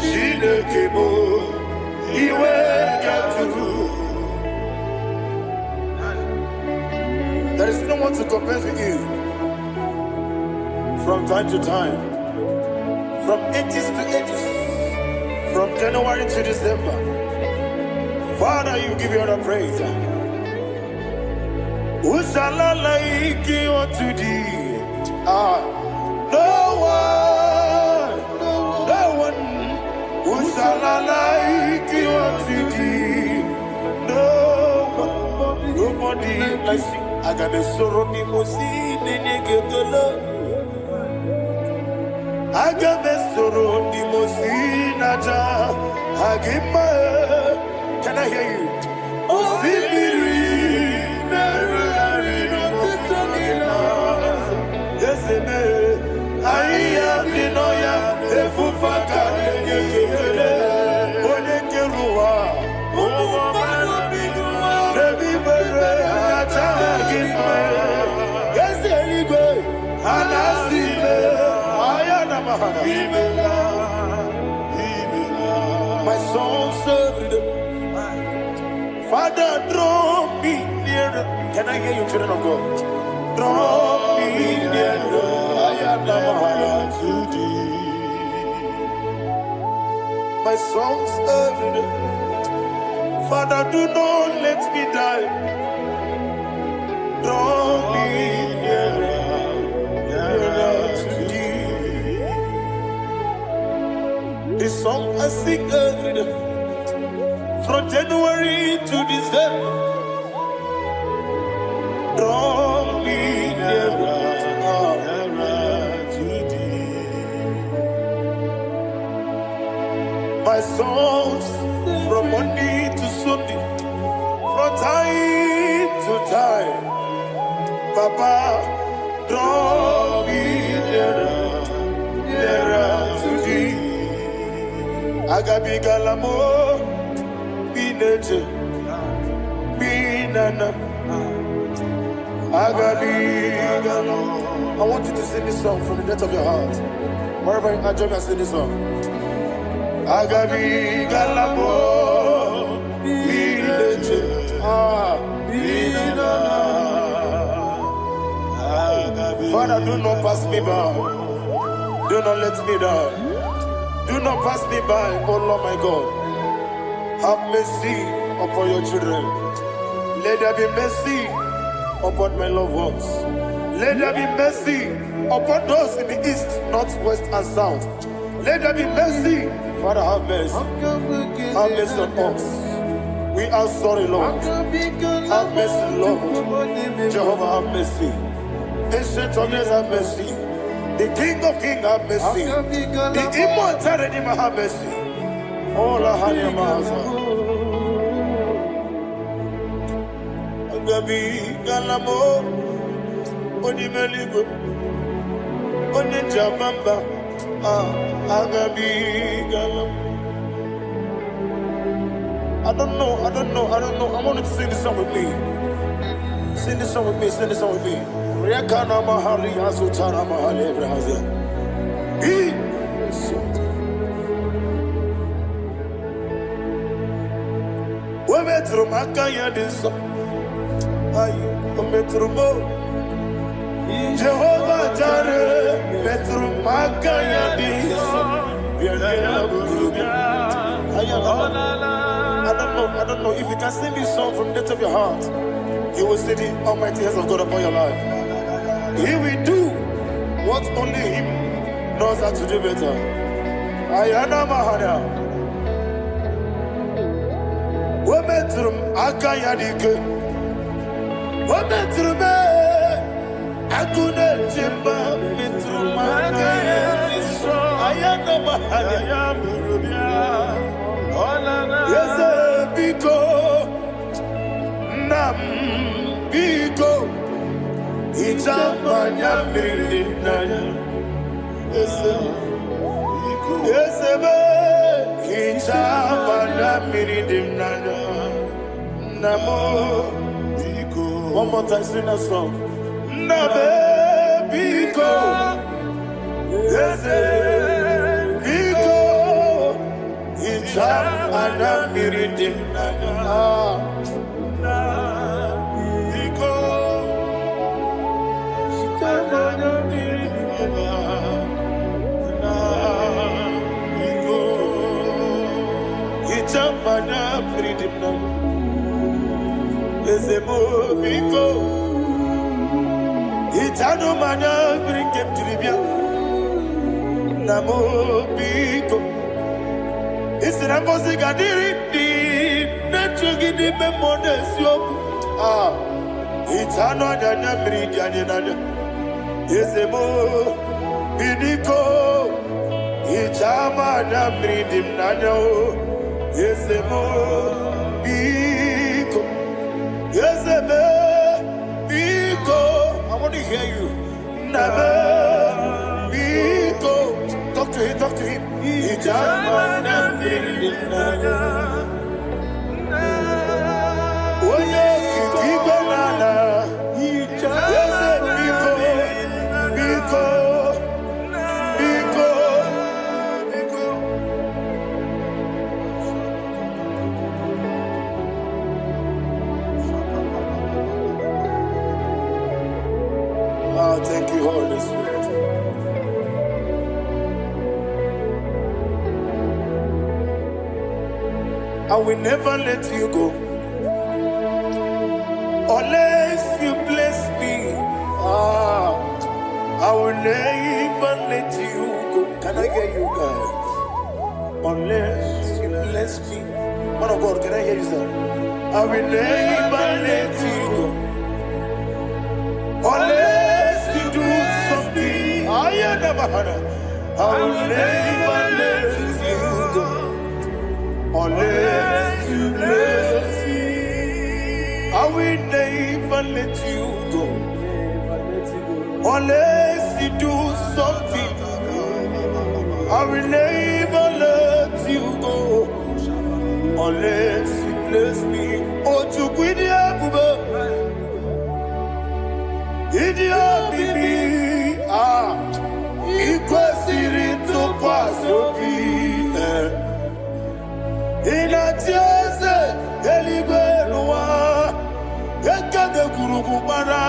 Shindekebo iwe yatu. There is no one to compare with you. From time to time, from ages to ages, from January to December, Father, you give you all the praise. Who shall I like you unto thee? No one. Who shall I like you unto thee? No one, nobody like you. I got a sorrow, Agamesoro di Mosinaja Agima. Can I hear you? Osibiri Yes, I am the Noya, the Fufaka, Onekerua, Yes, anyway, and I see my soul served. Father, draw me nearer. Can I hear you, children of God? Draw me nearer. I am to thee. My soul served. Father, do not let me die. Draw me nearer. The song I sing every day. From January to December, draw me nearer to thee. My songs from Monday to Sunday, from time to time, Papa, draw me nearer to thee. Agabi galamo, be nature, be nana. Agabi galamo. I want you to sing this song from the depth of your heart. Wherever you are, join me and sing this song. Agabi galamo, be nature, be nana. Father, do not pass me by. Do not let me die. Do not pass me by, oh Lord my God. Have mercy upon your children. Let there be mercy upon my loved ones. Let there be mercy upon those in the east, north, west, and south. Let there be mercy. Father, have mercy. Have mercy on us. We are sorry, Lord. Have mercy, Lord. Jehovah, have mercy. Ancient of days, have mercy. The King of Kings, have mercy. The immortal Redeemer, have mercy. Oh, la hania maza. Agabi galamo, oni meligo, oni jabamba. Agabi galamo. I don't know. I want you to sing this song with me. Sing this song with me. Sing this song with me. Rekana mahali azutana mahali brazil. We metro makaya diso. Ayo, we metro mo. Jehovah Jireh, metro makaya diso. I don't know if you can sing this song from the depth of your heart. You will see the almighty hands of God upon your life. He will do what only Him knows how to do better. Ayana Mahana. Wometrum Akayadike. Wometrum Akune Jimba. Metrum Akayadike. Ayana Mahana. Yes, Biko. Nam Biko. Ichamanya Mirinaya. Yes, Ichamanya Mirinaya. Namo Biko. One more time, sing that song. Nabe Biko. Yes, Biko. Ichamanya Mirinaya. Mana freedom now. Ezemo biko. Itano mana bring him to Libya. Namo biko. Isra musica diriti. Necho gidi memones yo. Itano dana bring dana. Ezemo biko. Ichama na bring him nano. Yes, Biko. Yes, Biko. I want to hear you. Nabe Biko. Talk to him. Thank you, Holy Spirit. I will never let you go unless you bless me. I will never let you go. Can I get you guys? Unless you bless me. Man of God, can I hear you, sir? I will never let you go unless you do something. I will never let you go unless you bless me. I will never let you go unless you do something. I will never let you go unless you bless me. Oh, to quit Yabuba, Idia Bibi, Ikwasirito Kwasopi, Inatiase, Elibenua, Ekade Kurukubara,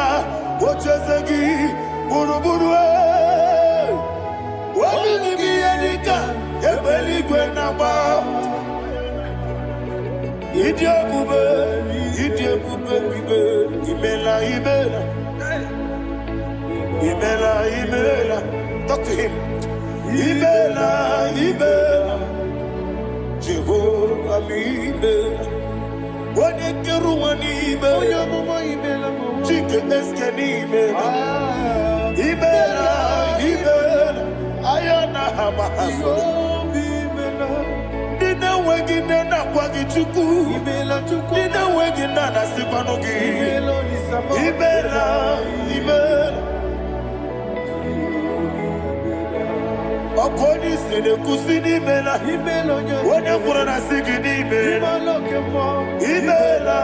Ochesegi, Buruburu, Wabini Edika, Ebeligwe Naba. Idiabube, Imela, Imela. Talk to him. Imela, Jehovah, Imela. What a Keruani, Imela. Chicken Escanime. Imela. Ayana Hamahaso. Dina wegina na kwagi chuku. Dina wegina na sipanogi. Imela. Akoni sine kusini mela. Wanya kurana sigini mela. Imela.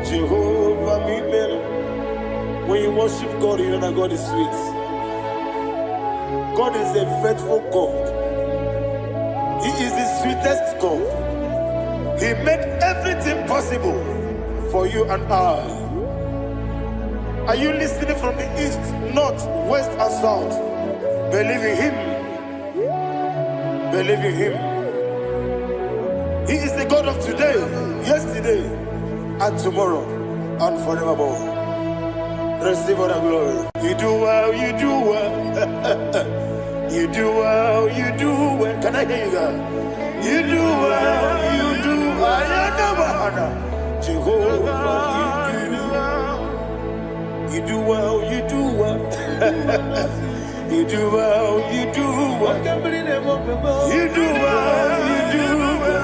Jehovah Imela. When you worship God, you know that God is sweet. God is a faithful God. He is the sweetest God. He made everything possible for you and I. Are you listening from the east, north, west, and south? Believe in Him. Believe in Him. He is the God of today, yesterday, and tomorrow, and forevermore. Receive all the glory. You do well, you do well. You do well, you do well. Can I hear you guys? You do well, you do well. Jehovah, you do well, you do well. You do well, you do well. You do well, you do well.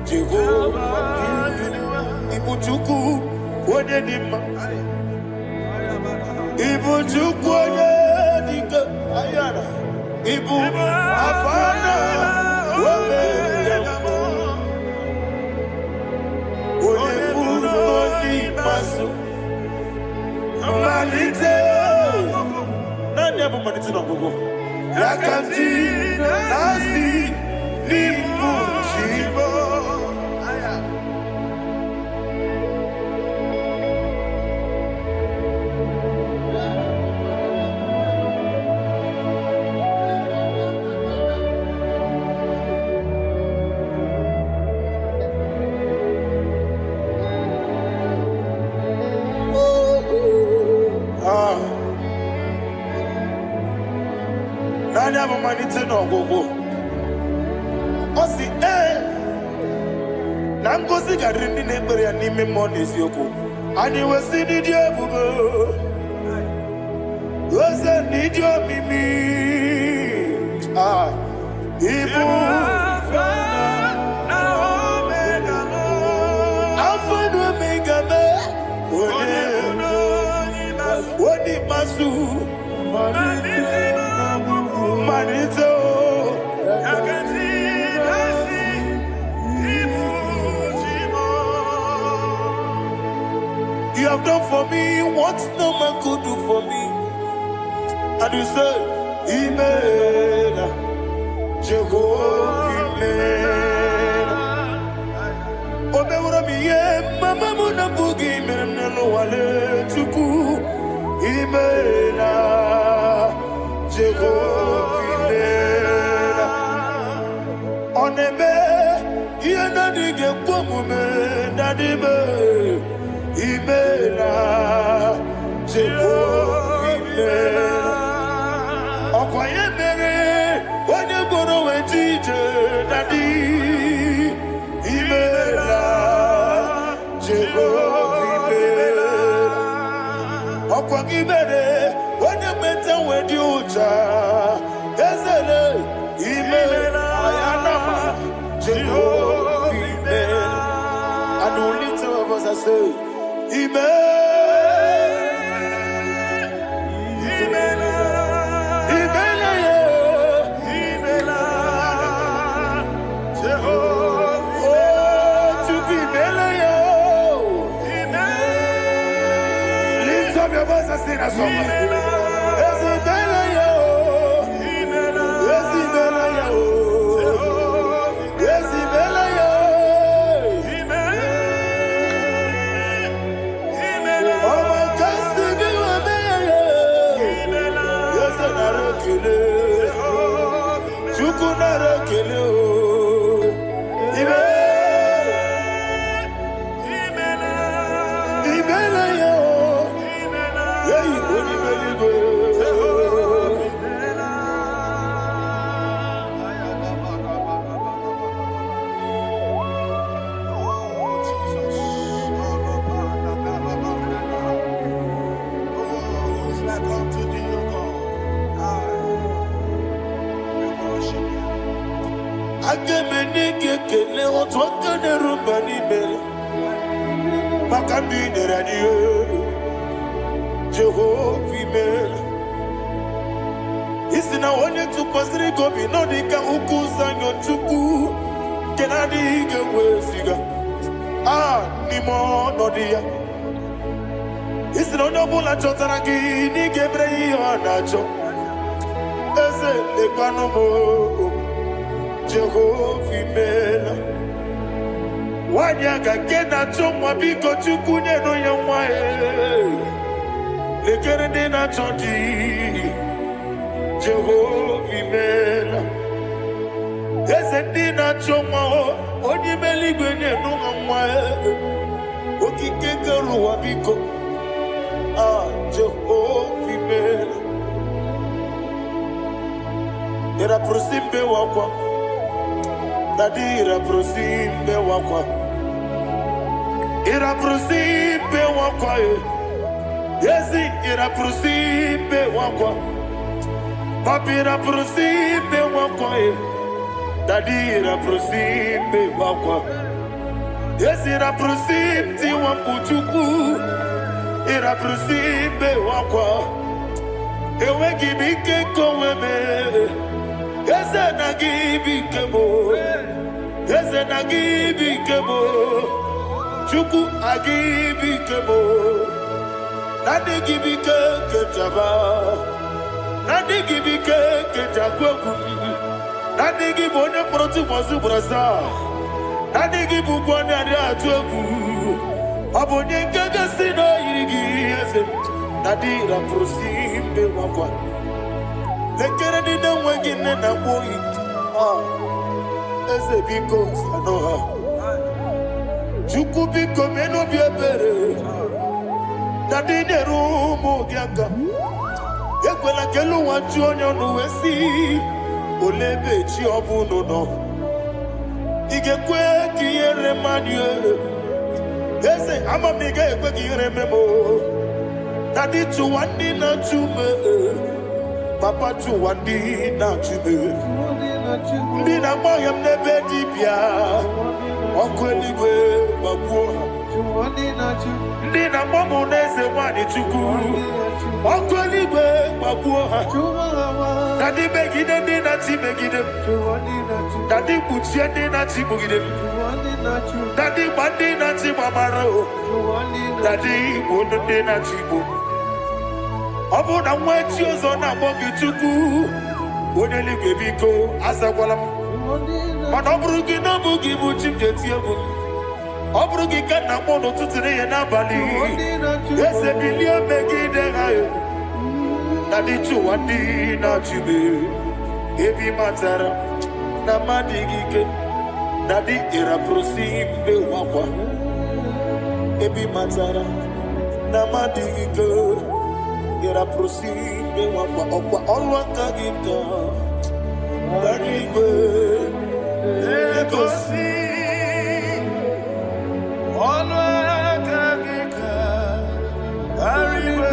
Jehovah, you do well. Ibuchuku, Wadedima. Ibuchuku, Wadedika. Ayana. Ibu, Afana, Wabedama. Odebu, Odi, Masu. Malite. Nani hapo maniti na gogo? Yakati, nasi, nibu, shibo. Nani hapo maniti na gogo? Osi, Nangozi garini nebere ya nime monesi yoko. Ani wesi nidio bubo. Wese nidio mimi. Ibu. Alpha and Omega me. Odi masu. Manito. You have done for me what no man could do for me. And you say, Imela, Jehovah, Imela. Obeura miye, mama muna bugi, menelo wale tuku. Imela, Jehovah, Imela. Onebe, yena dige kumume, nadime. Imela, Jehovah, Imela. Okoye mere, wanye goro we jije, nadi. Okwagibere, when you met with you, Ezele, Imela, Ayanama, Jehovah, and only two of us are saying, Sing a song. Jehovah, isina onye tukwasịrị gị obi n'ọdị ka ukwu zanyo chukwu nke na-adịghị eweziga n'ime ọnọdụ ya. Isina onye ọbụla chọtara gị n'ịga emere ihe ọ na-achọ. Eze lekwanụ m, Jehova imela. Nwanyị aga nke na-achọ nwa, biko chukwu nyenụ ya nwa ya. Lekere ndị na-achọ di, Jehovah imela. Eze ndị na-achọ nwa, onye imela igwe nyenụ ha nwa ya. Okike kere ụwa biko, Jehovah imela. Ira prosimbe wakwa, Dadi ira prosimbe wakwa, ira prosimbe wakwa. Yesi ira prosimbe wakwa, papi ira prosimbe wakwa. Dadi ira prosimbe wakwa. Yesi ira prosimti wakuchuku, ira prosimbe wakwa. Ewe gibike koweme, eze na gibike mo, eze na gibike mo, chuku agibike mo. Nadi gibike kejaba, nadi gibike kejagwegu, nadi gibone proti wazu braza, nadi gibugwane adi atwegu, abonye kege sino irigi eze. Nadi ra prosimbe wakwa, lekere di na wegine na boyi, eze biko sanoha, chuku biko meno biebere. Nadi neru mogiaka, ekwela kelu wanchu onyo nuwesi, olebe chi obu no. Igekwe kiyere manye, eze amamiga ekwe kiyere memo. Nadi chuwandi na chume, papa chuwandi na chume. Ndi na moyam nebe dibia, okweligwe babuha. Ndi na momo neze wani chuku, okweligwe babuha. Nadi megide ndi na chi megide, nadi kuchie ndi na chi mugide, nadi bandi na chi mamaro, nadi bono ndi na chi bo. Obu na mwechi ozo na mogi chuku, oneligwe biko asagwala. Mana oburu gị n'ọbụ gị bụ chi m ga-eti egwu. Ọ bụrụ gị ka nna mụ n'ụtụtụ n'ihe n'abalị, eze bilie megide ha. Nadi chụwa ndị na-achị m, ebi matara na mmadụ gị ike. Nadi ịrapụrụsị mbe wakwa, ebi matara na mmadụ gị ike. Ịrapụrụsị mbe wakwa, ọkwa ọlụ aka gị ka Nadi igwe egosi. Ọlụ aka gị ka Nadi igwe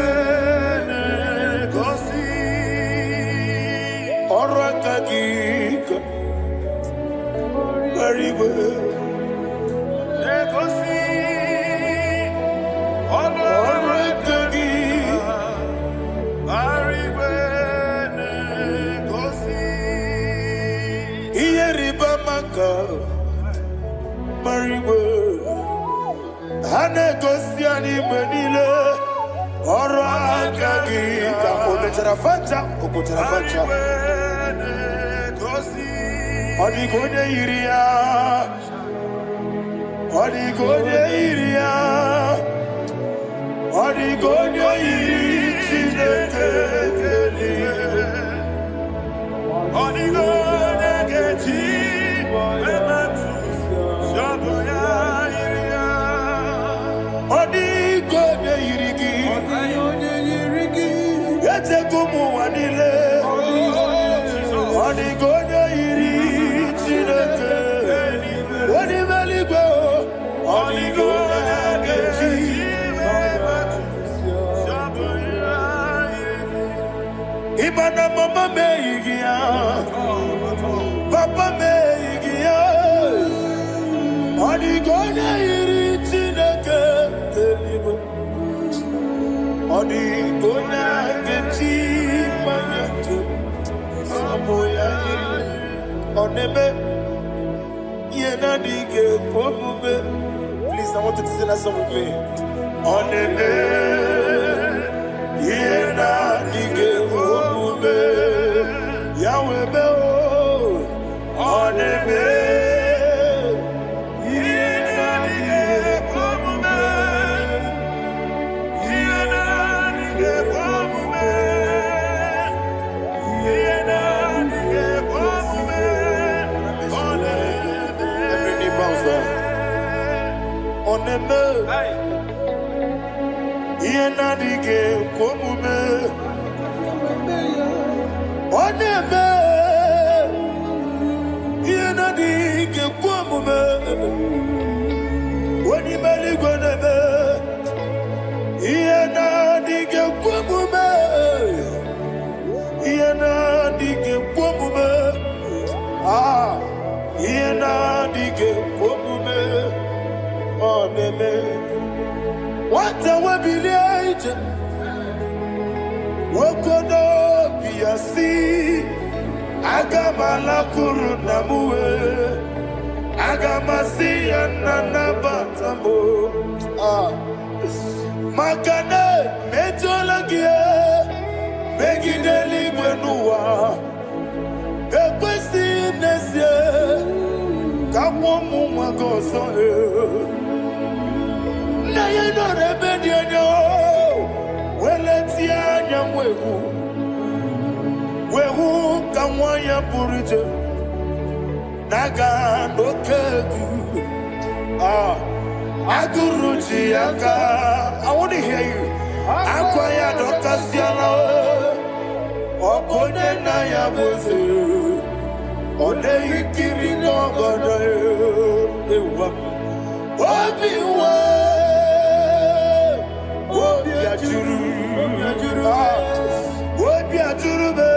Marigwe Negosi Orekegi Marigwe Negosi Iyeriba Maka Marigwe Hanegosi Animenile Orakagi Okocharafacha Odigode iria Odigode iria Odigode iri Chineke Odigode kechi Ematu Shaboya iria Odigode irigi Yetekumu wanile Odigode iri Chineke Onimeligwe Odigode kechi Imana mama meigia Papa meigia Odigode iri Chineke Odigode kechi Manyato Saboya Oneme Yenadige Pomube. Please, I want you to sing that song with me. Oneme Yenadige Pomube. Yahweh Beo Oneme Yenadige Pomube. Yenadige Pomube. Yenadige Pomube. Every knee bows down. Oneme Yenadige Pomube. Oneme Yenadige Pomube. Onimeligwe neme Yenadige Pomube. Yenadige Pomube. Ah, Yenadige Pomube. Oneme what a webillage Wokono Piasi Agamala Kurunamue Agamasi Ananabatamo Makane Metolagie Megideli Benua Ekwesi Nesie Kamomu Magoso na ye no rebellion yo weletia nyamwehu wehu kamwanya purije naga nokegu aguruji aka. I want to hear you. Akwaya dokasiana okonye na ya boze ode ikiri no godo ewa obiwa Obi ajuru be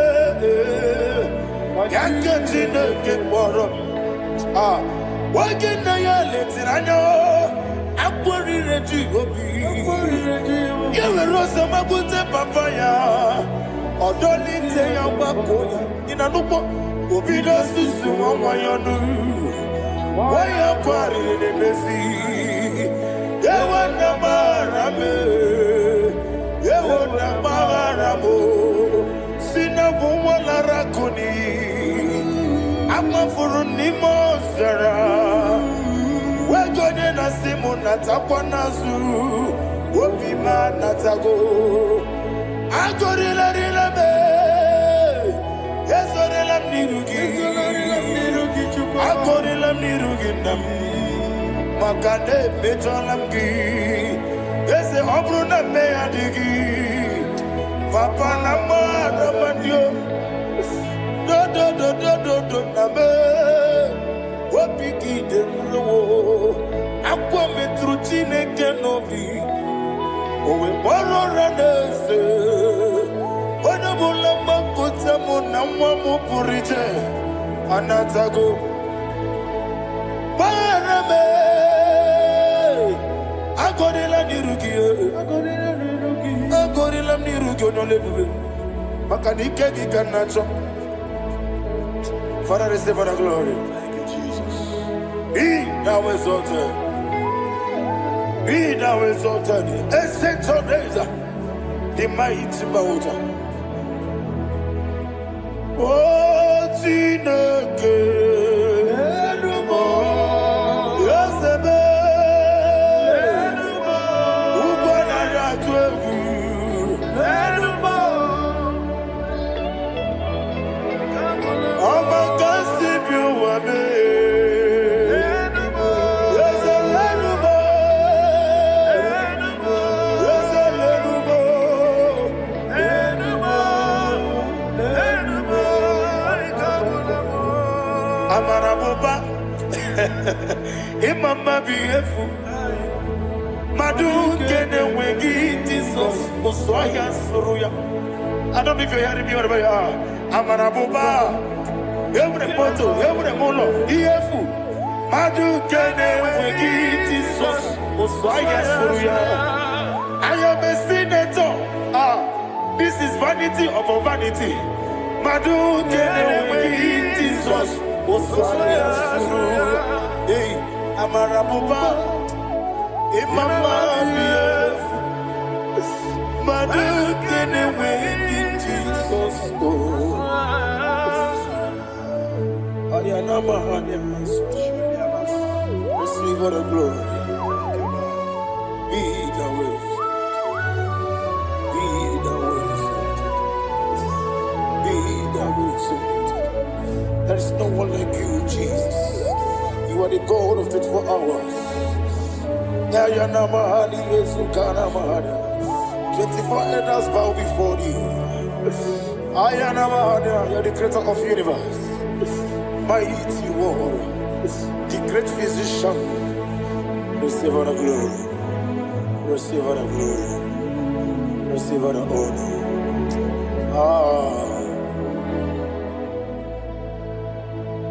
Yankati ne kemoro Wagina ya letirano Akwari reji obi Yewe rosa mabute papaya Odoli te ya wakoya Inanupo Obi do susu wamayonu Waya kwari ne besi Yewe namarame Yewe namaramo Sina wala rakuni Ama furuni mozara Wegone na simu natakwa nazu Wopima natago Agorila rila me Yezorila mnirugi Agorila mnirugi nam Makane mejolamgi Ese obru na me adigi Papa na mara mandio Do na me Wapiki de mlo Akwa metru chineke nobi Owe moro ranese Wana bula makota mo na mwamu purije Anatago Agorela nirugi onolebube. Makanike gikanacho. Father, receive the glory. Thank you, Jesus. Be thou exalted. Be thou exalted. Ancient of days, the mighty Bauta. Oh, Chineke. Yosebe. Ugwanara twegu. Amarabuba, Imama beautiful. Madu kene wengi Jesus, Uswaya Suruya. I don't know if you're hearing me wherever you are. Amarabuba, every photo, every molo, Iefu. Madu kene wengi Jesus, Uswaya Suruya. I am a senator. This is vanity upon vanity. Madu kene wengi Jesus. Hey, Amarabuba, Imama, Madu kene wengi Jesus. Ayanama, receive all the glory. Be the way. Be the way. Be the way. There is no one like you, Jesus. You are the God of 24 hours. 24 elders bow before you. You are the creator of the universe. Mighty warrior, the great physician. Receive all the glory. Receive all the glory. Receive all the honor.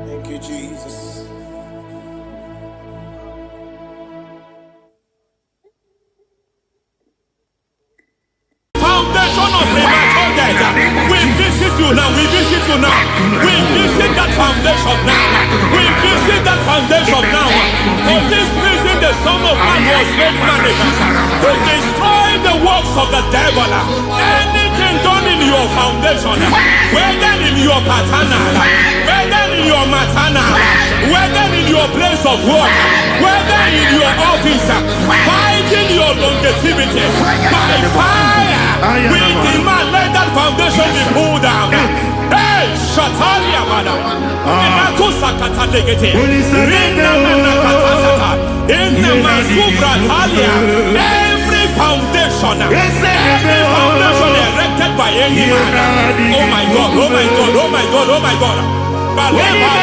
Thank you, Jesus. Foundation of premature death. We visit you now. We visit you now. We visit that foundation now. We visit that foundation now. For this reason, the Son of Man was made manifest to destroy the works of the devil. Anything done in your foundation, whether in your paternal, whether in your maternal, whether in your place of work, whether in your office, fighting your longevity by fire, we demand let that foundation be pulled down. Hey, Shatalia, madam. Every foundation erected by any man. Oh my God, oh my God, oh my God, oh my God. Oh my God,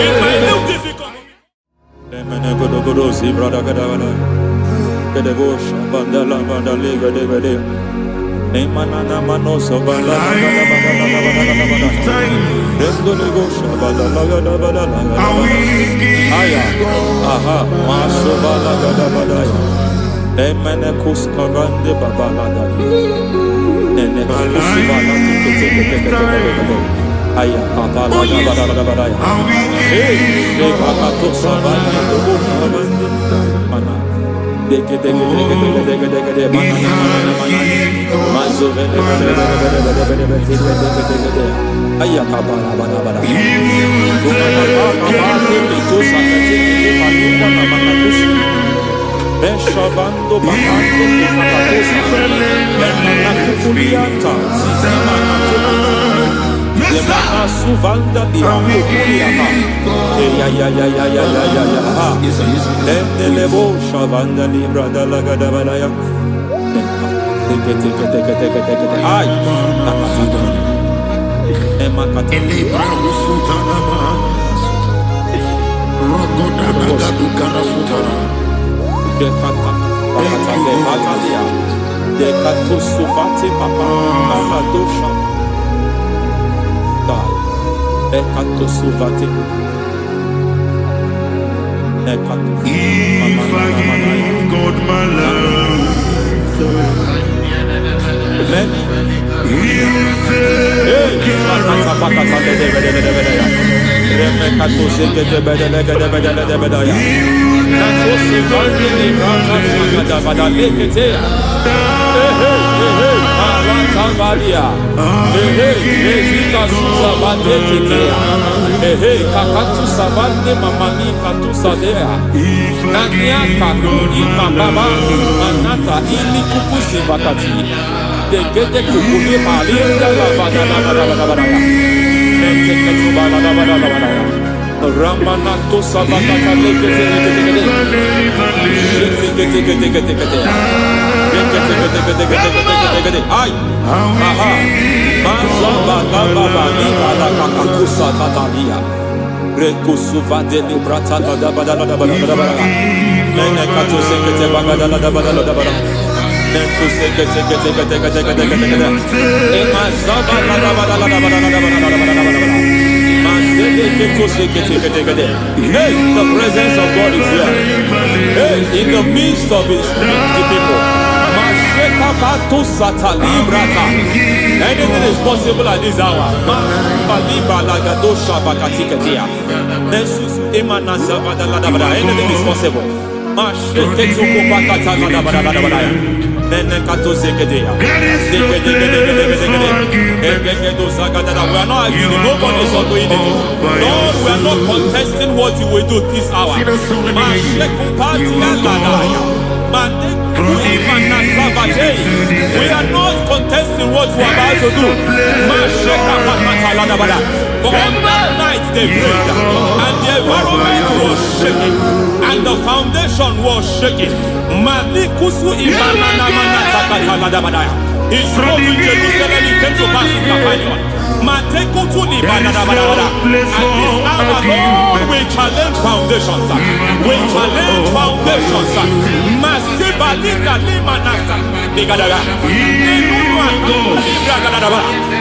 in my new difficult. Emenekus kavande babalada. Enekus balati kete. Aya kapala badada. Hey, bakato sabane dobo kavande. Mana. Deke mana. Mazo vene. Aya kapala badada. Beshavando bakando na kukulianta sisima na suvanda dia kukuliama ya lebo shavanda libra dalagada balaya teke ay nakasada emakata libra usutana rogoda nagaduka sutana Dekata, Atalia, Dekatu Sufati Papa, Amadosha, Ekato suvate. Ekato. If I give God my love, He will take care Ramanato Sabakata Ay, aha, Mazaba Baba Nibala Kakakusa Tatalia, Rekusuva de Librata Badabada Badabada, Menekato Sekete Bagada Badabada, Nentu Sekete Emazaba Hey, the presence of God is here. Hey, in the midst of His people. Anything is possible at this hour. Anything is possible. We are not arguing, nobody is doing it. Lord, we are not contesting what you will do this hour. We are not contesting what you are about to do. For on that night they prayed, and the environment was shaking, and the foundation was shaking. He spoke in Jerusalem, he came to pass in Capernaum. At this hour, Lord, we challenge foundations. We challenge foundations.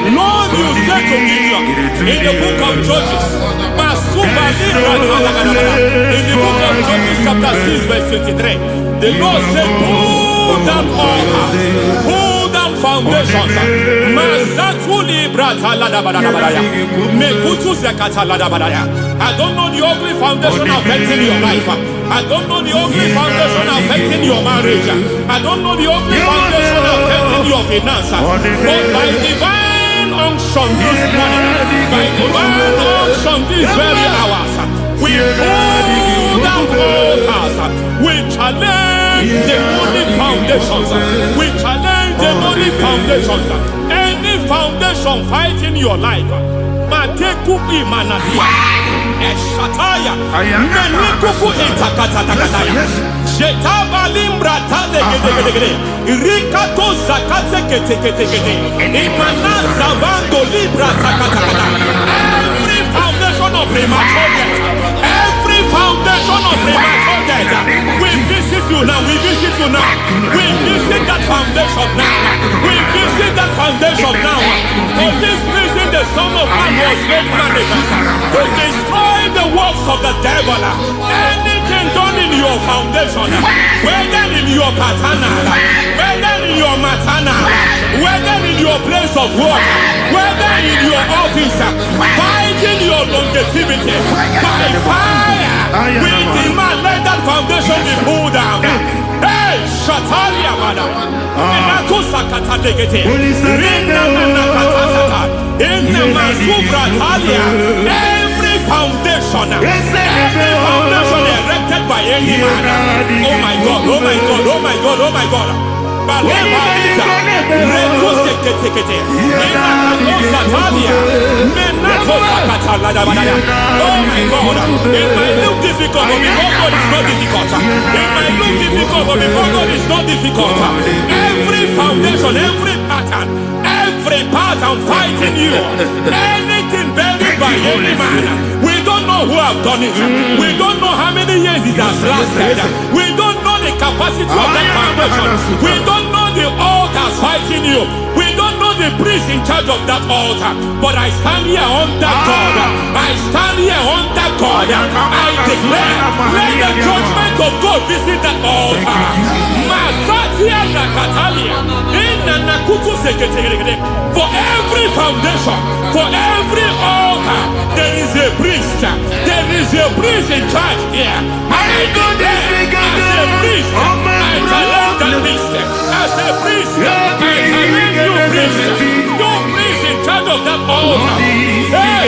Lord, you said to Gideon in the book of Judges, in the book of Judges chapter 6 verse 23, the Lord said, pull down altars, pull down foundations. I don't know the ugly foundation affecting your life. I don't know the ugly foundation affecting your marriage. I don't know the ugly foundation affecting your finance. But by divine unction this morning, by divine unction these very hours, we pull down altars. We challenge demonic foundations. We challenge demonic foundations. Any foundation fighting your life, Matekuki Manadia, Eshataya, Menikuku Itakataya, Shetabalim Bratade, Rikato Zakate, Imana Zavando Libra Zakata. Every foundation of premature death, every foundation of premature death, we visit you now, we visit you now, we visit that foundation now, we visit that foundation now. For this reason, the Son of Man was made manifest to destroy the works of the devil. Anything done in your foundation, whether in your paternal, whether in your maternal, whether in your place of work, whether in your office, fighting your longevity by fire, we demand let that foundation be pulled down. Hey, Shatalia, madam. Every foundation erected by any man. Oh my God, oh my God, oh my God, oh my God. Oh my God, it might look difficult, but before God it's not difficult. It might look difficult, but before God it's not difficult. Every foundation, every pattern fighting you, anything buried by any man, we don't know who have done it. We don't know how many years it has lasted. We don't know the capacity of that foundation. We don't know the altars fighting you. We don't know the the priest in charge of that altar, but I stand here under God. I stand here under God. I declare, let the judgment of God visit that altar. For every foundation, for every altar, there is a priest. There is a priest in charge here. I declare, as a priest, I challenge that priest. As a priest, I challenge you, priest. You priest in charge of that altar. Hey!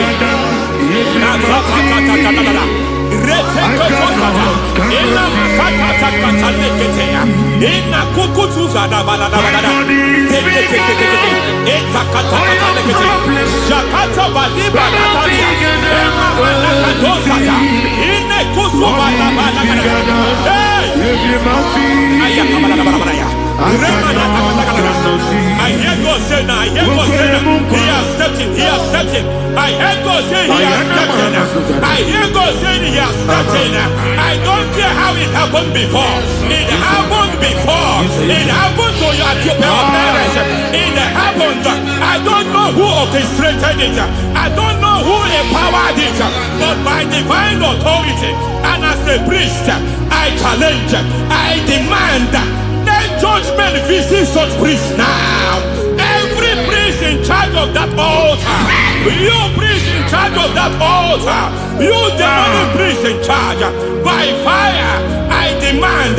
I hear God say now, I hear God say now, he has stepped in, he has stepped in. I hear God say he has stepped in. I hear God saying he has stepped in. I don't care how it happened before. It happened before. It happened to your parents. It happened. I don't know who orchestrated it. I don't know who empowered it. But by divine authority and as a priest, I challenge, I demand, let judgment visit such priests now. Every priest in charge of that altar, you priest in charge of that altar, you demonic priest in charge, by fire, I demand,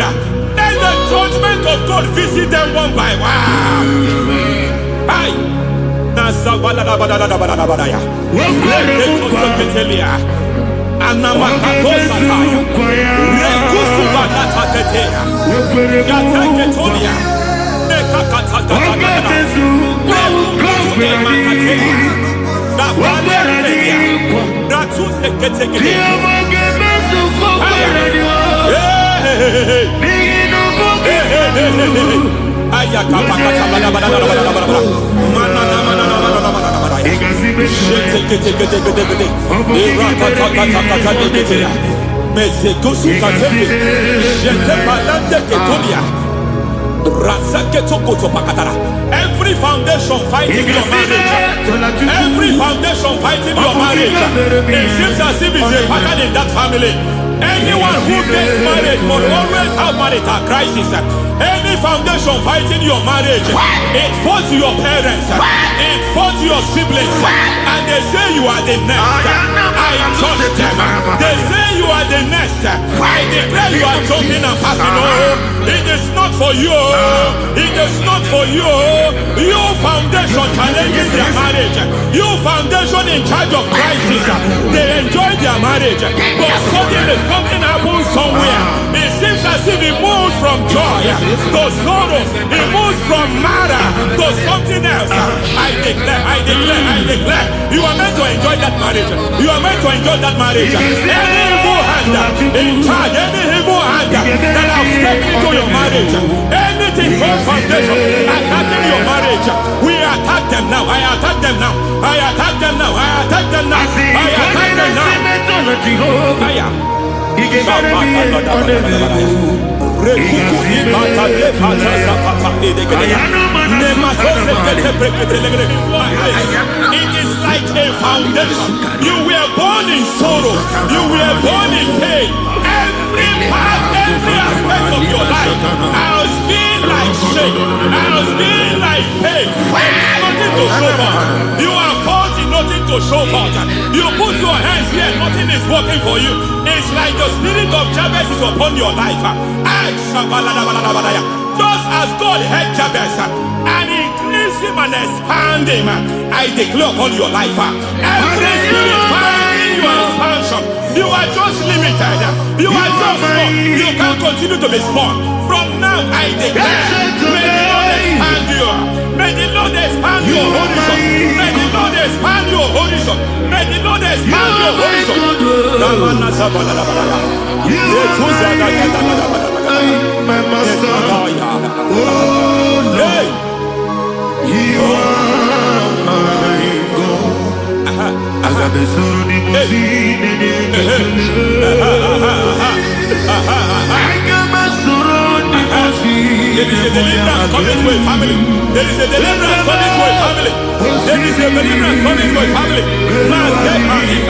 let the judgment of God visit them one by one. Aye. Every foundation fighting your marriage, every foundation fighting your marriage, it seems as if it's a pattern in that family. Anyone who gets married must always have marital crisis. Any foundation fighting your marriage, it fought your parents, it fought your siblings, and they say you are the next. I judge them. They say you are the next. I declare you are jumping and passing. Oh, it is not for you. It is not for you. You foundation challenges their marriage. You foundation in charge of crisis. They enjoy their marriage, but suddenly something happens somewhere. It seems as if it moves from joy to sorrow. It moves from matter to something else. I declare, you are meant to enjoy that marriage. You are meant to enjoy that marriage. Any evil hand in charge, any evil hand that have stepped into your marriage, anything from foundation attacking your marriage, we attack them now. I attack them now. I attack them now. I attack them now. I attack them now. It is like a foundation. You were born in sorrow. You were born in pain. Every part, every aspect of your life has been like shame. Has been like pain. There is nothing to show for. You are faulty, nothing to show for. You put your hands here, nothing is working for you. It's like the spirit of Jabez is upon your life. Just as God had Jabez and increased him and expand him, I declare upon your life, every spirit finding your expansion, you are just limited. You are just small. You can't continue to be small. From now, I declare, may the Lord expand you. May the Lord expand your horizon. May the Lord expand your horizon. May the Lord expand your horizon. My master, oh Lord, you are my God. I got the soul in my feet, I got my soul in my feet. deliverance coming to a family. There is a deliverance coming to a family. There is a deliverance coming to a family.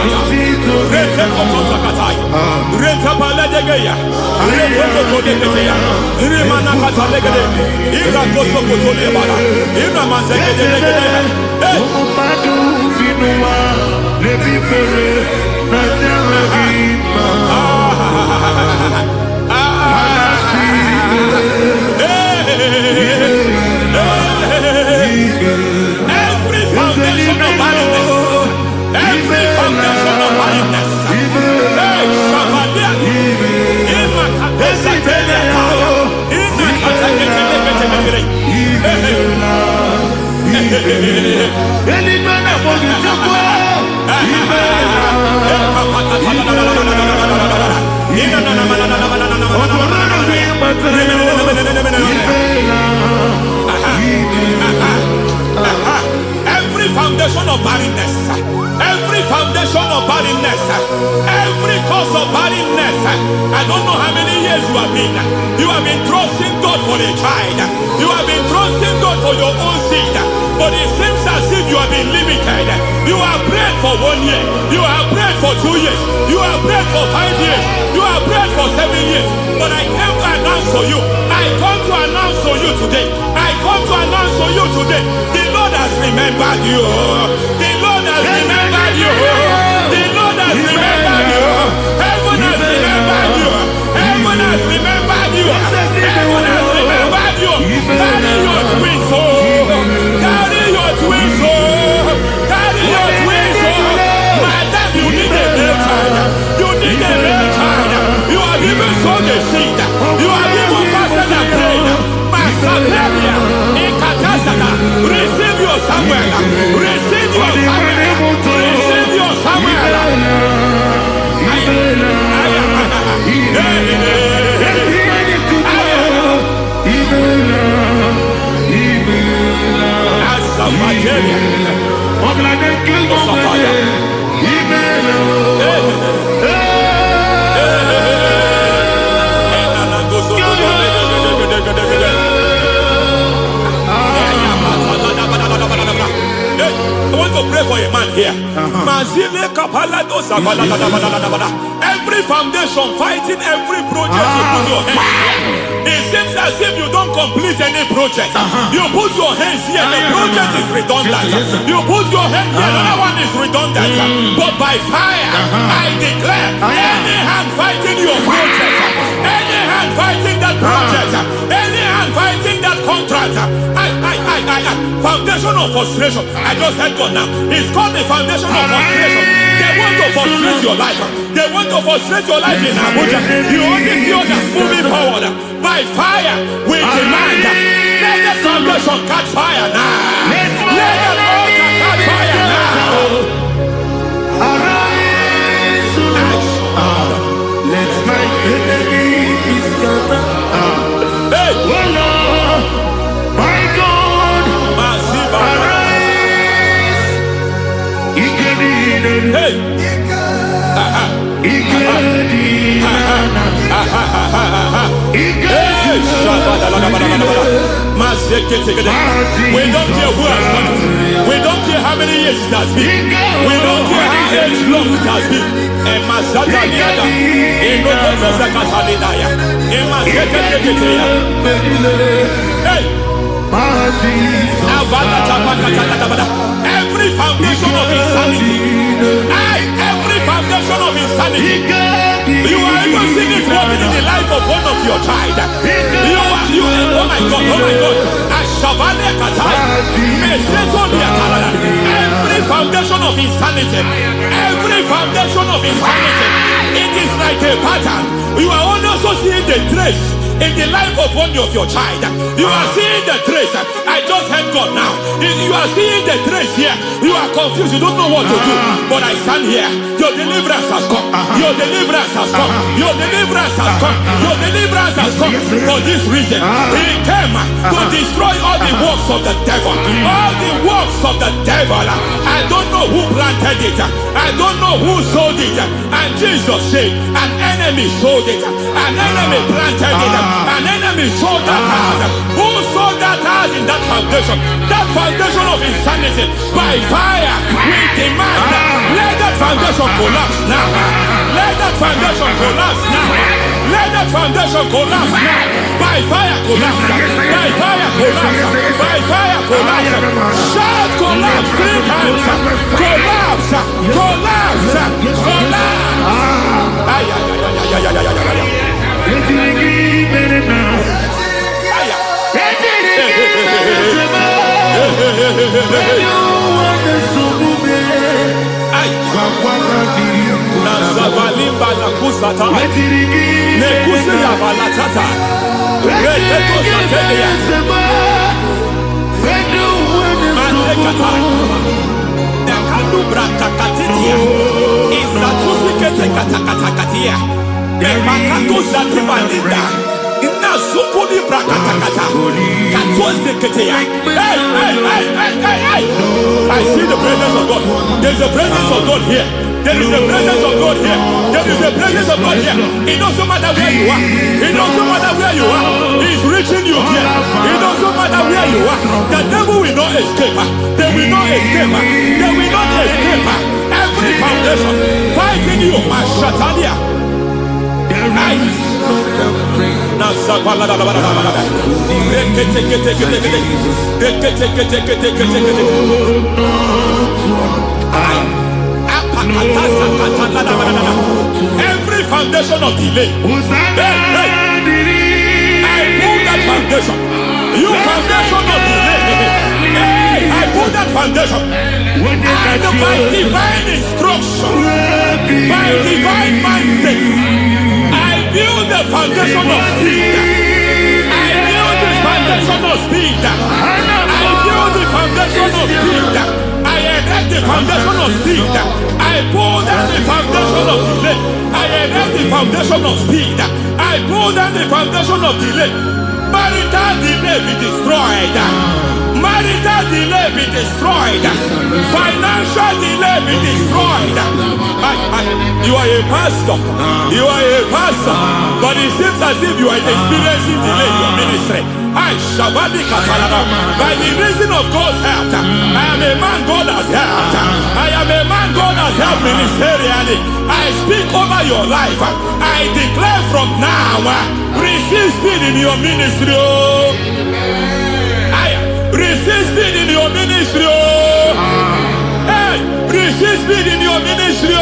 Every foundation of barrenness, every foundation of barrenness, every foundation of barrenness, every foundation of barrenness, every cause of barrenness. I don't know how many years you have been trusting God for a child. You have been trusting God for your own seed, but it seems as if you have been limited. You have prayed for 1 year, you have prayed for 2 years, you have prayed for 5 years, you have prayed for 7 years. But I came to announce to you, I come to announce to you today, I come to announce to you today, the Lord has remembered you. The Lord has remembered you. The Lord has remembered you. Heaven has remembered you. Heaven has remembered you. Heaven has remembered you. Carry your twins, oh. Carry your twins, oh. Carry your twins, oh. Madam, you need a male child. You need a male child. You have even sown the seed. You have even fasted and prayed. Masaperia, Ekatasaka, receive your Samuel. Receive your Samuel. Receive your Samuel. I want to pray for a man here. Every foundation fighting every project you put your hands here. It seems as if you don't complete any project. You put your hands here, the project is redundant. You put your hand here, another one is redundant. But by fire, I declare, any hand fighting your project, any hand fighting that project, any hand fighting that contract, foundation of frustration. I just heard God now. It's called the foundation of frustration. They want to frustrate your life. They want to frustrate your life in Abuja. You only see others moving forward. By fire, we demand. Let the foundation catch fire now. Let the altar catch fire now. Arise, let my enemies scatter. Hey, Oh Lord, my God, arise. hey. We don't care who has done it. We don't care how many years it has been. We don't care how age long it has been. Every foundation of insanity, every foundation of insanity, you are even seeing it working in the life of one of your child. Oh my God, every foundation of insanity, every foundation of insanity, it is like a pattern. You are also seeing the trace in the life of one of your child. You are seeing the trace. I just heard God now. You are seeing the trace here. You are confused. You don't know what to do. But I stand here. Your deliverance has come. Your deliverance has come. Your deliverance deliverance has come. Your deliverance has come for this reason. He came to destroy all the works of the devil. All the works of the devil. I don't know who planted it. I don't know who sold it. And Jesus said, an enemy sold it. An enemy planted it. An enemy sold that house. Who sold that house in that foundation? That foundation of insanity. By fire, we demand, let that foundation collapse now. Let that foundation collapse now. Let that foundation collapse now. By fire collapse. By fire collapse. By fire collapse. Shout collapse 3 times. Collapse. Collapse. Collapse. Ay, ay, ay, ay, ay, ay, ay, ay, ay. Nazavalimba la kusata nekusi ya balatata reteto satelia matekata nekadu brakakatitia izatusikete katakatakatia nemakato zatibalinda inazukuli brakatakata katoziketea. Hey. I see the presence of God. There's a presence of God here. There is a presence of God here. There is a presence of God here. It doesn't matter where you are. It doesn't matter where you are. He's reaching you here. It doesn't matter where you are. The devil will not escape. They will not escape. They will not escape. Every foundation fighting you, my Shatalia. Every foundation of delay, I pull that foundation. You foundation of delay, I pull that foundation. And by divine instruction, by divine mandate, I build the foundation of speed. I build the foundation of speed. I build the foundation of speed. I erect the foundation of speed. I pull down the foundation of delay. I erect the foundation of speed. I pull down the foundation of delay. Marital delay be destroyed. Marital delay be destroyed. Financial delay be destroyed. You are a pastor. You are a pastor. But it seems as if you are experiencing delay in your ministry. By the reason of God's help, I am a man God has helped. I am a man God has helped ministerially. I speak over your life. I declare from now, receive speed in your ministry. Receive speed in your ministry. Hey, receive speed in your ministry.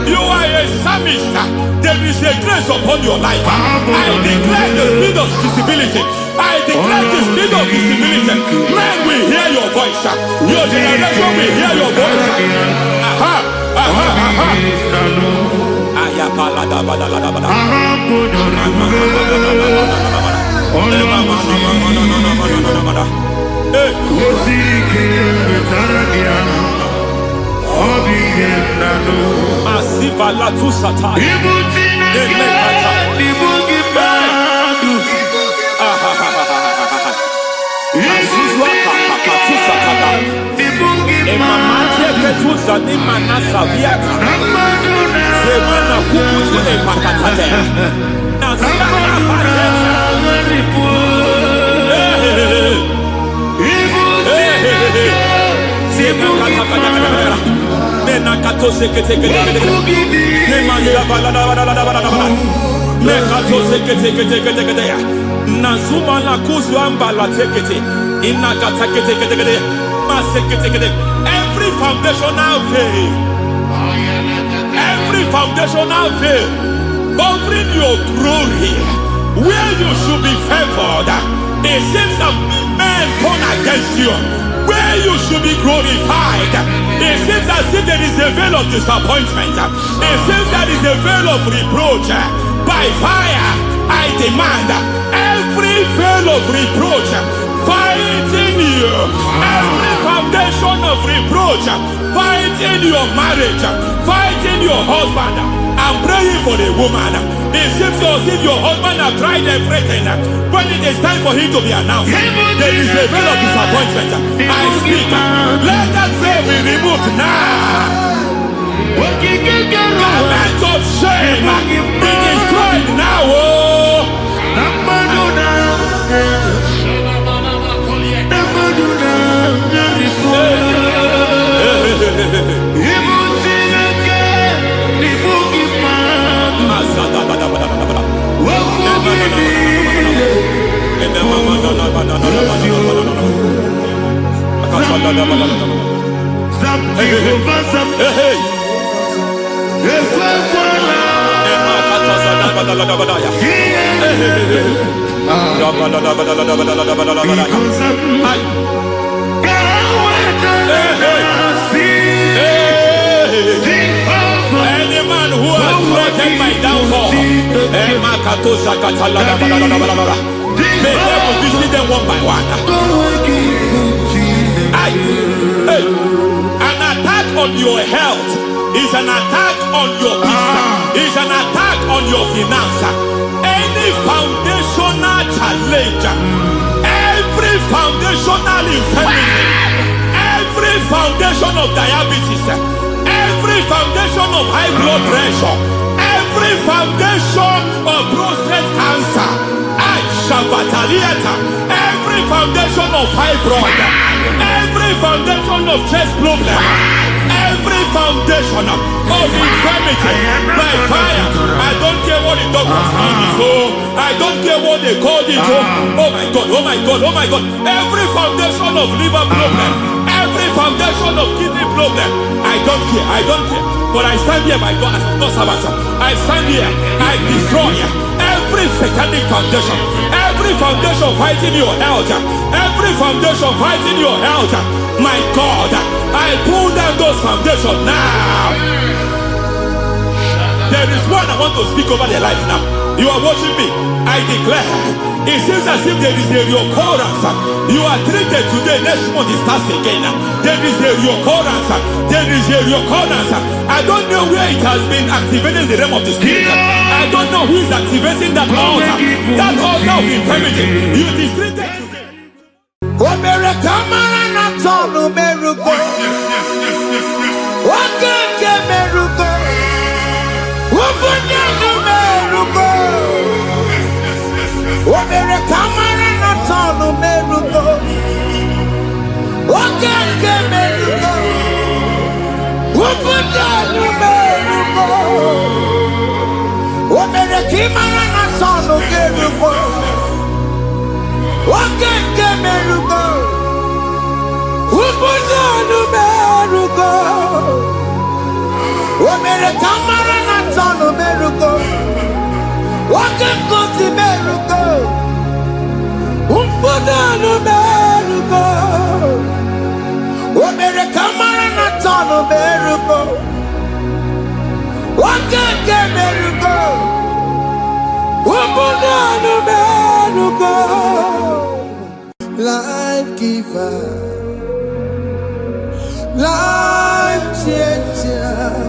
You are a psalmist. There is a grace upon your life. I declare the speed of visibility. I declare the speed of visibility. Men will hear your voice. Your generation will hear your voice. Masiva la tu sata. Every foundational veil, every foundational veil covering your glory, where you should be favored, it seems that men turn against you. Where you should be glorified, it seems as if there is a veil of disappointment. It seems there is a veil of reproach. By fire, I demand every veil of reproach fighting you, every foundation of reproach fighting your marriage, fighting fighting your husband and praying for the woman. It seems as if your husband has tried everything. When it is time for him to be announced, there is a veil of disappointment. I speak. Let that veil be removed now. Garment of shame be destroyed now. Any man who has plotted my downfall, may devil visit them one by one. An attack on your health is an attack on your peace, is an attack on your finance. Any foundational challenge, every foundational infirmity, every foundation of diabetes, every foundation of high blood pressure, every foundation of prostate cancer, every foundation of fibroid, every foundation of chest problem, every foundation of infirmity by fire. I don't care what the doctors call it, so I don't care what they called it. Oh my God, oh my God, oh my God. Every foundation of liver problem, every foundation of kidney problem, I don't care, I don't care. But I stand here, my God, as God's servant. I stand here, I destroy every satanic foundation, every foundation fighting your health, every foundation fighting your health. My God, I pull down those foundations now. There is one I want to speak over their life now. You are watching me. I declare, it seems as if there is a reoccurrence. You are treated today, next month it starts again. There is a reoccurrence. There is a reoccurrence. I don't know where it has been activated in the realm of the spirit. I don't know who is activating that altar of infirmity. You is treated today. Life giver, life changer,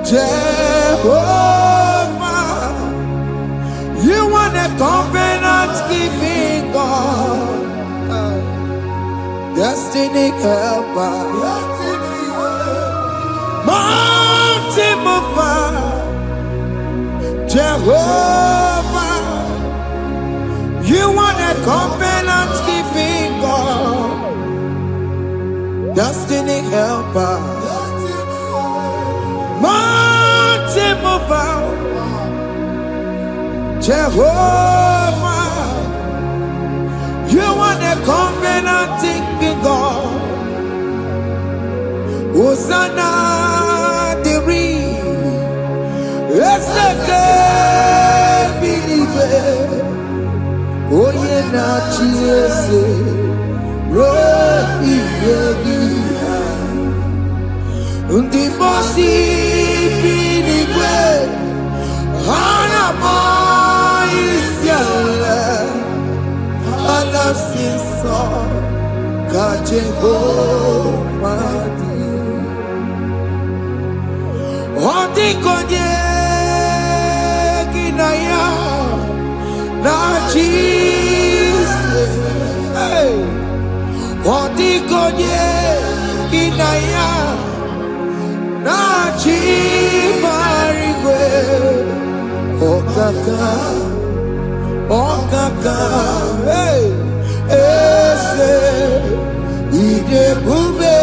Jehovah, you want a covenant keeping God, destiny helper, mountain mover, Jehovah, you want a covenant keeping God, destiny helper, mountain mover, Jehovah, you want a covenant keeping God. Hosanna diri, eseke bilibe. Oye na chiese rohi yogi undi bosi binigwe hana moisiale alasinso ka Jehovah di Odikonye kinaya na Jesus. Odikonye kinaya na Chimarigwe. Okaka, hey, ese, ide bube,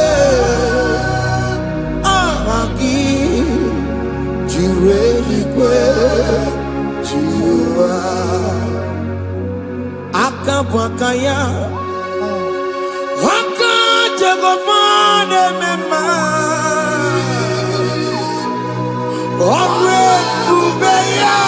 ahaki, jirelikwe, jiwa, akabwakaya, akajegomane mema, omre bubeya.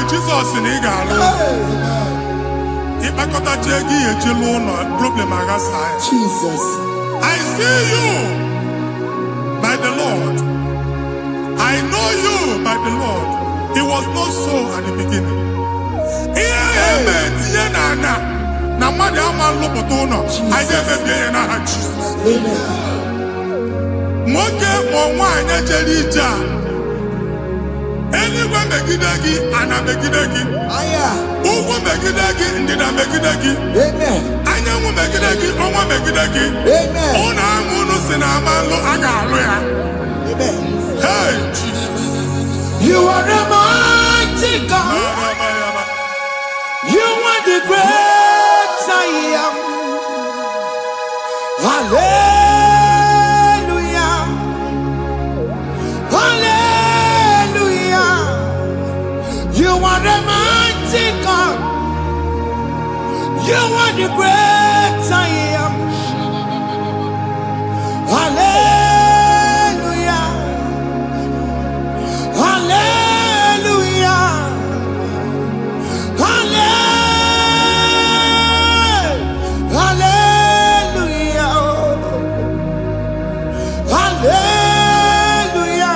Jesus in Igalo. Jesus. I see you by the Lord. I know you by the Lord. It was not so at the beginning. Anywhere megidagi, ana megidagi. Uwo megidagi, ndida megidagi. Anyanwu megidagi, onwa megidagi. Ona amunu sinamalo agalu ya. Hey, Jesus. You are the mighty God. You are the great I am. Hallelujah. Hallelujah. You are the mighty God. You are the great I am. Hallelujah. Hallelujah. Hallelujah. Hallelujah.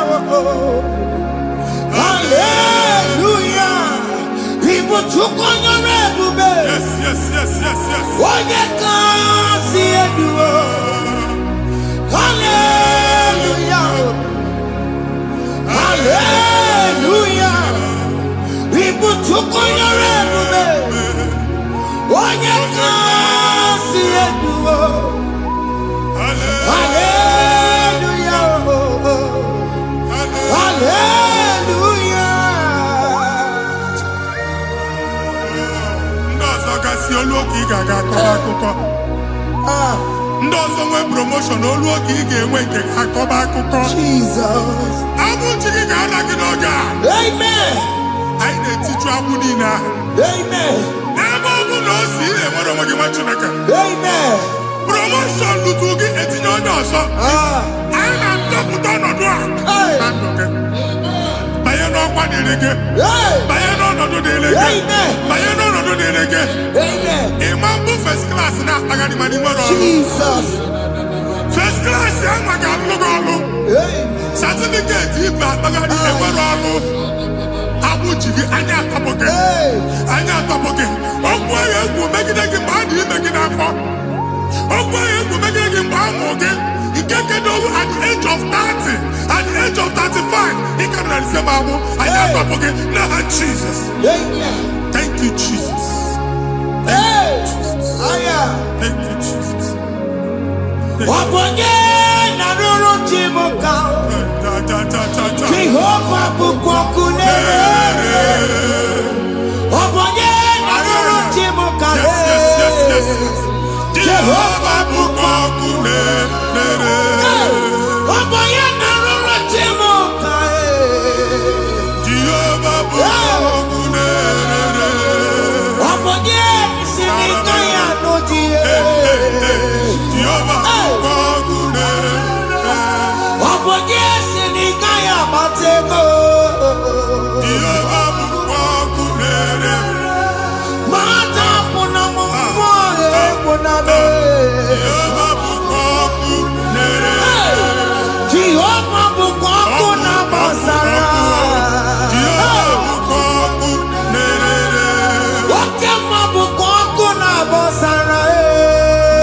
Hallelujah. People took on your rebel. Yes, yes, yes, yes, yes. What you can't see it do. Hallelujah. Hallelujah. People took on your rebel. What you can't see it do. Hallelujah. Hallelujah. Ndozo gasi oluoki gaga akọba Ndozo nwe promotion oluoki ga-enwe nke akọba akụkọ. Jesus. Abụ chiki ga-ala gị n'oge a. Amen. Anyị na-etichu agbụ niile ahụ. Amen. N'ebe ọ bụ na o si enwere onwe gị nwa Chineke. Amen. Promotion lutu gị etinye onye ọzọ. Anyị na-adọpụta ọnọdụ a. Na ndụ gị. Banye n'ọkwa dịrị gị. Banye n'ọnọdụ dịrị gị. Banye n'ọnọdụ dịrị gị. Ịma mbụ first class na-akpagharị ma n'inwere ọrụ. Jesus. First class ya nwa ga-alụ gị ọrụ. Certificate ibu akpagharị enwere ọrụ. Abụ ji gị anya atọpụ gị. Anya atọpụ gị. Okwu ahụ egwu megide gị mgbe a dị ime gị n'afọ. Okwu ahụ egwu megide gị mgbe a mụrụ gị. Nke kedu at the age of 30, at the age of 35, he can receive abu. I am not forget. Now, Jesus. Thank you, Jesus. Thank you, Jesus. Thank you, Jesus. Jehovah bukwakunere.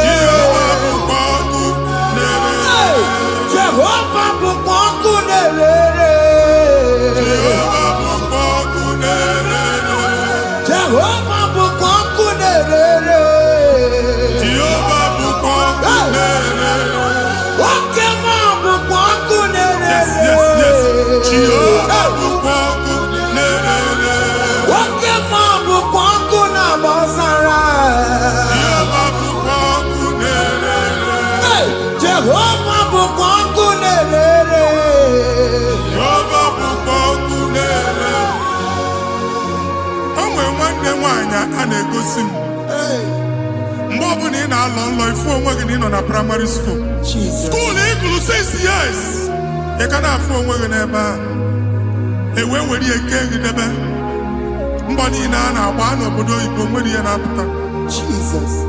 Jehovah bukwakunere. Jehovah bukonkunere. Jehovah bukonkunere. Okema bukonkunere. Yes, yes, yes. Jehovah bukonkunere. Okema bukonkuna bosara. Jehovah bukonkunere. Jehovah bukonkunere. Jehovah bukonkunere. Onwe nwanne nwanyị a na-egosi m. Mgbe ọbụla ị na-alọ nlọ ifu onwe gị na ị nọ na primary school. School ị gụrụ 6 years. Ị ka na-afụ onwe gị n'ebe a. Ewe nwere ihe nke gị debe. Mbọ niile a na-agba n'obodo oyibo nwere ihe na-apụta.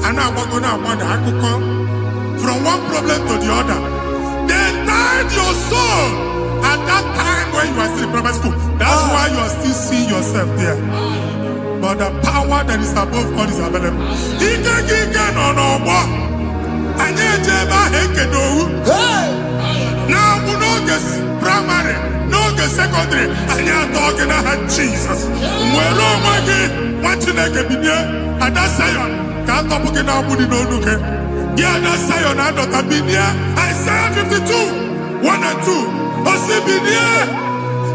A na-agbago na-agbada akụkọ. From one problem to the other. They tied your soul at that time when you are still in primary school. That's why you are still seeing yourself there. But the power that is above all is available. Ike no n'ọgbọ. Anyị eje ebe ahụ ekedowu. Na-abụ n'oge primary, n'oge secondary, anyị atọ gị n'aha Jizọs. Nwere onwe gị, nwa Chineke binie, Ada Zion, ka atọpụ gị na-agbụ dị n'olu gị. Gị Ada Zion adọta binie, Isaiah 52, 1 and 2. Osi binie,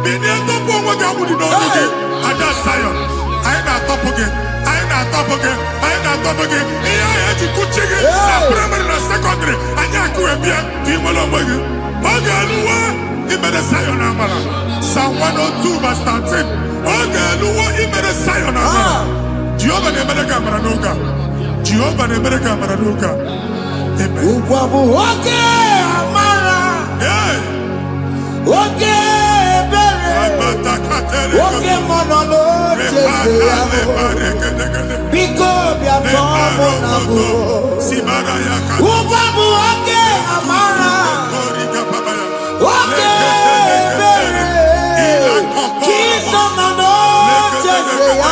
binie tọpụ onwe gị agbụ dị n'olu gị, Ada Zion. Anyị na-atọpụ gị, anyị na-atọpụ gị, anyị na-atọpụ gị. Ihe anyị eji kuchi gị na primary na secondary, anyị akụwebie ka ị nwere onwe gị. Oge eluwa imere Zion amara. Psalm 102 verse 13. Oge eluwa imere Zion amara. Jehova na-emere gị amara n'oge a. Jehova na-emere gị amara n'oge a. Amen. Ugwa bụ oge amara. Oge ebere. Oge mmanụ n'oche ya. Biko bịa tọọ mụ na bụ. Ugwa bụ oge amara. Oge ebere. Jizọs nọ n'oche ya.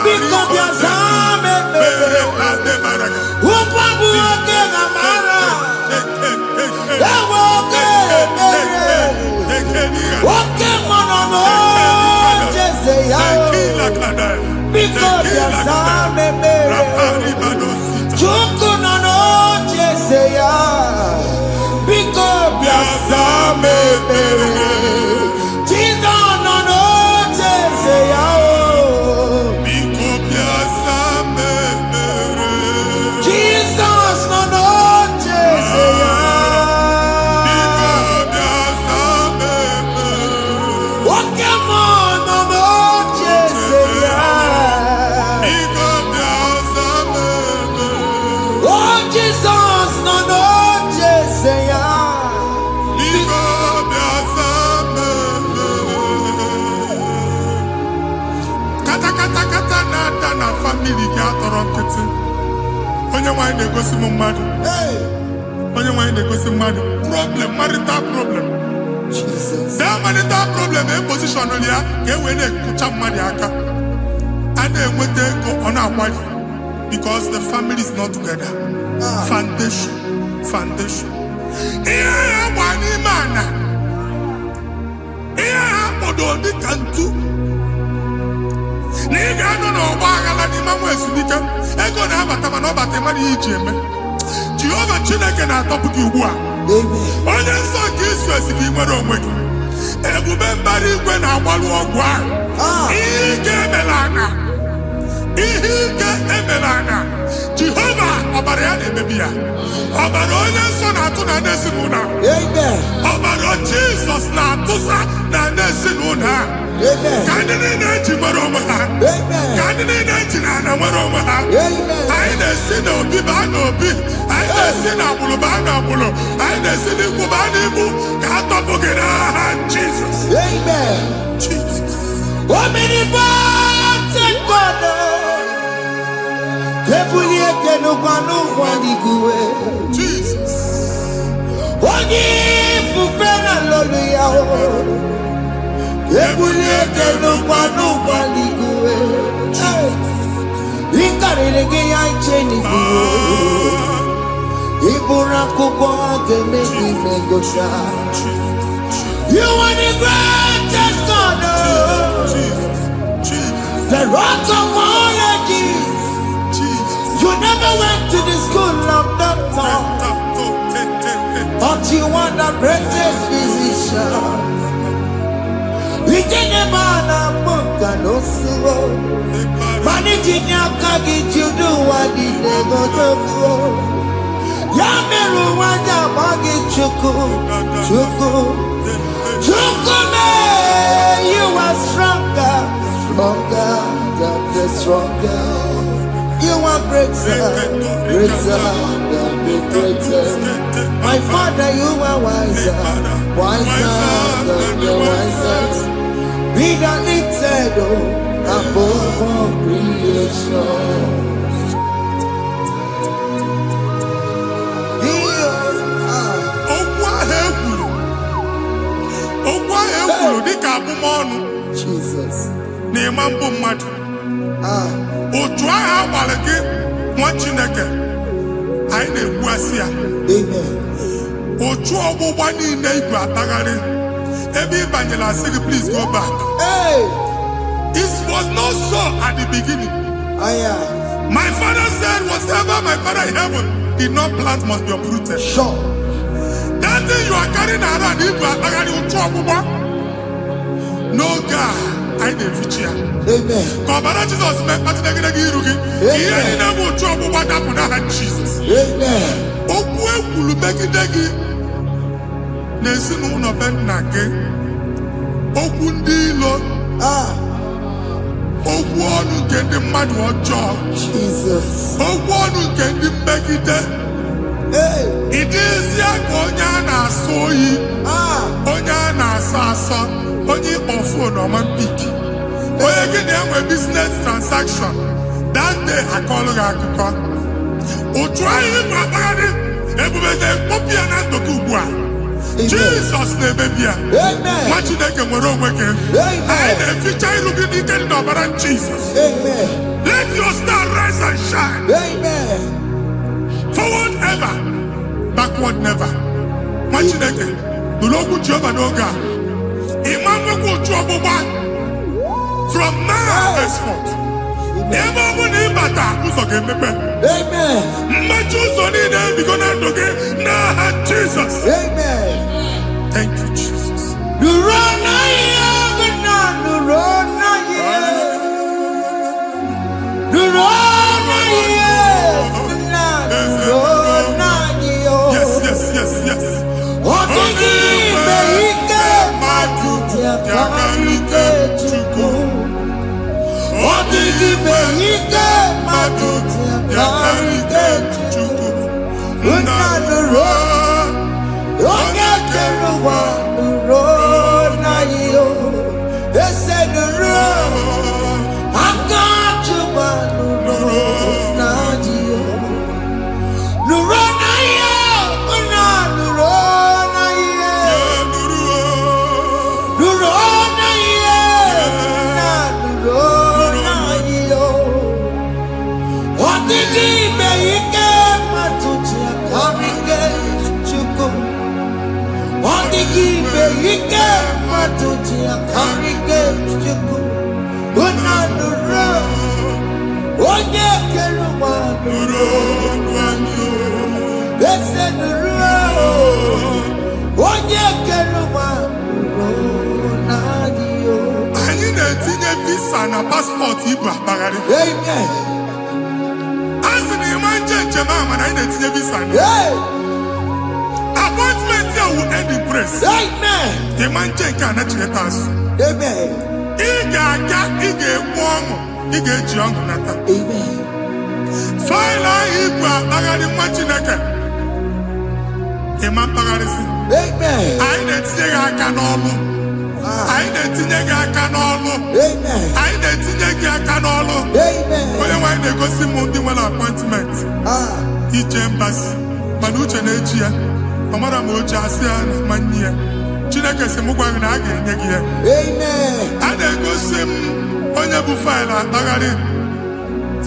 Biko bịa zaa m ekpere. Ugwa bụ oge amara. Ewe oge ebere. Oge mmanụ n'oche ya. Biko bịa zaa m ekpere. Chukwu nọ n'oche ya. Biko bịa zaa m ekpere. Jizọs nọ n'oche ya. Biko bịa zaa m ekpere. Jizọs nọ n'oche ya. Biko bịa zaa m ekpere. Oke mmụọ nọ n'oche ya. Biko bịa zaa m ekpere. O Jizọs nọ n'oche ya. Biko bịa zaa m ekpere. Kata na-ada na famili gị atọrọ nkịtị. Onye nwanyị na-egosi m mmadụ. Onye nwanyị na-egosi mmadụ. Problem, marital problem. That marital problem position ya ka e wee na-ekụcha mmadụ aka. A na-enweta ego ọ na-akwali because the family is not together. Foundation. Ihe ya gba n'ime ana. Ihe ha kpọdo dịka ntu. Na ị ga-anọ n'ọgba aghara n'ime nwa ezumike. Ego na-abata mana ọ bata mmadụ ihe iji eme. Jehova Chineke na-atọpụ gị ugbu a. Onye nsọ nke Izrel gị nwere onwe gị. Ebube mbara igwe na-agbalụ ọgwụ ahụ. Ihe ike emela anya. Ihe ike emela anya. Jehova ọbara ya na-emebi ya. Ọbara onye nsọ na-atụ na ndị ezinụlọ. Ọbara Jizọs na-atụsa na ndị ezinụlọ ha. Ka ndị niile eji nwere onwe ha. Ka ndị niile eji na ana nwere onwe ha. Anyị na-esi n'obi baa n'obi. Anyị na-esi n'agbụrụ baa n'agbụrụ. Anyị na-esi n'ikwu baa n'ikwu. Ka a tọpụ gị n'aha Jizọs. Omnipotent God. Ebuli ekele kwanu kwaliguwe. Jesus. Onye ifufe na lolu ya o. Ebuli ekele kwanu kwaliguwe. Ikarịrị gị ya iche n'iguwe. Iburu akwụkwọ ga-eme gị megosha. You are the greatest God. The rock of all ages. You never went to the school of doctor, but you are the greatest physician. We didn't man a book and also managing your package, you do what did they go to go. Yameru wanja bagi chuku, you are stronger, stronger. You are greater than the greatest. My Father, you are wiser than the wisest. Be the lifted above all creation. Jesus. Otu aha agbara gị nwa Chineke anyị na-egbu asị ya. Amen. Otu ọgbụgba niile igwe atagharị ebe ị banyere asị gị please go back. Hey. It was not so at the beginning. My father said whatever my father in heaven did not plant must be uprooted. Sure. That thing you are carrying around igwe atagharị otu ọgbụgba. No God. Amen. Amen. Jesus. Only on phone or man pick. When you get them a business transaction, that day I call you Akuka. O try it, everybody copy and not to Kubwa. Jesus name baby. Amen. What you make a moral working. And the future looking in the over Jesus. Amen. Let your star rise and shine. Amen. Forward ever, backward never. What you make it? The local job and Oga. From now henceforth. Amen. Jesus. Amen. Thank you, Jesus. Yes. Passport Igbo Bagari. Amen. As in the man Jemama, I need to visa. Appointment here will end in praise. Amen. The man cannot let us. Amen. Amen. File Igbo Bagari Machinaka. The man Bagari. Amen. I need to take a canol. I need to take a canol. Amen. I need to take a canol. Amen. When they go see Mundi well appointment. Each embassy. Manucha Nejia. Amara Moja Sian Mania. Chinaka Semugana again. Amen. And they go see Onyabu File Bagari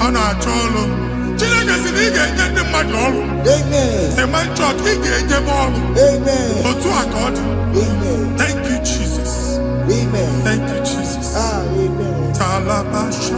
on our cholo. Chinaka Siniga and the Madol. Amen. The man church, he gave them all. Amen. For two accord. Amen. Thank you, Jesus. Amen. Thank you, Jesus. Amen. Talabasha.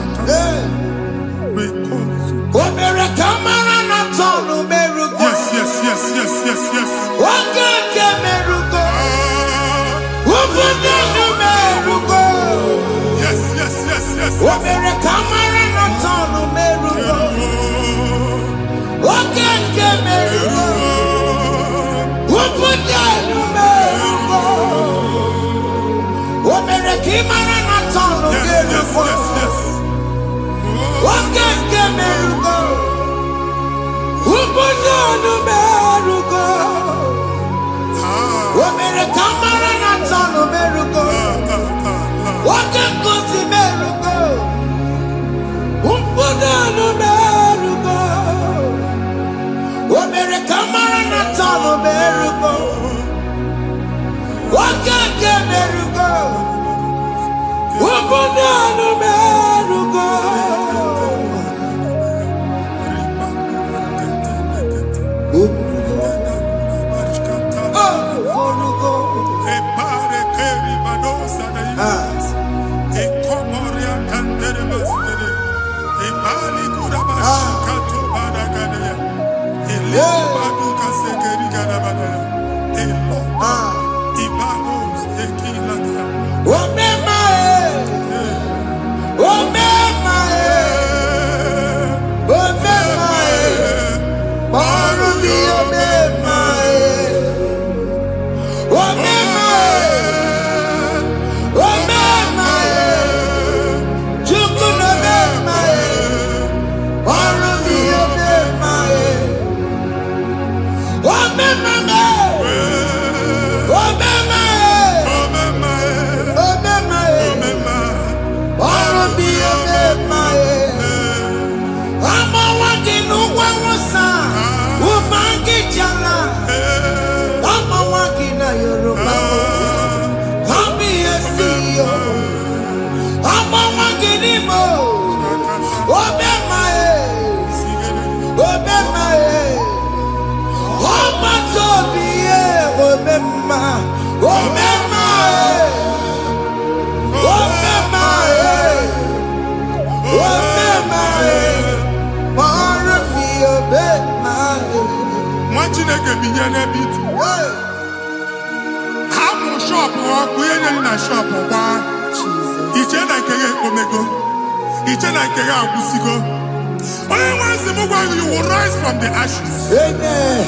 You will rise from the ashes. Amen.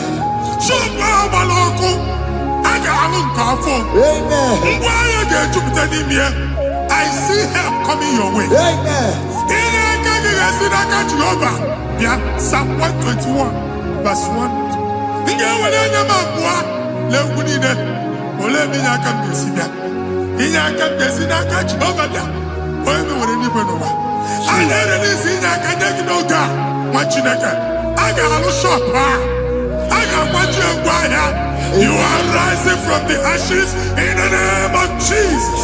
I see help coming your way. Amen. Psalm 121, verse 1. You are rising from the ashes in the name of Jesus.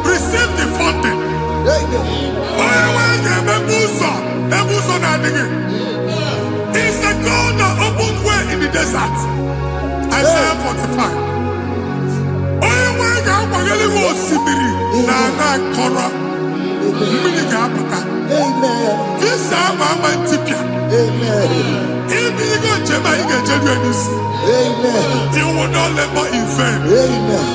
Receive the funding. It's the God that opens way in the desert. Isaiah 45. You will not labor in vain. Amen.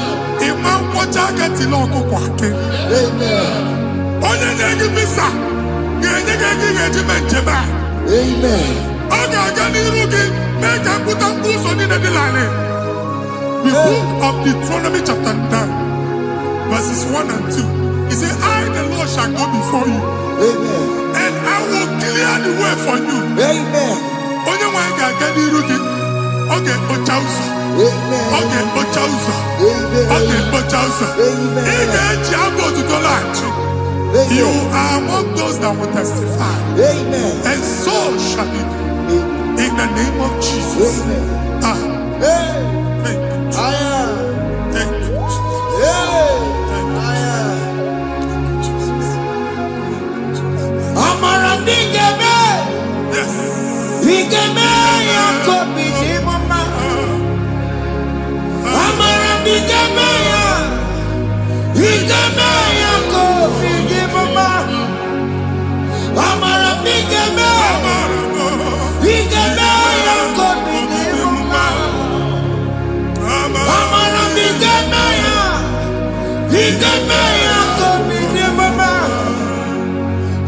The book of Deuteronomy chapter 9, verses 1 and 2. He said, I, the Lord, shall go before you. Amen. And I will clear the way for you. Amen. Onye nwa ga aga n'iru gị. Ọ ga-ekpocha ụzọ. Ọ ga-ekpocha ụzọ. Ọ ga-ekpocha ụzọ. Ị ga-eji abụ otuto laghachi. You are among those that will testify. Amen. And so shall it be. In the name of Jesus. Amen. Thank you. Thank you.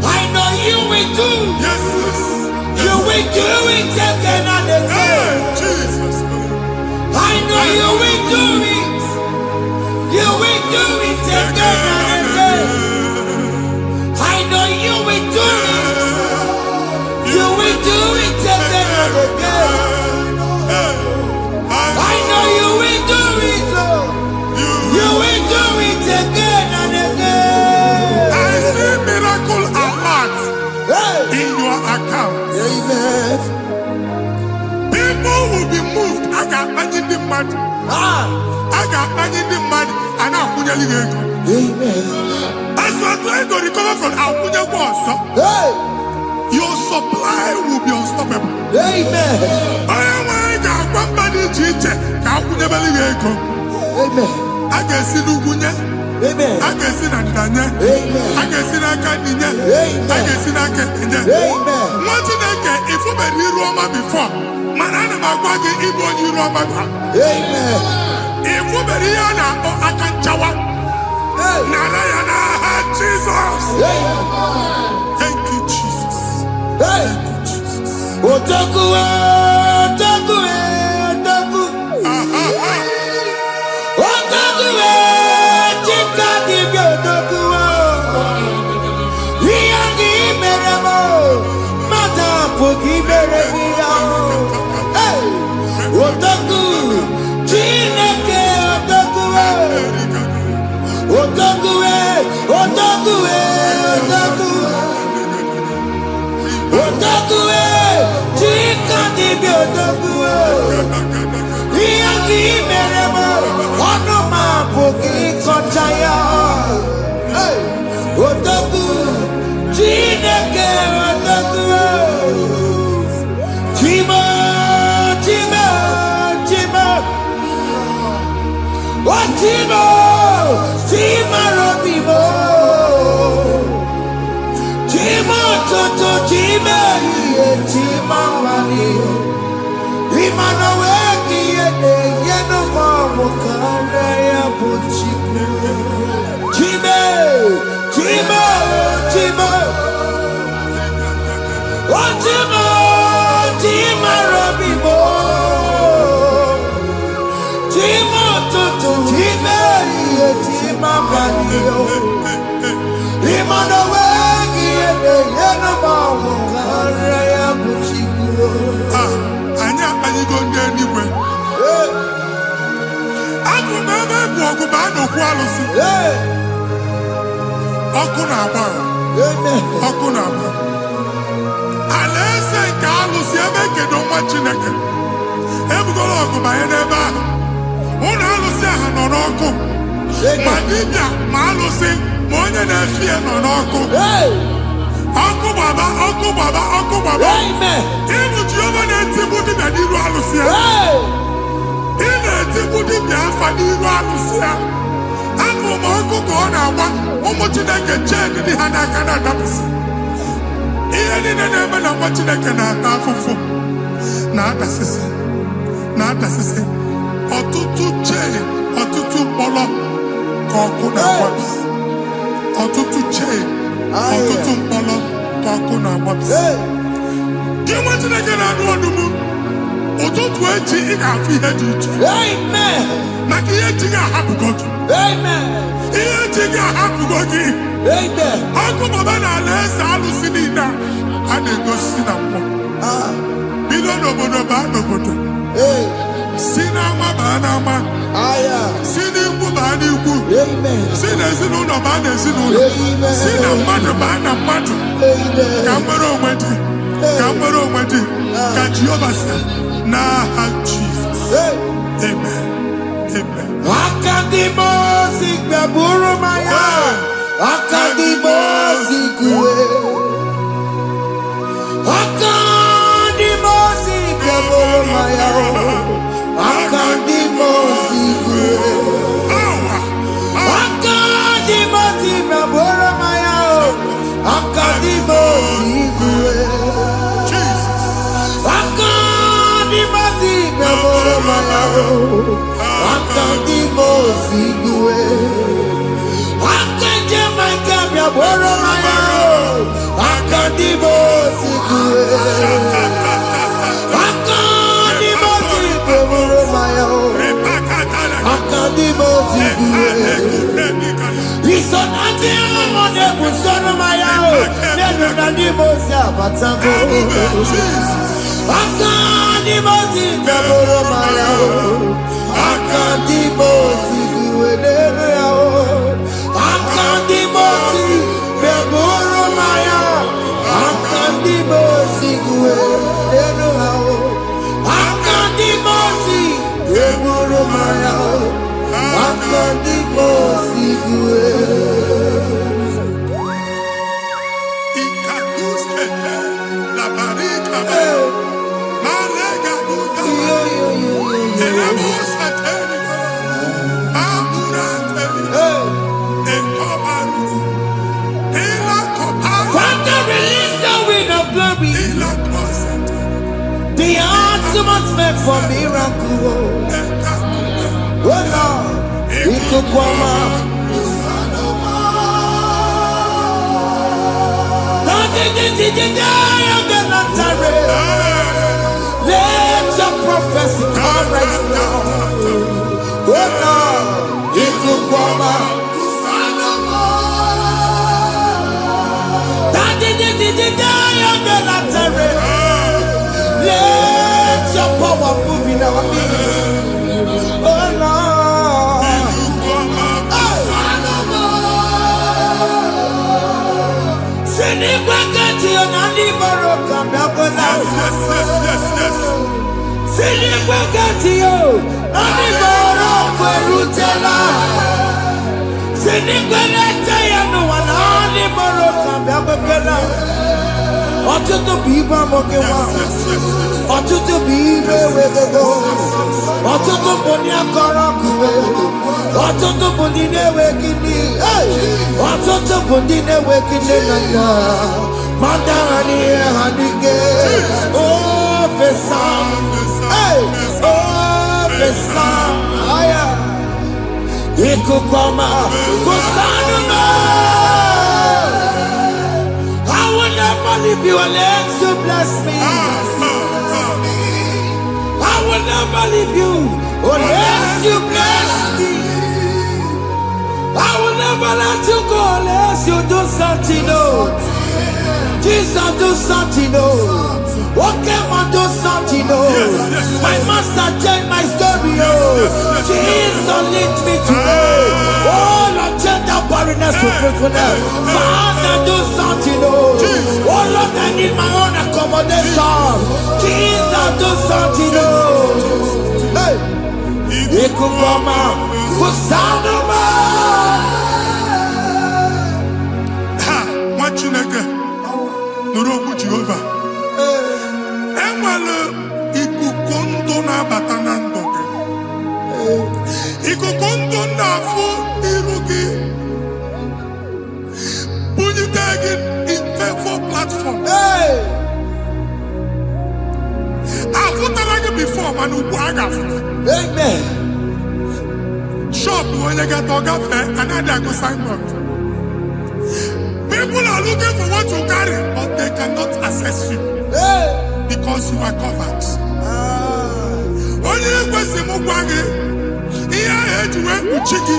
I know you will do. Yes. You will do it again and again. Jesus. I know you will do it. You will do it again and again. I know you will do it. You will do it again and again. I know you will do it, Lord. You will do it again and again. I see miracle alert in your account. Amen. People will be moved. I got money in the money. I got money in the money. And I'm going to go. Amen. As you are trying to recover from Abuja Boss, your supply will be unstoppable. Amen. I got one body teacher. Amen. I can see Lugunya. Amen. I can see Nandanya. Amen. I can see Nakaninya. Amen. I can see Nakaninya. Amen. What did I get if you were in Roma before? Manana Magwagi, Ibo, you Roma. Amen. If you were here now, I can chawa. Narayana, Jesus. Thank you, Jesus. Thank you, Jesus. Otaku, Otaku, Otaku. Otaku, Chika, Dibio, Otaku. Riyangi, Meramo. Madam, Puki, Meremia. Otaku, Chineke, Otaku. Otaku, Otaku, Otaku. Otaku, Chika, Dibio, Otaku. Riyangi, Meramo. Onoma, Puki, Kochaya. Otaku, Chineke, Otaku. Chima, Chima, Chima. What Chima? Chima, Robimo. Chima, Toto, Chima, Chima, Mani. Imanaweki, Yeno, Mokaya, Puchiku. Chima, Chima, Chima. What Chima? Chima, Robimo. Chima, Toto, Chima, Chima, Mani. Imanaweki, Yeno, Mokaya, Puchiku. Anya, are you going there anywhere? I will never walk about no quality. Okunaba. Okunaba. Alese Carlos, you make it no much in a can. Ever go on by an eba. One Alusia Hanoko. Madibia, Malusi, Monia Nafia Nonoko. Uncle Baba, Uncle Baba, Uncle Baba. Amen. Even Giovanni and Timothy and Iru Alusia. In a Timothy, Biafani Iru Alusia. Uncle Monko Gona, Omotinaka Chen, the Hanakana Dapsi. Even in the name of Machinaka Nafu. Not assistant. Not assistant. Or tutu chain, or tutu polo. Kokuna ones. Or tutu chain. Or tutu polo. ọkụ na-agbapụsị. Gị nwa Chineke na-anụ ọnụ m, ụtụtụ echi ị ga-afụ ihe dị iche. Amen. Maka ihe echi ga-ahapụgo gị. Amen. Ihe echi ga-ahapụgo gị. Amen. Ọkụ baba na alaeze alụsị niile a na-egosi na mmụọ. Bido n'obodo baa n'obodo. Si n'ama baa n'ama. Si n'ikwu baa n'ikwu. Si n'ezinụlọ baa n'ezinụlọ. Si na mmadụ baa na mmadụ. Ka nwere onwe dị. Ka nwere onwe dị. Ka Jehova sị n'aha Jizọs. Amen. Amen. Akadimosi gbẹ̀bùrù maya. Akadimosi kúwe. Akadimosi gbẹ̀bùrù maya. Akadimosi kúwe. Akadimosi gbẹ̀bùrù maya. Akadimosi kúwe. Akadimosi gbẹ̀bùrù maya. Akadimosi kúwe. Akadimosi gbẹ̀bùrù maya. Akadimosi kúwe. Akadimosi gbẹ̀bùrù maya. Akadimosi kúwe. Isonati amone busono maya. Nenu nadimosi abatago. Akadimosi gbẹ̀bùrù maya. Akadimosi kúwe nenu yao. Akadimosi gbẹ̀bùrù maya. Akadimosi kúwe nenu yao. Akadimosi gbẹ̀bùrù maya. Akadimosi kúwe. Father, release the wind of glory. The atmosphere for miracle. Oh Lord, ikukwama. Let your prophecy come right now. Oh Lord, ikukwama. Let your power move in our midst. Oh Lord. Ọtụtụ bụ ibe amụghị nwa, ọtụtụ bụ ibe ewegego, ọtụtụ bụ ndị akọrọ ọkụwe, ọtụtụ bụ ndị na-enweghị nne, ọtụtụ bụ ndị na-enweghị nne na nna, ma ndị agha n'ihe ha dịke, ofesa, ofesa, aya, ikuku ọma, kụsanụ m. I will never leave you unless you bless me. I will never leave you unless you bless me. I will never let you go unless you do something. Oh, Jesus, do something. Oh, okay, man, do something. Oh, my master changed my story. Oh, Jesus, lead me today. Oh, Lord, change that barrenness to fruitfulness. Father, do something. Oh, Lord, I need my own accommodation. Jesus, do something. Oh, hey, Ikukoma, Kusanuma. Ha, Machineke, Nuroku Jehovah. Enwale ikukondo na batanando. Ikukondo na fu irugi. Bunitagin in faithful platform. Hey, I've put before man who waga. amen. Shop when you get to fair, another go sign up. People are looking for what to carry, but they they cannot access you because you are covered. Only question Mugwagi, here to work with Chiki,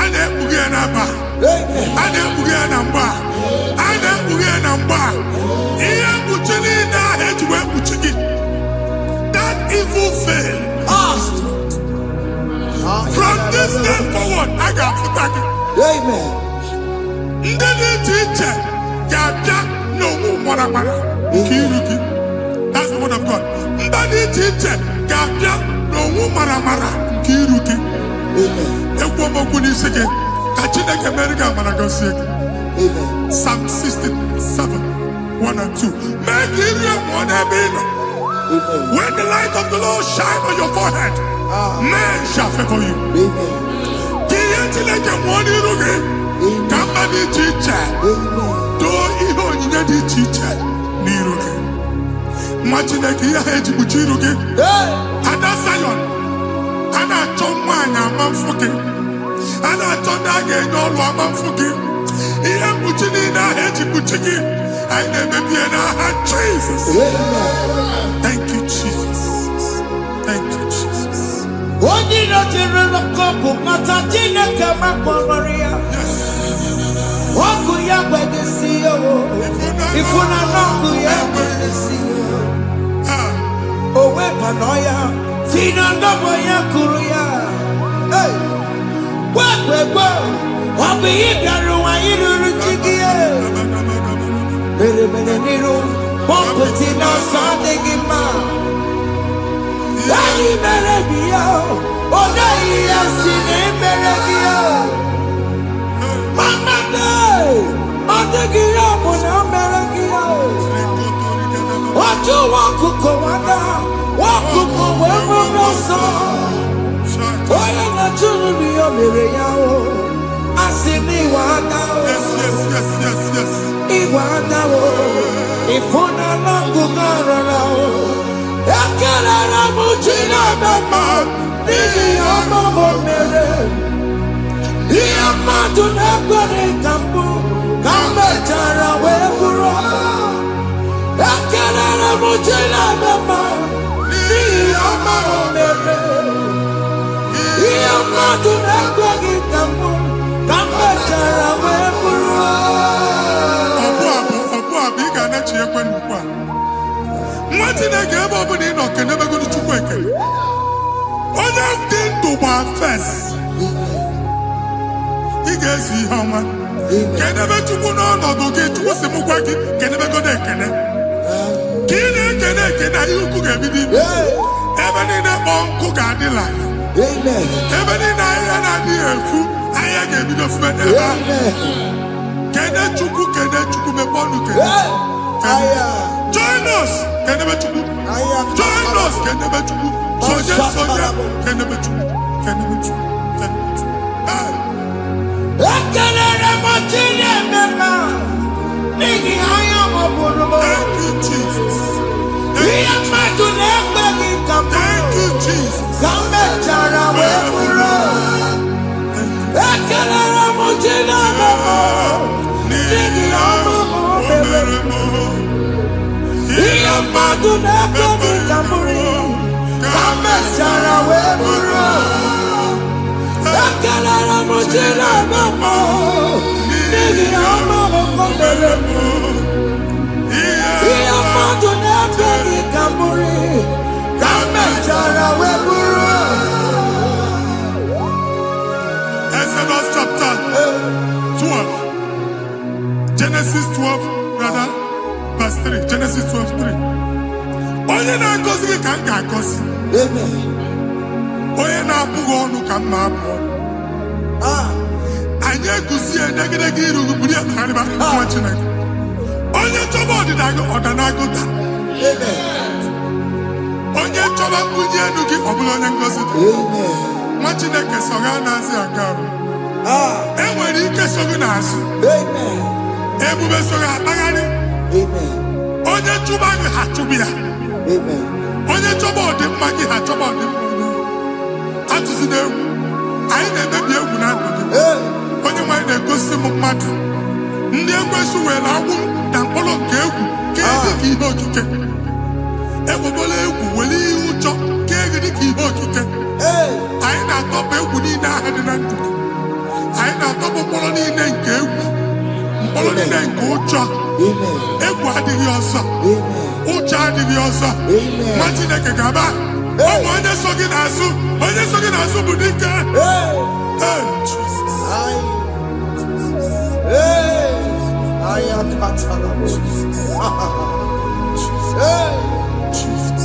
and then Bugianaba, and then Bugianamba, and then Bugianamba. Here Buchini, here to work with Chiki. That evil fail. From this day forward, I got to thank you. Amen. That's the word of God. Psalm 67, 1 and 2. Make it one when the light of the Lord shine on your forehead, men shall favor you. Jesus. Thank you, Jesus. Thank you, Jesus. Join us. Join us. Thank you, Jesus. Thank you, Jesus. Exodus chapter 12. Genesis 12, rather, verse 3. Genesis 12, 3. Onye na-agọzi gị ka m ga-agọzi. Onye na-abụghị ọnụ ka m na-abụ ọnụ. Anyị eguzie negedege iru buru ya harịba nwa Chineke. Onye chọba ọdịda gị ọdanagoda. Onye chọba mbunye elu gị ọ bụla onye ngọzi dị. Nwa Chineke so ga na-azị aga arụ. Enwere ike so gị n'azụ. Ebube so ga akpagharị. Onye chụba gị ha chụbụ ya. Onye chọba ọdịmma gị ha chọba ọdịmma onye. Atụzina egwu. Anyị na-emebi egwu na ndụ gị. Onye nwanyị na-egosi m mmadụ. Ndị ekwensu were agwụ na mkpụrụ nke egwu dịka ihe okike. Egbebola egwu were ihe ụjọ kee gị dịka ihe okike. Anyị na-atọpụ egwu niile ahụ dị na ndụ gị. Anyị na-atọpụ mkpọrọ niile nke egwu, mkpọrọ niile nke ụjọ. Egwu adịghị ọzọ, ụjọ adịghị ọzọ. Nwa Chineke ga-aba. Ọ bụ onye so gị n'azụ, onye so gị n'azụ bụ dike. I am Katana. Jesus. Jesus.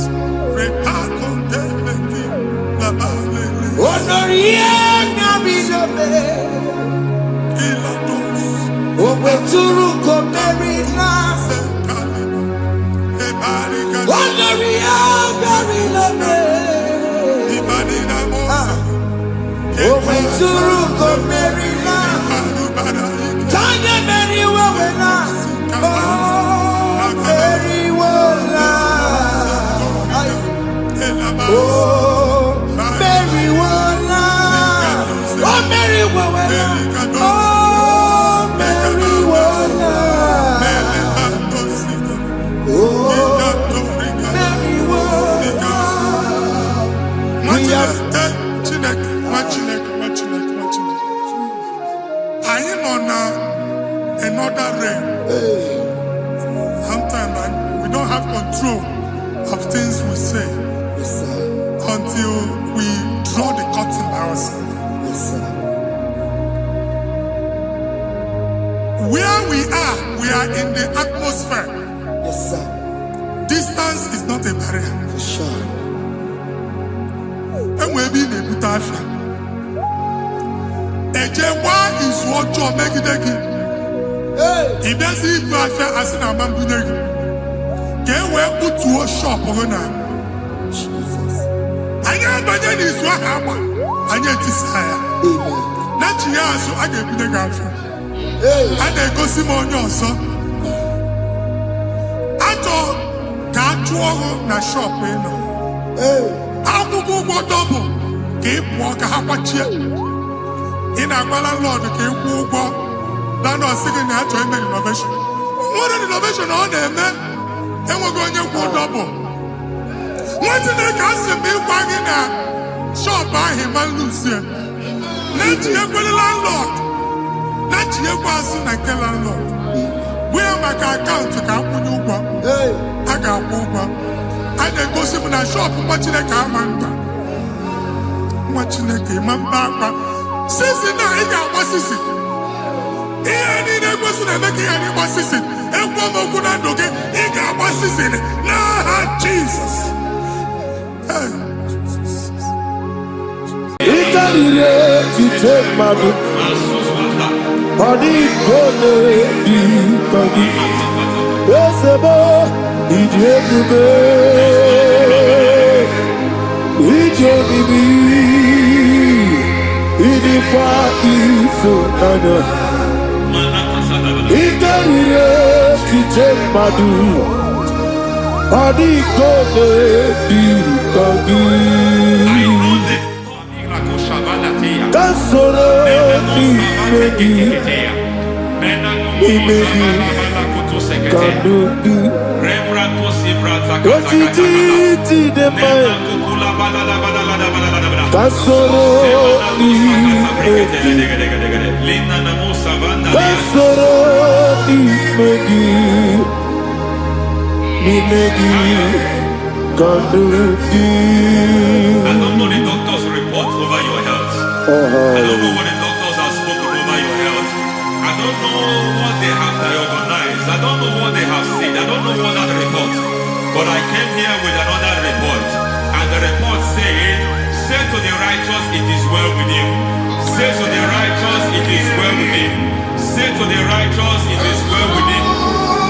Another realm. Sometimes we don't have control of things we say until we draw the curtain by ourselves. Where we are in the atmosphere. Distance is not a barrier. For sure. And we'll be in a butafia. Ejewa is what you make it. If there's a butafia, as in a man, can we put to a shop or not? Jesus. I got my name is what happened. I get this higher. Not you, so I get the girlfriend. And I go see more your son. I thought, can't you na shop, you know? I will go double. Keep walk a half a chair. In a landlord, keep walk. Landlord sitting there to make innovation. What an innovation on them, man. And we're going to go double. What's in the castle be wagging at? Shop by him and Lucia. Let you go the landlord. Let you go and tell landlord. Where my account to come when you go? I got over. I then go see when I shop watching a car man. Watching a game and back. Since now, I got what's it? Here, I need a person and making any what's it? And one more good and okay. He got what's it? Nah, Jesus. To take my book, body gonna be body. Yes, a boy, it's everywhere. It's everywhere. It's the party so nana. It's to take my book, body gonna be body. Kasoro imegi kanudu ojiji deme kasoro imegi kanudu. I don't know the doctor's report over your health. I don't know what the doctors have spoken over your health. I don't know what they have diagnosed. I don't know what they have said. I don't know what that report. But I came here with another report. And the report said, say to the righteous, it is well with him. Say to the righteous, it is well with him. Say to the righteous, it is well with him.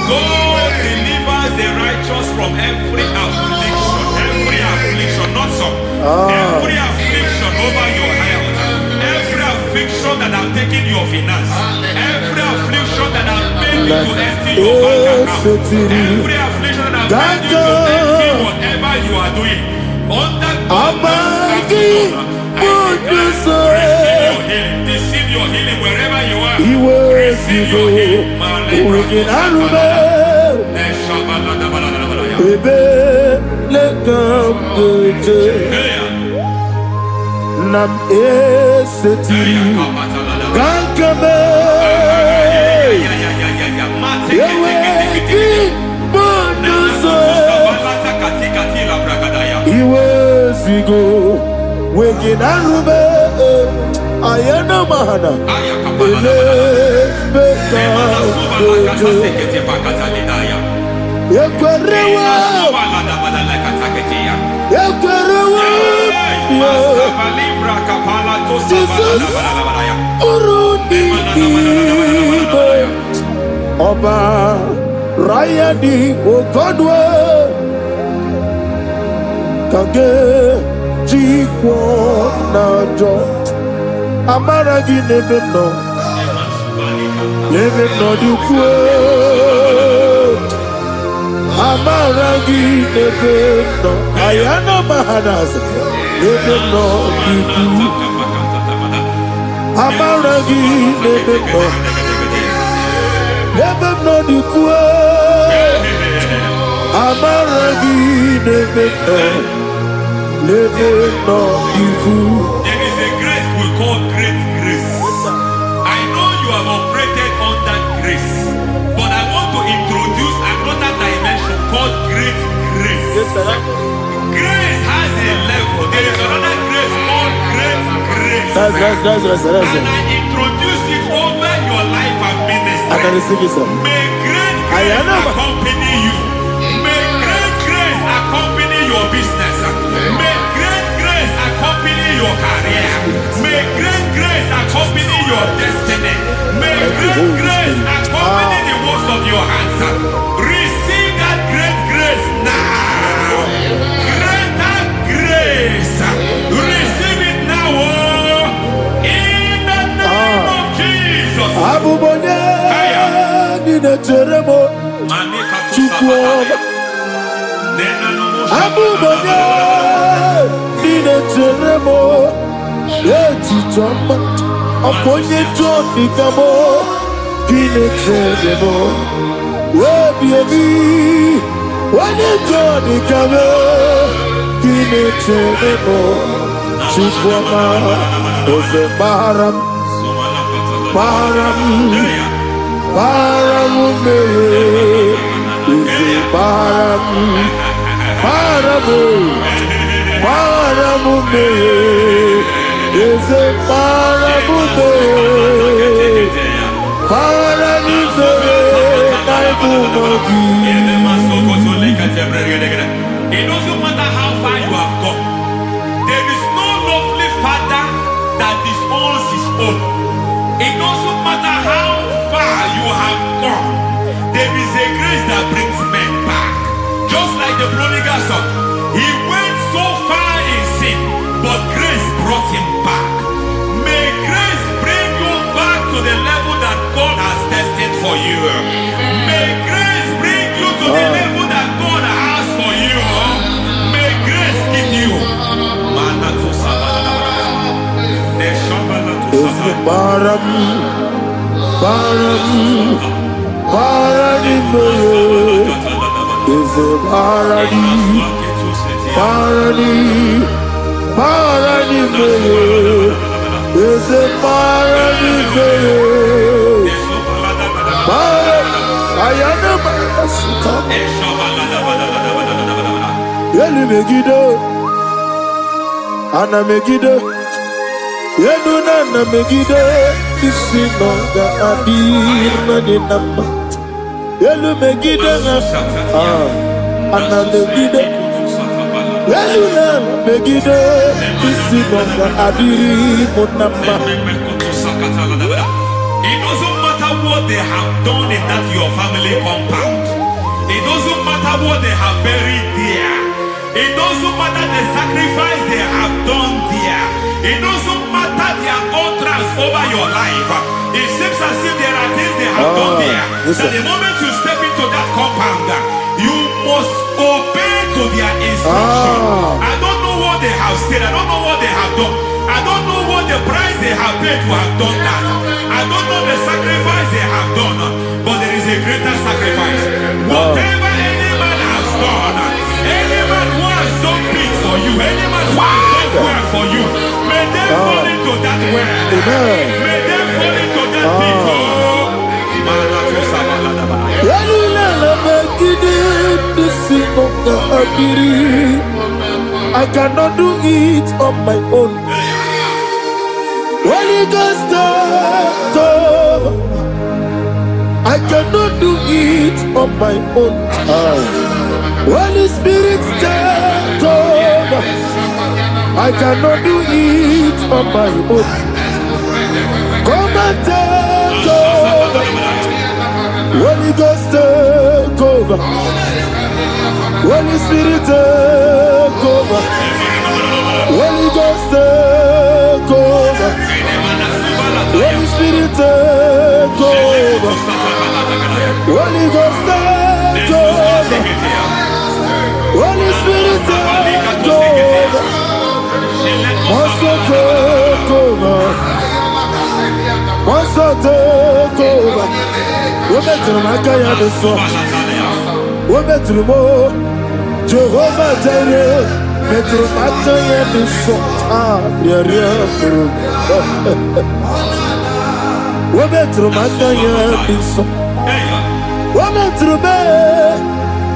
God delivers the righteous from every affliction. Every affliction, not some. Every affliction over your health. Every affliction that have taken your finance. Every affliction that have made you to empty your bank account. Every affliction that have made you to empty whatever you are doing. Under God's receive your healing wherever you are. Receive your healing. Ebe lekamete nam eseti kankame yeweki bonuso iwe zigo weginarube ayana mahana ele bekamete Ekwerewa Jesus Urundi Oba Rayadi Ogodwe Kage Jikwo Najo Amaragi Nebeno Nebeno Dukwe Amaragi Nebeno Ayana Mahanas Nebeno Ibu Amaragi Nebeno Nebeno Dukwe Amaragi Nebeno Nebeno Ibu. There is a grace we call great grace. I know you have operated under grace, but I want to introduce another dimension called great grace. Grace has a level. There is another grace called great grace. That's And I introduce it over your life and ministry. May great grace accompany you. May great grace accompany your business. May great grace accompany your career. May great grace accompany your destiny. May great grace accompany the works of your hands. Receive that great grace now. Greater grace. Receive it now. In the name of Jesus. Abubonye nina teremo chukwu. Abubonye nina teremo etichoma aponye jodi kamo nina teremo webi wanye jodi kamo nina teremo chukwu ma ofe baram Paramume Izi Paramume Izi Paramume It doesn't matter how far you have gone. There is no lovely father that disowns his own. It doesn't matter how far you have gone. There is a grace that brings men back. Just like the prodigal son. He went so far in sin, but grace brought him back. May grace bring you back to the level that God has destined for you. May grace bring you to the level that God has for you. May grace give you. Ana Megiddo, Yeduna Megiddo, Isinoga Adina de Nama, Yelu Megiddo, Ana Megiddo, Yeduna Megiddo, Isinoga Adina Nama. It doesn't matter what they have done in that your family compound. It doesn't matter what they have buried there. It doesn't matter the sacrifice they have done there. It doesn't matter their utterance over your life. It seems as if there are things they have done there. That the moment you step into that compound, you must obey to their instruction. I don't know what they have said. I don't know what they have done. I don't know what the price they have paid to have done that. I don't know the sacrifice they have done. But there is a greater sacrifice. Whatever any man has done, any man who has done peace for you, any man who has done well for you, may they fall into that well. May they fall into that pit. I cannot do it on my own. Holy Ghost, I cannot do it on my own. Holy Spirit, take over. I cannot do it on my own. Come and take over. Holy Ghost, take over. Holy Spirit, take over. Holy Ghost, take over. Holy Spirit, take over. Holy Ghost, take over. Holy Spirit, take over. Also take over. Also take over. Women to my kaya the song. Women to more. Jehovah Jireh. Metro Mataya the song. Women to my kaya the song. Women to me.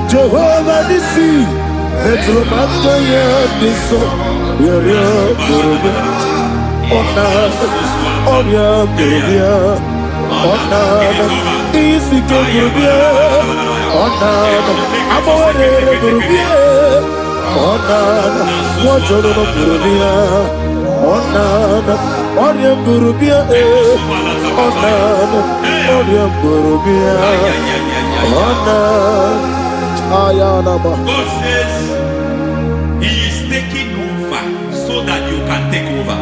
Jehovah the sea. Metro Mataya the song. God says He is taking over so that you can take over.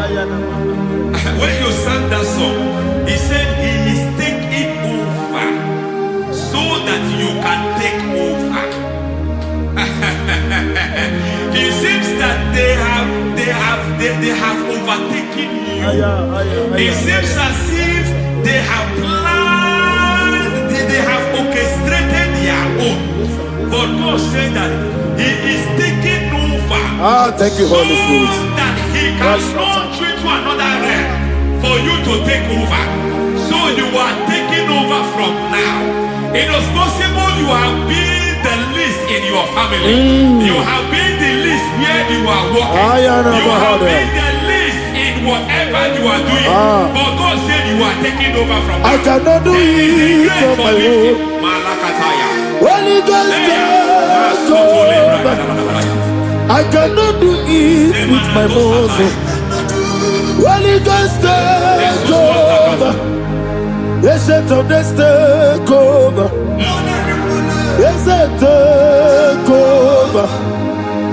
When you sang that song, He said He is taking over so that you can take over. It seems that they have overtaken you. It seems as if they have planned, they have orchestrated their own. But God said that He is taking over. Thank you, Holy Spirit. So that He can launch you to another realm for you to take over. So you are taking over from now. It is possible you have been the least in your family. You have been the least where you are working. You have been the least in whatever you are doing. But God said you are taking over from now. I cannot do it on my own. Holy Ghost, take over. I cannot do it with my muscle. Holy Ghost, take over. Yes, of this take over. Yes, take over.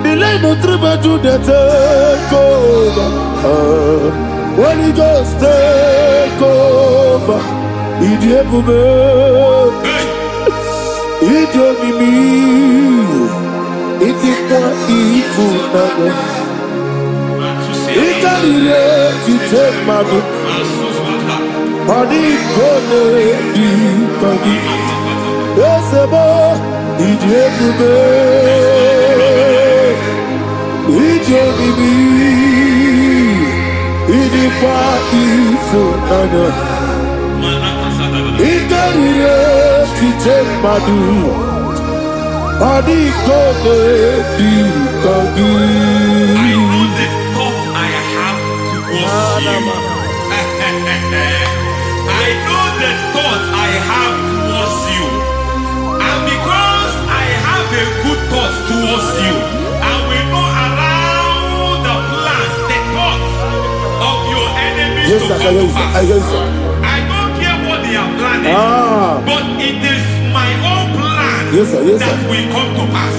Delay no trouble to the take over. Holy Ghost, take over. Idiomimi, idikwa ifunabo. Ikarire titemadu. Body kone di kagi. Esebo idiomimi, idiomimi, idikwa ifunabo. Ikarire titemadu. Body kone di kagi. I know the thoughts I have towards you. I know the thoughts I have towards you. And because I have a good thought towards you, I will not allow the plans, the thoughts of your enemies to come to pass. I don't care what they are planning, but it is my own plan that will come to pass.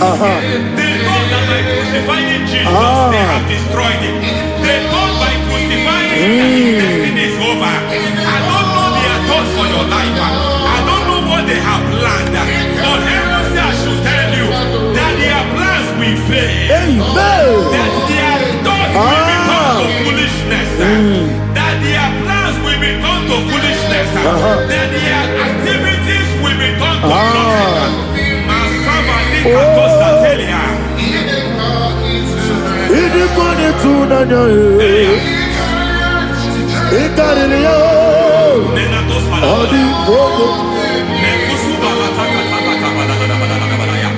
They thought that by crucifying Jesus, they have destroyed him. They thought by crucifying that his destiny is over. I don't know their thoughts for your life. I don't know what they have planned. But heaven says I should tell you that their plans will fail. That their thoughts will become to foolishness. That their plans will become to foolishness. That their activities will become to nothing.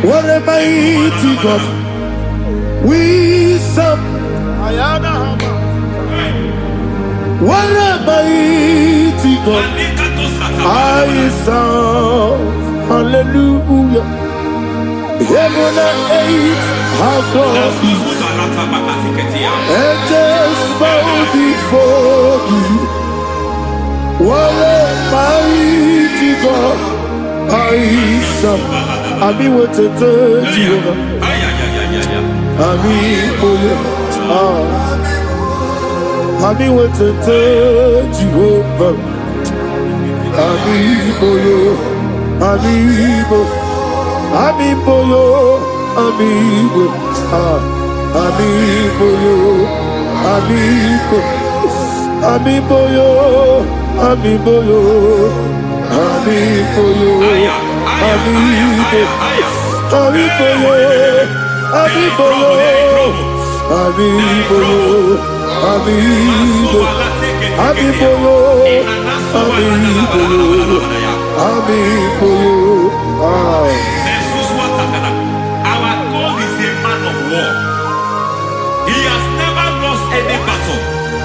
What a mighty God we serve. What a mighty God I serve. Hallelujah. Heaven and earth have gone, and just bow before you. What a mighty God I serve. Ami wetete Jehovah. Ami boyo. Ami wetete Jehovah. Ami boyo. Ami boyo. Ami boyo. Ami boyo. Ami boyo. Ami boyo. Ami boyo. Ami boyo. Ami boyo. Our God is a man of war. He has never lost any battle.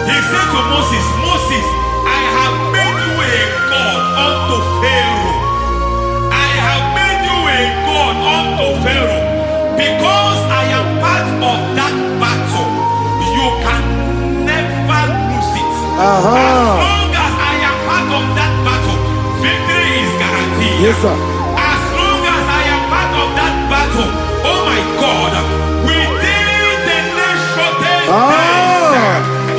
He said to Moses, Moses, I have made you a God unto Pharaoh. God unto Pharaoh, because I am part of that battle, you can never lose it. As long as I am part of that battle, victory is guaranteed. Yes, sir. As long as I am part of that battle, oh my God, within the next shortest days,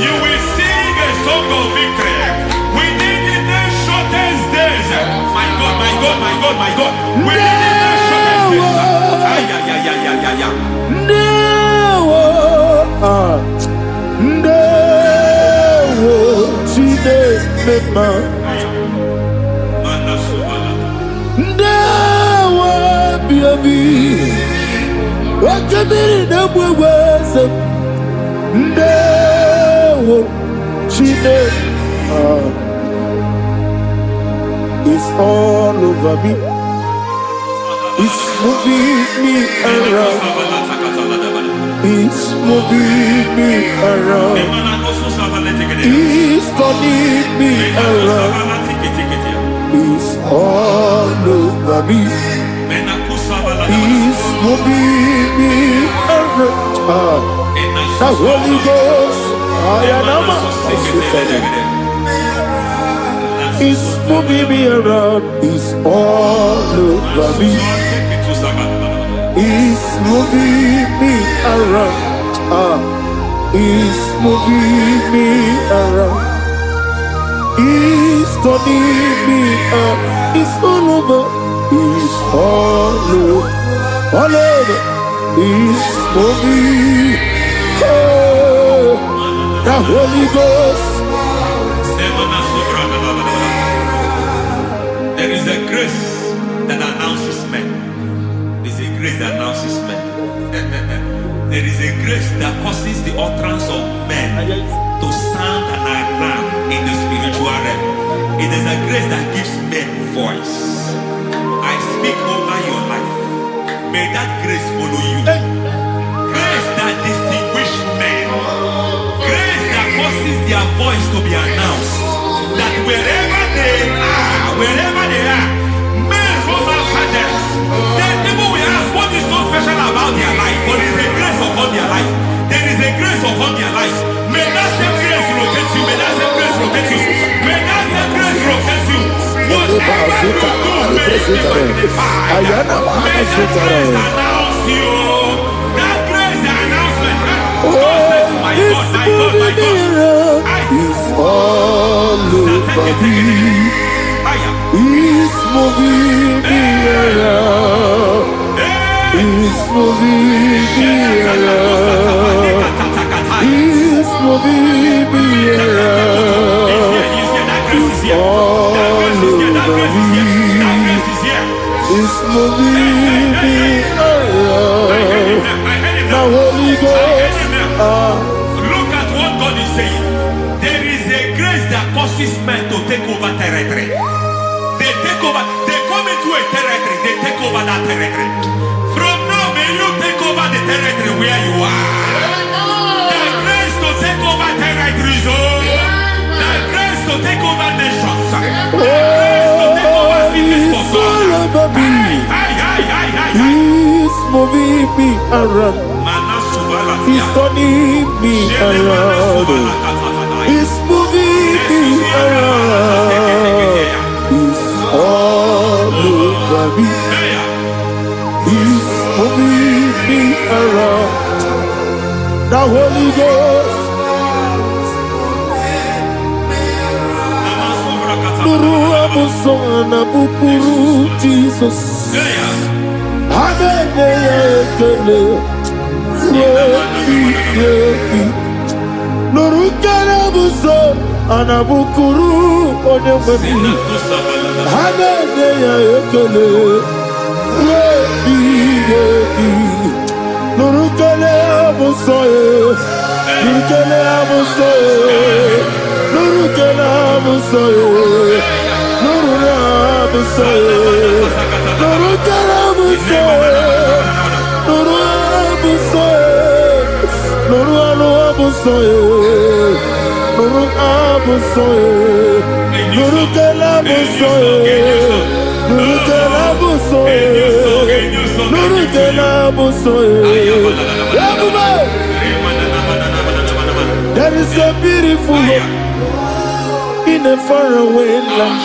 you will sing a song of victory. Within the next shortest days, my God, my God, my God, my God. Within it's all over me. It's moving me around. It's moving me around. It's turning me around. It's all over me. It's moving me around. The Holy Ghost, it's moving me around. It's all over me. It's moving me around. It's moving me around. It's turning me up. It's all over. It's all over. All over. It's moving. Oh, the Holy Ghost. There is a grace that announces men. There is a grace that announces men. There is a grace that causes the utterance of men to sound an alarm in the spiritual realm. It is a grace that gives men voice. I speak over your life. May that grace follow you. Grace that distinguishes men. Grace that causes their voice to be announced. That wherever they are, men from after them, then people will ask what is so special about their life. But there is a grace upon their life. There is a grace upon their life. May that same grace locate you. May that same grace locate you. May that same grace locate you. Whatever you do, may it be magnified. May that grace announce you. That grace, the announcement. God says, my God, my God, my God. It's all over me. It's moving me around. It's moving me around. It's moving me around. It's all over me. It's moving me around. causes men to take over territory. They take over, they come into a territory, they take over that territory. From now, may you take over the territory where you are. The grace to take over territories, the grace to take over nations, the grace to take over cities for God. He's moving me around. He's turning me around. He's moving me around. He's all over me. He's moving me around. The Holy Ghost. Nuru amusona bukuru Jesus. Nurukana buso anabukuru onemani hanene ya ekele nurukana buso nurukana buso nurukana buso nurukana buso nurukana buso There is a beautiful hope in a faraway land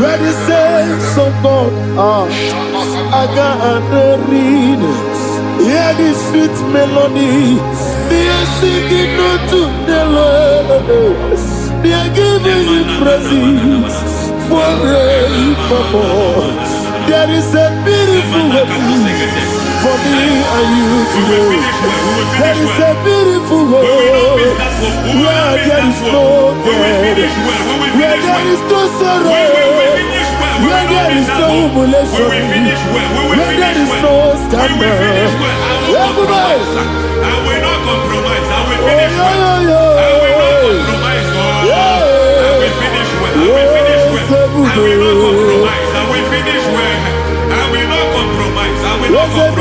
where the saints of God are. I got the readings. Hear the sweet melody. They are singing unto the Lord. They are giving you praise forevermore. There is a beautiful hope for me and you today. There is a beautiful hope where there is no death, where there is no sorrow, where there is no humiliation, where there is no scandal. I will not compromise. I will finish well. I will not compromise. I will finish well. I will finish well. I will not compromise. I will finish well. I will not compromise. I will not compromise. I will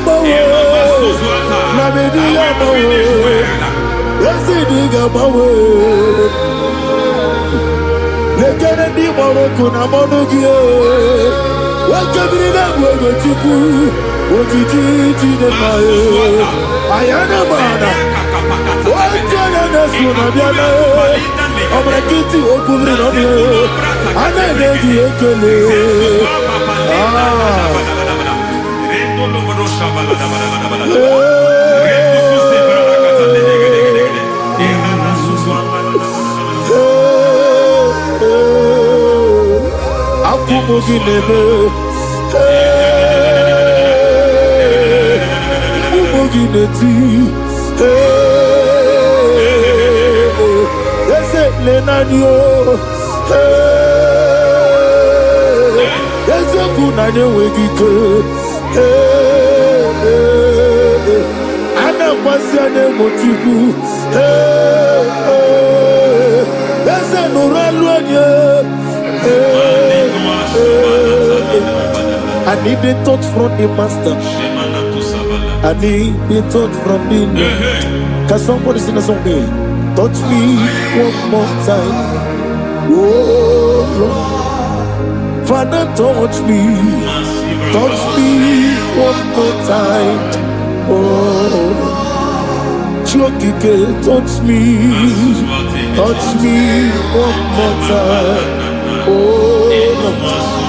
finish I need the touch from the master. I need the touch from the Lord. Can somebody sing a song here? Touch me one more time. Oh Lord, Father, touch me. Touch me one more time. Oh, Chokike, touch me. Touch me one more time. Oh Lord,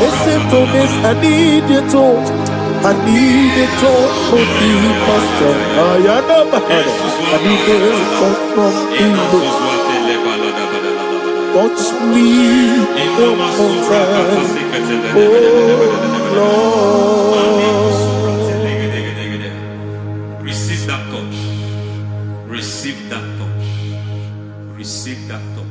listen to this. I need your touch. I need a touch from the master. I need a touch from the Lord. Touch me one more time. Oh Lord. Receive that touch. Receive that touch. Receive that touch.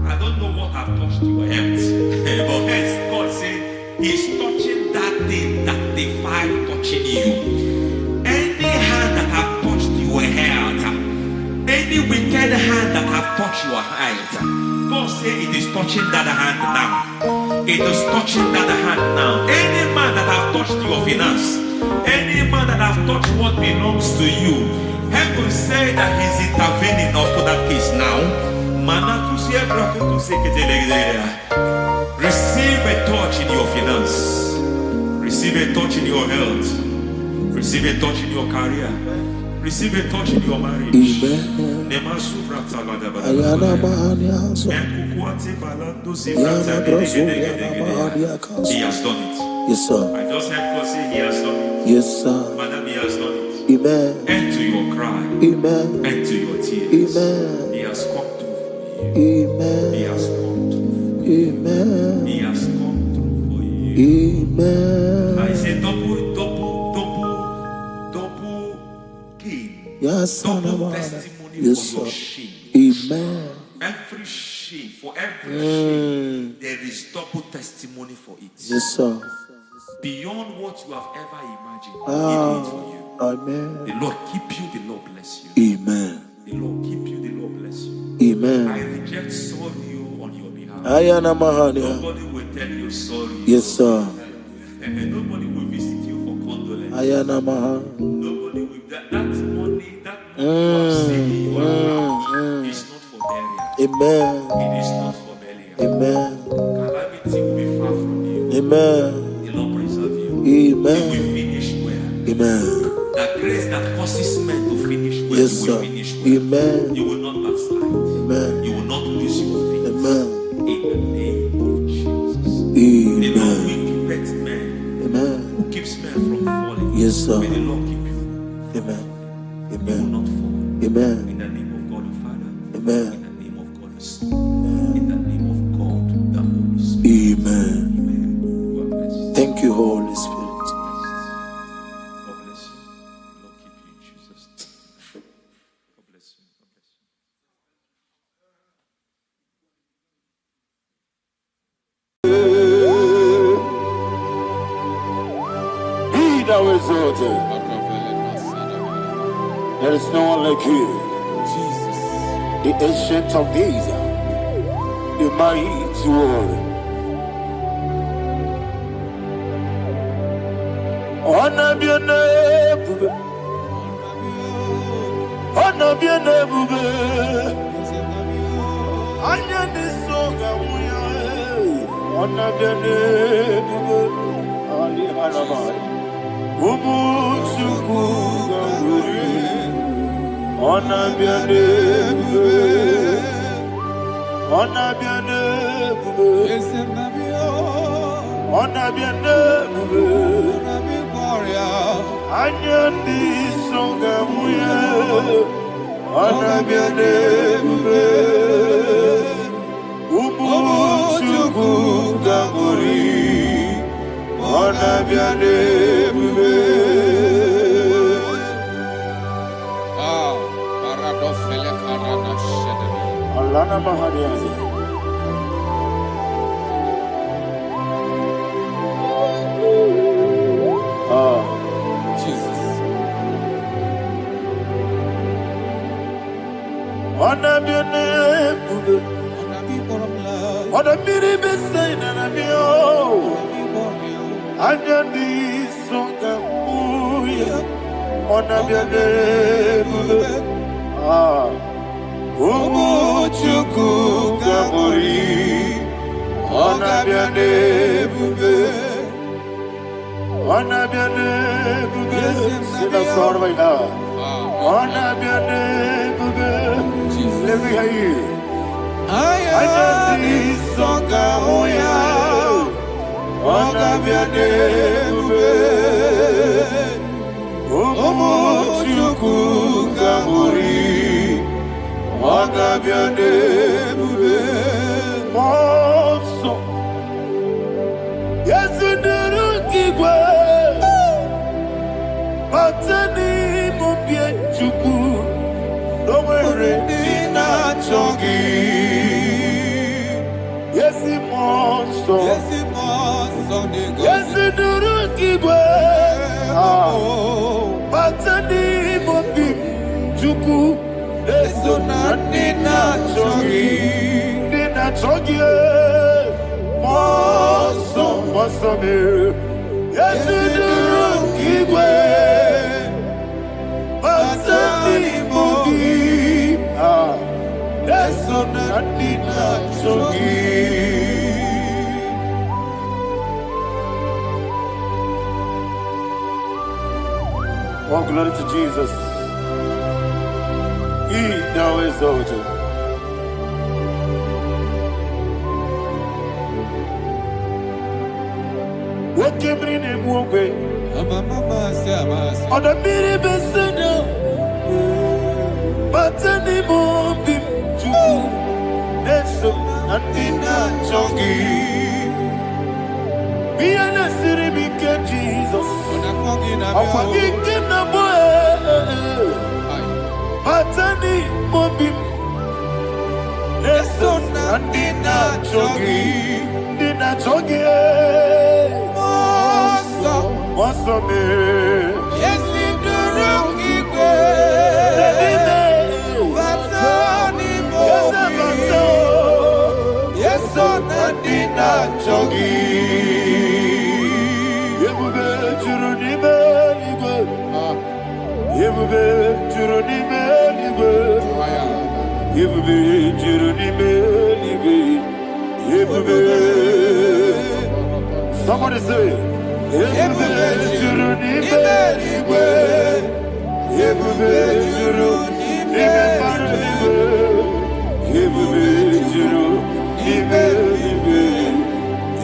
I don't know what have touched your health. But hence God said He's touching that thing that defied touching you. Any hand that have touched your health, any wicked hand that have touched your health, God said it is touching that hand now. It is touching that hand now. Any man that have touched your finance, any man that have touched what belongs to you, heaven say that He's intervening for that case now. Receive a touch in your finance. Receive a touch in your health. Receive a touch in your career. Receive a touch in your marriage. Amen. He has done it. Yes, sir. I just heard God say He has done it. Yes, sir. Madam, He has done it. Amen. End to your cry. Amen. End to your tears. Amen. He has come through for you. Amen. He has come through for you. Amen. He has come through for you. Amen. I say double gain. Yes, Double testimony yes, for your sir. shame. Amen. Every shame, for every shame, there is double testimony for it. Yes, sir. Beyond what you have ever imagined, He did it for you. Amen. The Lord keep you, the Lord bless you. Amen. The Lord keep you, the Lord bless you. Amen. I reject sorrow on your behalf. Nobody will tell you sorry. Yes, sir. And nobody will visit you for condolence. Nobody will. That money you have seen in your account is not for burial. Amen. It is not for burial. Amen. Calamity will be far from you. Amen. The Lord preserve you. Amen. You will finish well. Amen. The grace that causes men to finish well, Yes, you will sir. finish well. Amen. You will not backslide. Amen. You will not lose your faith. Amen. In the name of Jesus. Amen. The Lord will keep men. Amen. Who keeps men from falling. Yes, sir. May the Lord keep you. Amen. You will Amen. not fall. Amen. In the name of God the Father. Amen. In the name of God the Son. In the name of God the Holy Spirit. Amen. Amen. God bless you. Thank you, Holy Spirit. God bless you. The Lord keep you in Jesus' name. God bless you. God bless you. Be thou exalted. There is no one like you. Jesus. The ancient of days, the mighty warrior. Honor be your name, bube. Honor be your name, bube. Anya ni soga muya. Honor be your name, bube. Ali Alabari. Umu chuku gamburi. Honor be your name, bube. Honor be your name, bube. Honor be your name, bube. Anya ni soga muya. Honor be your name, bube. Umu chuku gamburi. Honor be your name, bube. Alana Mahariazi. Jesus. Honor be your name, bube. Honor be the best sign and I be oh. Anya ni songa muya. Honor be your name, bube. Umu chuku gamburi. Honor be your name, bube. Honor be your name, bube. Sing a song right now. Honor be your name, bube. Let me hear you. Anya ni songa muya. Honor be your name, bube. Umu chuku gamburi. Honor be your name, bube. Monso. Yes, you do kigwe. Batani mubye chuku. No worry, nina chogi. Wasome, Yesiduru Igwe, Basani Mogi, Nesonadina Chogi. Oh, glory to Jesus. He now exalted. What came in him one way? On the mini beside, but any more bim to Neso and in that chongi. Be an city, Jesus. I'm forgetting the boy. But any more bim Neso and in that chongi. Dina chongi. What's up, man? Yes, in the room, yes, on Dina Chogi. Yebube Juruni Beligo. Yebube Juruni Beligo. Yebube Juruni Beligo. Yebube. Somebody say. Yebube Juruni Beligo. Yebube Juruni Beligo. Yebube Juruni Beligo.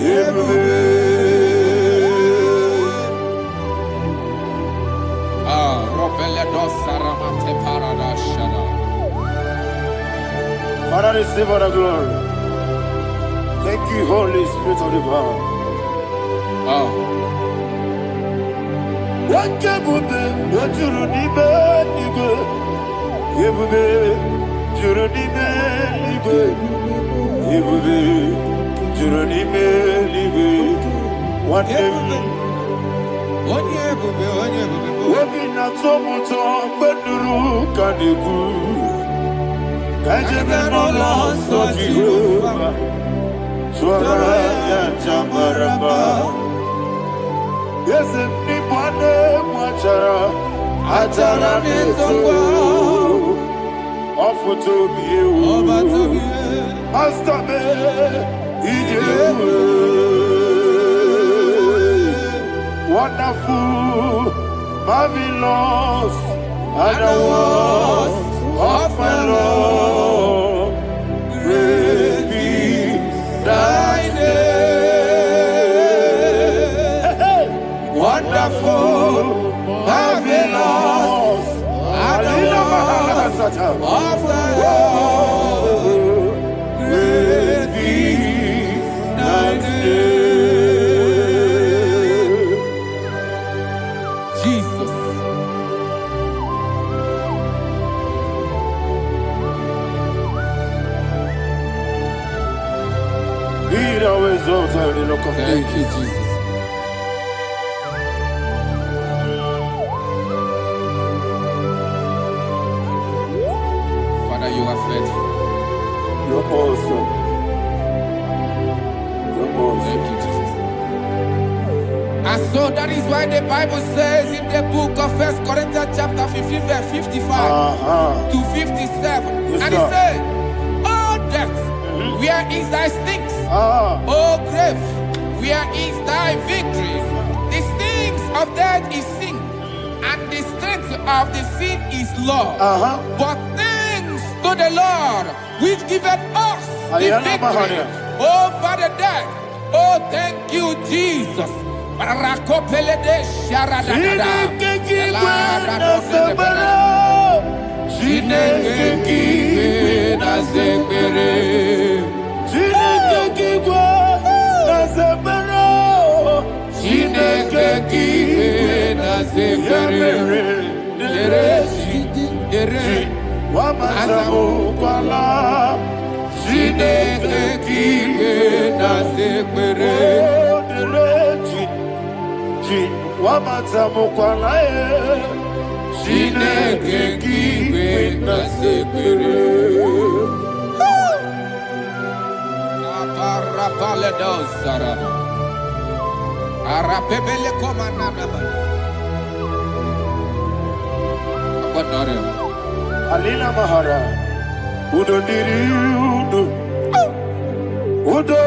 Yebube. Father, receive all the glory. Thank you, Holy Spirit of divine. What can we do? What you need, baby? You will be, you need me, you will be, you need me, what you Wobi na tomuto beduru kaniku Kajebe no loso Jehovah Swara ya jamaraba Yese ni bwane mwachara Achara nezogo Ofu tobiye Master me Ijewe Wonderful, marvelous, and the words of my Lord. Praise be thy name. Wonderful, marvelous, and the words of the Lord. Praise be thy name. Thank you, Jesus. Father, you are faithful. You're awesome. You're awesome. Thank you, Jesus. And so that is why the Bible says in the book of 1 Corinthians chapter 15, verse 55 to 57, Yes, and it says, "Oh death, where is thy stings? Oh grave, where is thy victory? The stings of death is sin, and the strength of the sin is law. But thanks to the Lord, which giveth us the victory over the death. Oh, thank you, Jesus." Arapebele komanana. Alina Mahara. Udo diriudo. Udo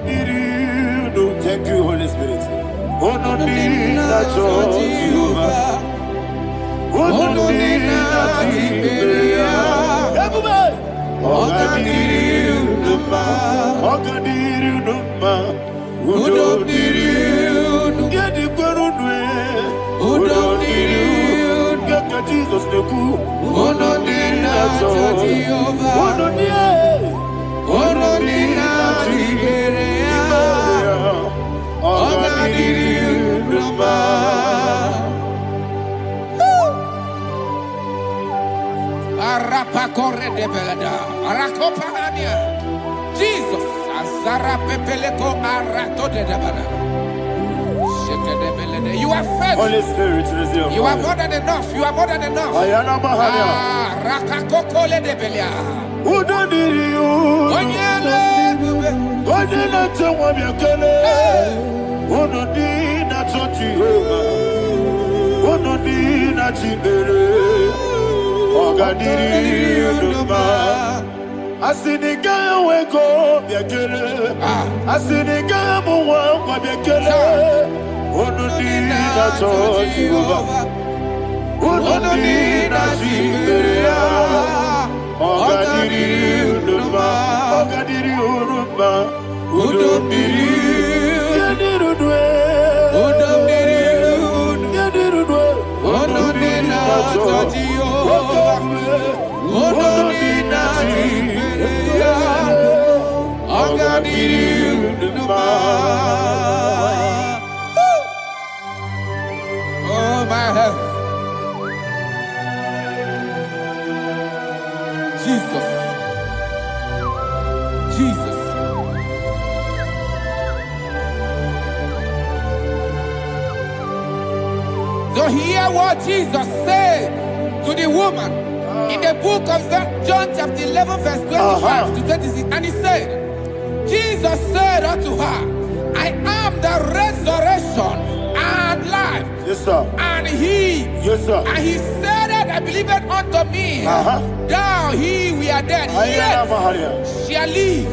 diriudo. Thank you, Holy Spirit. Udo diriudo. Udo diriudo. Ogadiriudo. Udo diriudo. Gedi gwerudwe. Udo diriudo. Geka Jesus neku. Udo diriudo. Udo diriudo. Udo diriudo. Ogadiriudo. Arapa corre de belada. Arakopania. Jesus. Azara pepeleko arato de debara. You are faithful. Holy Spirit, resume. You are more than enough. You are more than enough. Ayana Mahania. Rakakokole de belia. Udo diriudo. Onyele. Onyele tewa miakele. Udo dina Jehovah. Udo dina Chibere. Ogadiriudo. Asinika weko biakele. Asinika muwa kwa biakele. Onodina Jehovah. Onodina Jibea. Ogadiriudo. Ogadiriudo. Yadirudo. Yadirudo. Onodina Jehovah. Onodina Jibea. Ogadiriudo. Oh, my health. Jesus. Jesus. So hear what Jesus said to the woman in the book of John chapter 11 verse 25 to 26. And he said, Jesus said unto her, I am the resurrection and life. Yes, sir. And he, Yes, sir. and he said that I believe it unto me. Thou he we are dead, Ayana yet Mahania. shall live.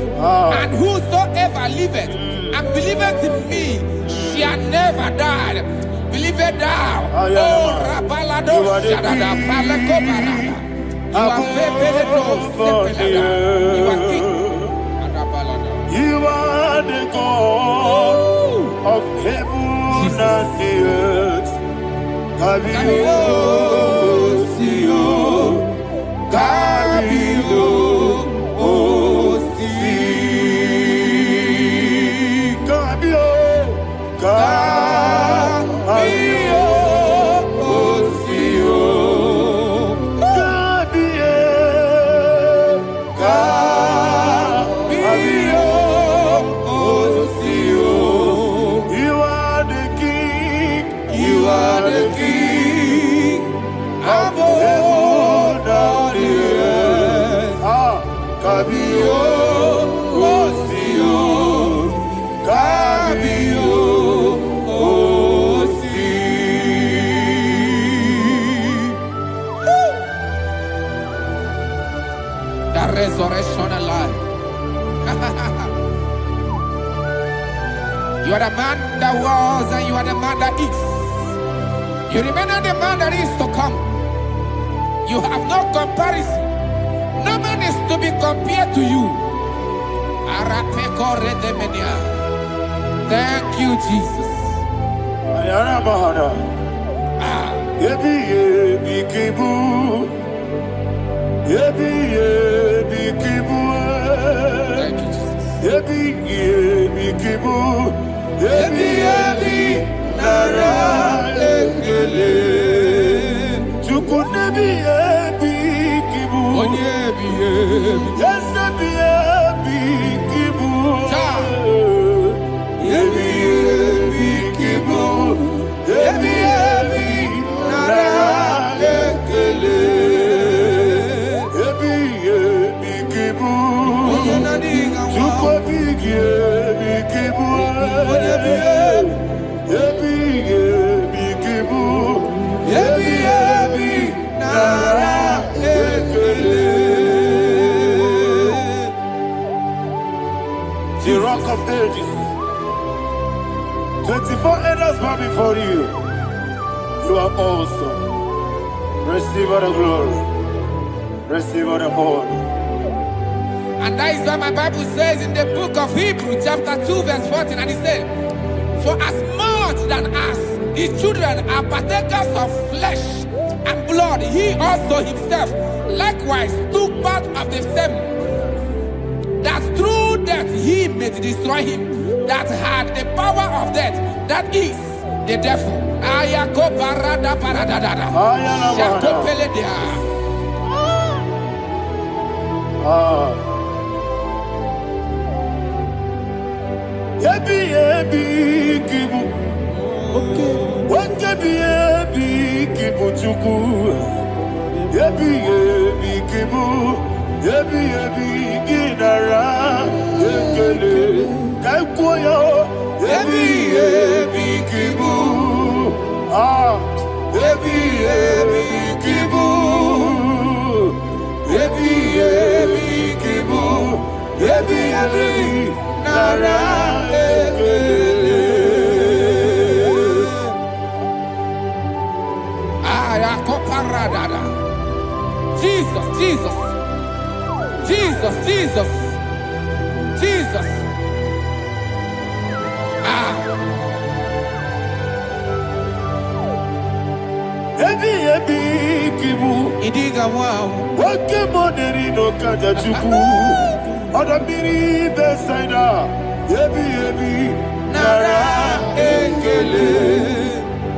And whosoever liveth and believeth in me shall never die. Believe it thou. Oh, Rabalado Shadada Palako Barada. You are Sepelado. You are king. You are the God of heaven and the earth. Kabio, Sio, Kabio, Osi, Kabio, Kabio, Osio, Kabio, Kabio, Osio. You are the king. You are the king of heaven and the earth. Kabio, Osio, Kabio, Osi. The resurrection alive. You are the man that was and you are the man that is. You remember the man that is to come. You have no comparison. No man is to be compared to you. Thank you, Jesus. Ayana Mahana. Yebi yebi kibu. Yebi yebi kibu. Thank you, Jesus. Yebi yebi kibu. Yebi yebi nara ekele. Chuku nebi yebi kibu. Onyebi yebi. Yes nebi yebi kibu. Yebi yebi kibu. Yebi yebi nara ekele. Yebi yebi kibu. Chuku yebi kibu. us bow before you. You are awesome. Receive all the glory. Receive all the honor. And that is what my Bible says in the book of Hebrews, chapter 2, verse 14. And it says, for as much than us, his children are partakers of flesh and blood, he also himself likewise took part of the same, that through death he may destroy him that had the power of death, that is the devil. Yebi yebi kibu, wakebi yebi kibu chuku. Yebi yebi kibu, yebi yebi ginara ekele kaikuyo. Yebi yebi kibu, yebi yebi kibu, yebi yebi kibu, yebi yebi nara ekele. Jesus, Jesus, Jesus, Jesus, Jesus. Yebi yebi kibu, Idiga wow. wake moneri no kaja chuku. Odamiri besaida. Yebi yebi nara ekele.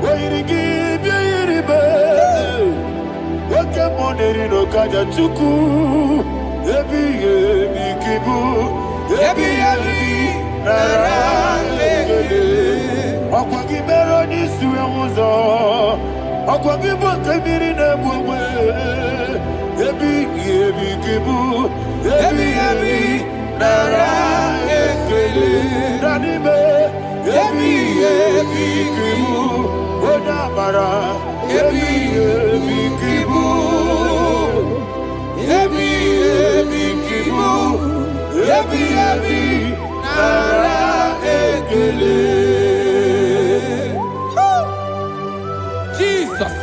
Wairigi biiribe. Wake moneri no kaja chuku. Yebi yebi kibu. Yebi yebi nara ekele. Akwagi bero ni suwe muzo. Akwagi bote miri ne bwe. Yebi yebi kibu. Yebi yebi nara ekele. Danime. Yebi yebi kibu. Odamara. Yebi yebi kibu. Yebi yebi kibu. Yebi yebi nara ekele. Jesus.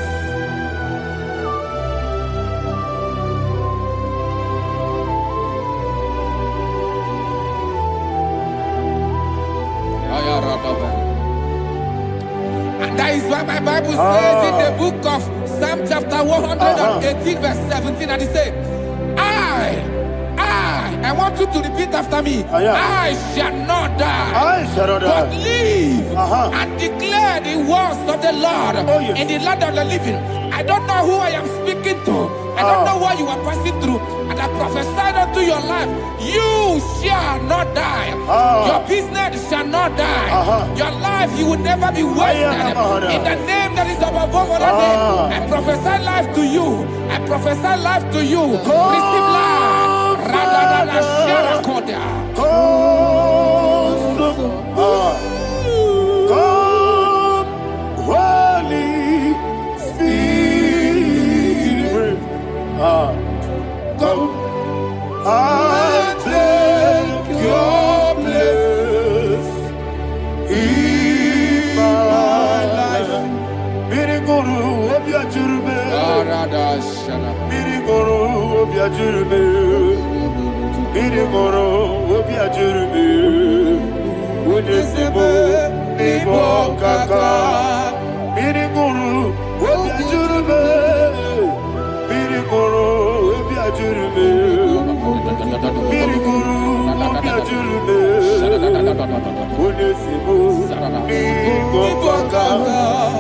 And that is what my Bible says in the book of Psalm chapter 118 verse 17. And it says, I want you to repeat after me. I shall not die, I shall not but die. live and declare the words of the Lord in the land of the living. I don't know who I am speaking to. I don't know what you are passing through. And I prophesied unto your life, you shall not die. Your business shall not die. Your life, you will never be wasted. In the name that is above all other name, I prophesy life to you. I prophesy life to you. Receive life. Radadada Sharakoda. Come, Holy Spirit. Come and take your place in my life. Miriguru obiajurube. Miriguru obiajurube. Miriguru obiajurube. Udesibo nibo kaka. Miriguru obiajurube. Miriguru obiajurube. Miriguru obiajurube. Udesibo nibo kaka.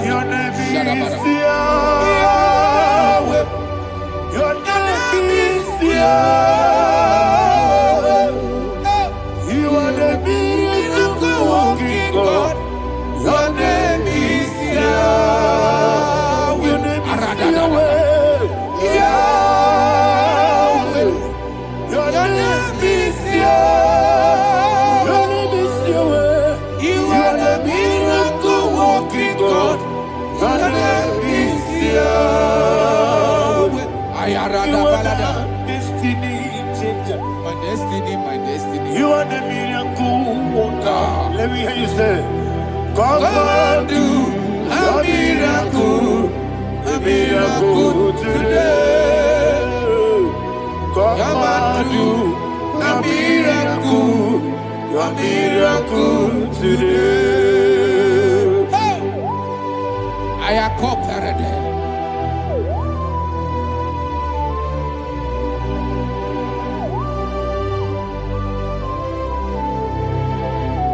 Your name is Yahweh. Your name is Yahweh. You are the miracle working God. Your name is Yahweh. Your name is Yahweh. Yahweh. Your name is Yahweh. Your name is Yahweh. You are the miracle working God. Your name is Yahweh. You are the destiny changer. My destiny, my destiny. You are the miracle worker. Let me hear you say, Come and do a miracle today. Come and do a miracle today. I am cooperative.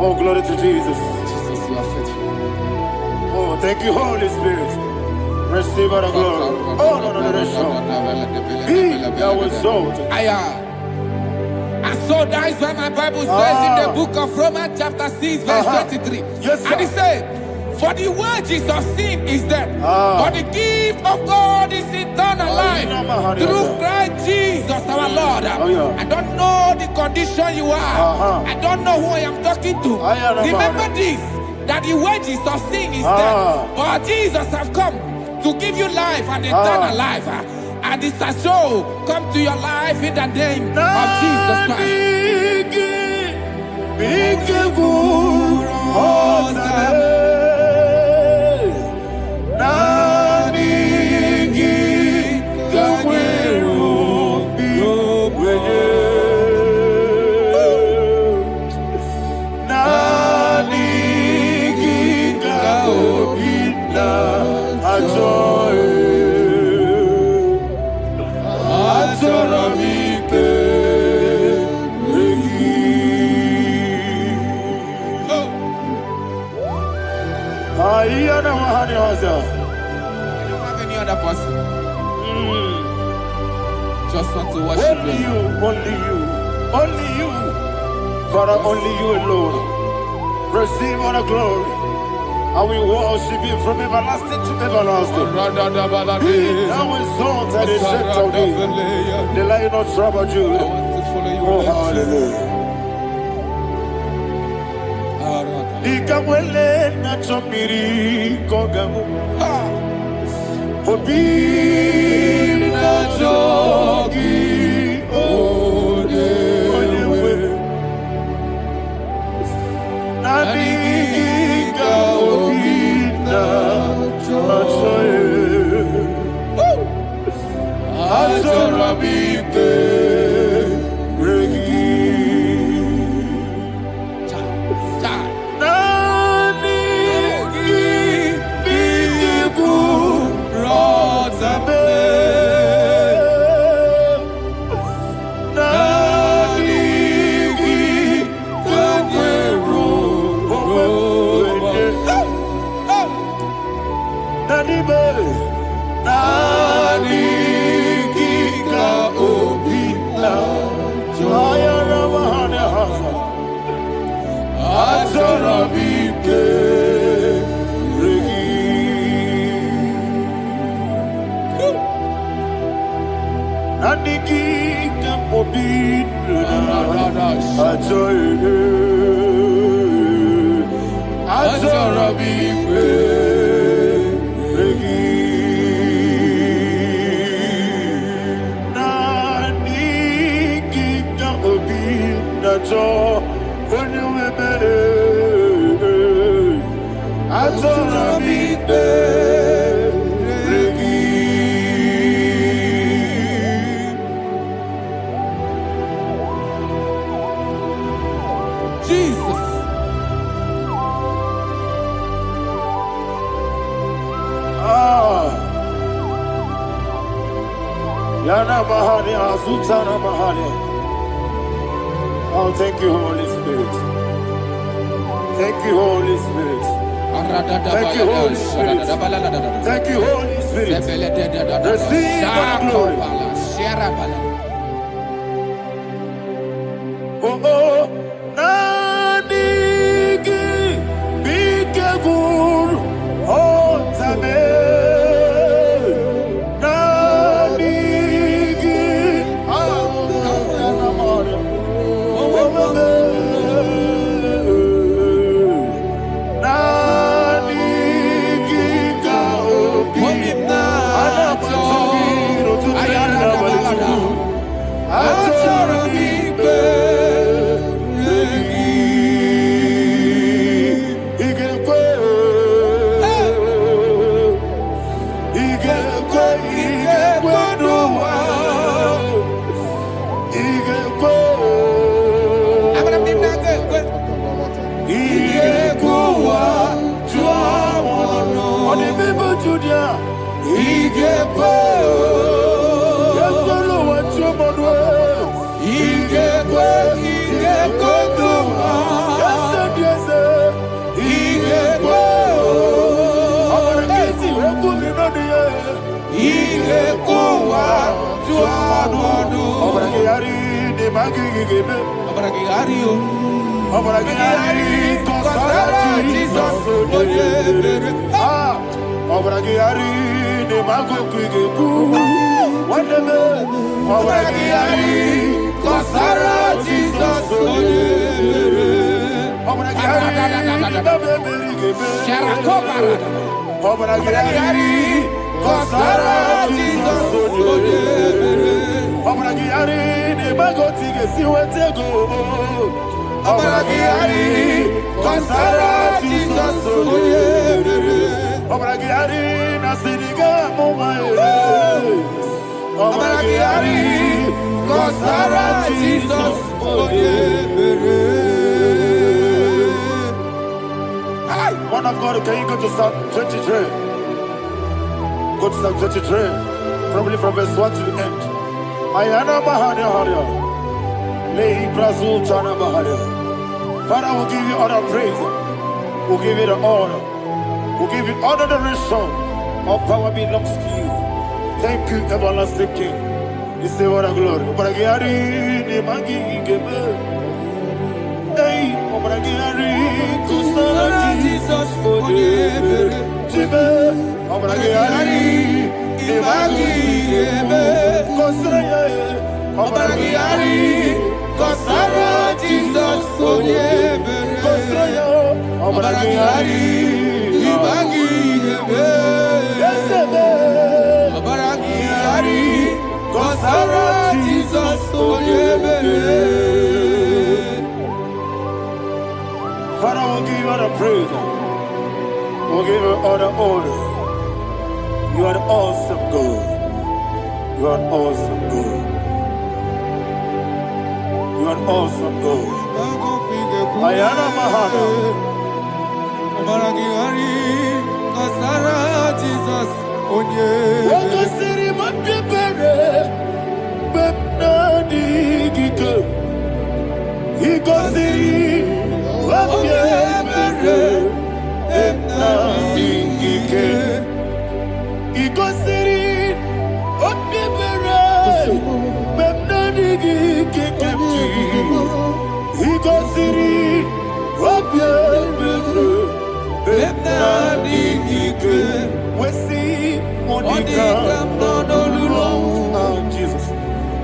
Oh, glory to Jesus. Jesus, you are faithful. Oh, thank you, Holy Spirit. Receive all the glory. Oh, no, Be thou exalted. And so that is why my Bible says in the book of Romans chapter 6 verse 23. Yes, sir. And it says, for the wages of sin is death, but the gift of God is eternal life through Christ Jesus our Lord. I don't know the condition you are. I don't know who I am talking to. Remember this, that the wages of sin is death, but Jesus has come to give you life and eternal life. And this has so come to your life in the name of Jesus Christ. I don't have any other person. Just want to worship only you, only you, Father, only you alone. Receive all the glory. I will worship you from everlasting to everlasting. Be thou exalted and set of thee, the Lion of Tribe of Judah. Oh, hallelujah. Ikamwele na chomiri kogamu. Obi na jogi onewe. Naniga obi na jogi. Azorabite regi. Oh, thank you, Holy Spirit. Thank you, Holy Spirit. Thank you, Holy Spirit. Thank you, Holy Spirit. Receive the glory. Oh, oh, Nanigi, be careful, oh, Tabe. magigebe. Obragiario. Obragiari, kosara Jesus. Ah, obragiari, ne magogigebu. Wandeme, obragiari, kosara Jesus. Obragiari, babebirigebe. Obragiari, kosara Jesus. Obragiari, ne magotige siwetego. Obragiari, kosara Jesus. Obragiari, nasiriga momae. Obragiari, kosara Jesus. One of God, can you go to Psalm 23? Go to Psalm 23, probably from verse 1 to the end. Ayana Mahania Haria. Lay Brazil Chana Mahania. Father, we'll give you all the praise. We'll give you the honor. We'll give you all the adoration. All power belongs to you. Thank you, everlasting King. You say what a glory. Obragiari, Nemagi, Gebe. Hey, Obragiari, Kusara, Jesus, forgive. Jibe, Obragiari, Nemagi, Gebe. Kusara, Obragiari, Kusara, Jesus, forgive. Kusara, Obragiari, Nemagi, Gebe. Obragiari, Kusara, Jesus, forgive. Father, we'll give you all the praise. We'll give you all the honor. You are the awesome God. You are an awesome God. You are an awesome God. Ayana Mahana. Obragiari, Kosara, Jesus. Waka siri mapipere. Bepna digike. Iko siri. Wapyepere. Bepna digike. Iko siri. Wapyepere. Bepna digike. Iko siri. Wapyepere. Bepna digike. Wesi Monica. Oh, Jesus.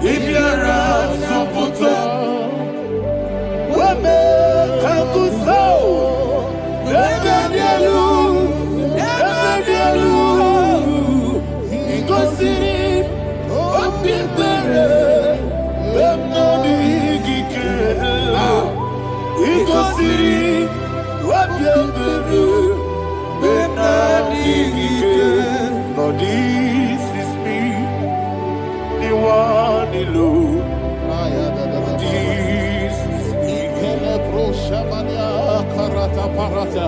Ibiara Soputo. Wame Kakuso. Ebedielu. Ebedielu. Igosiri. Opipere. Bemnodi Gike. Igosiri. Opipere. Bemnodi Gike. Lord, this is me. The one alone. This is me.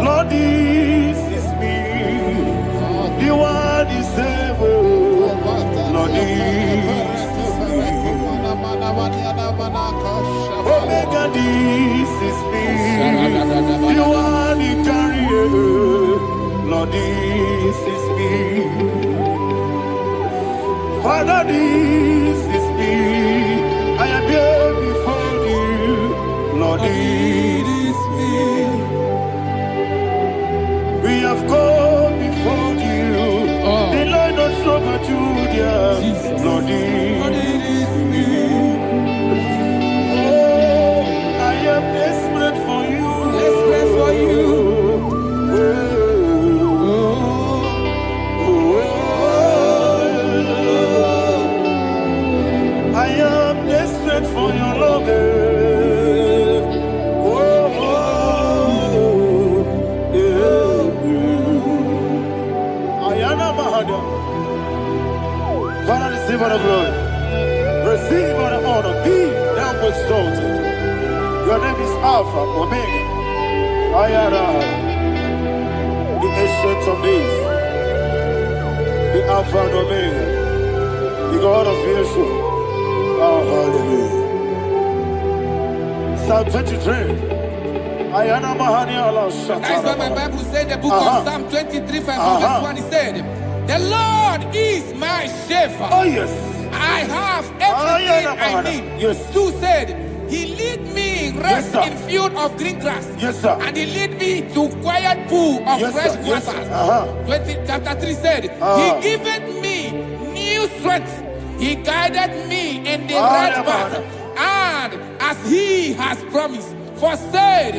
Lord, this is me. The one is able. Lord, this is me. Omega, this is me. The one in carrier. Lord, this is me. Father, this is me. I am here before you. Lord, this is me. We have come before you. The Lord of Super Judah. Lord, this is me. Oh, I am desperate for you. Desperate for you. I am desperate for your love. Ayana Mahada. Father, receive all the glory. Receive all the honor. Be thou exalted. Your name is Alpha, Omega. Ayana. The ancient of days. The Alpha and Omega. The God of Yeshua. Oh, hallelujah. Psalm 23. Ayana Mahani Allah Shatters. That's what my Bible said, the book of Psalm 23, verse 1, it said, the Lord is my shepherd. Oh, yes. I have everything I my need. Yes. 2 said, He lead me rest Yes, in field of green grass. Yes, sir. And He lead me to quiet pool of Yes, fresh sir. Yes, waters. sir. Chapter 3 said, He giveth me new strength. He guided me in the right path. And as He has promised, for said,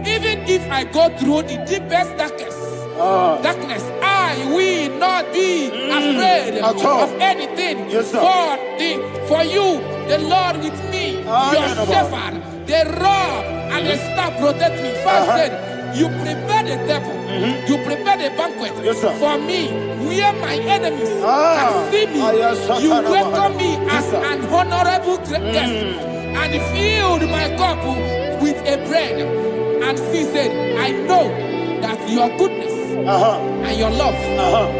even if I go through the deepest darkness, I will not be afraid of anything. Yes, sir. For you, the Lord with me, your shepherd, the rod and the staff protect me. First said, you prepare the table, you prepare the banquet for me, where my enemies can see me. You welcome me as an honorable guest, and filled my cup with a bread. And she said, I know that your goodness and your love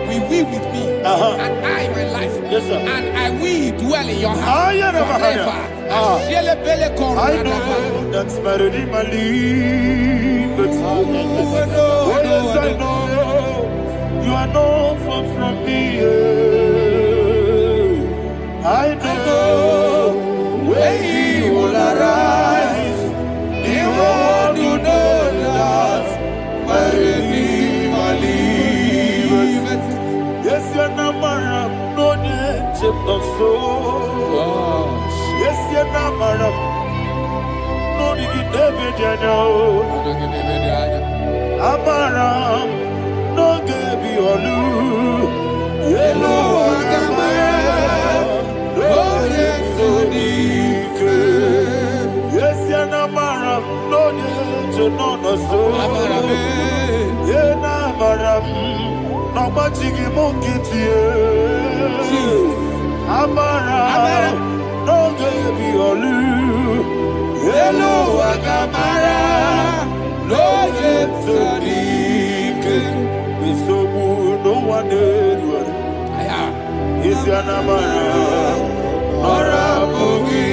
will be with me, and I, my life, and I will dwell in your house forever. I know that's better than my life. Oh, yes, I know you are not far from me. I know when He will arise, He will do that. My Redeemer liveth. Yes, you're not married, no need to so. Yes, you're not married, no need to be Amaram, no gebi olu. Yellow Agamara, no yesodike. Yes, you're not married, no need to know no so. Yena maram, no machigi mukiti. Amaram, no gebi olu. Yellow Agamara, no yesodike. We so good, no one did. Is your namara, ora bogi.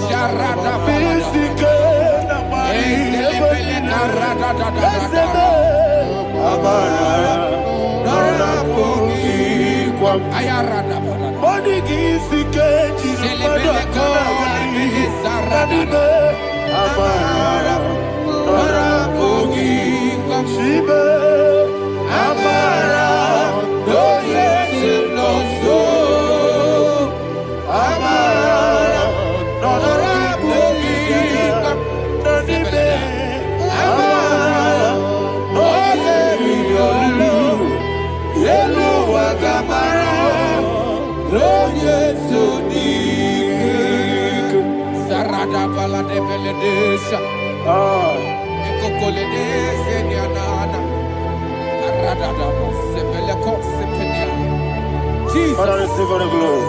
Sharada Bisike namari. Amara, ora bogi. Body gisike, jilabada kanagari. Nadibe, amara, ora bogi. Shibe, amara, no yeti no so. Amara, ora bogi. Nadibe, amara, no yeti no. Yelo agamara, no yeti dik. Sarada bala de beledesha. Ekokoledese nianana. Arada sepeleko sepenia. Jesus. Father, receive all the glory.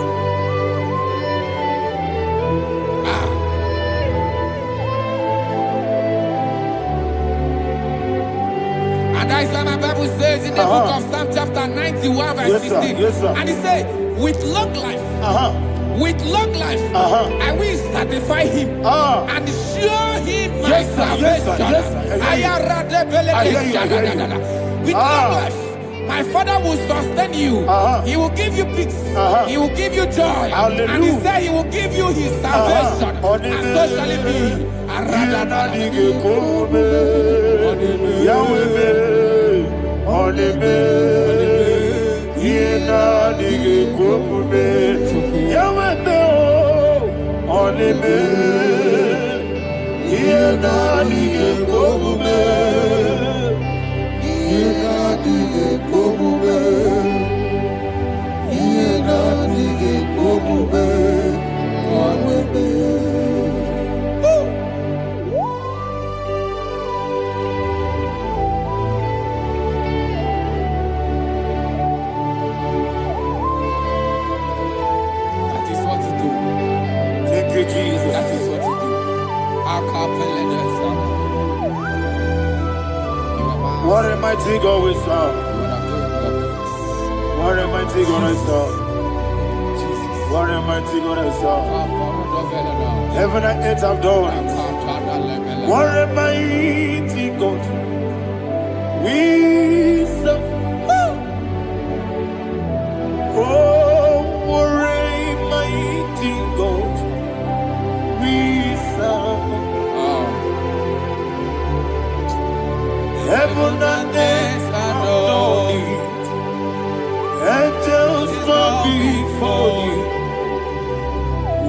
And that is what my Bible says in the book of Psalm chapter 91 verse 16. Yes, sir. And He said, with long life, with long life, I will satisfy him and show him my salvation. With long life, my Father will sustain you. He will give you peace. He will give you joy. Hallelujah. And He said He will give you His salvation. And so shall it be. What a mighty God we serve. What a mighty God I serve. What a mighty God I serve. Heaven and earth have done it. What a mighty God we serve. Oh, what a mighty God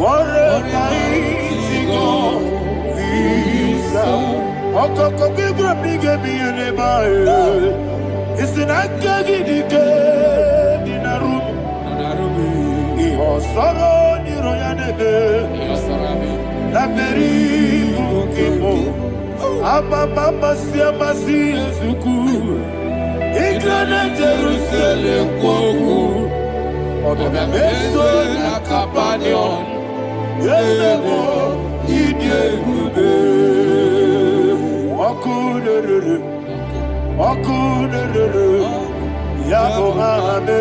What a mighty God we serve. Okoko bibra bige biye bae. Isina kagi dike dinarubi. Iho soro ni royanebe. La meri bukipo. Ababa masia masia zuku. Igrana Jerusalem koku. Oga meso na kapanion. Yesebo idie gube. Okunere, Yabo Ame,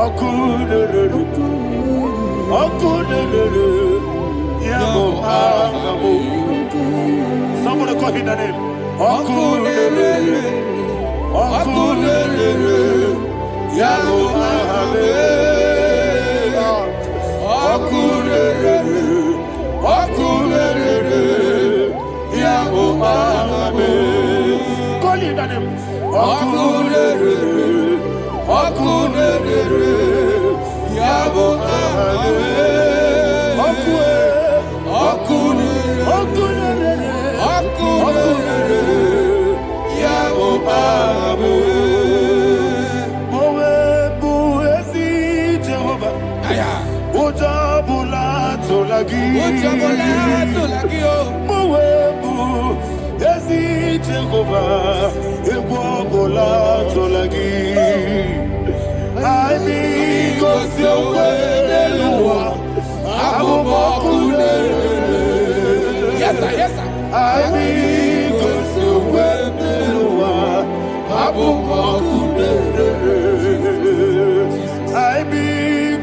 Okunere, Yabo Ame. Somebody call him the name. Okunere, Yabo Ame, Okunere, Yabo Ame. Call him the name. Okunere, Yabo Ame. Okunere, Yabo Ame. Mowe buezi Jehovah. Ojabula tolagi. Mowe buezi Jehovah. Egwabola tolagi. Aibi gosio weneluwa. Abubakune. Yes, sir. Aibi gosio weneluwa. Abubakune. Aibi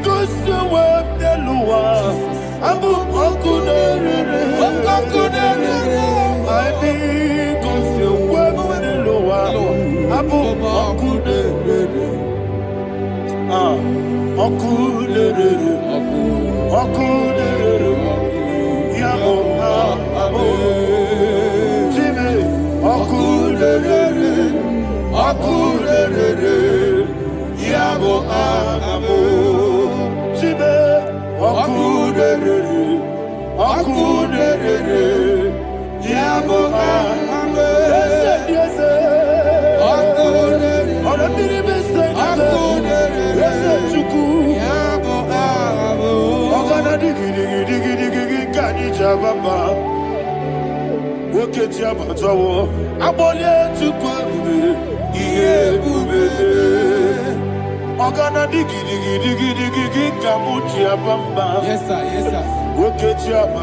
gosio weneluwa. Abubakune. Aibi gosio weneluwa. Abubakune. Okunere, Yabo Ame, Jimmy, Okunere, Yabo Ame, Jimmy, Okunere, Yabo Ame, yes, Yes, sir.